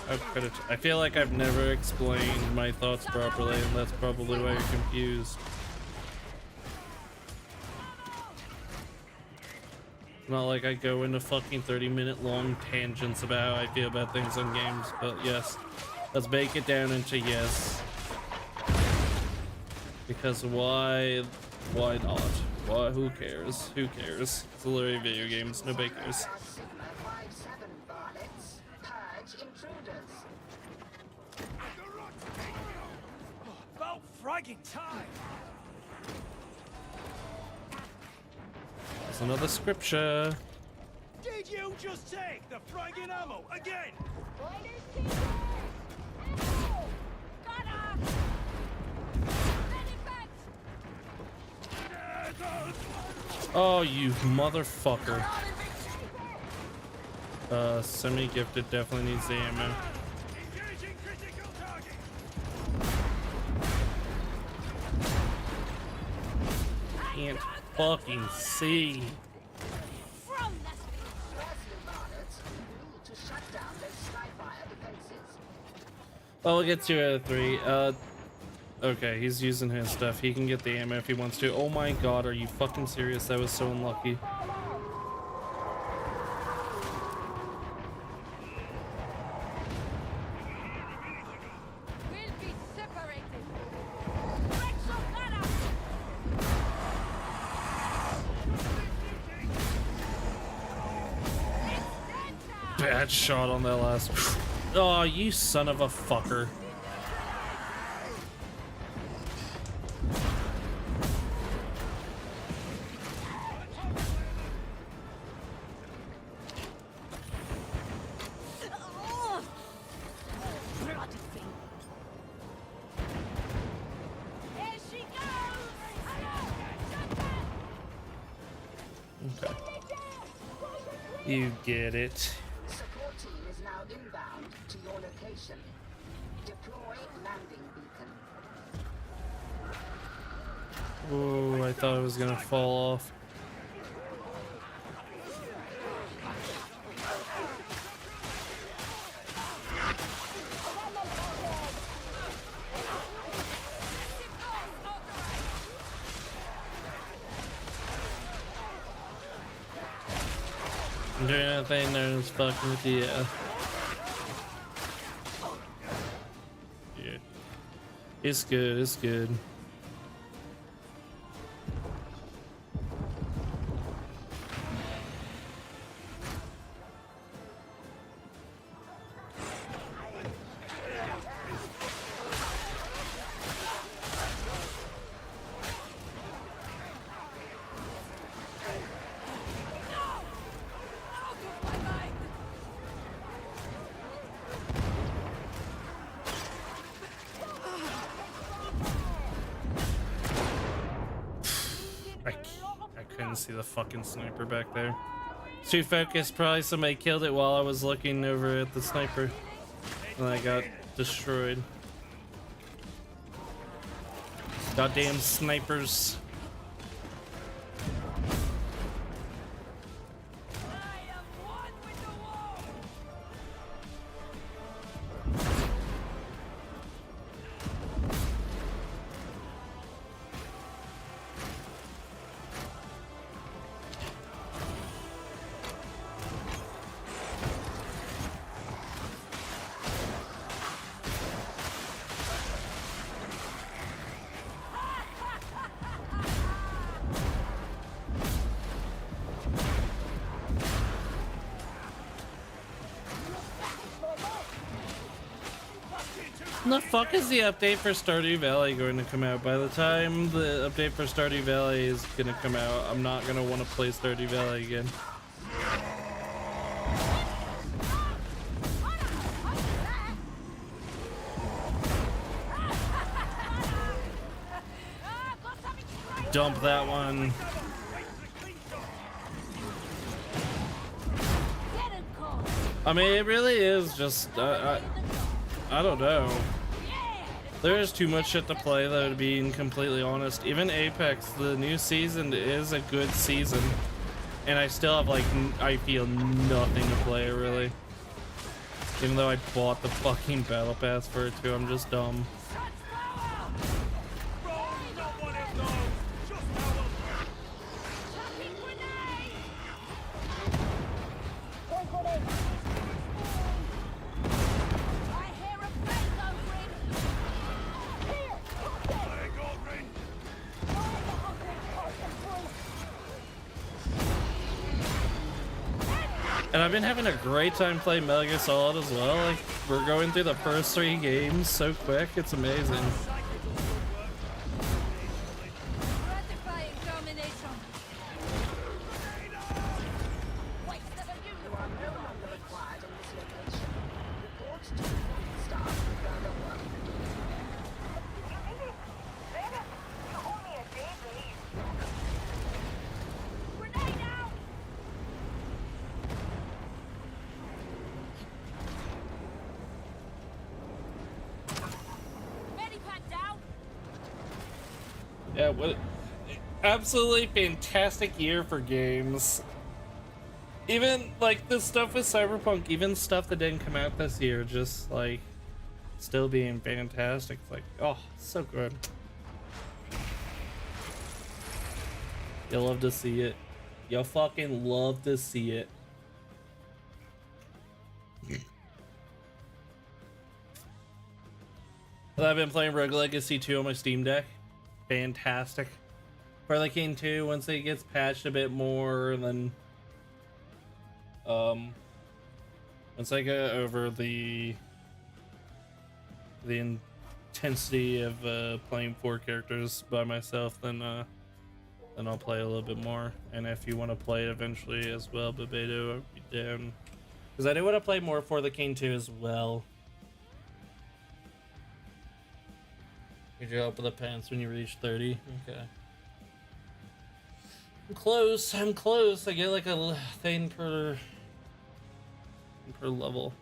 How could it? I feel like I've never explained my thoughts properly, and that's probably why you're confused. Not like I go into fucking 30-minute long tangents about how I feel about things in games, but yes. Let's bake it down into yes. Because why not? Why? Who cares? Who cares? It's literally video games, nobody cares. About fragging time! There's another scripture. Did you just take the fragging ammo again? Oh, you motherfucker. Semi-gifted definitely needs the ammo. Can't fucking see. Well, we'll get 2 out of 3. Okay, he's using his stuff. He can get the ammo if he wants to. Oh my god, are you fucking serious? That was so unlucky. Bad shot on that last. Oh, you son of a fucker. Okay. You get it. Support team is now inbound to your location. Deploy landing beacon. Oh, I thought it was gonna fall off. I'm doing anything there's fucking with you. Yeah. It's good, it's good. I couldn't see the fucking sniper back there. It's too focused. Probably somebody killed it while I was looking over at the sniper. And I got destroyed. Goddamn snipers. When the fuck is the update for Stardew Valley going to come out? By the time the update for Stardew Valley is going to come out, I'm not going to want to play Stardew Valley again. Dump that one. I mean, it really is just, I don't know. There is too much shit to play, though, to be completely honest. Even Apex, the new season is a good season. And I still have, like, I feel nothing to play, really. Even though I bought the fucking battle pass for it, too. I'm just dumb. And I've been having a great time playing Metal Gear Solid as well. Like, we're going through the first 3 games so quick, it's amazing. Yeah, what absolutely fantastic year for games. Even like the stuff with Cyberpunk, even stuff that didn't come out this year, just like still being fantastic. It's like, oh, so good. You'll love to see it. You'll fucking love to see it. Well, I've been playing Rogue Legacy 2 on my Steam Deck. Fantastic. Probably King 2 once it gets patched a bit more, and then once I get over the intensity of playing 4 characters by myself, then I'll play a little bit more. And if you want to play it eventually as well, Bebedo, I'd be down. Because I do want to play more for the King 2 as well. You drop the pants when you reach 30. Okay. I'm close. I'm close. I get like a thing per level.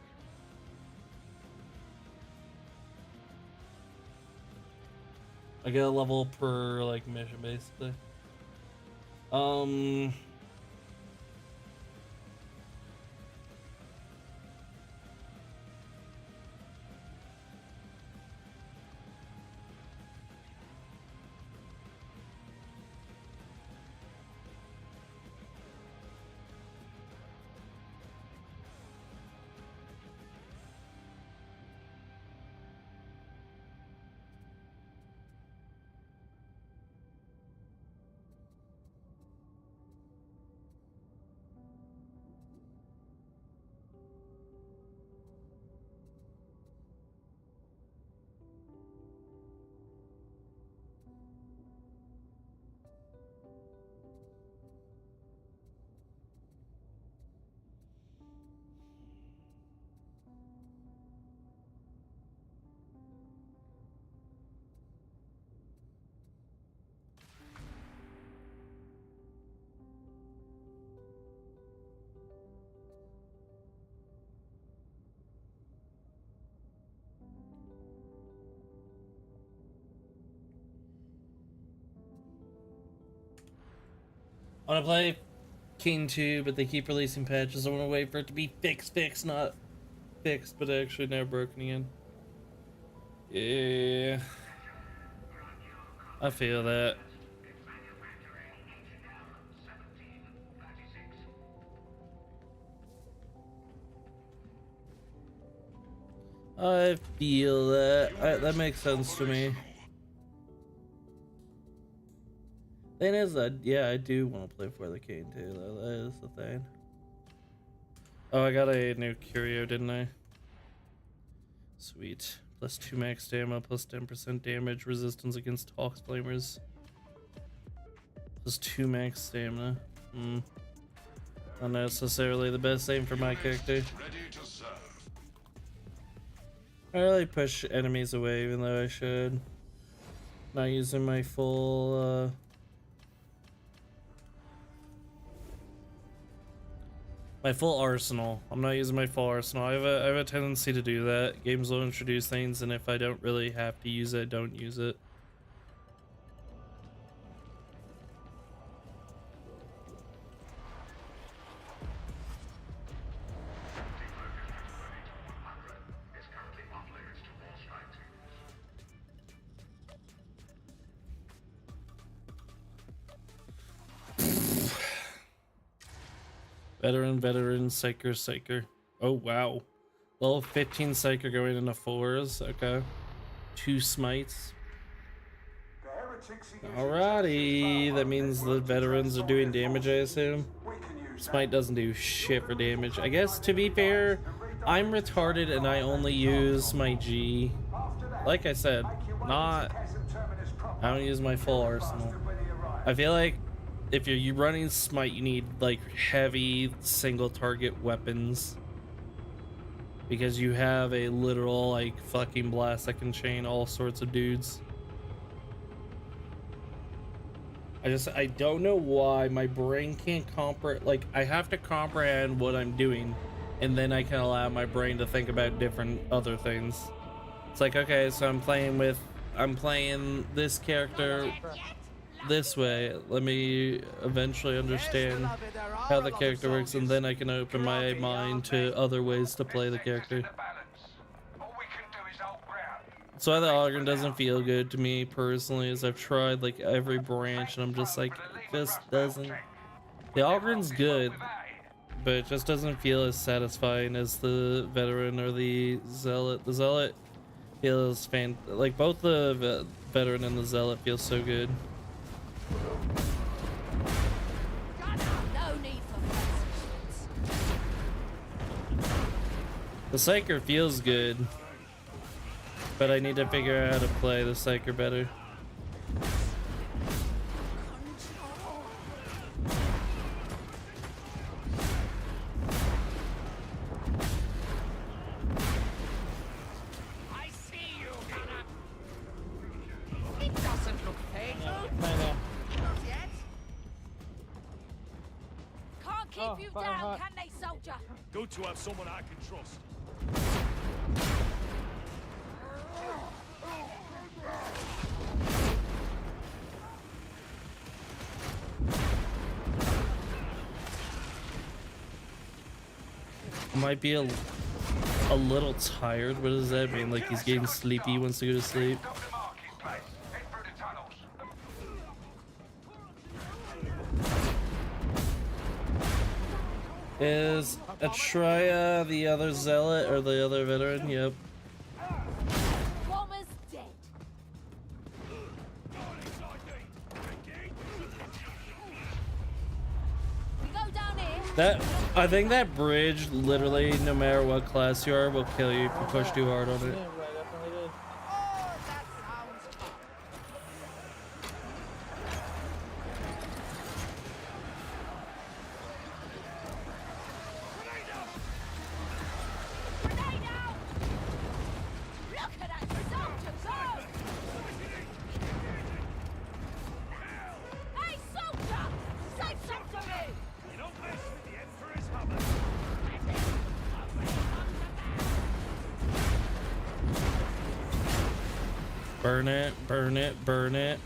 I get a level per like mission basically. I want to play King 2, but they keep releasing patches. I want to wait for it to be fixed, not fixed, but actually now broken again. Yeah. I feel that. I feel that. That makes sense to me. Thing is that, yeah, I do want to play For the King too, though. That is the thing. Oh, I got a new curio, didn't I? Sweet. Plus 2 max stamina, plus 10% damage, resistance against Hawk's Flamers. Plus 2 max stamina. Not necessarily the best thing for my character. I really push enemies away, even though I should. Not using my full, my full arsenal. I'm not using my full arsenal. I have a tendency to do that. Games will introduce things, and if I don't really have to use it, I don't use it. Veteran, Psyker. Oh, wow. Level 15 Psyker going into 4s. Okay. 2 smites. Alrighty. That means the veterans are doing damage, I assume. Smite doesn't do shit for damage. I guess, to be fair, I'm retarded and I only use my G. Like I said, I don't use my full arsenal. I feel like if you're running Smite, you need like heavy single target weapons, because you have a literal like fucking blast that can chain all sorts of dudes. I don't know why my brain can't comprehend. Like, I have to comprehend what I'm doing, and then I can allow my brain to think about different other things. It's like, okay, so I'm playing this character this way. Let me eventually understand how the character works, and then I can open my mind to other ways to play the character. That's why the Ogren doesn't feel good to me personally, as I've tried like every branch and I'm just like, it just doesn't. The Ogren's good, but it just doesn't feel as satisfying as the Veteran or the Zealot. The Zealot feels like both the Veteran and the Zealot feel so good. The Psyker feels good, but I need to figure out how to play the Psyker better. I see you, Hannah. It doesn't look fatal. Not yet. Can't keep you down, can they, soldier? Good to have someone I can trust. Might be a little tired. What does that mean? Like he's getting sleepy, wants to go to sleep. Is Atreya the other Zealot or the other Veteran? Yep. Bomber's dead. We go down here. I think that bridge, literally, no matter what class you are, will kill you if you push too hard on it. Burn it, burn it, burn it.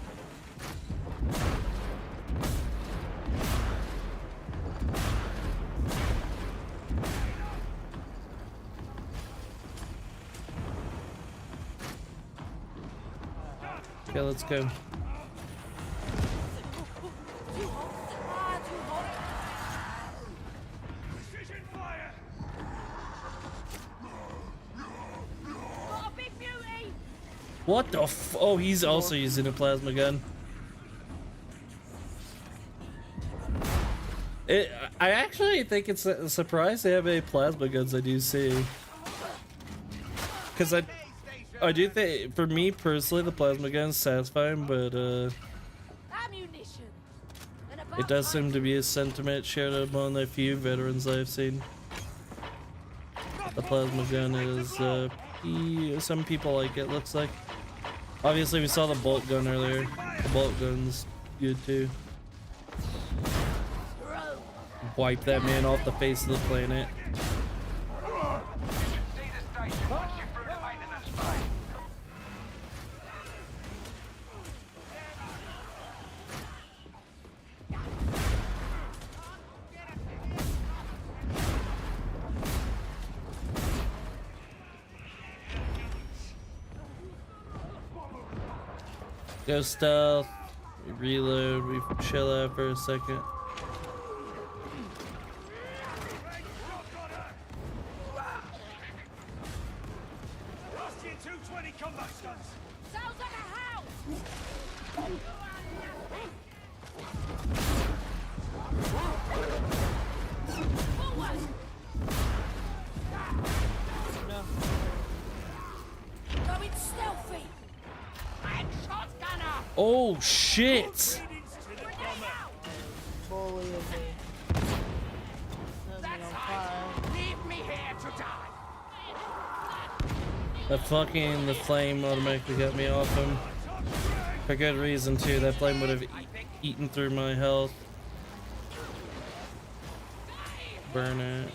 Okay, let's go. What the f- Oh, he's also using a plasma gun. I actually think it's a surprise they have any plasma guns I do see. Because I do think, for me personally, the plasma gun is satisfying, but it does seem to be a sentiment shared among the few veterans I've seen. The plasma gun is, some people like it, looks like. Obviously, we saw the bolt gun earlier. The bolt gun's good too. Wipe that man off the face of the planet. Go stealth, we reload, we chill out for a second. Oh shit! Holy The flame automatically got me off him. For good reason too, that flame would have eaten through my health. Burn it.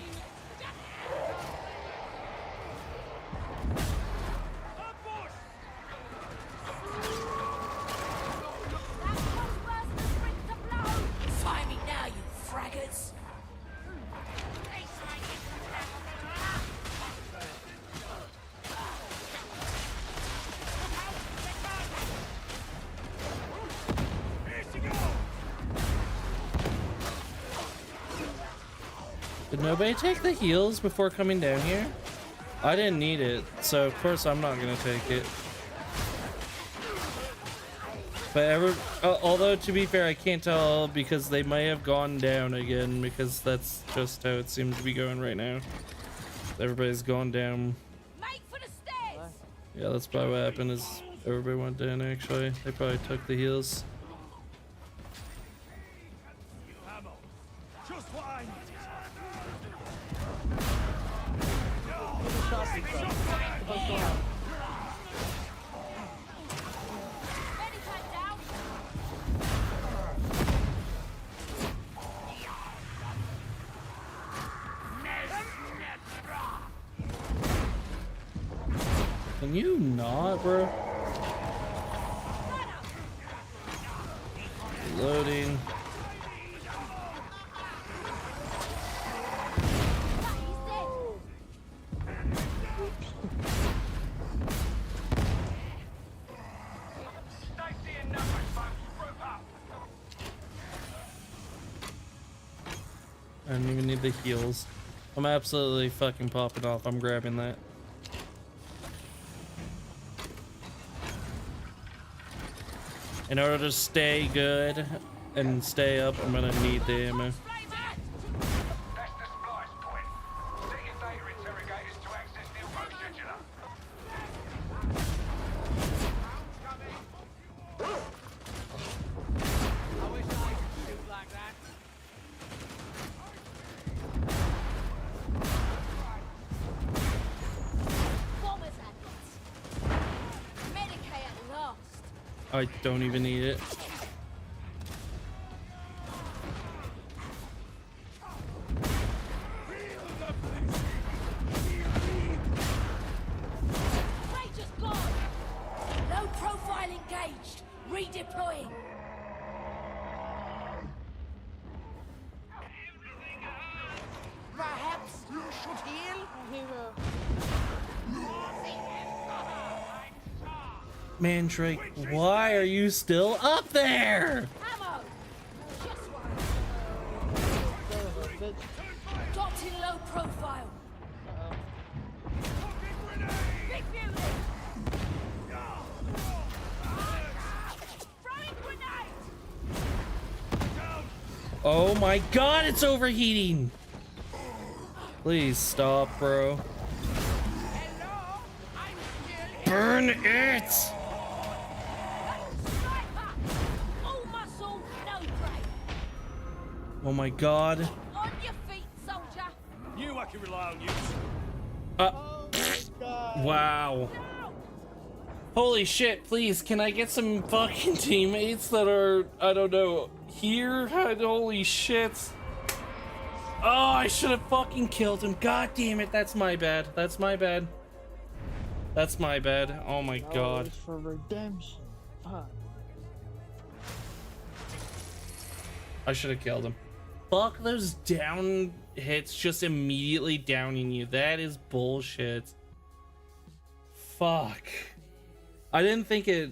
Did nobody take the heals before coming down here? I didn't need it, so of course I'm not gonna take it. But although to be fair, I can't tell because they may have gone down again because that's just how it seems to be going right now. Everybody's gone down. Yeah, that's probably what happened is everybody went down actually. They probably took the heals. Can you not, bro? Loading. I don't even need the heals. I'm absolutely fucking popping off. I'm grabbing that. In order to stay good and stay up, I'm gonna need the ammo. I don't even need it. Low profile engaged. Redeploying. Perhaps you should heal. Mandrake, why are you still up there? Ammo! Just one. Adopting low profile. Big mutant! Throwing grenade! Oh my god, it's overheating! Please stop, bro. Burn it! All muscle, no break. Oh my god. On your feet, soldier. You, I can rely on you. Wow. Holy shit, please, can I get some fucking teammates that are, I don't know, here? Holy shit. Oh, I should have fucking killed him. God damn it, that's my bad. That's my bad. That's my bad. Oh my god. For redemption. Fuck. I should have killed him. Fuck those down hits just immediately downing you. That is bullshit. Fuck. I didn't think it...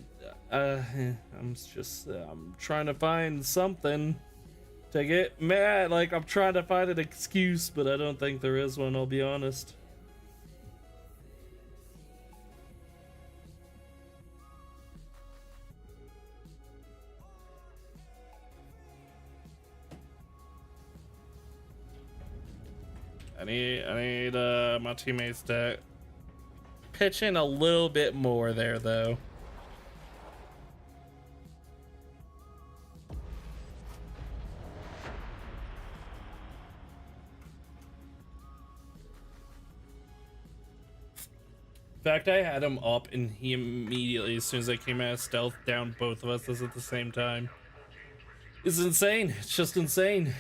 I'm trying to find something to get mad. Like, I'm trying to find an excuse, but I don't think there is one, I'll be honest. I need my teammates to pitch in a little bit more there, though. In fact, I had him up and he immediately, as soon as I came out of stealth, downed both of us at the same time. It's insane. It's just insane.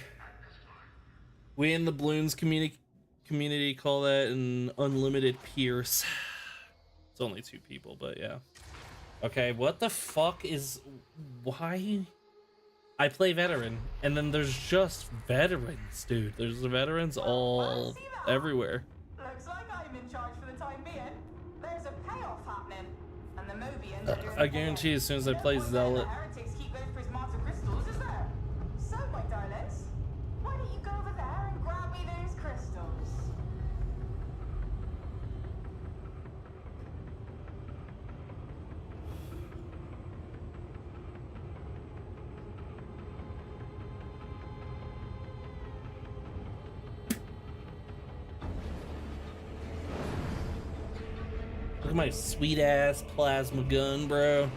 We in the Bloons community call that an unlimited pierce. It's only 2 people, but yeah. Okay, what the fuck is... Why? I play veteran, and then there's just veterans, dude. There's veterans all everywhere. Looks like I'm in charge for the time being. There's a payoff happening, and the Mobians are doing I guarantee as soon as I play Zealot... heretics keep both prismata crystals, is there? So, my darlings, why don't you go over there and grab me those crystals? Look at my sweet ass plasma gun, bro.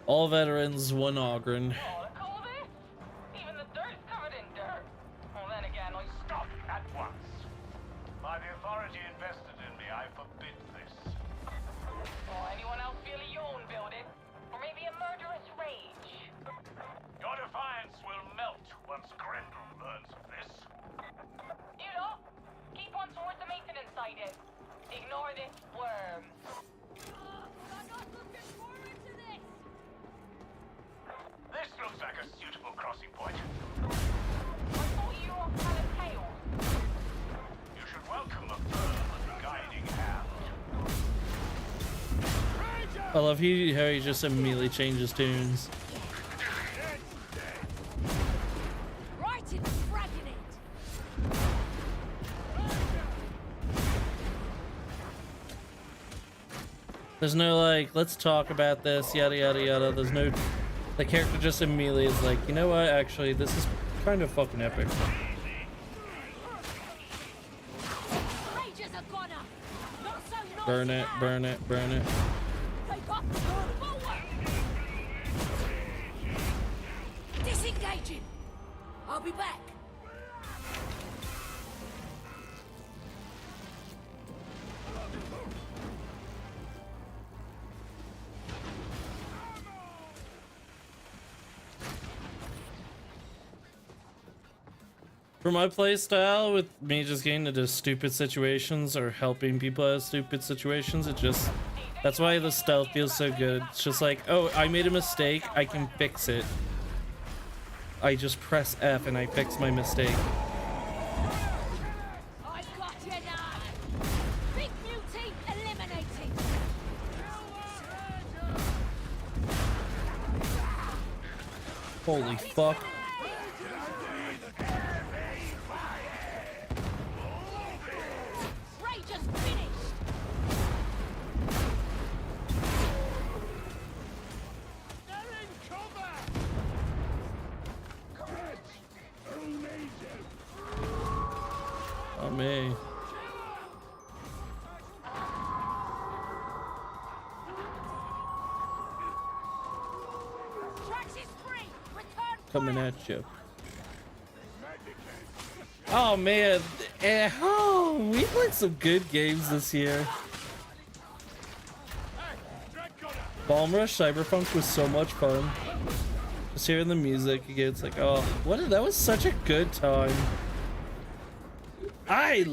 All veterans, 1 Ogren. Even the dirt's covered in dirt. Well, then again, I stop at once. By the authority invested in me, I forbid this. Or anyone else feel a yawn building? Or maybe a murderous rage? Your defiance will melt once Grendel learns of this. You lot, keep on towards the maintenance site. Ignore this worm. This looks like a suitable crossing point. I thought you all had a tail. You should welcome a firm guiding hand. I love how he just immediately changes tunes. Right in fragging it. There's no like, let's talk about this, yada yada yada. There's no... The character just immediately is like, you know what, actually, this is kind of fucking epic. Rages are gonna. Not so noisy Burn it, now. burn it, burn it. Take off the forward. Disengaging. I'll be back. For my playstyle, with me just getting into stupid situations or helping people out of stupid situations, it just... That's why the stealth feels so good. It's just like, oh, I made a mistake, I can fix it. I just press F and I fix my mistake. I've got you now. Big mutie eliminated. Holy fuck. Rage is finished. They're in cover! Oh, me. Trax is free. Return. Coming at you. Oh man, oh, we played some good games this year. Bomb Rush Cyberpunk was so much fun. Just hearing the music again, it's like, oh, that was such a good time. I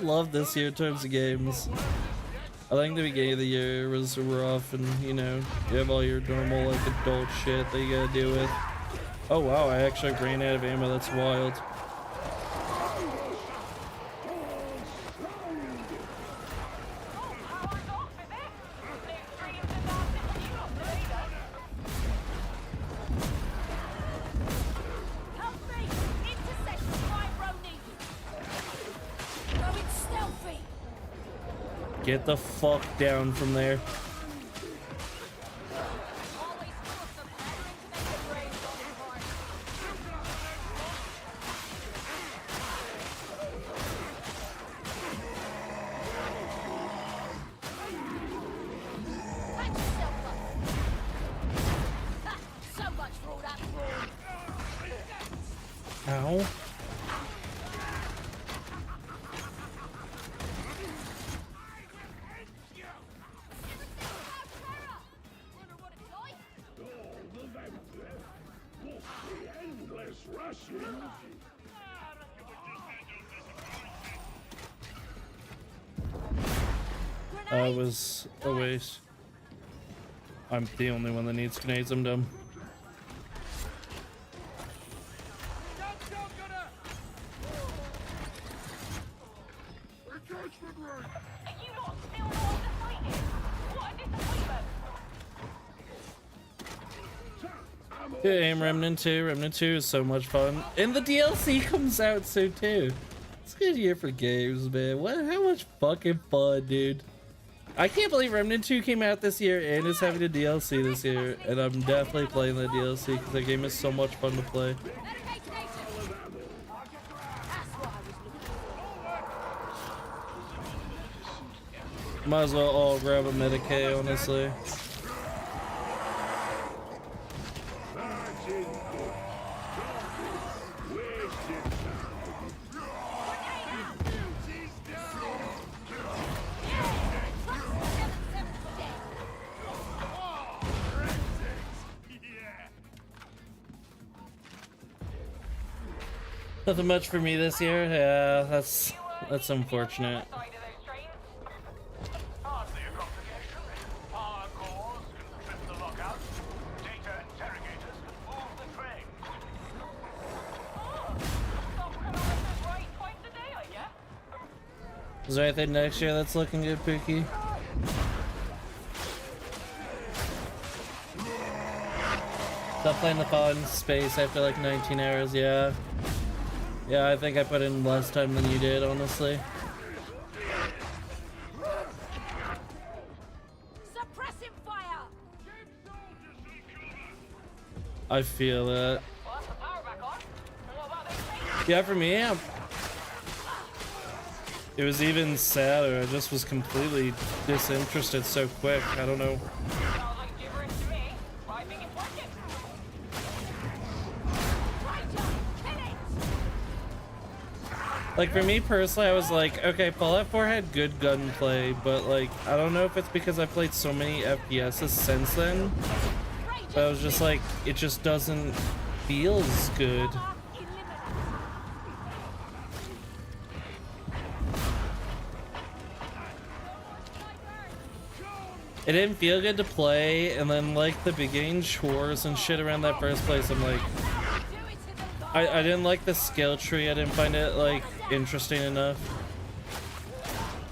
love this year in terms of games. I think the beginning of the year was rough, and you know, you have all your normal like adult shit that you gotta deal with. Oh wow, I actually ran out of ammo. That's wild. Get the fuck down from there. Ow. I was a waste. I'm the only one that needs grenades. I'm dumb. Yeah, aim Remnant 2. Remnant 2 is so much fun. And the DLC comes out soon too. It's a good year for games, man. How much fucking fun, dude. I can't believe Remnant 2 came out this year and is having a DLC this year. And I'm definitely playing the DLC because that game is so much fun to play. Might as well all grab a Medicaid, honestly. Nothing much for me this year. Yeah, that's unfortunate. Is there anything next year that's looking good, Pookie? Stop playing the Fallout in space after like 19 hours, yeah. Yeah, I think I put in less time than you did, honestly. Suppressing fire. I feel that. Yeah, for me, it was even sadder. I just was completely disinterested so quick. I don't know. Like, for me personally, I was like, okay, Fallout 4 had good gunplay, but like, I don't know if it's because I played so many FPSs since then, but I was just like, it just doesn't feel as good. It didn't feel good to play, and then like the beginning chores and shit around that first place, I'm like, I didn't like the skill tree. I didn't find it like interesting enough.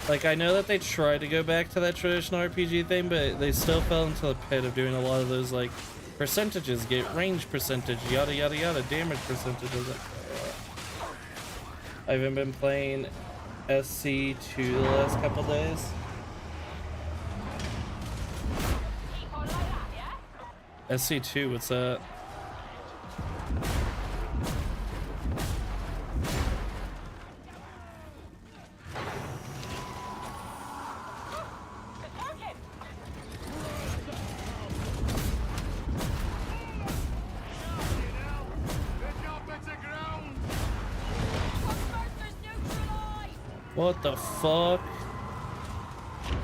Like, I know that they tried to go back to that traditional RPG thing, but they still fell into the pit of doing a lot of those like Percentages get range percentage, yada yada yada, damage percentages. I haven't been playing SC2 the last couple days. SC2, what's that? What the fuck?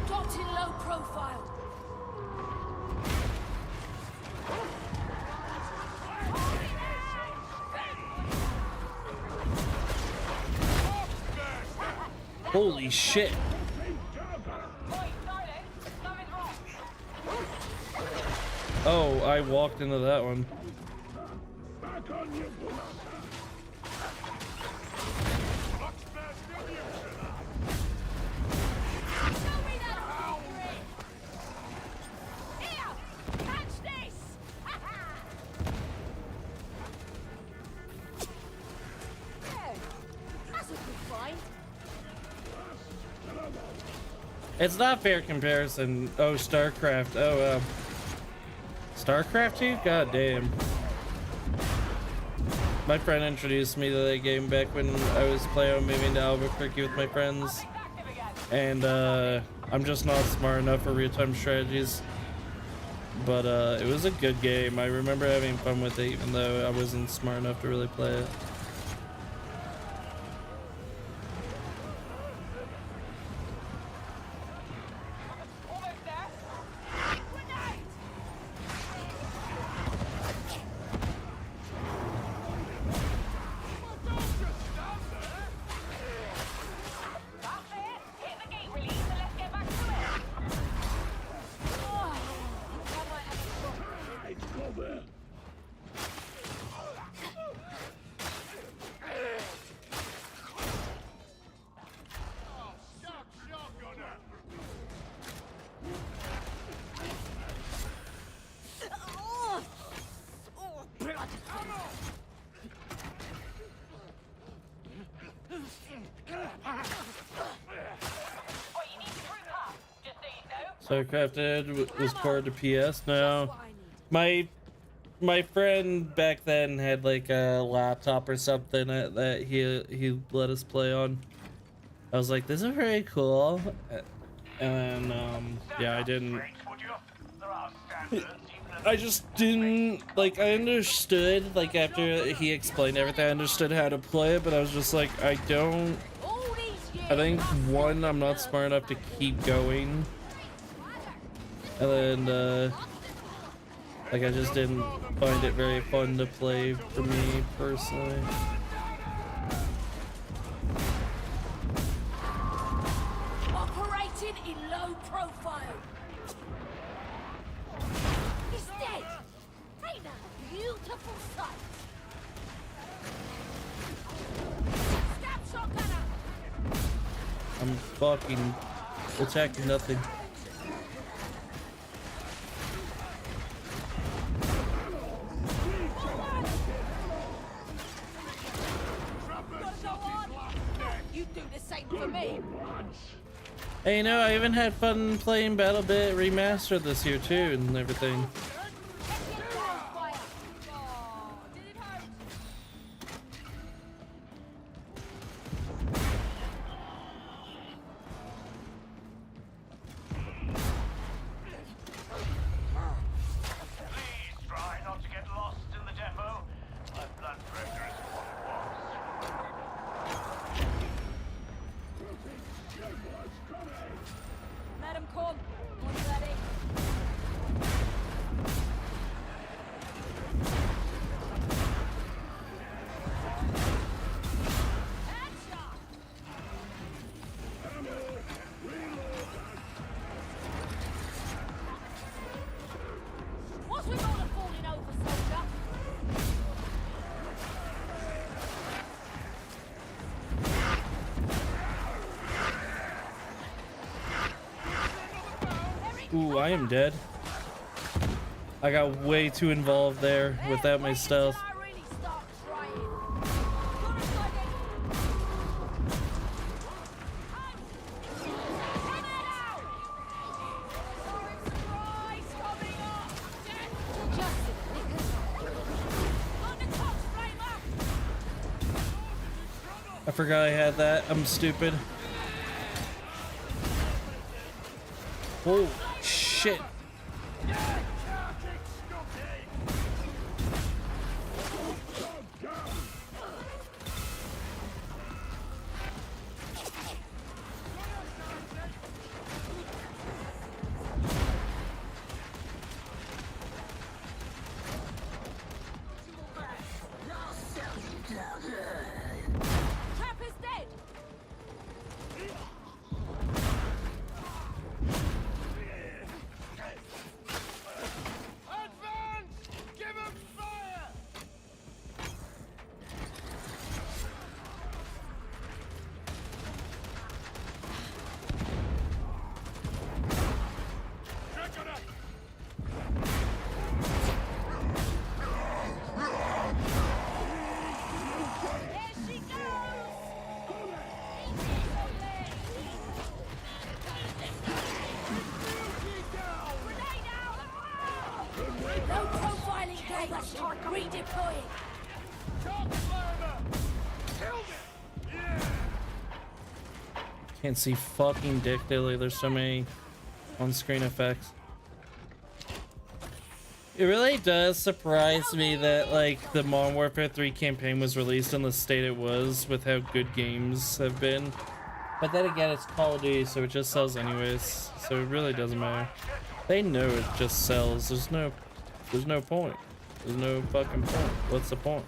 Docked in low profile. Holy shit. Oh, I walked into that one. It's not fair comparison. Oh, StarCraft. Oh, StarCraft 2? God damn. My friend introduced me to that game back when I was planning on moving to Albuquerque with my friends. And I'm just not smart enough for real-time strategies. But it was a good game. I remember having fun with it even though I wasn't smart enough to really play it. StarCraft was part of PS. No, my friend back then had like a laptop or something that he let us play on. I was like, this is very cool, and yeah, I just didn't like. I understood like after he explained everything, I understood how to play it, but I was just like, I think one, I'm not smart enough to keep going. And then, like, I just didn't find it very fun to play for me, personally. Operating in low profile. He's dead. Ain't a beautiful sight. Stab shotgunner. I'm fucking attacking nothing. Hey, you know, I even had fun playing BattleBit Remastered this year too, and everything. Ooh, I am dead. I got way too involved there without my stealth. I forgot I had that. I'm stupid. Oh, shit. Can't see fucking dick dilly. There's so many on-screen effects. It really does surprise me that like the Modern Warfare 3 campaign was released in the state it was with how good games have been. But then again, it's Call of Duty, so it just sells anyways. So it really doesn't matter. They know it just sells. There's no point. There's no fucking point. What's the point?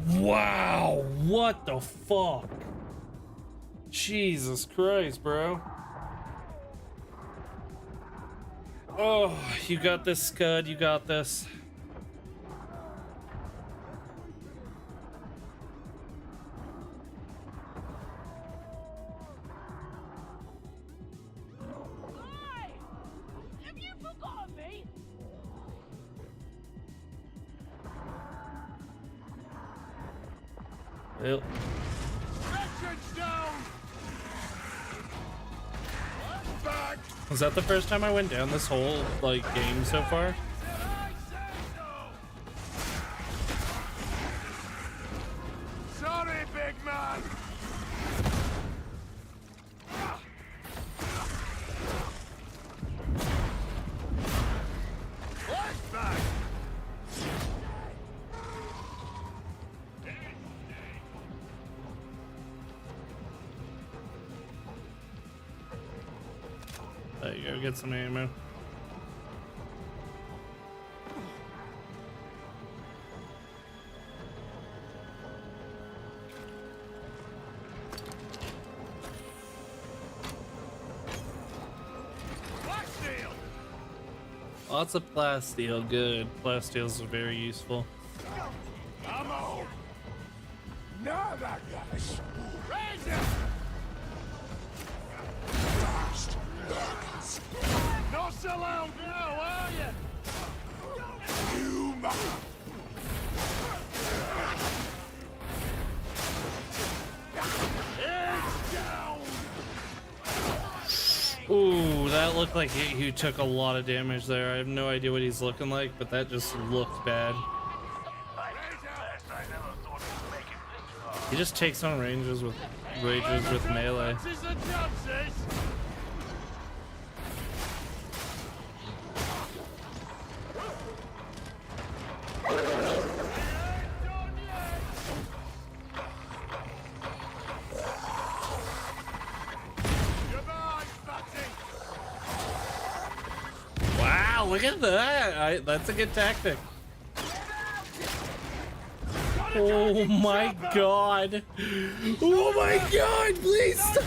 Wow, what the fuck? Jesus Christ, bro. Oh, you got this, Scud, you got this. Well, was that the first time I went down this whole like game so far? Sorry, big man. Flashback. There you go, get some ammo. Lots of plasteel, good. Plasteels are very useful. Ammo. Now that guys. Raise it. Fast. Not so loud now, are you? You must. It's down. Ooh, that looked like he took a lot of damage there. I have no idea what he's looking like, but that just looked bad. He just takes on rages with melee. Wow, look at that. That's a good tactic. Oh my god. Oh my god, please stop.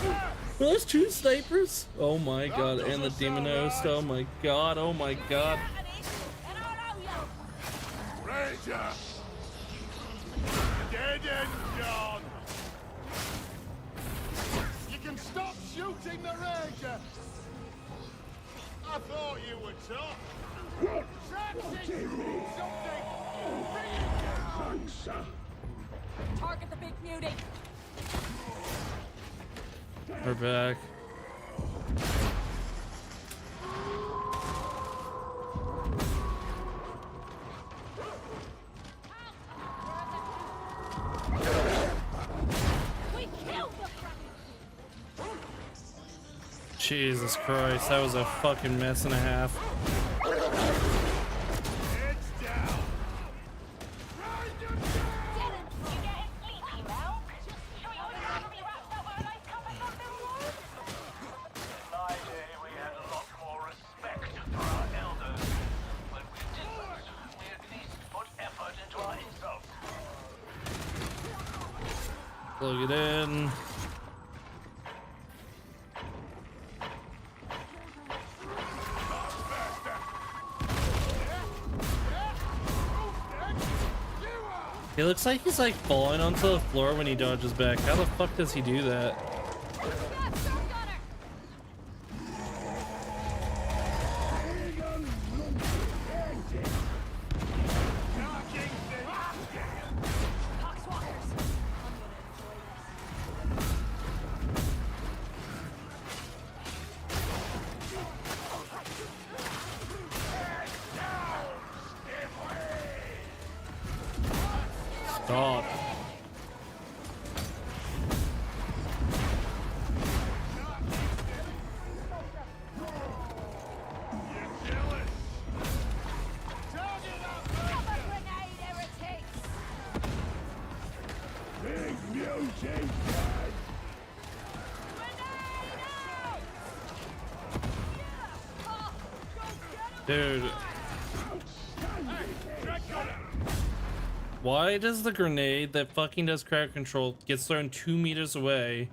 Those two snipers? Oh my god, and the demon host. Oh my god, oh my god. Ranger. Dead and gone. You can stop shooting the Ranger. I thought you were tough. Target the big beauty. We're back. Jesus Christ, that was a fucking mess and a half. Plug it in. He looks like he's like falling onto the floor when he dodges back. How the fuck does he do that? Stop. Dude. Why does the grenade that fucking does crowd control gets thrown 2 meters away,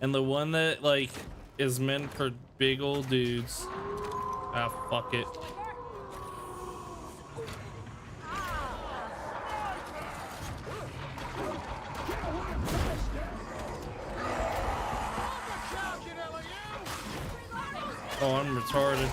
and the one that like is meant for big old dudes? Ah, fuck it. Oh, I'm retarded.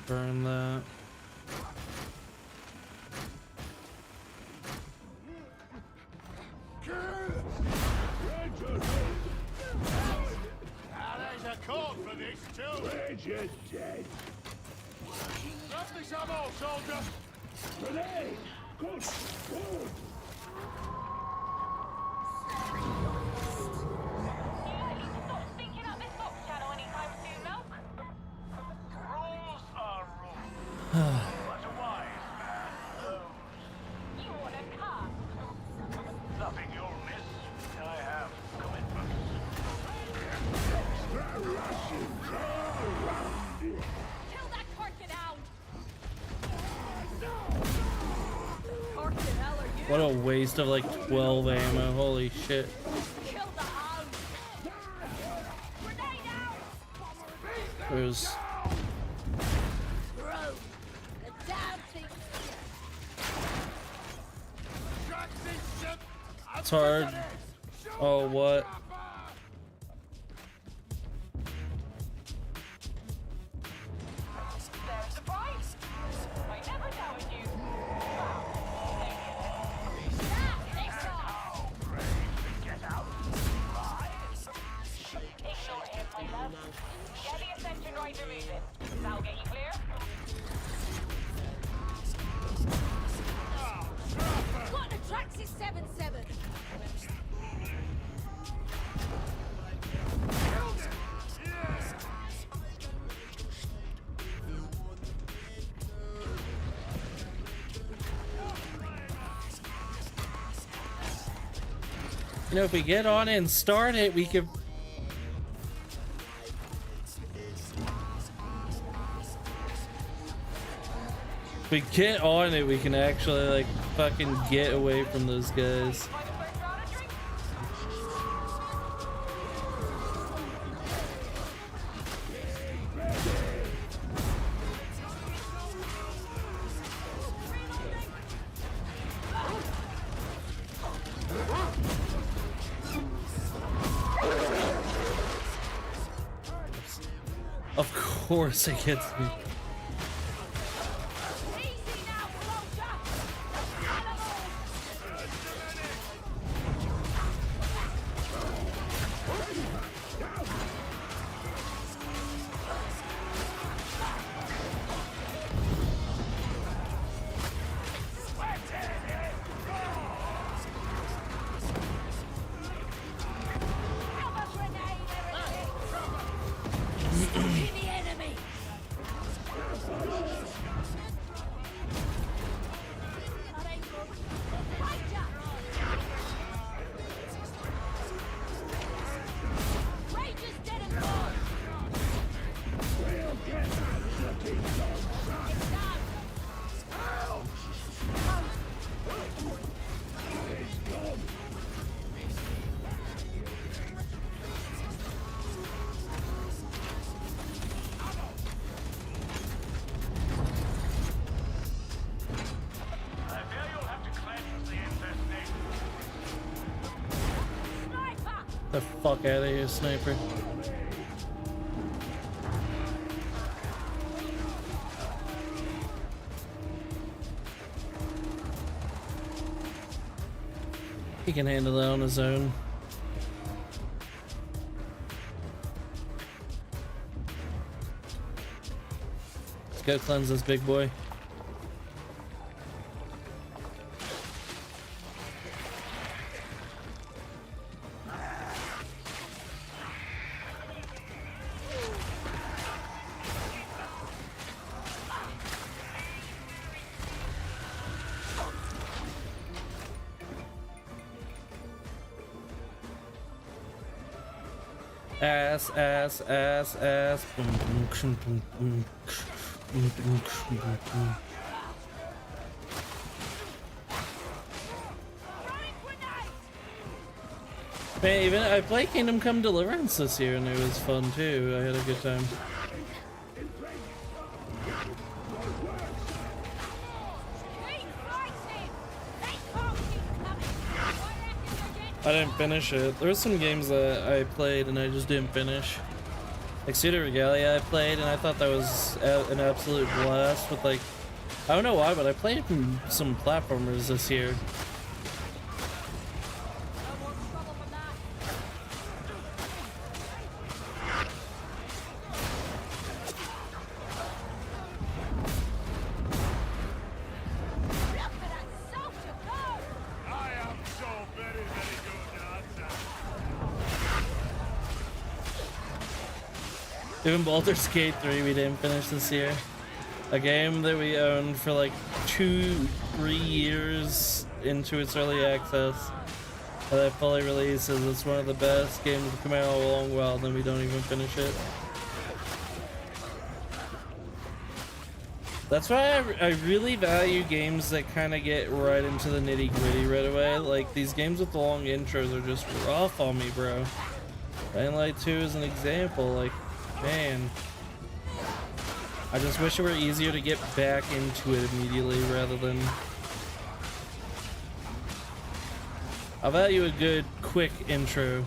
burn that. There's a court for this too. We're just dead. Grab this ammo, soldier. Grenade. Good. Good. What a waste of like 12 ammo, holy shit. There's... It's hard. Oh, what? You know, if we get on it and start it, we could... If we get on it, we can actually, like, fucking get away from those guys. Of course it gets me. The fuck out of here, sniper. He can handle that on his own. Let's go cleanse this big boy. Ass, ass, ass, ass. Man, even I played Kingdom Come Deliverance this year and it was fun too. I had a good time. I didn't finish it. There were some games that I played and I just didn't finish. Like Pseudo Regalia I played, and I thought that was an absolute blast with like, I don't know why, but I played some platformers this year. Even Baldur's Gate 3 we didn't finish this year. A game that we owned for like 2-3 years into its early access. And that fully releases. It's one of the best games to come out a long while, then we don't even finish it. That's why I really value games that kind of get right into the nitty gritty right away. Like these games with the long intros are just rough on me, bro. Dying Light 2 is an example. Like, man, I just wish it were easier to get back into it immediately rather than... I value a good, quick intro.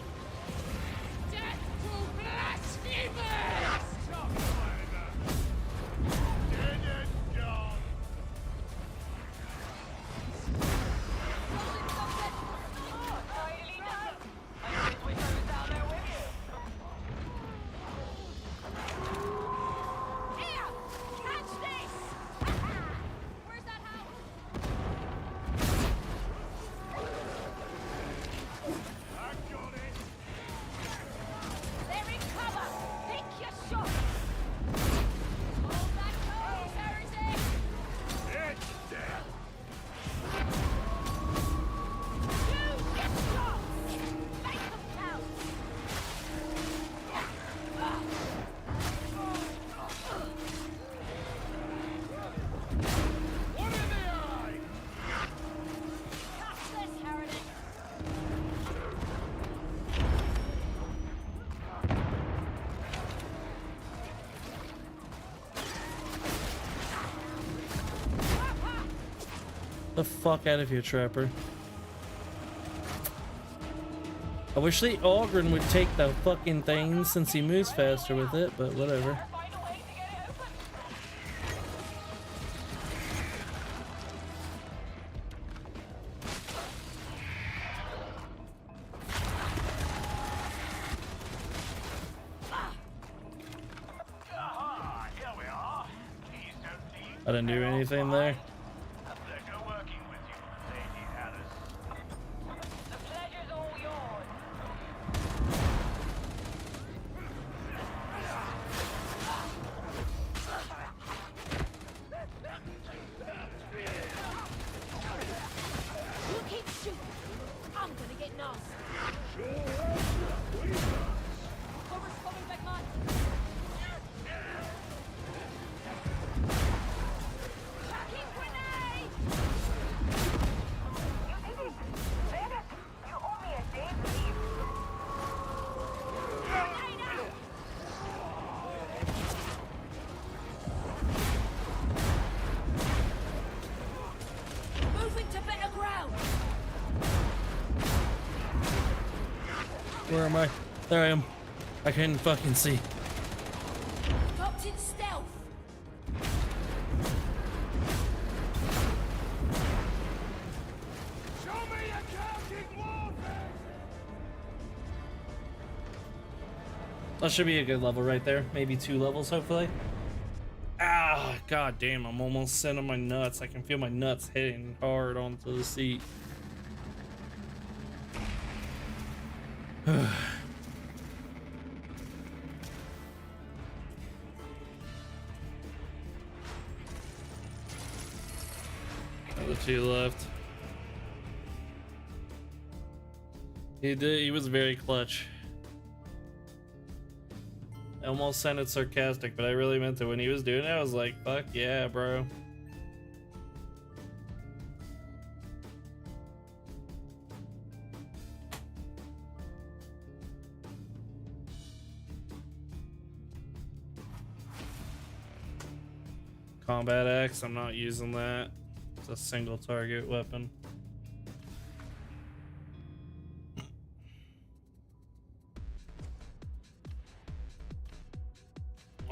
The fuck out of here, Trapper. I wish the Ogren would take the fucking thing since he moves faster with it, but whatever. I didn't do anything there. Where am I? There I am. I couldn't fucking see. Dropped in stealth. Show me your counting warfare! That should be a good level right there. Maybe 2 levels, hopefully. Ah, god damn, I'm almost sending my nuts. I can feel my nuts hitting hard onto the seat. Another 2 left. He was very clutch. I almost sounded sarcastic, but I really meant it. When he was doing it, I was like, fuck yeah, bro. Combat axe, I'm not using that. It's a single target weapon.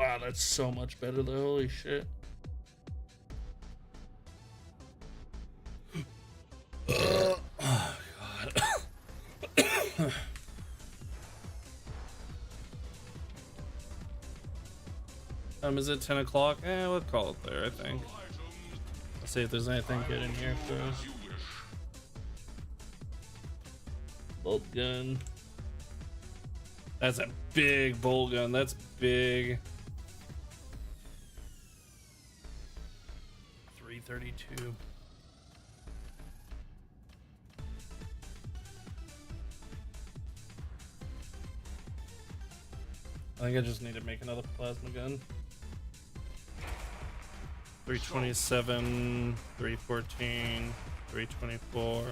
Wow, that's so much better though. Holy shit. Oh god. Is it 10 o'clock? We'll call it there, I think. Let's see if there's anything good in here for us. Bolt gun. That's a big bolt gun. That's big. 332. I think I just need to make another plasma gun. 327, 314, 324.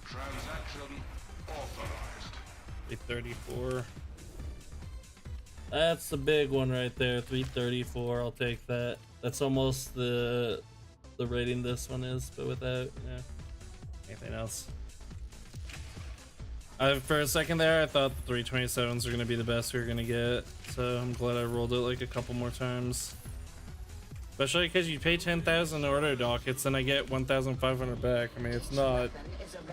Transaction authorized. 334. That's the big one right there. 334. I'll take that. That's almost the rating this one is, but without anything else. For a second there, I thought the 327s are gonna be the best we were gonna get, so I'm glad I rolled it like a couple more times. Especially because you pay 10,000 to order dockets, and I get 1,500 back. I mean, it's not.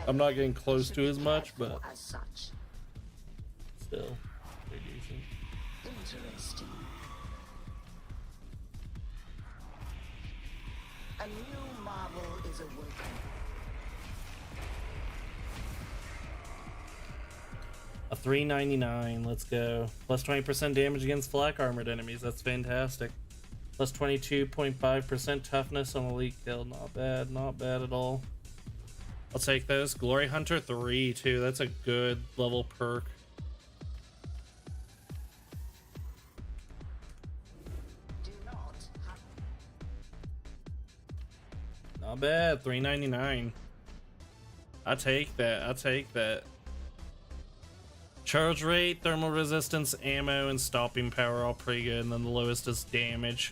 I'm not getting close to as much, but still pretty decent. Interesting. A new marvel is awoken. A 399, let's go. Plus 20% damage against flak armored enemies. That's fantastic. Plus 22.5% toughness on elite kill. Not bad, not bad at all. I'll take those. Glory Hunter 3 too. That's a good level perk. Not bad. 399. I'll take that. I'll take that. Charge rate, thermal resistance, ammo, and stopping power all pretty good, and then the lowest is damage.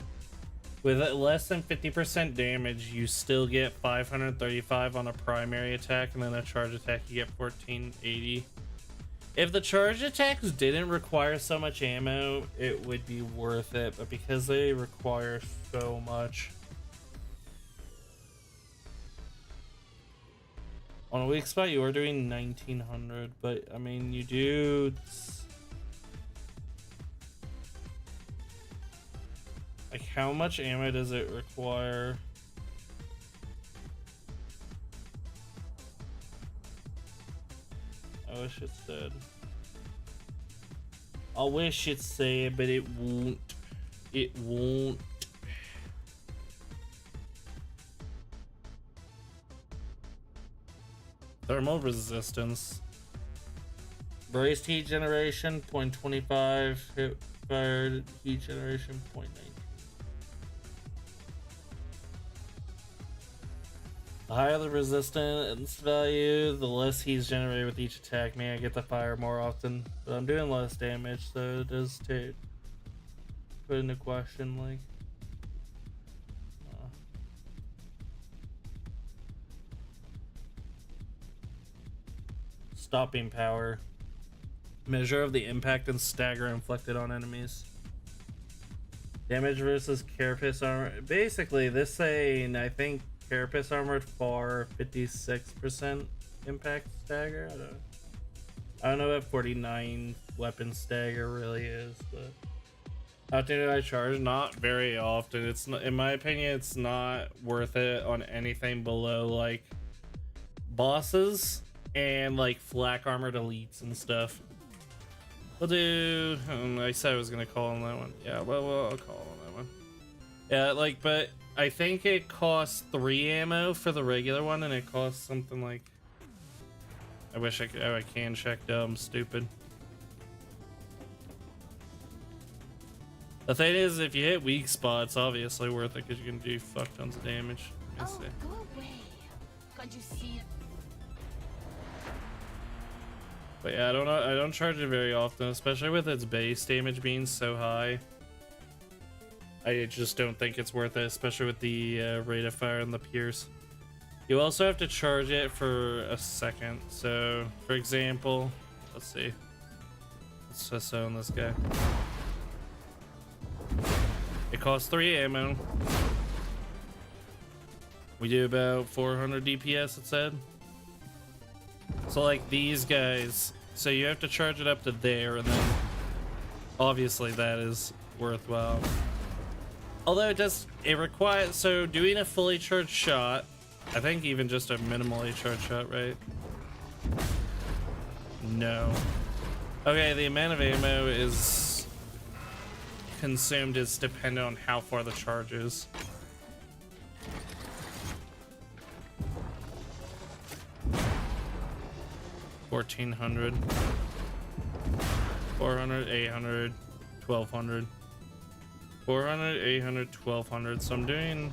With less than 50% damage, you still get 535 on a primary attack, and then a charge attack you get 1480. If the charge attacks didn't require so much ammo, it would be worth it, but because they require so much. On a weak spot, you are doing 1900, but I mean, you do. Like, how much ammo does it require? I wish it said. I wish it said, but it won't. It won't. Thermal resistance. Braced heat generation, 0.25. Hit fired heat generation, 0.19. The higher the resistance value, the less heat's generated with each attack. Man, I get to fire more often, but I'm doing less damage, so it does take put into question, like. Stopping power. Measure of the impact and stagger inflicted on enemies. Damage versus carapace armor. Basically, this saying, I think carapace armored for 56% impact stagger. I don't know what 49 weapon stagger really is, but how often do I charge? Not very often. It's not, in my opinion, it's not worth it on anything below like bosses and like flak armored elites and stuff. We'll do. I said I was gonna call on that one. Yeah, well, I'll call on that one. Yeah, like, but I think it costs 3 ammo for the regular one, and it costs something like. I wish I could. Oh, I can check. I'm stupid. The thing is, if you hit weak spots, obviously worth it because you can do fuck tons of damage. Let me see. Go away. Can't you see it? But yeah, I don't charge it very often, especially with its base damage being so high. I just don't think it's worth it, especially with the rate of fire and the pierce. You also have to charge it for a second. So, for example, let's see. Let's just own this guy. It costs 3 ammo. We do about 400 DPS, it said. So like these guys, so you have to charge it up to there, and then obviously that is worthwhile. Although it requires, so doing a fully charged shot, I think even just a minimally charged shot, right? No. Okay, the amount of ammo is consumed is dependent on how far the charge is. $1,400, 400, 800, 1,200, 400, 800, 1,200. So I'm doing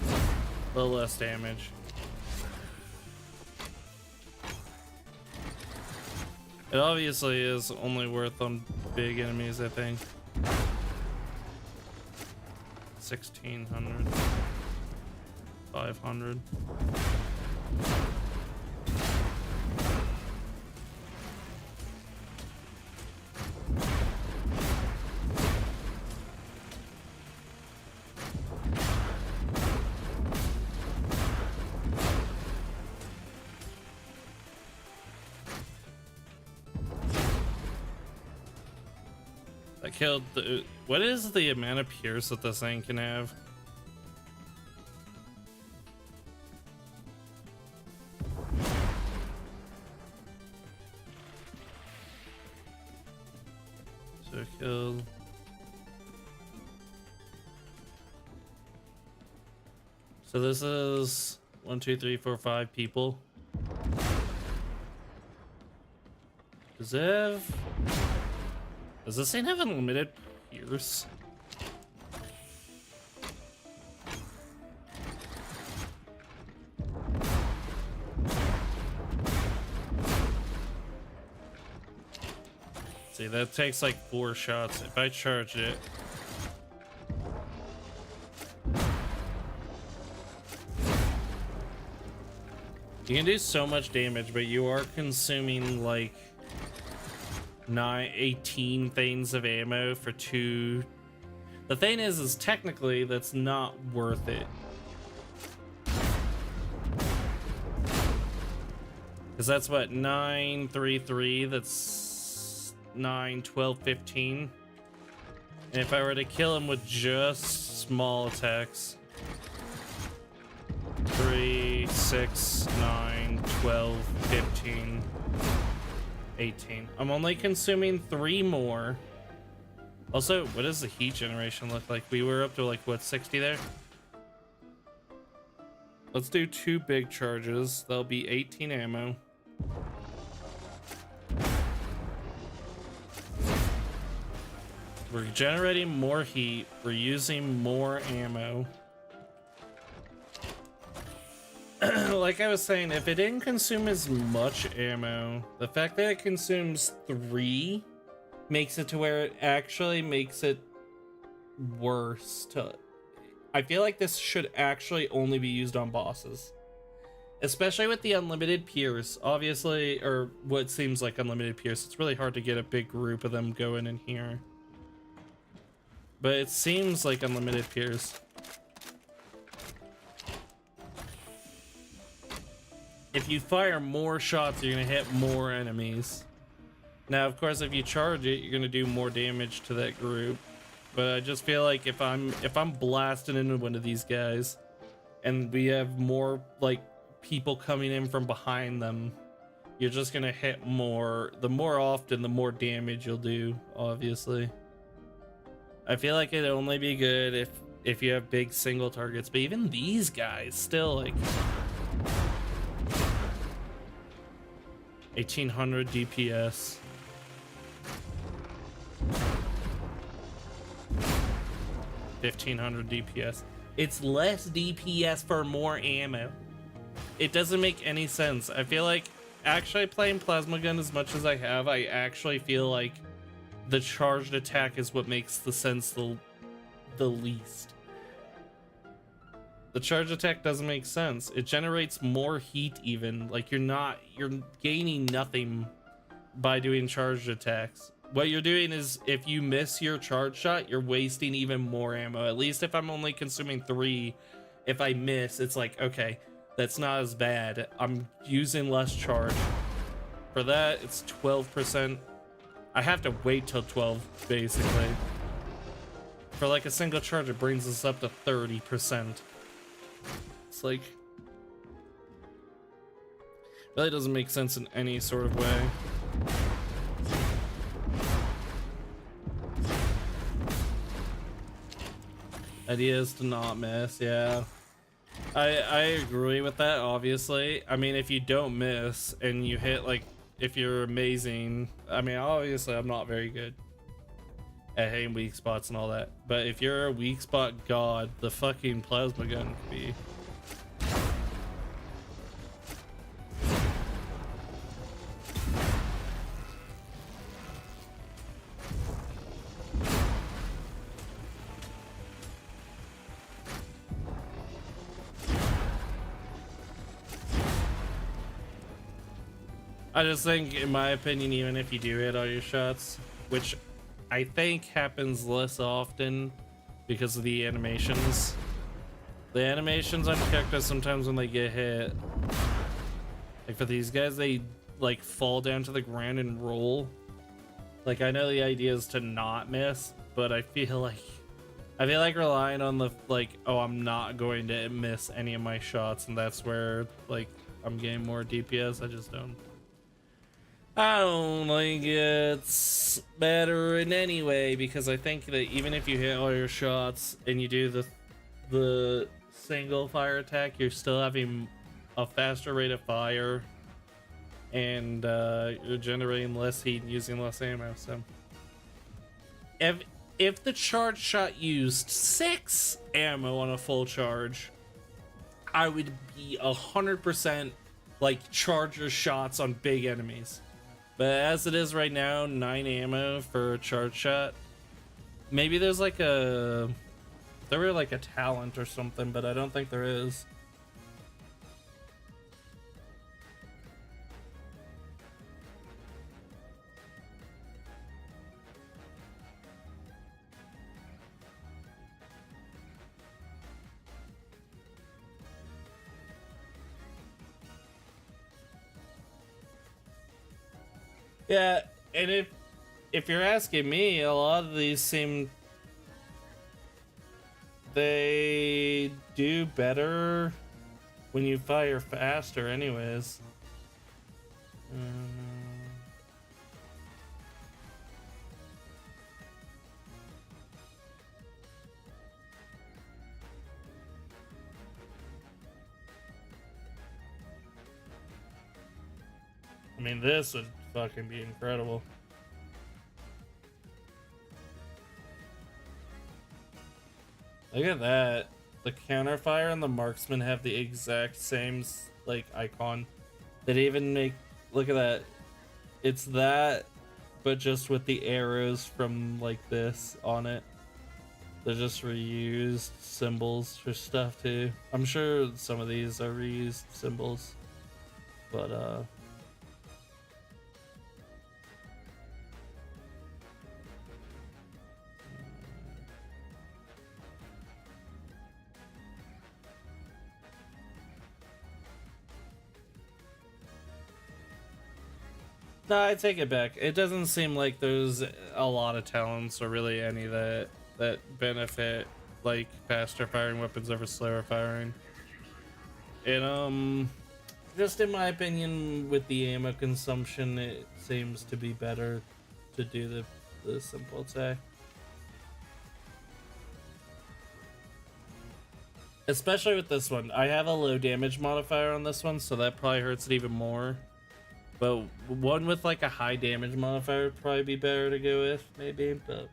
a little less damage. It obviously is only worth on big enemies, I think. 1,600, 500. I killed the... What is the amount of pierce that this thing can have? So I killed... So this is 1, 2, 3, 4, 5 people. Does it have... Does this thing have unlimited pierce? See, that takes like 4 shots. If I charge it... You can do so much damage, but you are consuming like 18 things of ammo for 2. The thing is technically that's not worth it, because that's what 9, 3, 3. That's 9, 12, 15. And if I were to kill him with just small attacks, 3, 6, 9, 12, 15, 18. I'm only consuming 3 more. Also, what does the heat generation look like? We were up to like, what, 60 there? Let's do 2 big charges. That'll be 18 ammo. We're generating more heat. We're using more ammo. Like I was saying, if it didn't consume as much ammo, the fact that it consumes 3 makes it to where it actually makes it worse. I feel like this should actually only be used on bosses, especially with the unlimited pierce. Obviously, or what seems like unlimited pierce, it's really hard to get a big group of them going in here, but it seems like unlimited pierce. If you fire more shots, you're gonna hit more enemies. Now, of course, if you charge it, you're gonna do more damage to that group. But I just feel like if I'm blasting into one of these guys, and we have more like people coming in from behind them, you're just gonna hit more. The more often, the more damage you'll do. Obviously, I feel like it'd only be good if you have big single targets. But even these guys, still like. 1,800 DPS. 1,500 DPS. It's less DPS for more ammo. It doesn't make any sense. I feel like actually playing plasma gun as much as I have, I actually feel like the charged attack is what makes the sense the least. The charge attack doesn't make sense. It generates more heat even. Like you're gaining nothing by doing charged attacks. what you're doing is if you miss your charge shot, you're wasting even more ammo. At least if I'm only consuming 3, if I miss, it's like, okay, that's not as bad. I'm using less charge. For that, it's 12%. I have to wait till 12, basically. For like a single charge, it brings us up to 30%. It's like, really doesn't make sense in any sort of way. Idea is to not miss, yeah. I agree with that, obviously. I mean, if you don't miss and you hit, like, if you're amazing, I mean, obviously I'm not very good at hitting weak spots and all that, but if you're a weak spot god, the fucking plasma gun could be. I just think, in my opinion, even if you do hit all your shots, which I think happens less often because of the animations. The animations on characters sometimes when they get hit, like for these guys, they like fall down to the ground and roll. Like, I know the idea is to not miss, but I feel like relying on the like, oh, I'm not going to miss any of my shots, and that's where like I'm getting more DPS. I don't think it's better in any way, because I think that even if you hit all your shots and you do the single fire attack, you're still having a faster rate of fire, and you're generating less heat and using less ammo. So if the charge shot used 6 ammo on a full charge, I would be 100% like charger shots on big enemies. But as it is right now, 9 ammo for a charge shot. Maybe there's like there were like a talent or something, but I don't think there is. Yeah, and if you're asking me, a lot of these they do better when you fire faster anyways. I mean, this would fucking be incredible. Look at that. The counterfire and the marksman have the exact same like icon. They'd even make, look at that. It's that, but just with the arrows from like this on it. They're just reused symbols for stuff too. I'm sure some of these are reused symbols, but no, I take it back. It doesn't seem like there's a lot of talents or really any that benefit like faster firing weapons over slower firing. And just in my opinion, with the ammo consumption, it seems to be better to do the simple attack. Especially with this one. I have a low damage modifier on this one, so that probably hurts it even more. But one with like a high damage modifier would probably be better to go with, maybe, but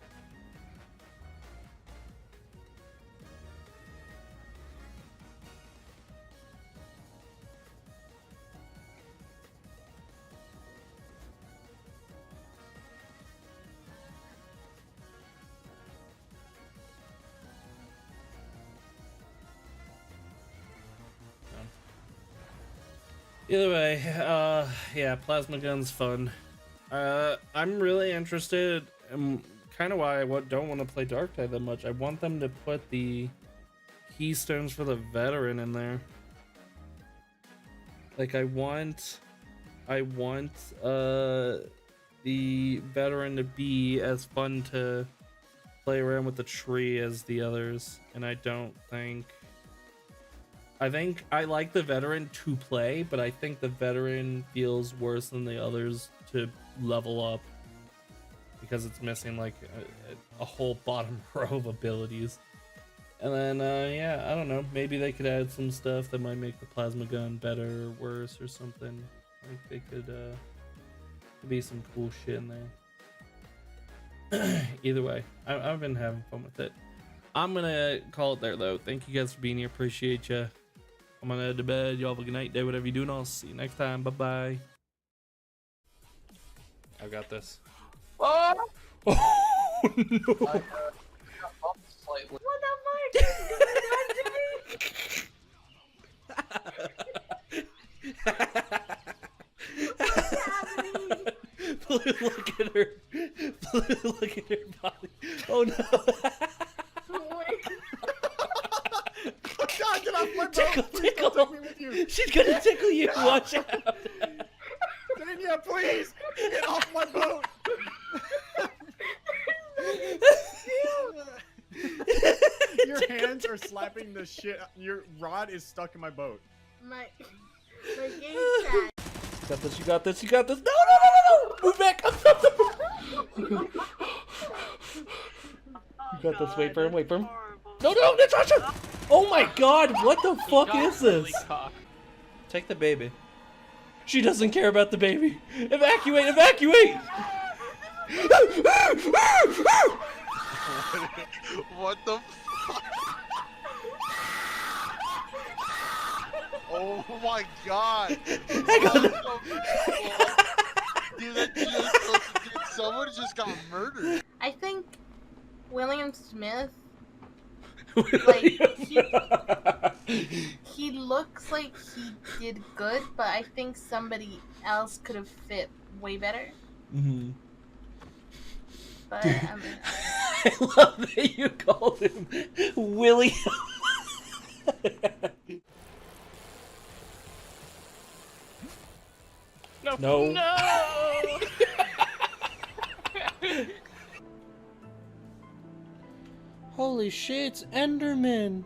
either way, yeah, plasma gun's fun. I'm really interested, and kind of why I don't want to play Darktide that much. I want them to put the keystones for the veteran in there. Like I want the veteran to be as fun to play around with the tree as the others, and I think I like the veteran to play, but I think the veteran feels worse than the others to level up because it's missing like a whole bottom row of abilities. And then yeah, I don't know, maybe they could add some stuff that might make the plasma gun better or worse or something. Like they could be some cool shit in there. Either way, I've been having fun with it. I'm gonna call it there though. Thank you guys for being here. Appreciate you. I'm gonna head to bed. Y'all have a good night, day, whatever you do, and I'll see you next time. Bye bye. I got this. Oh! Oh no! What Blue, look at her. Blue, look at her body. Oh no! God, get off my boat! Tickle, Please tickle. don't take me with you. She's gonna tickle you. No. Watch out! Dania, please get off my boat! Your hands are slapping the shit. Your rod is stuck in my boat. My game chat. You got this. You got this. You got this. No, no, no, no, no! Move back. You got this. Wait for him. Wait for him. No, no, Natasha! Oh my God! What the fuck is this? Take the baby. She doesn't care about the baby. Evacuate! Evacuate! What the fuck? Oh my God! Hang on. Dude, that just, dude, someone just got murdered. I think William Smith, like, he looks like he did good, but I think somebody else could have fit way better. Mm-hmm. But Dude, I mean, I love that you called him William. No. No. No. Holy shit, it's Enderman.